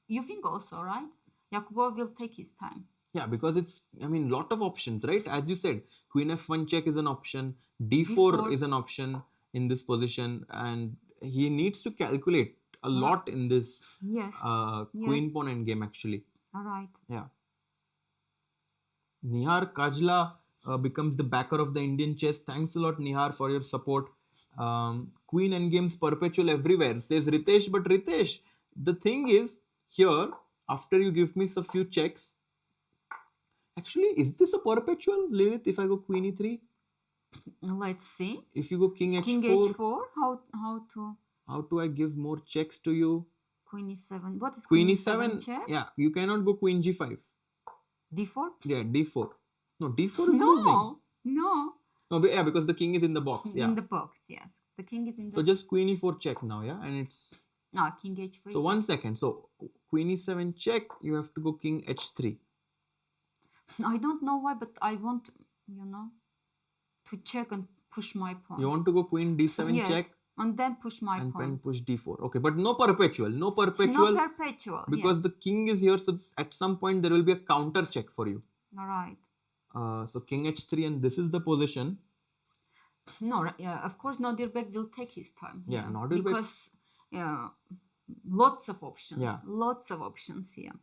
you think also, right? Yakubboev will take his time. Yeah, because it's, lot of options, right? As you said, Queen F1 check is an option, D4 is an option in this position, and he needs to calculate a lot in this Queen Pawn endgame, actually. All right. Yeah. Nihar Kajla becomes the backer of the Indian chess. Thanks a lot, Nihar, for your support. Queen endgames perpetual everywhere, says Ritesh. But Ritesh, the thing is, here, after you give me a few checks, actually, is this a perpetual, Lilith, if I go Queen E3? Let's see. If you go King H4. King H4, how to... How do I give more checks to you? Queen E7. What is Queen E7 check? Yeah, you cannot go Queen G5. D4? Yeah, D4. No, D4 is losing. No. No, yeah, because the king is in the box. Yeah. In the box, yes. The king is in the... So just Queen E4 check now, yeah? And it's... King H3 So check. 1 second. So Queen E7 check, you have to go King H3. I don't know why, but I want, to check and push my pawn. You want to go Queen D7 check? And then push my pawn. And then push D4. Okay, but no perpetual. No perpetual. Because the king is here, so at some point there will be a counter check for you. All right. So King H3, and this is the position. No, of course Nodirbek will take his time. Yeah, Nodirbek. Because lots of options. Yeah. Lots of options here.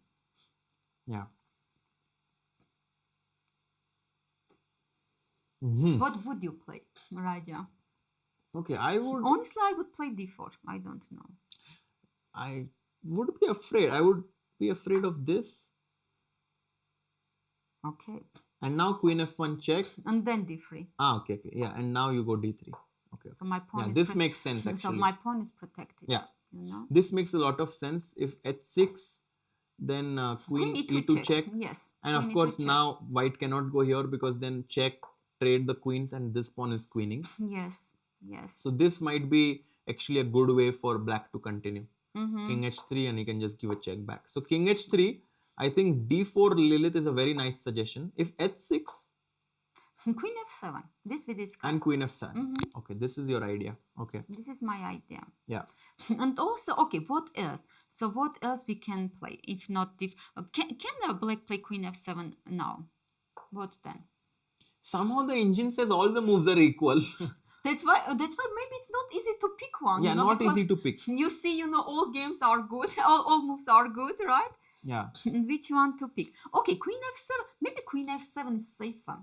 Yeah. What would you play, Raja? Okay, Honestly, I would play D4. I don't know. I would be afraid. I would be afraid of this. Okay. And now Queen F1 check. And then D3. Okay. Yeah, and now you go D3. Okay. So my pawn is this makes sense, actually. So my pawn is protected. Yeah. This makes a lot of sense. If H6, then Queen E2 check. Yes. And of course, now White cannot go here because then check, trade the queens, and this pawn is queening. Yes. So this might be actually a good way for Black to continue. King H3, and he can just give a check back. So King H3, I think D4 Lilith is a very nice suggestion. If H6, Queen F7. This we discussed. And Queen F7. Okay, this is your idea. Okay. This is my idea. Yeah. And also, okay, what else? So what else we can play? If not, can Black play Queen F7 now? What then? Somehow the engine says all the moves are equal. That's why maybe it's not easy to pick one. Yeah, not easy to pick. You see, all games are good, all moves are good, right? Yeah. Which one to pick? Okay, Queen F7. Maybe Queen F7 is safer.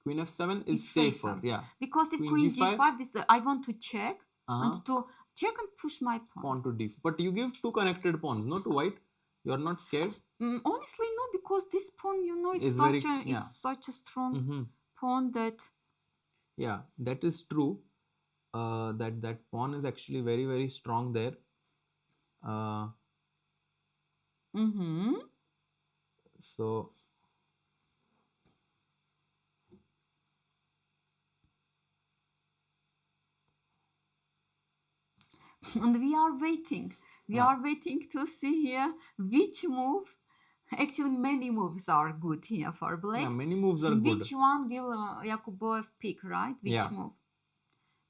Queen F7 is safer. Yeah. Because if Queen G5, this I want to check and to check and push my pawn. Pawn to D. But you give two connected pawns, no, to White. You are not scared. Honestly, no, because this pawn, is such a strong pawn that. Yeah, that is true. That pawn is actually very, very strong there. So. And we are waiting. We are waiting to see here which move. Actually, many moves are good here for Black. Yeah, many moves are good. Which one will Yakubboev pick, right? Which move?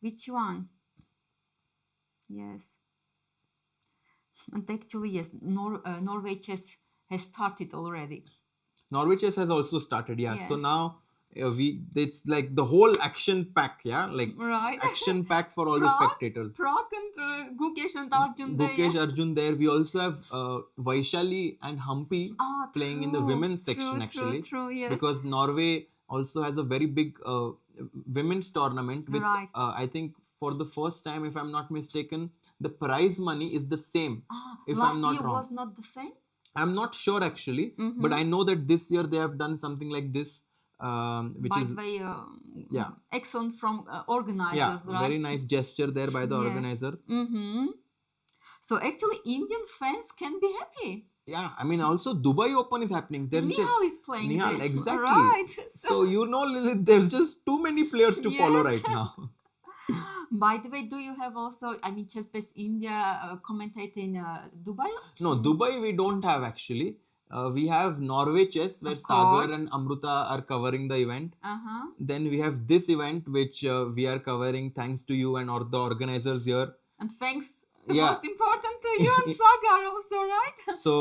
Which one? Yes. And actually, yes, Norway chess has started already. Norway chess has also started, yeah. Yes. So now it's like the whole action pack, yeah, like action pack for all the spectators. Pragg and Gukesh and Arjun there. Gukesh, Arjun there. We also have Vaishali and Humpy playing in the women's section actually. True, yes. Because Norway also has a very big women's tournament with I think for the first time, if I'm not mistaken, the prize money is the same. If I'm not wrong. Last year was not the same? I'm not sure actually, but I know that this year they have done something like this. which by is the way, yeah. excellent from organizers, Yeah, right? very nice gesture there by the Yes. organizer. So actually, Indian fans can be happy. Yeah, I mean, also Dubai Open is happening. There's Nihal is playing Nihal, this. exactly. Right. So you know, Lilith, there's just too many players to follow Yes. right now. By the way, do you have also, I mean, Chess Base India commentate in Dubai? No, Dubai we don't have actually. We have Norway Chess where Of Sagar course. and Amruta are covering the event. Uh-huh. Then we have this event which we are covering thanks to you and or the organizers here. And thanks, Yeah. most important to you and Sagar also, right? So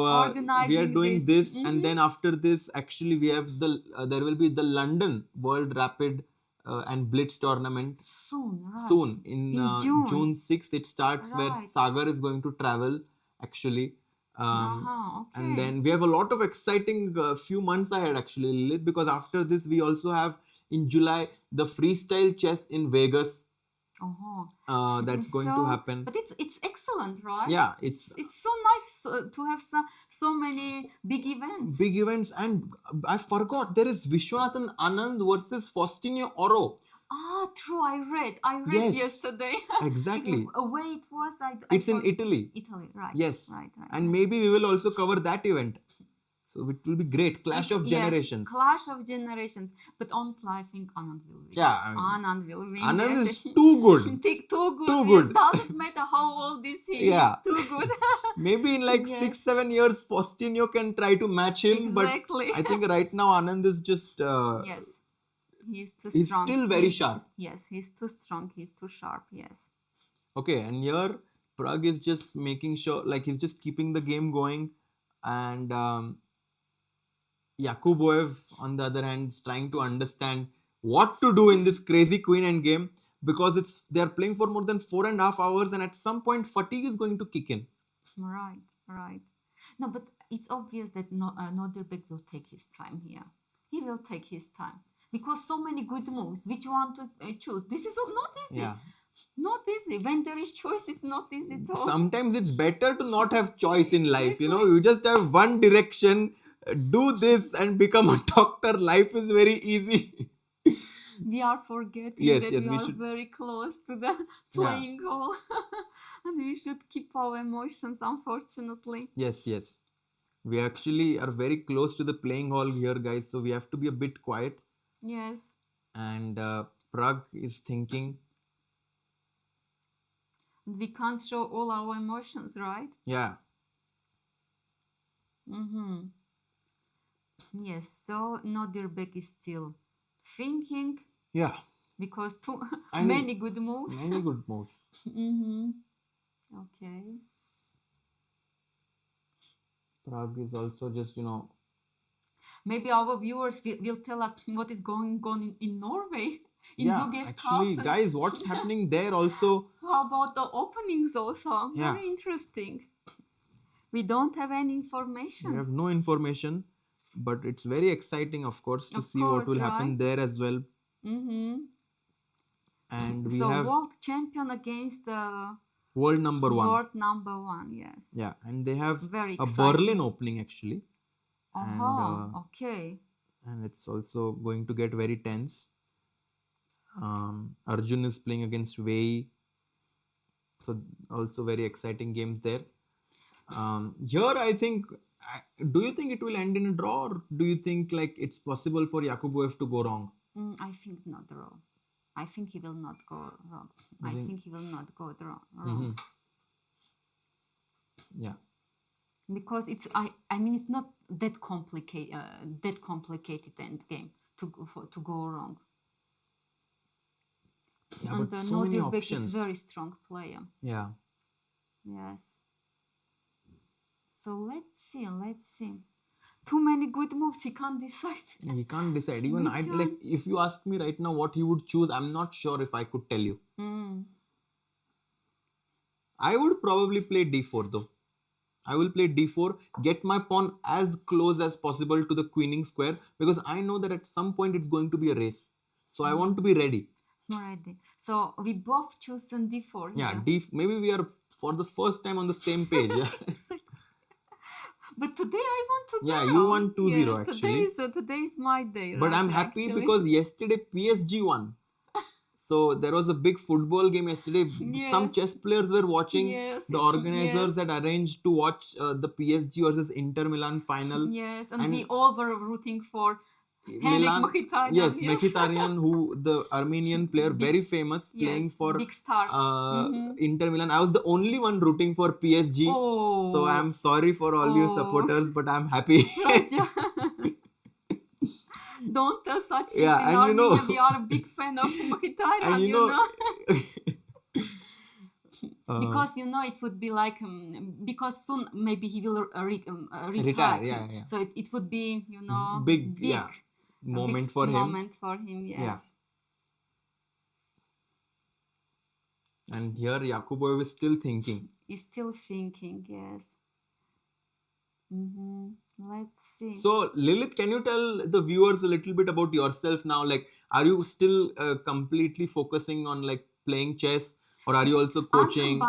we are doing this, Mhm. and then after this, actually, we have the there will be the London World Rapid and Blitz tournament Soon, right? soon in June. June 6th. It starts where Right. Sagar is going to travel actually. Okay. And then we have a lot of exciting few months ahead actually, Lilith, because after this we also have in July the freestyle chess in Vegas. That's going to happen. But it's excellent, right? Yeah, it's so nice to have so many big events. Big events, and I forgot there is Vishwanathan Anand versus Faustino Oro. Ah, true. I read Yes, yesterday. Exactly. Where it was, it's in Italy. Italy, right? Yes, right. And maybe we will also cover that event. So it will be great. Clash of Generations. Clash of Generations. But honestly, I think Anand will win. Yeah, Anand will win. Anand is too good. Too good. Too good. It doesn't matter how old is he. Yeah. He's too good. Maybe in like 6-7 years, Faustino can try to match him. Exactly. But I think right now Anand is just yes. He's too he's strong. Still very sharp. Yes, he's too strong. He's too sharp. Yes. Okay, and here Pragg is just making sure, like he's just keeping the game going, and Yakubboev, on the other hand, is trying to understand what to do in this crazy queen endgame, because they are playing for more than 4.5 hours, and at some point fatigue is going to kick in. Right. No, but it's obvious that Nodirbek will take his time here. He will take his time because so many good moves. Which one to choose? This is not easy. Yeah. Not easy. When there is choice, it's not easy at all. Sometimes it's better to not have choice in life. You just have one direction. Do this and become a doctor. Life is very easy. We are forgetting that we are very close to the playing hall. And we should keep our emotions, unfortunately. Yes. We actually are very close to the playing hall here, guys. So we have to be a bit quiet. Yes. And Pragg is thinking. We can't show all our emotions, right? Yeah. Yes, so Nodirbek is still thinking. Yeah. Because many good moves. Many good moves. Okay. Pragg is also just, Maybe our viewers will tell us what is going on in Norway. Actually, guys, what's happening there also? How about the openings also? Yeah. Very interesting. We don't have any information. We have no information, but it's very exciting, of course, to see what will happen there as well. And we have world champion against the world number one. World number one, yes. Yeah, and they have very a Berlin opening actually. Okay. And it's also going to get very tense. Arjun is playing against Wei. So also very exciting games there. Here I think, do you think it will end in a draw, or do you think like it's possible for Yakubboev to go wrong? I think not draw. I think he will not go wrong. Think he will not go wrong. Yeah. Because it's it's not that complicated end game to go wrong. Yeah, and but so many options. Is very strong player. Yeah. Yes. So let's see. Too many good moves. He can't decide. He can't decide. Even if you ask me right now what he would choose, I'm not sure if I could tell you. I would probably play d4 though. I will play d4, get my pawn as close as possible to the queening square, because I know that at some point it's going to be a race. So I want to be ready. Ready. So we both choose d4. Yeah, maybe we are for the first time on the same page. Yeah. But today I want 2-0. Yeah, you won 2-0 actually. Today is my day. But I'm happy because yesterday PSG won. So there was a big football game yesterday. Some chess players were watching. The organizers had arranged to watch the PSG versus Inter Milan final. Yes, and we all were rooting for Milan. Yes, Mkhitaryan, who the Armenian player, very famous, playing for big star. Inter Milan. I was the only one rooting for PSG. Oh. So I'm sorry for all you supporters, but I'm happy. Don't tell such things. In Armenia, we are a big fan of Mkhitaryan, and you know. Because it would be like because soon maybe he will retire. Yeah. So it would be big moment for him. Moment for him, yes. Yeah. And here Yakubboev is still thinking. He's still thinking, yes. Let's see. So Lilith, can you tell the viewers a little bit about yourself now? Like, are you still completely focusing on like playing chess, or are you also coaching?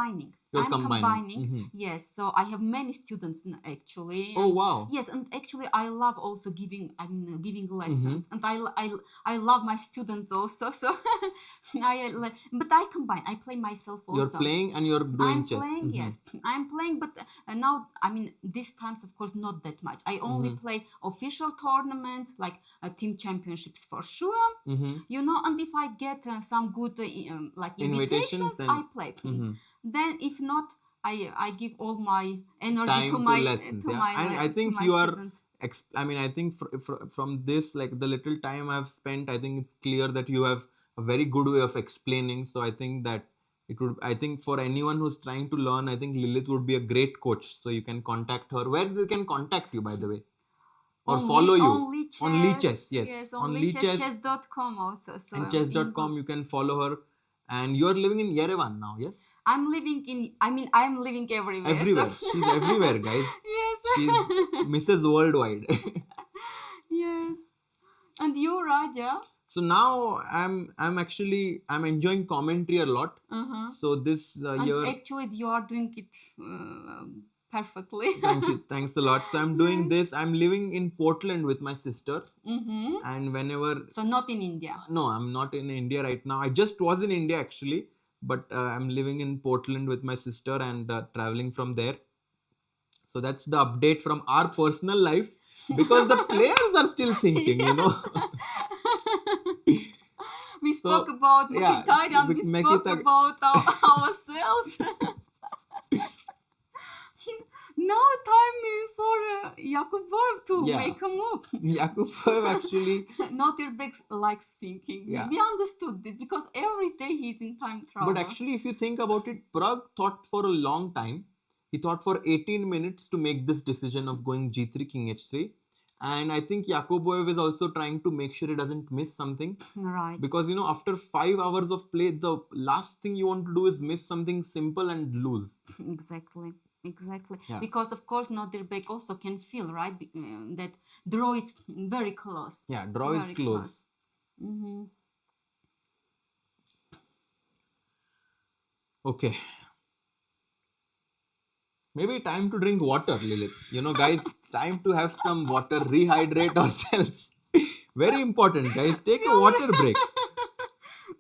I'm combining. Yes, so I have many students actually. Oh wow! Yes, and actually I love also giving lessons, and I love my students also. So but I combine. I play myself also. You're playing and you're doing chess. Yes, I'm playing, but now these times of course not that much. I only play official tournaments like team championships for sure. And if I get some good like invitations, I play. Then if not, I give all my energy to my lessons. And I think you are. I think from this, like the little time I've spent, I think it's clear that you have a very good way of explaining. So I think that I think for anyone who's trying to learn, I think Lilith would be a great coach. So you can contact her. Where they can contact you, by the way? Or follow you? On Chess. Yes. On chess.com also. So and chess.com, you can follow her. And you're living in Yerevan now, yes? I'm living everywhere. Everywhere. So. She's everywhere, guys. Yes. She's Mrs. Worldwide. Yes. And you, Raja? So now I'm enjoying commentary a lot. So this year. Actually, you are doing it perfectly. Thank you. Thanks a lot. So I'm doing this. I'm living in Portland with my sister. And whenever... So not in India? No, I'm not in India right now. I just was in India actually. But I'm living in Portland with my sister and traveling from there. So that's the update from our personal lives. Because the players are still thinking, We spoke about Mkhitaryan, we spoke about ourselves. Now time for Yakubboev to make a move. Yakubboev actually... Nodirbek likes thinking. Yeah. We understood this because every day he's in time trouble. But actually, if you think about it, Pragg thought for a long time. He thought for 18 minutes to make this decision of going G3, King H3. And I think Yakubboev is also trying to make sure he doesn't miss something. Right. Because, after 5 hours of play, the last thing you want to do is miss something simple and lose. Exactly. Yeah. Because of course Nodirbek also can feel, right, that draw is very close. Yeah, draw is close. Okay. Maybe time to drink water, Lilith. Guys, time to have some water, rehydrate ourselves. Very important, guys. Take a water break.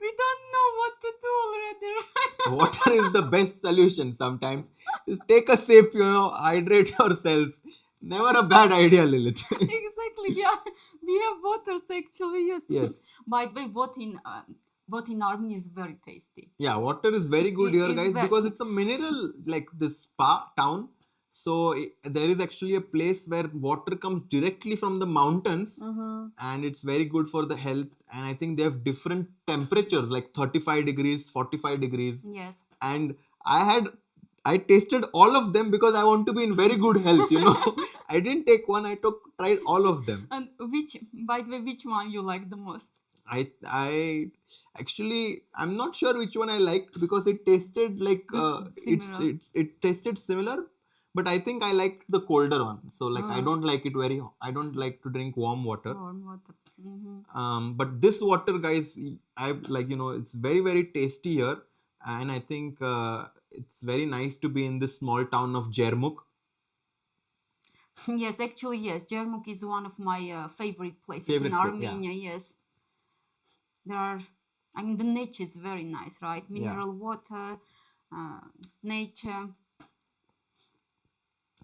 We don't know what to do already, right? Water is the best solution sometimes. Just take a sip, hydrate yourselves. Never a bad idea, Lilith. Exactly. We have waters actually. Yes. By the way, both in Armenia is very tasty. Yeah, water is very good here, guys, because it's a mineral, like this spa town. So there is actually a place where water comes directly from the mountains, and it's very good for the health. And I think they have different temperatures, like 35 degrees, 45 degrees. Yes. And I tasted all of them because I want to be in very good health, I didn't take one, I tried all of them. And by the way, which one you like the most? I actually, I'm not sure which one I liked because it tasted like it tasted similar, but I think I liked the colder one. So like I don't like to drink warm water. But this water, guys, I like, it's very, very tasty here. And I think it's very nice to be in this small town of Bjerre. Yes, actually, yes. Jermuk is one of my favorite places Favorite in place, yeah. Armenia. Yes, there are. I mean, the nature is very nice, right? Mineral water, nature.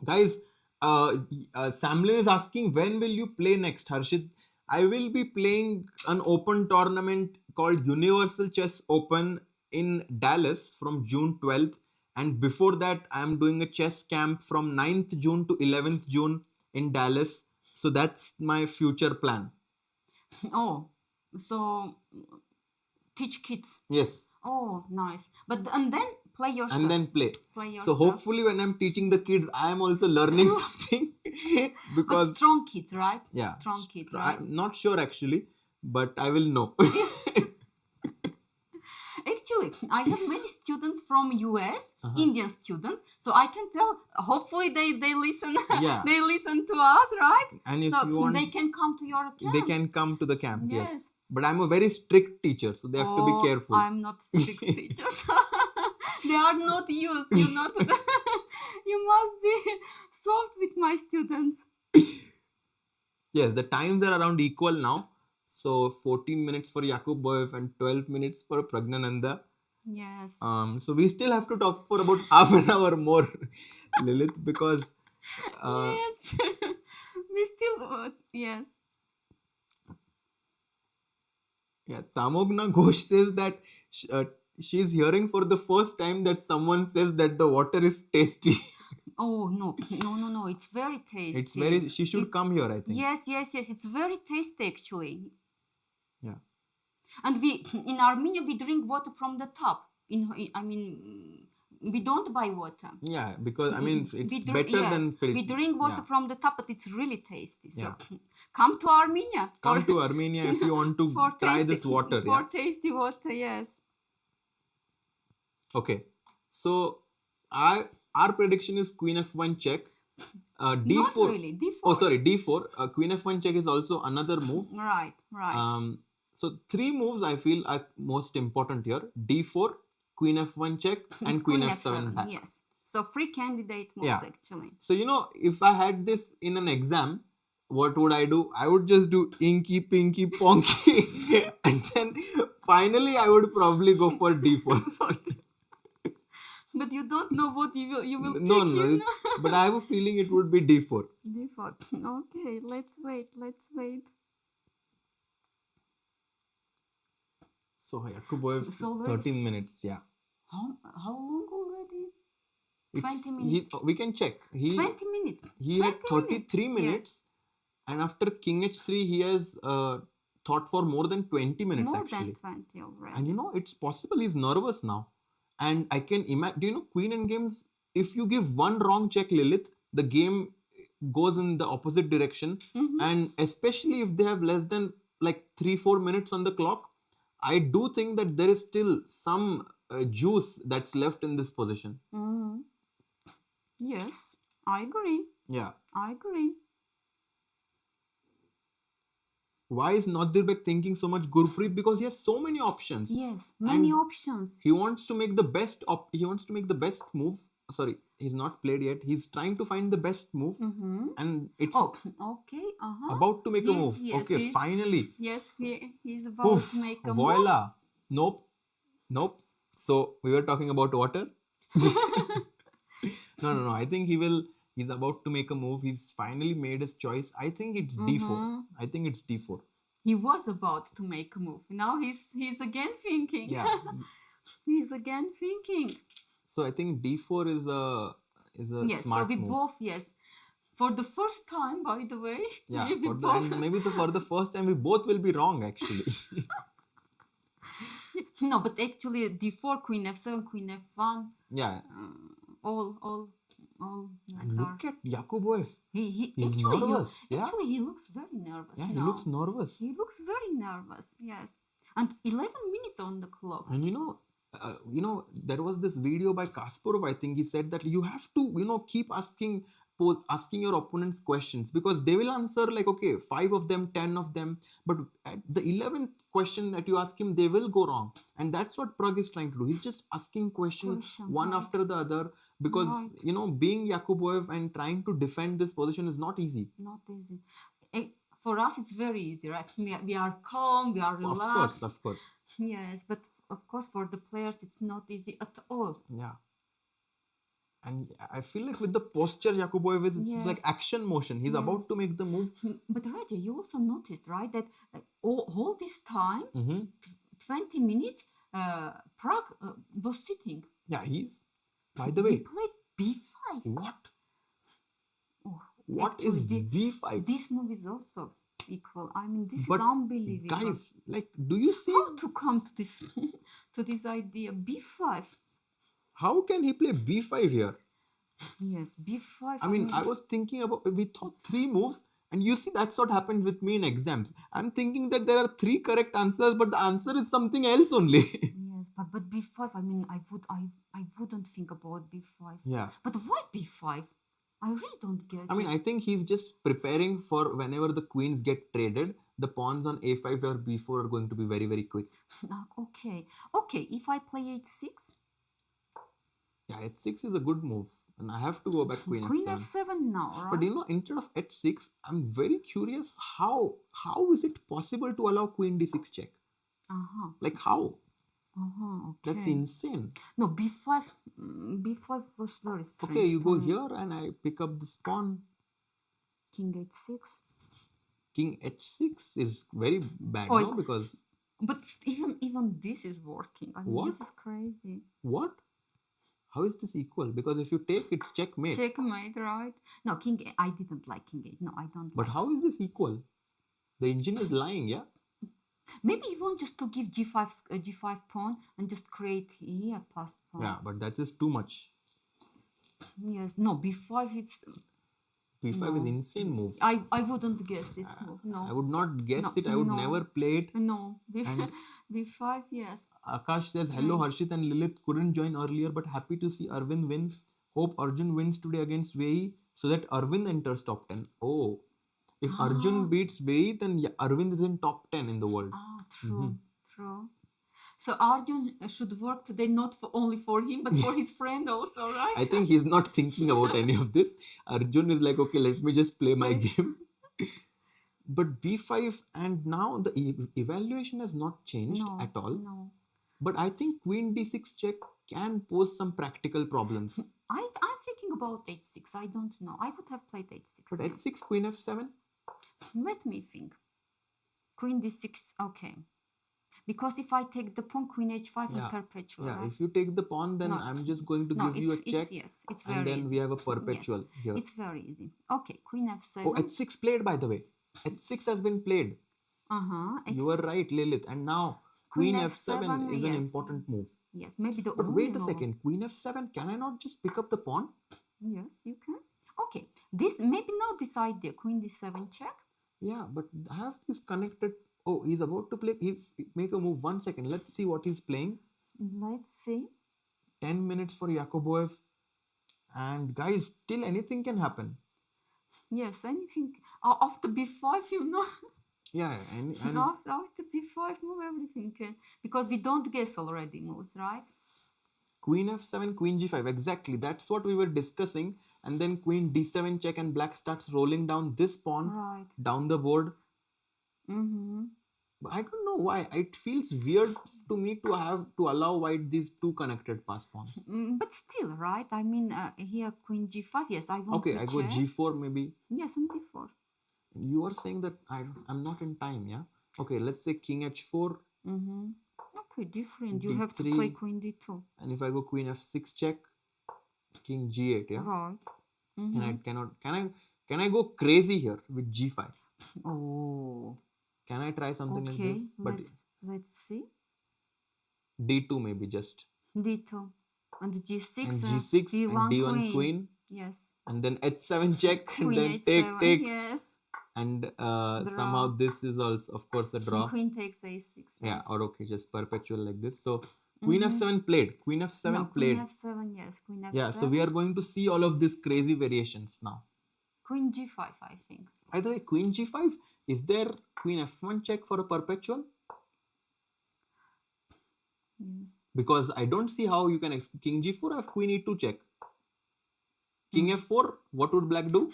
Guys, Samlin is asking, when will you play next, Harshit? I will be playing an open tournament called Universal Chess Open in Dallas from June 12th. And before that, I am doing a chess camp from 9th June to 11th June in Dallas. So that's my future plan. Oh, so teach kids. Yes. Oh, nice. But and then play yourself. And then play. Play yourself. So hopefully when I'm teaching the kids, I am also learning something. Because but strong kids, right? Yeah. Strong kids, right? I'm not sure actually, but I will know. Actually, I have many students from US, Indian students, so I can tell. Hopefully, they listen. Yeah. They listen to us, right? And if so you want, they can come to your camp. They can come to the camp. Yes. Yes. But I'm a very strict teacher, so they have to be careful. I'm not strict teachers. They are not used. You know. You must be soft with my students. Yes, the times are around equal now. So 14 minutes for Yakubboev and 12 minutes for Praggnanandhaa. Yes. So we still have to talk for about half an hour more, Lilith, because yes, we still yes. Yeah, Tamogna Ghosh says that she's hearing for the first time that someone says that the water is tasty. Oh no, it's very tasty. It's very. She should come here, I think. Yes. It's very tasty actually. Yeah. And we in Armenia we drink water from the tap. I mean, we don't buy water. Yeah, because I mean it's better than filter. We drink water from the tap, but it's really tasty. So come to Armenia. Come to Armenia if you want to try this water. For tasty water, yes. Okay, so our prediction is Queen F1 check. D4. Not really. D4. Oh, sorry, D4. Queen F1 check is also another move. Right. So 3 moves I feel are most important here. D4, Queen F1 check, and Queen F7 back. Yes. So 3 candidate moves actually. So if I had this in an exam, what would I do? I would just do inky, pinky, ponky, and then finally I would probably go for D4. But you don't know what you will pick. No. But I have a feeling it would be D4. D4. Okay, let's wait. So Yakubboev, 13 minutes, yeah. How long already? 20 minutes. We can check. 20 minutes. He had 33 minutes, and after King H3, he has thought for more than 20 minutes actually. More than 20 already. And it's possible he's nervous now. And I can imagine, do Queen endgames, if you give one wrong check, Lilith, the game goes in the opposite direction. And especially if they have less than like 3-4 minutes on the clock, I do think that there is still some juice that's left in this position. Yes, I agree. Yeah. I agree. Why is Nodirbek thinking so much Gurpreet? Because he has so many options. Yes, many options. He wants to make the best move. Sorry, he's not played yet. He's trying to find the best move, and it's about to make a move. Yes, okay, finally. Yes, he's about to make a voila. move. Nope. So we were talking about water. No. I think he's about to make a move. He's finally made his choice. I think it's D4. He was about to make a move. Now he's again thinking. Yeah. He's again thinking. So I think D4 is a smart move. Both, yes. For the first time, by the way. Yeah, for the first time we both will be wrong actually. No, but actually D4, Queen F7, Queen F1. Yeah. All. And look at Yakubboev. He's nervous. Actually, he looks very nervous. Yeah, now. He looks nervous. He looks very nervous. Yes. And 11 minutes on the clock. And there was this video by Kasparov. I think he said that you have to, keep asking your opponents questions, because they will answer like, okay, 5 of them, 10 of them, but at the 11th question that you ask him, they will go wrong. And that's what Pragg is trying to do. He's just asking questions one after the other, because Right. you know, being Yakubboev and trying to defend this position is not easy. Not easy. For us, it's very easy, right? We are calm, we are relaxed. Of course. Yes, but of course, for the players, it's not easy at all. Yeah. And I feel like with the posture Yakubboev is, it's like Yes. action motion. He's about Yes. to make the move. But Raja, you also noticed, right, that all this time, Mm-hmm. 20 minutes, Prague was sitting. Yeah, he's. By the He way, played b5. what? Oh, What actually, is b5? This move is also equal. I mean, this But is unbelievable. guys, like, do you see How to come to this to this idea? b5. how can he play b5 here? Yes, b5. I mean, I was thinking about, we thought 3 moves, and you see, that's what happens with me in exams. I'm thinking that there are 3 correct answers, but the answer is something else only. Yes, but b5. I mean, I wouldn't think about b5. Yeah. But why b5? I really don't get I mean, it. I think he's just preparing for whenever the queens get traded, the pawns on a5 or b4 are going to be very, very quick. Okay. Okay, if I play h6. Yeah, h6 is a good move. And I have to go back queen f7. f7 now, right? But you know, instead of h6, I'm very curious how is it possible to allow queen d6 check? Uh-huh. Like how? Uh-huh. Okay. That's insane. No, b5 was very strange. Okay, you go here and I pick up this pawn. King h6. King h6 is very bad, Oh, no? Because but even this is working. I mean, What? this is crazy. what? How is this equal? Because if you take, it's checkmate. Checkmate, right? No, I didn't like king 8. No, I don't But like. how is this equal? The engine is lying, yeah? Maybe you want just to give g5 pawn and just create here passed pawn. Yeah, but that is too much. Yes. No, b5 it's b5 is insane move. I wouldn't guess this move. No. I would not guess No, it. I would no. never play it. No. And- b5, yes. Akash says, hello Harshit and Lilith, couldn't join earlier but happy to see Arvind win. Hope Arjun wins today against Vei so that Arvind enters top 10. Oh, if Arjun beats Vei, then Arvind is in top 10 in the world. Ah, true, true. So Arjun should work today not only for him but for his friend also, right? I think he's not thinking about any of this. Arjun is like, okay, let me just play my game. But b5, and now the evaluation has not changed at all. No. But I think queen d6 check can pose some practical problems. I'm thinking about h6. I don't know. I would have played h6. But yeah. h6, queen f7? Let me think. Queen d6. Okay. Because if I take the pawn, queen h5 is perpetual. Yeah, right? if you take the pawn, then I'm just going to give you a check. Yes, it's very and then easy. we have a perpetual here. It's very easy. Okay, queen f7. Oh, h6 played, by the way. h6 has been played. You were right, Lilith. And now queen f7 is an important move. Yes, maybe the But wait a second. Queen f7, can I not just pick up the pawn? Yes, you can. Okay, maybe now this idea, queen d7 check. Yeah, but I have this connected. Oh, he's about to play. He make a move. 1 second. Let's see what he's playing. Let's see. 10 minutes for Yakubboev. And guys, still anything can happen. Yes, anything. After b5, you know. Yeah, and after b5 move, everything can. Because we don't guess already moves, right? Queen f7, queen g5. Exactly. That's what we were discussing. And then queen d7 check and black starts rolling down this pawn down the board. But I don't know why. It feels weird to me to allow white these two connected pass pawns. But still, right? I mean, here queen g5. Yes, I want to Okay, I go g4 maybe. Yes, and d4. You are saying that I'm not in time, yeah? Okay, let's say king h4. Okay, different. You D3, have to play queen d2. And if I go queen f6 check, king g8, yeah? Right. And I cannot. Can I go crazy here with g5? Oh. Can I try something like this? But let's see. d2 maybe just. d2 and g6 and g6 and d1 queen. Yes. And then h7 check and then h7, takes. Yes. And somehow this is also, of course, a draw. Queen takes a6. Yeah, or okay, just perpetual like this. So queen f7 played. Queen f7 played. Queen f7, yes. Queen f7. Yeah, so we are going to see all of these crazy variations now. Queen g5, I think. By the way, queen g5, is there queen f1 check for a perpetual? Yes. Because I don't see how you can king g4 have queen e2 check. King f4, what would black do?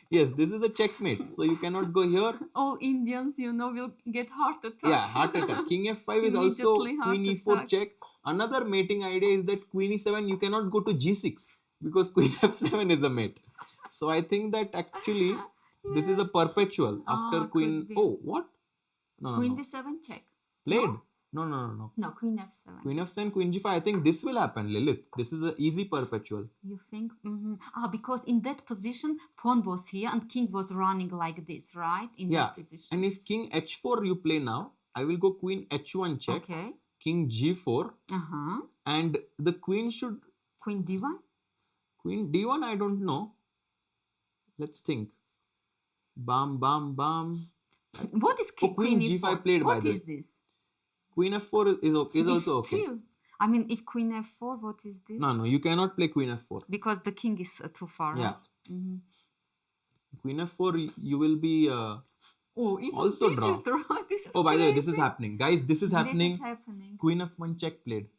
Yes, this is a checkmate. So you cannot go here. All Indians, will get heart attack. Yeah, heart attack. King f5 is also Immediately queen heart e4 attack. check. Another mating idea is that queen e7, you cannot go to g6 because queen f7 is a mate. So I think that actually this is a perpetual after queen. Oh, what? No, Queen no. d7 check. Played? No. No, queen f7. Queen f7, queen g5. I think this will happen, Lilith. This is an easy perpetual. You think? Because in that position, pawn was here and king was running like this, right? In that position. And if king h4 you play now, I will go queen h1 check. Okay. King g4. And the queen should... Queen d1? Queen d1, I don't know. Let's think. Bam, bam, bam. What is queen g5 e4? Played what by is this? Queen f4 is also okay. Still, I mean, if queen f4, what is this? No, you cannot play queen f4. Because the king is too far, yeah. Right? Queen f4, you will be also this draw. Is draw. This is by the way, crazy. this is happening. Guys, this is happening. This is happening. Queen f1 check played.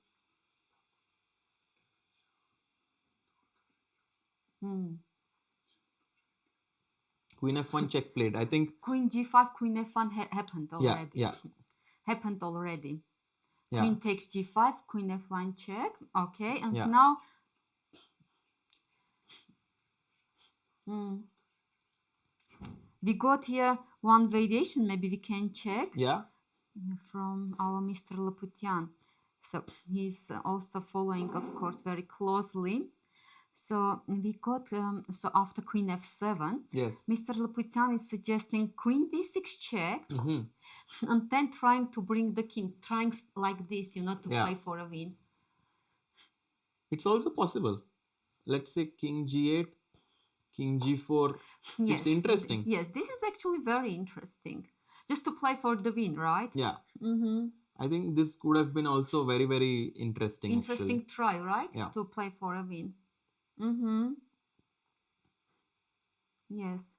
Queen f1 check played. I think queen g5, queen f1 happened already. Yeah. Happened already. Yeah. Queen takes g5, queen f1 check. Okay, and Yeah. now we got here one variation. Maybe we can check. Yeah. From our Mr. Laputian. So he's also following, of course, very closely. So we got, so after queen f7, yes, Mr. Laputian is suggesting queen d6 check, and then trying to bring the king, trying like this, to play for a win. It's also possible. Let's say king g8, king g4. Yes. It's interesting. Yes, this is actually very interesting. Just to play for the win, right? Yeah. I think this could have been also very, very interesting. Interesting try, right? Yeah. To play for a win. Yes.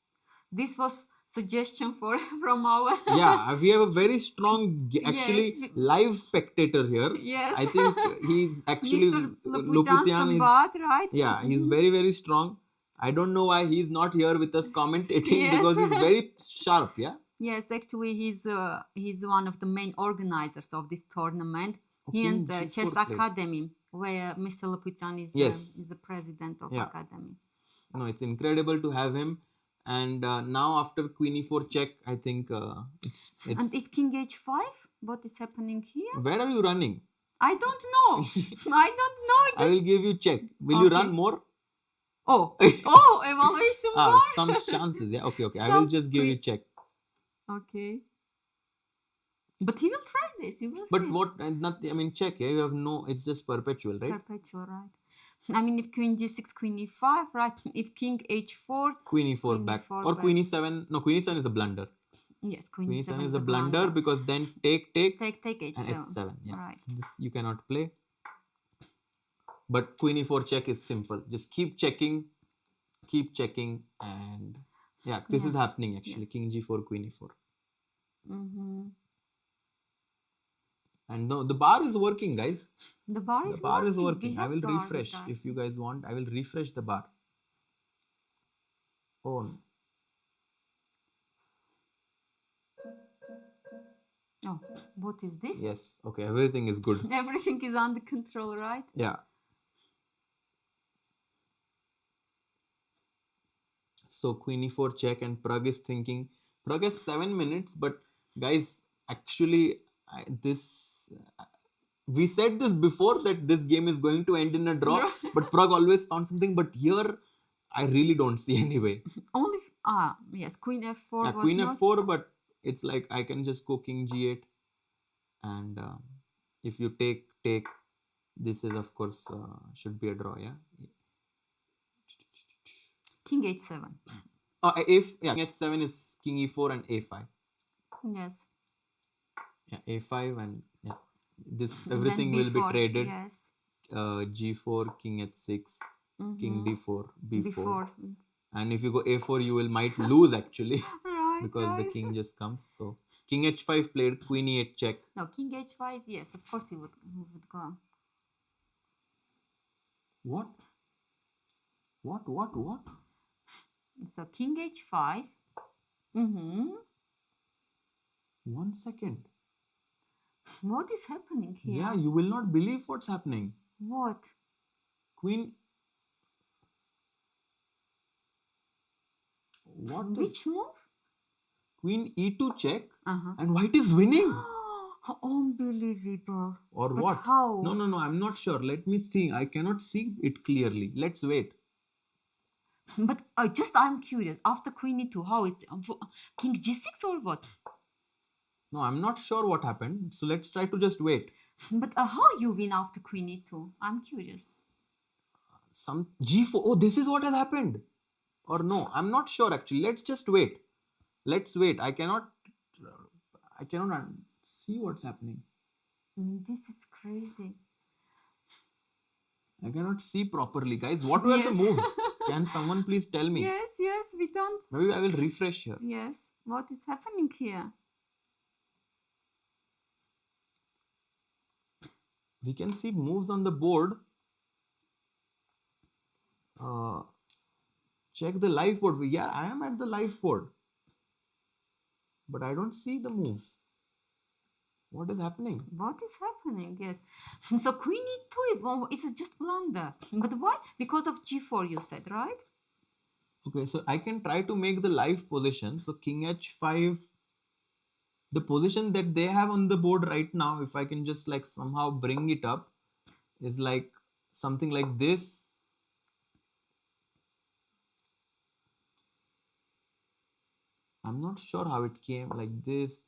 This was suggestion from our... Yeah, we have a very strong, actually, live spectator here. Yes. I think he's actually... Mr. Laputian is... right? Yeah, he's very, very strong. I don't know why he's not here with us commentating because he's very sharp, yeah? Yes, actually, he's one of the main organizers of this tournament. He and the Chess Academy, where Mr. Laputian is the president of Academy. No, it's incredible to have him. And now after queen e4 check, I think it's... And if king h5, what is happening here? Where are you running? I don't know. I don't know. I will give you check. Will you run more? Oh, evaluation bar. Some chances. Yeah, okay. I will just give you check. Okay. But he will try this. You will but see. What? I mean, check. Yeah, you have no. It's just perpetual, right? Perpetual, right? I mean, if queen g6, queen e5, right? If king h4, queen e4 back, or queen e7. No, queen e7 is a blunder. Yes, queen e7 is a blunder because then take h7. and h7. Yeah, right. So this you cannot play. But queen e4 check is simple. Just keep checking, and yeah, this is happening actually. King g4, queen e4. And no, the bar is working, guys. The bar is working. I will refresh if you guys want. I will refresh the bar. Oh. Oh, what is this? Yes. Okay. Everything is good. Everything is under control, right? Yeah. So queen e4 check, and Pragg is thinking. Pragg has 7 minutes, but guys, actually, we said this before that this game is going to end in a draw, but Pragg always found something. But here, I really don't see any way. Only yes, queen f4. Yeah, queen f4, but it's like I can just go king g8, and if you take, this is of course should be a draw. Yeah. King h7. King h7 is king e4 and a5. Yes. Yeah, a5 and this everything will be traded. Yes. G4, king h6, king d4, b4. And if you go a4, you might lose actually. Right. Because the king just comes. So king h5 played, queen e8 check. No, king h5. Yes, of course he would go. What? What? So king h5. Mm-hmm. 1 second. What is happening here? Yeah, you will not believe what's happening. What? Queen. What Which is move? Queen e2 check, Uh-huh. and white is winning. Unbelievable. Or But what? how? No, I'm not sure. Let me see. I cannot see it clearly. Let's wait. But I'm curious. After queen e2, how is king g6 or what? No, I'm not sure what happened. So let's try to just wait. But how you win after queen e2? I'm curious. Some g4. Oh, this is what has happened. Or no, I'm not sure actually. Let's just wait. Let's wait. I cannot see what's happening. I mean, this is crazy. I cannot see properly, guys. What were the moves? Can someone please tell me? Yes, we don't. Maybe I will refresh here. Yes, what is happening here? We can see moves on the board. Check the live board. Yeah, I am at the live board. But I don't see the moves. What is happening? What is happening? Yes. So queen e2 is just blunder. But why? Because of g4 you said, right? Okay, so I can try to make the live position. So king h5. The position that they have on the board right now, if I can just like somehow bring it up, is like something like this. I'm not sure how it came, like this.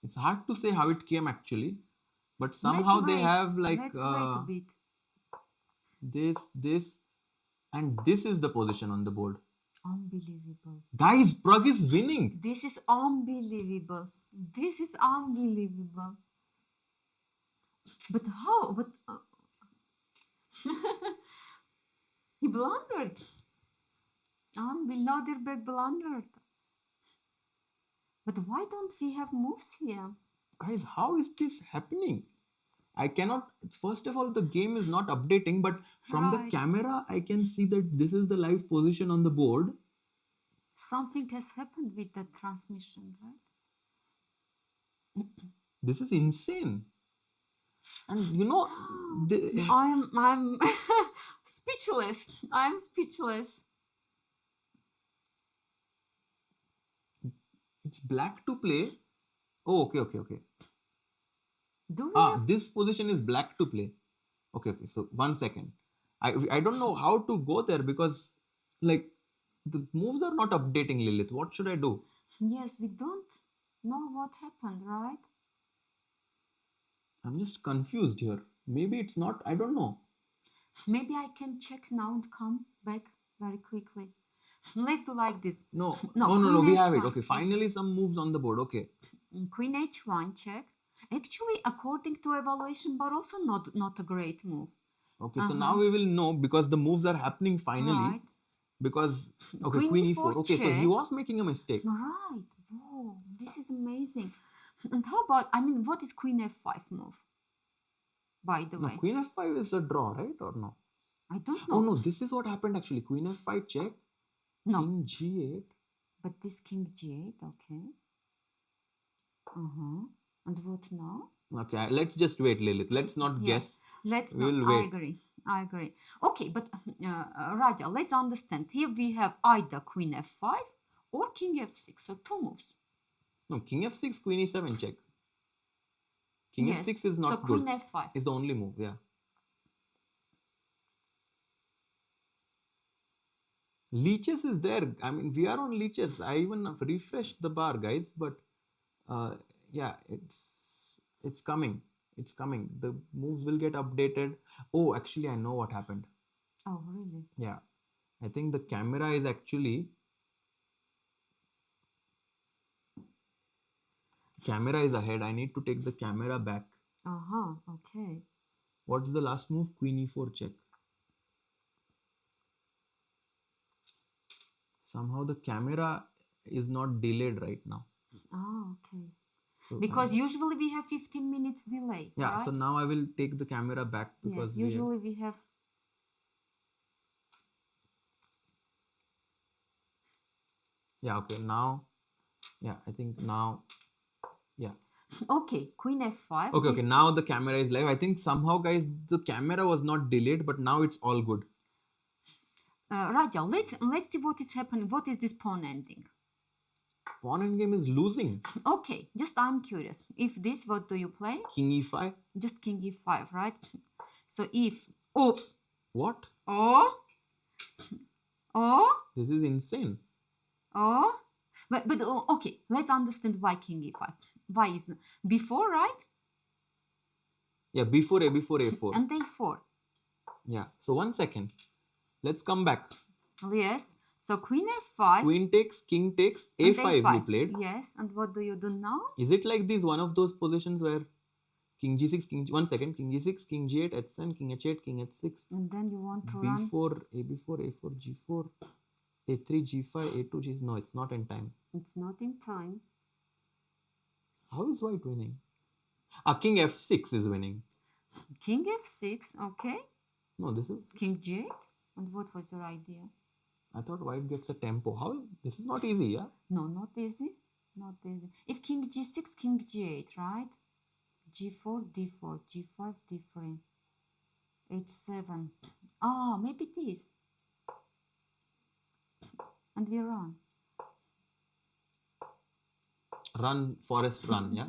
It's hard to say how it came actually, but somehow they have like Let's wait a bit. this, and this is the position on the board. Unbelievable. Guys, Prague is winning. This is unbelievable. This is unbelievable. But how? But he blundered. Nodirbek blundered. But why don't we have moves here? Guys, how is this happening? I cannot. First of all, the game is not updating, but from the camera, I can see that this is the live position on the board. Something has happened with the transmission, right? This is insane. And you know, I'm speechless. I'm speechless. It's black to play. Oh, okay. This position is black to play. Okay. So 1 second. I don't know how to go there because like the moves are not updating, Lilith. What should I do? Yes, we don't know what happened, right? I'm just confused here. Maybe it's not. I don't know. Maybe I can check now and come back very quickly. Let's do like this. No. We have it. Okay, finally some moves on the board. Okay. Queen h1 check. Actually, according to evaluation, but also not a great move. Okay, so now we will know because the moves are happening finally. Right. Because okay, Queen e4. Okay, so he was making a mistake. Right. Whoa, this is amazing. And how about? I mean, what is Queen f5 move? By the way, Queen f5 is a draw, right, or no? I don't know. Oh no, this is what happened actually. Queen f5 check. No. King g8. But this king g8, okay. And what now? Okay, let's just wait, Lilith. Let's not guess. We'll wait. I agree. Okay, but Raja, let's understand. Here we have either Queen f5 or King f6. So two moves. No, King f6, Queen e7 check. King f6 is not good. So Queen f5 is the only move, yeah. Leeches is there. I mean, we are on leeches. I even refreshed the bar, guys. But yeah, it's coming. It's coming. The moves will get updated. Oh, actually, I know what happened. Oh, really? Yeah. I think the camera is actually... Camera is ahead. I need to take the camera back. Okay. What's the last move? Queen e4 check. Somehow the camera is not delayed right now. Okay. So, Because usually we have 15 minutes delay. yeah, right? so now I will take the camera back because yes, usually we have. Yeah, okay, now, yeah, I think now, yeah. Okay, Queen F5. Okay, now the camera is live. I think somehow, guys, the camera was not delayed, but now it's all good. Raja, let's see what is happening. What is this pawn ending? Pawn endgame is losing. Okay, just I'm curious. If this, what do you play? King e5. Just King e5, right? So if oh What? oh This is insane. but okay, let's understand why King e5. Why is before, right? Yeah, before a4. And a4. Yeah. So 1 second. Let's come back. Yes. So Queen f5. Queen takes, king takes, a5 you played. Yes. And what do you do now? Is it like this one of those positions where king g6, king 1 second, king g6, king g8, h7, king h8, king h6. And then you want to b4, a4, g4, a3, g5, a2, g. No, it's not in time. It's not in time. How is white winning? King f6 is winning. King f6, okay. No, this is king g8. And what was your idea? I thought white gets a tempo. How? This is not easy, yeah? No, not easy. Not easy. If king g6, king g8, right? g4, d4, g5, d3, h7. Ah, maybe this. And we run. Run, forest run, yeah?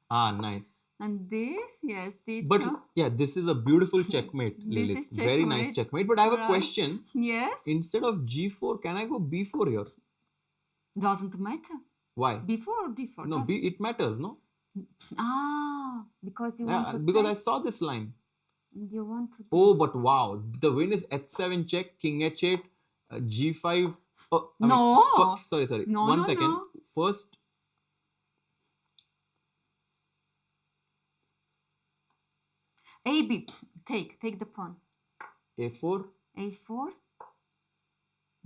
Ah, nice. And this, yes. But yeah, this is a beautiful checkmate, Lilith. This is Very nice checkmate. But I have a question. Yes. Instead of g4, can I go b4 here? Doesn't matter. Why? b4 or d4? No, it matters, no? Because you want to because I saw this line. You want to. Oh, but wow. The win is h7 check, king h8, g5. Oh, no. Sorry. No, 1 second. No. First. AB, take the pawn. A4. A4.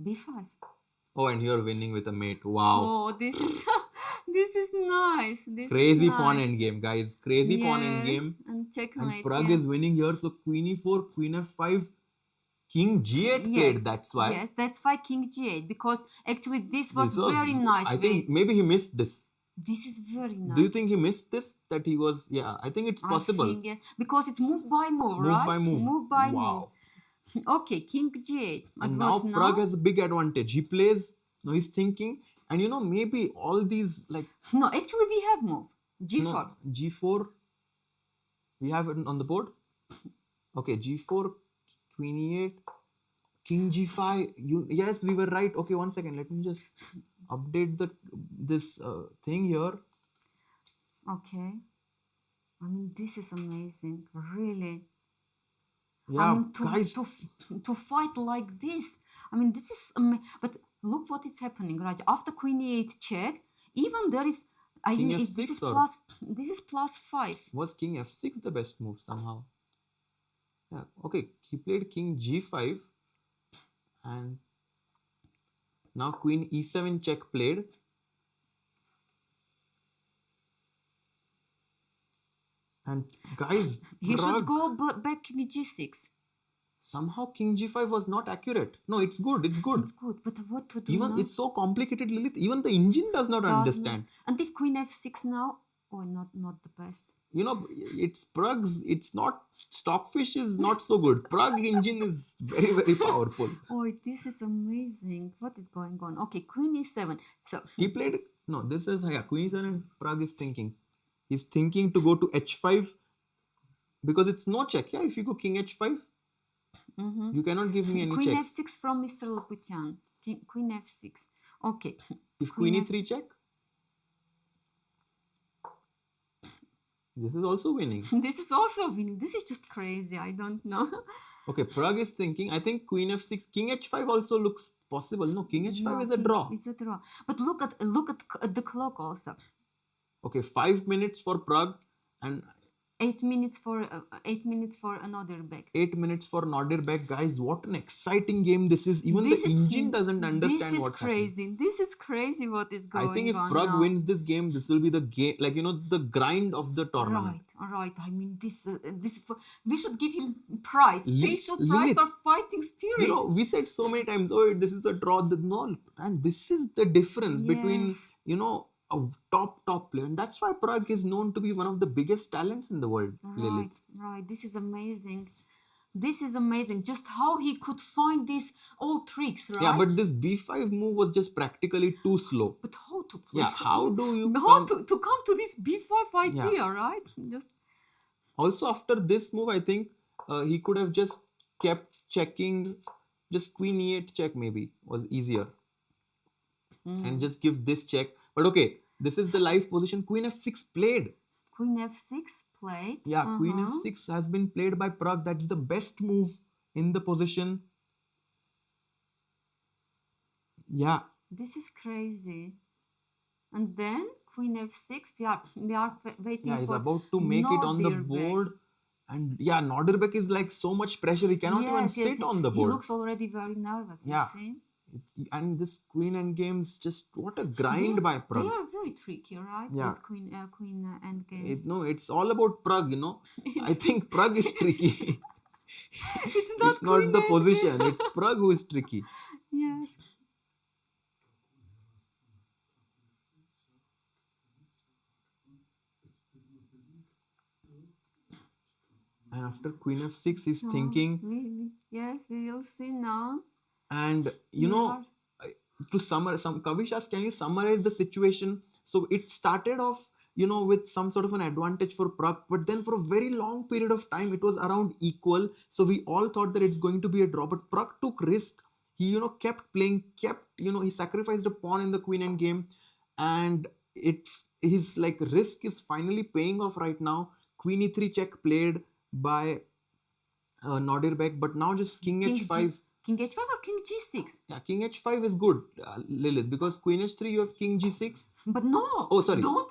B5. Oh, and you're winning with a mate. Wow. Oh, this is this is nice. Crazy pawn endgame, guys. Crazy pawn endgame. And checkmate. And Prague is winning here. So queen e4, queen f5, king g8 played. That's why. Yes, that's why king g8. Because actually this was very nice. I think maybe he missed this. This is very nice. Do you think he missed this? That he was, yeah, I think it's possible. I think, yeah, because it's move by move, right? Move by move. Move by move. Okay, king g8. And now Prague has a big advantage. He plays, no, he's thinking, and you know, maybe all these like... No, actually we have move. G4. No, G4, we have it on the board. Okay, G4, queen e8, king g5. Yes, we were right. Okay, 1 second. Let me just update this thing here. Okay. I mean, this is amazing. Really. Yeah, I mean, guys. To fight like this. I mean, this is but look what is happening, right? After queen e8 check, even there is... I think this is plus 5. Was king f6 the best move somehow? Yeah. Okay, he played king g5 and now queen e7 check played. And guys, he should go back king g6. Somehow king g5 was not accurate. No, it's good. It's good. It's good, but what to do even now? It's so complicated, Lilith. Even the engine does not understand. And if queen f6 now, not the best. You know, it's Prague's. It's not... Stockfish is not so good. Prague engine is very, very powerful. Oh, this is amazing. What is going on? Okay, queen e7. So he played... No, this is... Yeah, queen e7 and Prague is thinking. He's thinking to go to h5 because it's no check. Yeah, if you go king h5, you cannot give me any queen checks. f6 from Mr. Laputian. Queen f6. Okay. If queen e3 check, this is also winning. This is also winning. This is just crazy. I don't know. Okay, Prague is thinking. I think queen f6, king h5 also looks possible. No, king h5 is a draw. It's a draw. But look at the clock also. Okay, 5 minutes for Prague and 8 minutes for 8 minutes for Nodirbek. 8 minutes for Nodirbek, guys. What an exciting game this is. Even the engine doesn't understand what's happening. This is crazy what is going on. I think if Prague now. wins this game, this will be the game, like, the grind of the tournament. Right. I mean, we should give him prize. We should prize for fighting spirit. We said so many times, oh, this is a draw. No, and this is the difference between, a top player. And that's why Prague is known to be one of the biggest talents in the world, Lilith. Right. This is amazing. Just how he could find these old tricks, right? Yeah, but this b5 move was just practically too slow. But how to play? Yeah, how do you to come to this b5 idea, right? Just also after this move, I think he could have just kept checking. Just queen e8 check maybe was easier, and just give this check. But okay, this is the live position. Queen f6 played. Queen f6 played. Yeah, Queen f6 has been played by Prague. That's the best move in the position. Yeah. This is crazy. And then Queen f6. We are waiting. Yeah, he's about to make it on the board. And yeah, Nodirbek is like so much pressure. He cannot even sit on the board. He looks already very nervous. Yeah. You see? And this queen endgames, just what a grind by Prague. They are very tricky, right? Yeah. This queen endgames. It's all about Prague, I think Prague is tricky. It's not the position. It's Prague who is tricky. Yes. And after Queen f6, he's thinking. Yes, we will see now. And to summarize, Kavish asked, can you summarize the situation? So it started off, with some sort of an advantage for Prague, but then for a very long period of time, it was around equal. So we all thought that it's going to be a draw, but Prague took risk. He, kept playing, he sacrificed a pawn in the queen endgame, and his risk is finally paying off right now. Queen e3 check played by Nodirbek, but now just king h5. King h5 or king g6? Yeah, king h5 is good, Lilith, because queen h3 you have king g6. But no. Oh, sorry. Don't.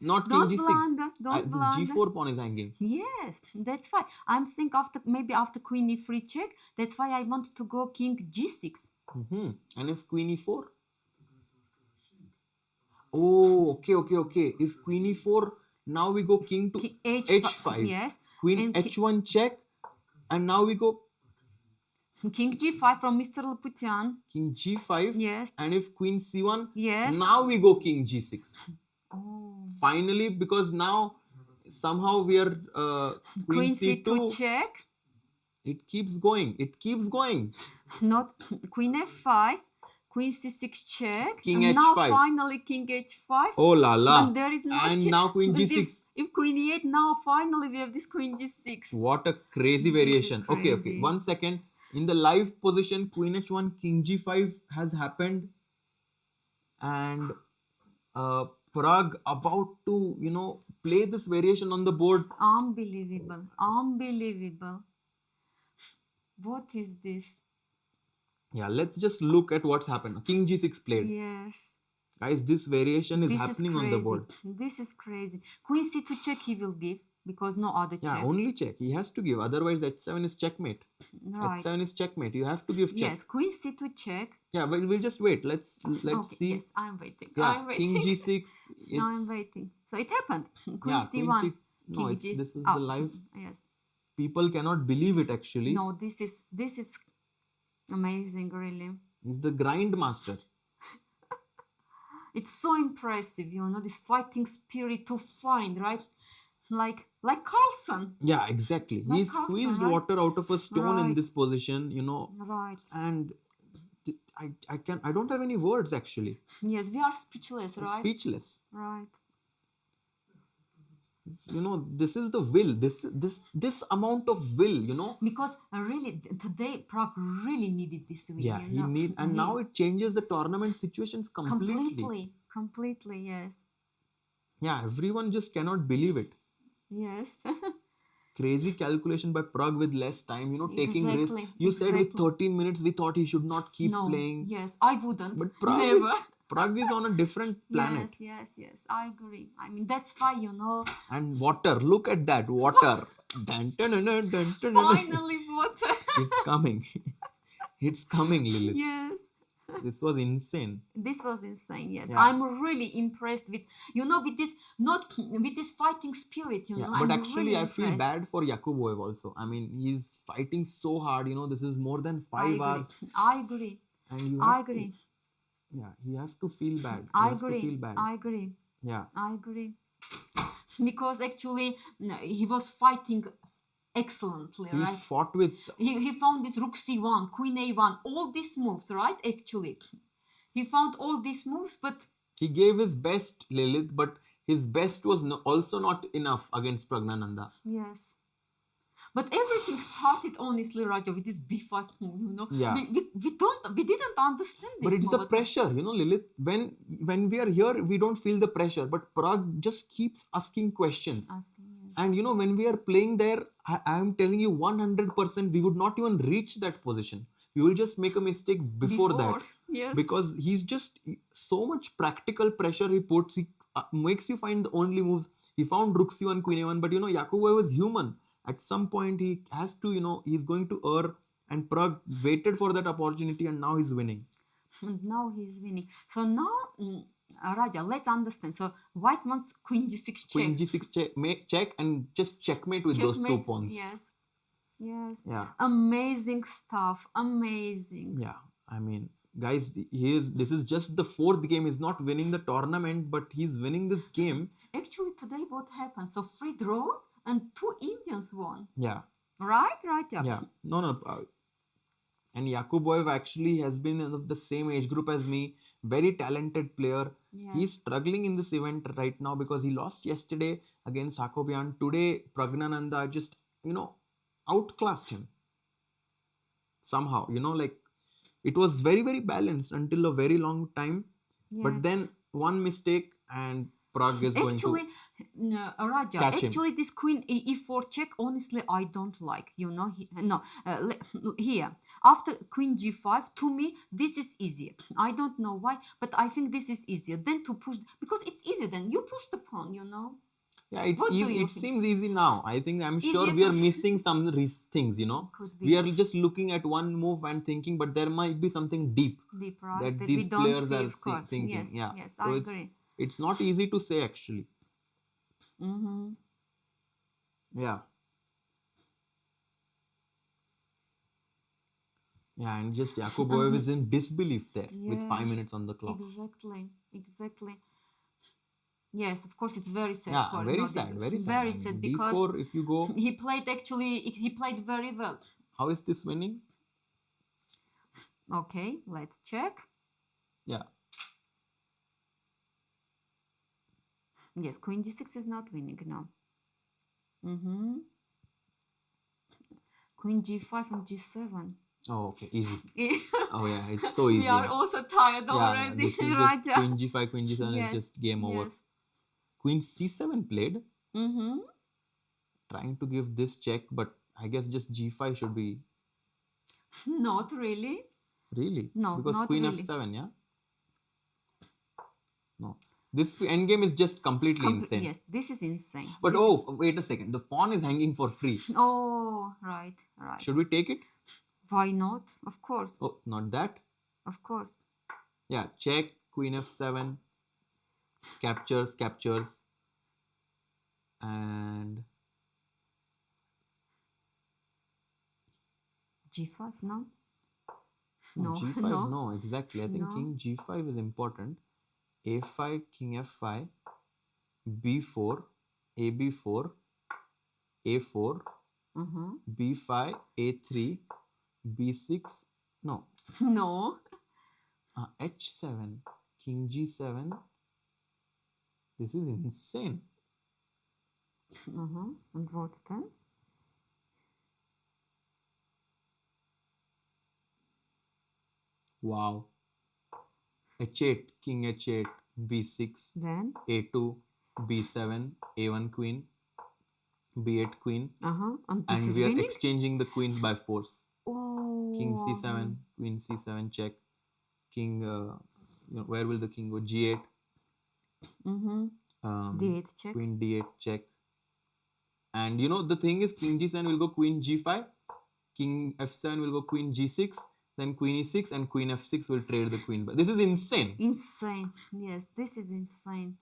Not don't king g6. Blunder, this g4 pawn is hanging. Yes, that's why. I'm thinking after queen e3 check. That's why I want to go king g6. And if queen e4? Oh, okay. If queen e4, now we go king to h5. Yes. Queen h1 check, and now we go king g5 from Mr. Laputian. King g5. Yes. And if queen c1. Yes. Now we go king g6. Oh. Finally, because now somehow we are queen c2 check. It keeps going. Not queen f5. Queen c6 check. King and h5. Now finally king h5. Oh la la. And there is now queen g6. If queen e8, now finally we have this queen g6. What a crazy variation. Crazy. Okay. 1 second. In the live position, queen h1, king g5 has happened. And Prague about to, play this variation on the board. Unbelievable. What is this? Yeah, let's just look at what's happened. King g6 played. Yes. Guys, this variation is happening on the board. This is crazy. Queen c2 check he will give because no other check. Yeah, only check. He has to give. Otherwise, h7 is checkmate. Right. h7 is checkmate. You have to give check. Yes, queen c2 check. Yeah, we'll just wait. Let's see. Yes, I'm waiting. Yeah, king g6. No, I'm waiting. So it happened. Queen c1. No, this is the live. Yes. People cannot believe it actually. No, this is amazing, really. He's the grind master. It's so impressive, this fighting spirit to find, right? Like Carlsen. Yeah, exactly. He squeezed water out of a stone in this position, Right. And I don't have any words actually. Yes, we are speechless, right? Speechless. Right. This is the will. This amount of will, Because really today Prague really needed this win. Yeah, now it changes the tournament situations completely. Completely, yes. Yeah, everyone just cannot believe it. Yes. Crazy calculation by Prague with less time, taking risk. You said with 13 minutes we thought he should not keep playing. Yes, I wouldn't. But Pragg is on a different planet. Yes. I agree. I mean, that's why, And water. Look at that water. Dun, dun, dun, dun, dun, dun, dun. Finally, water. It's coming. It's coming, Lilith. Yes. This was insane. This was insane. Yes, Yeah. I'm really impressed with with this with this fighting spirit. Yeah, I'm but actually, really I feel impressed. bad for Yakubboev also. I mean, he's fighting so hard. This is more than I 5 agree. hours. I agree. And you I have to, agree. yeah, you have to feel bad. I You have to agree. feel bad. I agree. Yeah. I agree. Because actually, he was fighting excellently, He right? fought with, He found this rook c1, queen a1, all these moves, right? Actually, he found all these moves, but he gave his best, Lilith, but his best was also not enough against Praggnanandhaa. yes. But everything started honestly, Raja, with this b5 move. Yeah. We didn't understand this. But it's move the pressure, Lilith. When we are here, we don't feel the pressure. But Pragg just keeps asking questions. Yes. And when we are playing there, I am telling you 100%, we would not even reach that position. We will just make a mistake before that. Yes. Because he's just so much practical pressure he puts. He makes you find the only moves. He found rook c1, queen a1. But Yakubboev is human. At some point, he has to, he's going to err. And Pragg waited for that opportunity and now he's winning. And now he's winning. So now, Raja, let's understand. So white wants queen g6 check. Queen g6 check and just checkmate with those 2 pawns. Yes. Yeah. Amazing stuff. Amazing. Yeah. I mean, guys, this is just the 4th game. He's not winning the tournament, but he's winning this game. Actually, today what happened? So 3 draws and 2 Indians won. Yeah. Right? Yeah. No. And Yakubboev actually has been of the same age group as me. Very talented player. Yeah. He's struggling in this event right now because he lost yesterday against Hakobyan. Today, Praggnanandhaa just, outclassed him. Somehow, it was very, very balanced until a very long time. Yeah. But then one mistake and Pragg is going to Raja, catch actually him. This queen e4 check, honestly, I don't like. Here after queen g5, to me this is easier. I don't know why, but I think this is easier than to push, because it's easier than you push the pawn. Yeah, it's easy. It seems easy now. I'm sure we are missing some things. We are just looking at one move and thinking, but there might be something deep right? that these players are thinking. Yes, yeah. Yes, so I agree. It's not easy to say actually. Mm-hmm. Yeah. Yeah, and just Yakubboev is in disbelief there with 5 minutes on the clock. Exactly. Yes, of course, it's very sad. Yeah, very sad. Very sad because D4, if you go, he played very well. How is this winning? Okay, let's check. Yeah. Yes, queen g6 is not winning now. Mm-hmm. Queen g5 and g7. Oh, okay, easy. Oh yeah, it's so easy. We are also tired already. This is just queen g5, queen g7 is just game over. Queen c7 played. Mm-hmm. Trying to give this check, but I guess just g5 should be. Not really. Really? No, because not queen really. f7, yeah? No. This endgame is just completely insane. Yes, this is insane. But wait a second. The pawn is hanging for free. Oh, right. Should we take it? Why not? Of course. Oh, not that? Of course. Yeah, check, queen f7, captures, and g5, no? No, g5, no, exactly. I think king g5 is important. a5, king f5, b4, ab4, a4, b5, a3, b6, no. No. h7, king g7. This is insane. And what then? Wow. h8, king h8, b6, then a2, b7, a1 queen, b8 queen, and we are exchanging the queens by force. Oh. King c7, queen c7 check, king where will the king go? G8. D8 check. Queen D8 check. And the thing is, king G7 will go queen G5, king F7 will go queen G6, then queen E6, and queen F6 will trade the queen. This is insane. Insane. Yes, this is insane.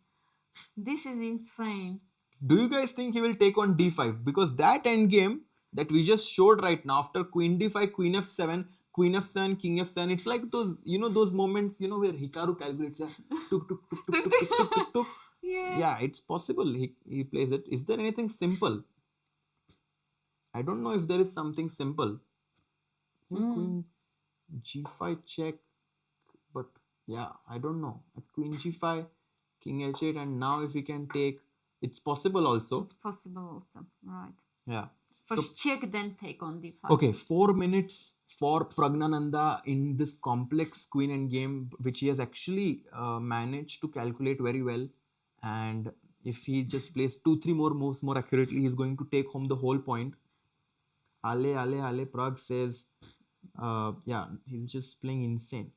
This is insane. Do you guys think he will take on D5? Because that endgame that we just showed right now, after queen D5, queen F7, queen F7, king F7, it's like those, those moments, where Hikaru calculates, tuk, tuk, tuk, tuk, tuk, tuk, tuk, tuk, tuk. Yeah, it's possible he plays it. Is there anything simple? I don't know if there is something simple. Queen G5 check, but yeah, I don't know. At queen G5, king H8, and now if we can take, it's possible also. It's possible also, right? Yeah. First check, then take on D5. Okay, 4 minutes for Praggnanandhaa in this complex queen endgame, which he has actually managed to calculate very well. And if he just plays 2-3 more moves more accurately, he's going to take home the whole point. Ale, ale, ale, Pragg says, yeah, he's just playing insane.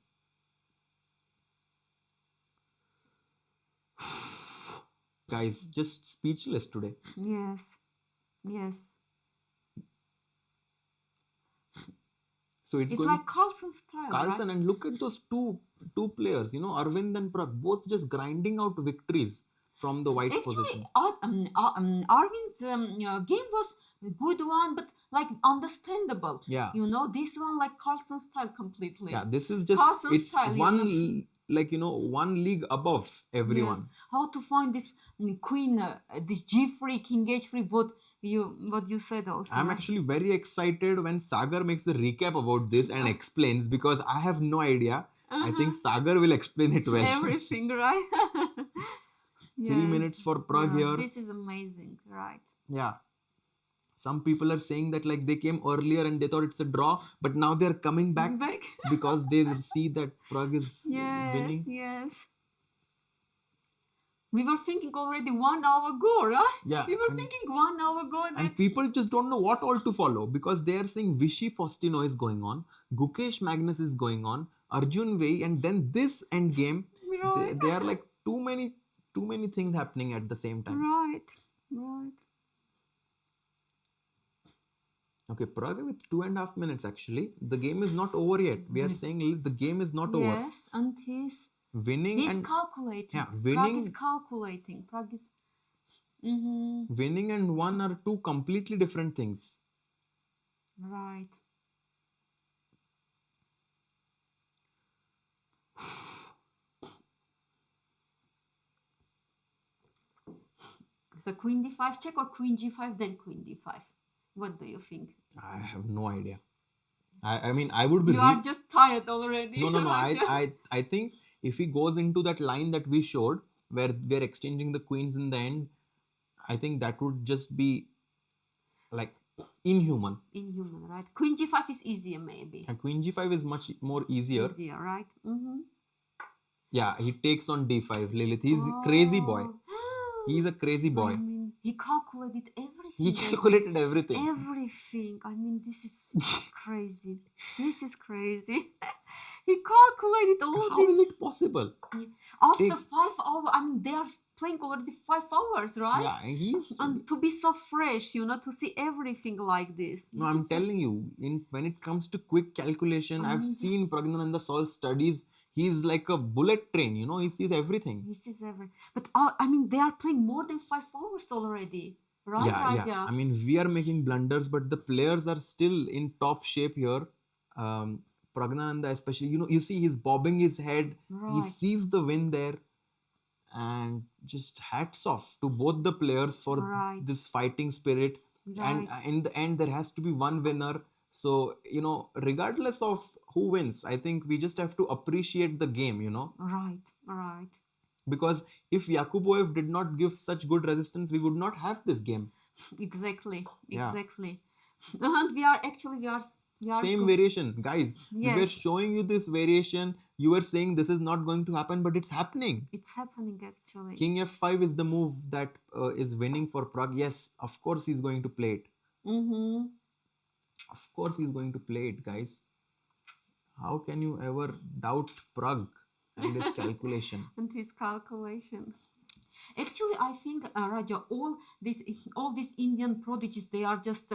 Guys, just speechless today. Yes, yes. So it's like Carlsen style. Carlsen, right? And look at those two players, Arvind and Pragg, both just grinding out victories from the white position. Arvind's game was a good one, but like understandable. Yeah. This one like Carlsen style completely. Yeah, this is just Carlsen it's style, one one league above everyone. Yes. How to find this queen, this G3, king H3, what you said also. I'm actually very excited when Sagar makes a recap about this and explains, because I have no idea. I think Sagar will explain it well. Everything, right? 3 minutes for Pragg here. This is amazing, right? Yeah. Some people are saying that like they came earlier and they thought it's a draw, but now they're coming back because they see that Pragg is winning. Yes. We were thinking already 1 hour ago, right? Yeah. We were thinking 1 hour ago. And people just don't know what all to follow, because they are saying Vichy Faustino is going on, Gukesh Magnus is going on, Arjun Vei, and then this end game. Right. They are like too many things happening at the same time. Right. Okay, Pragg with 2.5 minutes actually. The game is not over yet. We are saying the game is not over. Yes, and he's winning. He's and calculating. Yeah, Pragg is calculating. Pragg is winning and one are two completely different things. Right. So queen d5 check or queen g5 then queen d5? What do you think? I have no idea. I mean, I would be. You are just tired already. No. I think if he goes into that line that we showed, where we're exchanging the queens in the end, I think that would just be like inhuman. Inhuman, right? Queen g5 is easier, maybe. And queen g5 is much more easier. Easier, right? Yeah, he takes on d5. Lilith, he's a crazy boy. He's a crazy boy. I mean, he calculated everything. He calculated everything. Everything. I mean, this is crazy. This is crazy. He calculated all How this. is it possible? After 5 hours, I mean, they are playing already 5 hours, right? Yeah, and to be so fresh, to see everything like this. No, I'm telling you, when it comes to quick calculation, I've seen Praggnanandhaa solve studies. He's like a bullet train, he sees everything. He sees everything. But I mean, they are playing more than 5 hours already, right? Yeah. I mean, we are making blunders, but the players are still in top shape here. Praggnanandhaa especially, you see he's bobbing his head. Right. He sees the win there. And just hats off to both the players for this fighting spirit. Right. And in the end, there has to be one winner. So, regardless of who wins, I think we just have to appreciate the game, Right. Because if Yakubboev did not give such good resistance, we would not have this game. Exactly. Yeah. And we are same variation, guys. Yes. We were showing you this variation. You were saying this is not going to happen, but it's happening. It's happening actually. King f5 is the move that is winning for Pragg. Yes, of course he's going to play it. Of course he's going to play it, guys. How can you ever doubt Pragg and his calculation. And his calculation. Actually, I think, Raja, all these Indian prodigies, they are just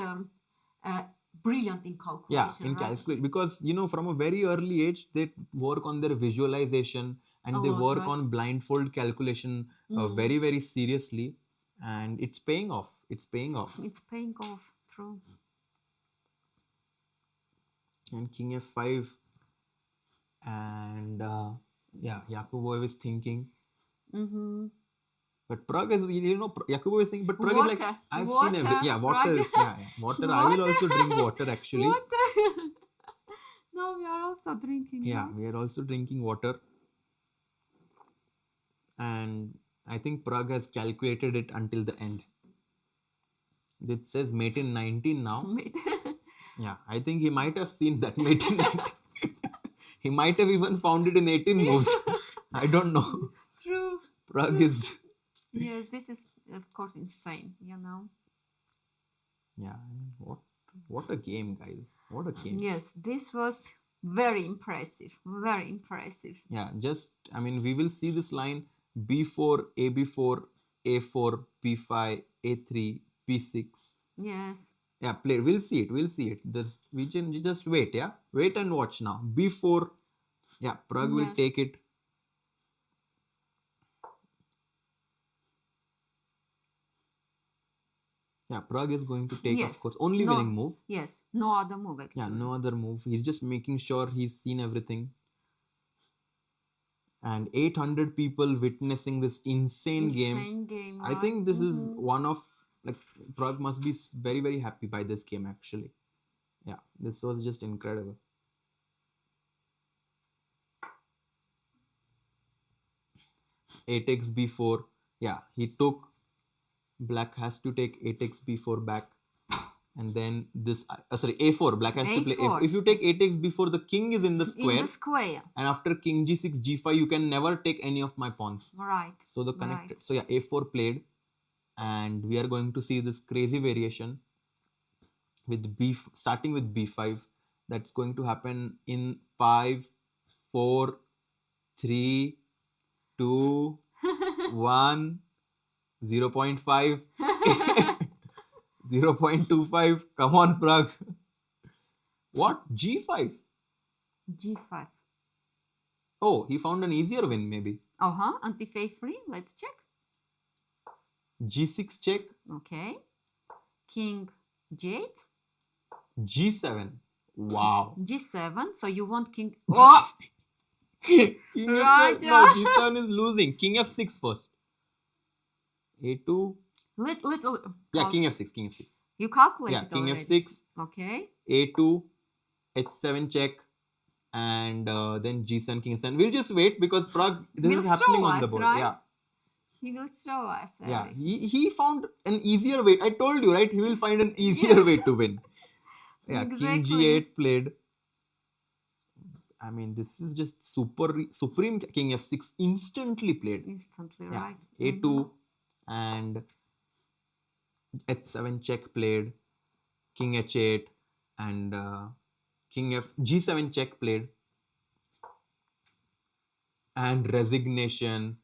brilliant in calculation. Yeah, in calculation, because from a very early age they work on their visualization and they work on blindfold calculation very, very seriously, and it's paying off. It's paying off. It's paying off. True. And king f5, and Yakubboev is thinking. But Prague is, Yakubboev is thinking, but Prague is like, I've seen everything. Yeah, water is, water. I will also drink water, actually. No, we are also drinking. Yeah, we are also drinking water. And I think Prague has calculated it until the end. It says mate in 19 now. Yeah, I think he might have seen that mate in 19. He might have even found it in 18 moves. I don't know. True. Prague is... Yes, this is, of course, insane, Yeah, what a game, guys. What a game. Yes, this was very impressive. Very impressive. Yeah, we will see this line: b4, ab4, a4, b5, a3, b6. Yes. Yeah, play. We'll see it. We just wait. Yeah, wait and watch now. b4. Yeah, Prague will take it. Yeah, Prague is going to take, of course, only winning move. Yes, no other move, actually. Yeah, no other move. He's just making sure he's seen everything. And 800 people witnessing this insane game. I think this is one of, Prague must be very, very happy by this game, actually. Yeah, this was just incredible. A takes b4. Yeah, he took. Black has to take a takes b4 back, and then this a4. Black has to play a4. If you take a takes b4, the king is in the square. And after king g6 g5, you can never take any of my pawns. Right. So the connected. So yeah, a4 played, and we are going to see this crazy variation with starting with b5. That's going to happen in 5, 4, 3, 2, 1. 0.5. 0.25. Come on, Prague. What? G5? G5. Oh, he found an easier win, maybe. Anti-fay free. Let's check. G6 check. Okay. King G8. G7. Wow. G7. So you want king... Oh! King F7. No, G7 is losing. King F6 first. A2. Yeah, king f6. You calculated. Yeah, king already. f6. Okay. A2, h7 check, and then g7, king f7. We'll just wait because Prague. This is happening on the board. Right? Yeah. He will show us. Yeah, he found an easier way. I told you, right? He will find an easier way to win. Yeah, exactly. King g8 played. This is just supreme. King f6 instantly played. Right. A2. And h7 check played, king h8, and g7 check played, and resignation.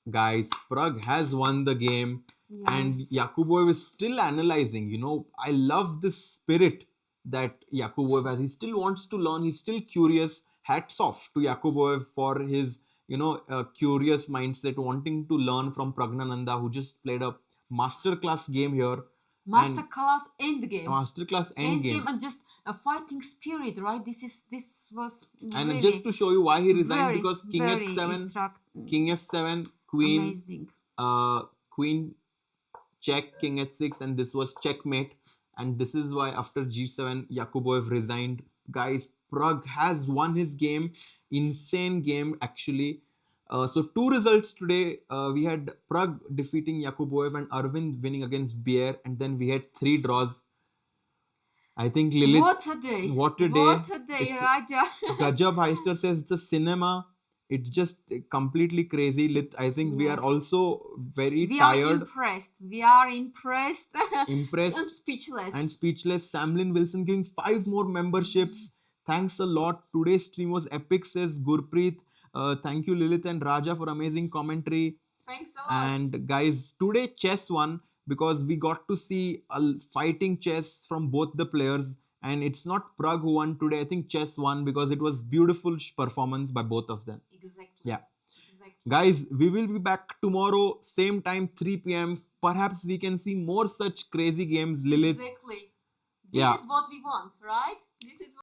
Guys, Prague has won the game. And Yakubboev is still analyzing. I love this spirit that Yakubboev has. He still wants to learn. He's still curious. Hats off to Yakubboev for his curious mindset, wanting to learn from Praggnanandhaa, who just played a masterclass game here. Masterclass endgame. Masterclass endgame. And just a fighting spirit, right? This was and really just to show you why he resigned, because king h7, king f7, queen, amazing. Queen check, king h6, and this was checkmate. And this is why after g7, Yakubboev resigned. Guys, Prague has won his game. Insane game, actually. So 2 results today. We had Prague defeating Yakubboev and Aravindh winning against Bjerre, and then we had 3 draws. I think Lilith. What a day! What a day! What a day, Raja! Gajab Heister says it's a cinema. It's just completely crazy. I think we are also very tired. We are impressed. Impressed. And speechless. Samlin Wilson giving 5 more memberships. Thanks a lot. Today's stream was epic, says Gurpreet. Thank you, Lilith and Raja, for amazing commentary. Thanks a lot. And guys, today chess won because we got to see fighting chess from both the players. And it's not Pragg who won today. I think chess won because it was beautiful performance by both of them. Exactly. Yeah. Exactly. Guys, we will be back tomorrow, same time, 3 p.m. Perhaps we can see more such crazy games, Lilith. Exactly. This is what we want, right? This is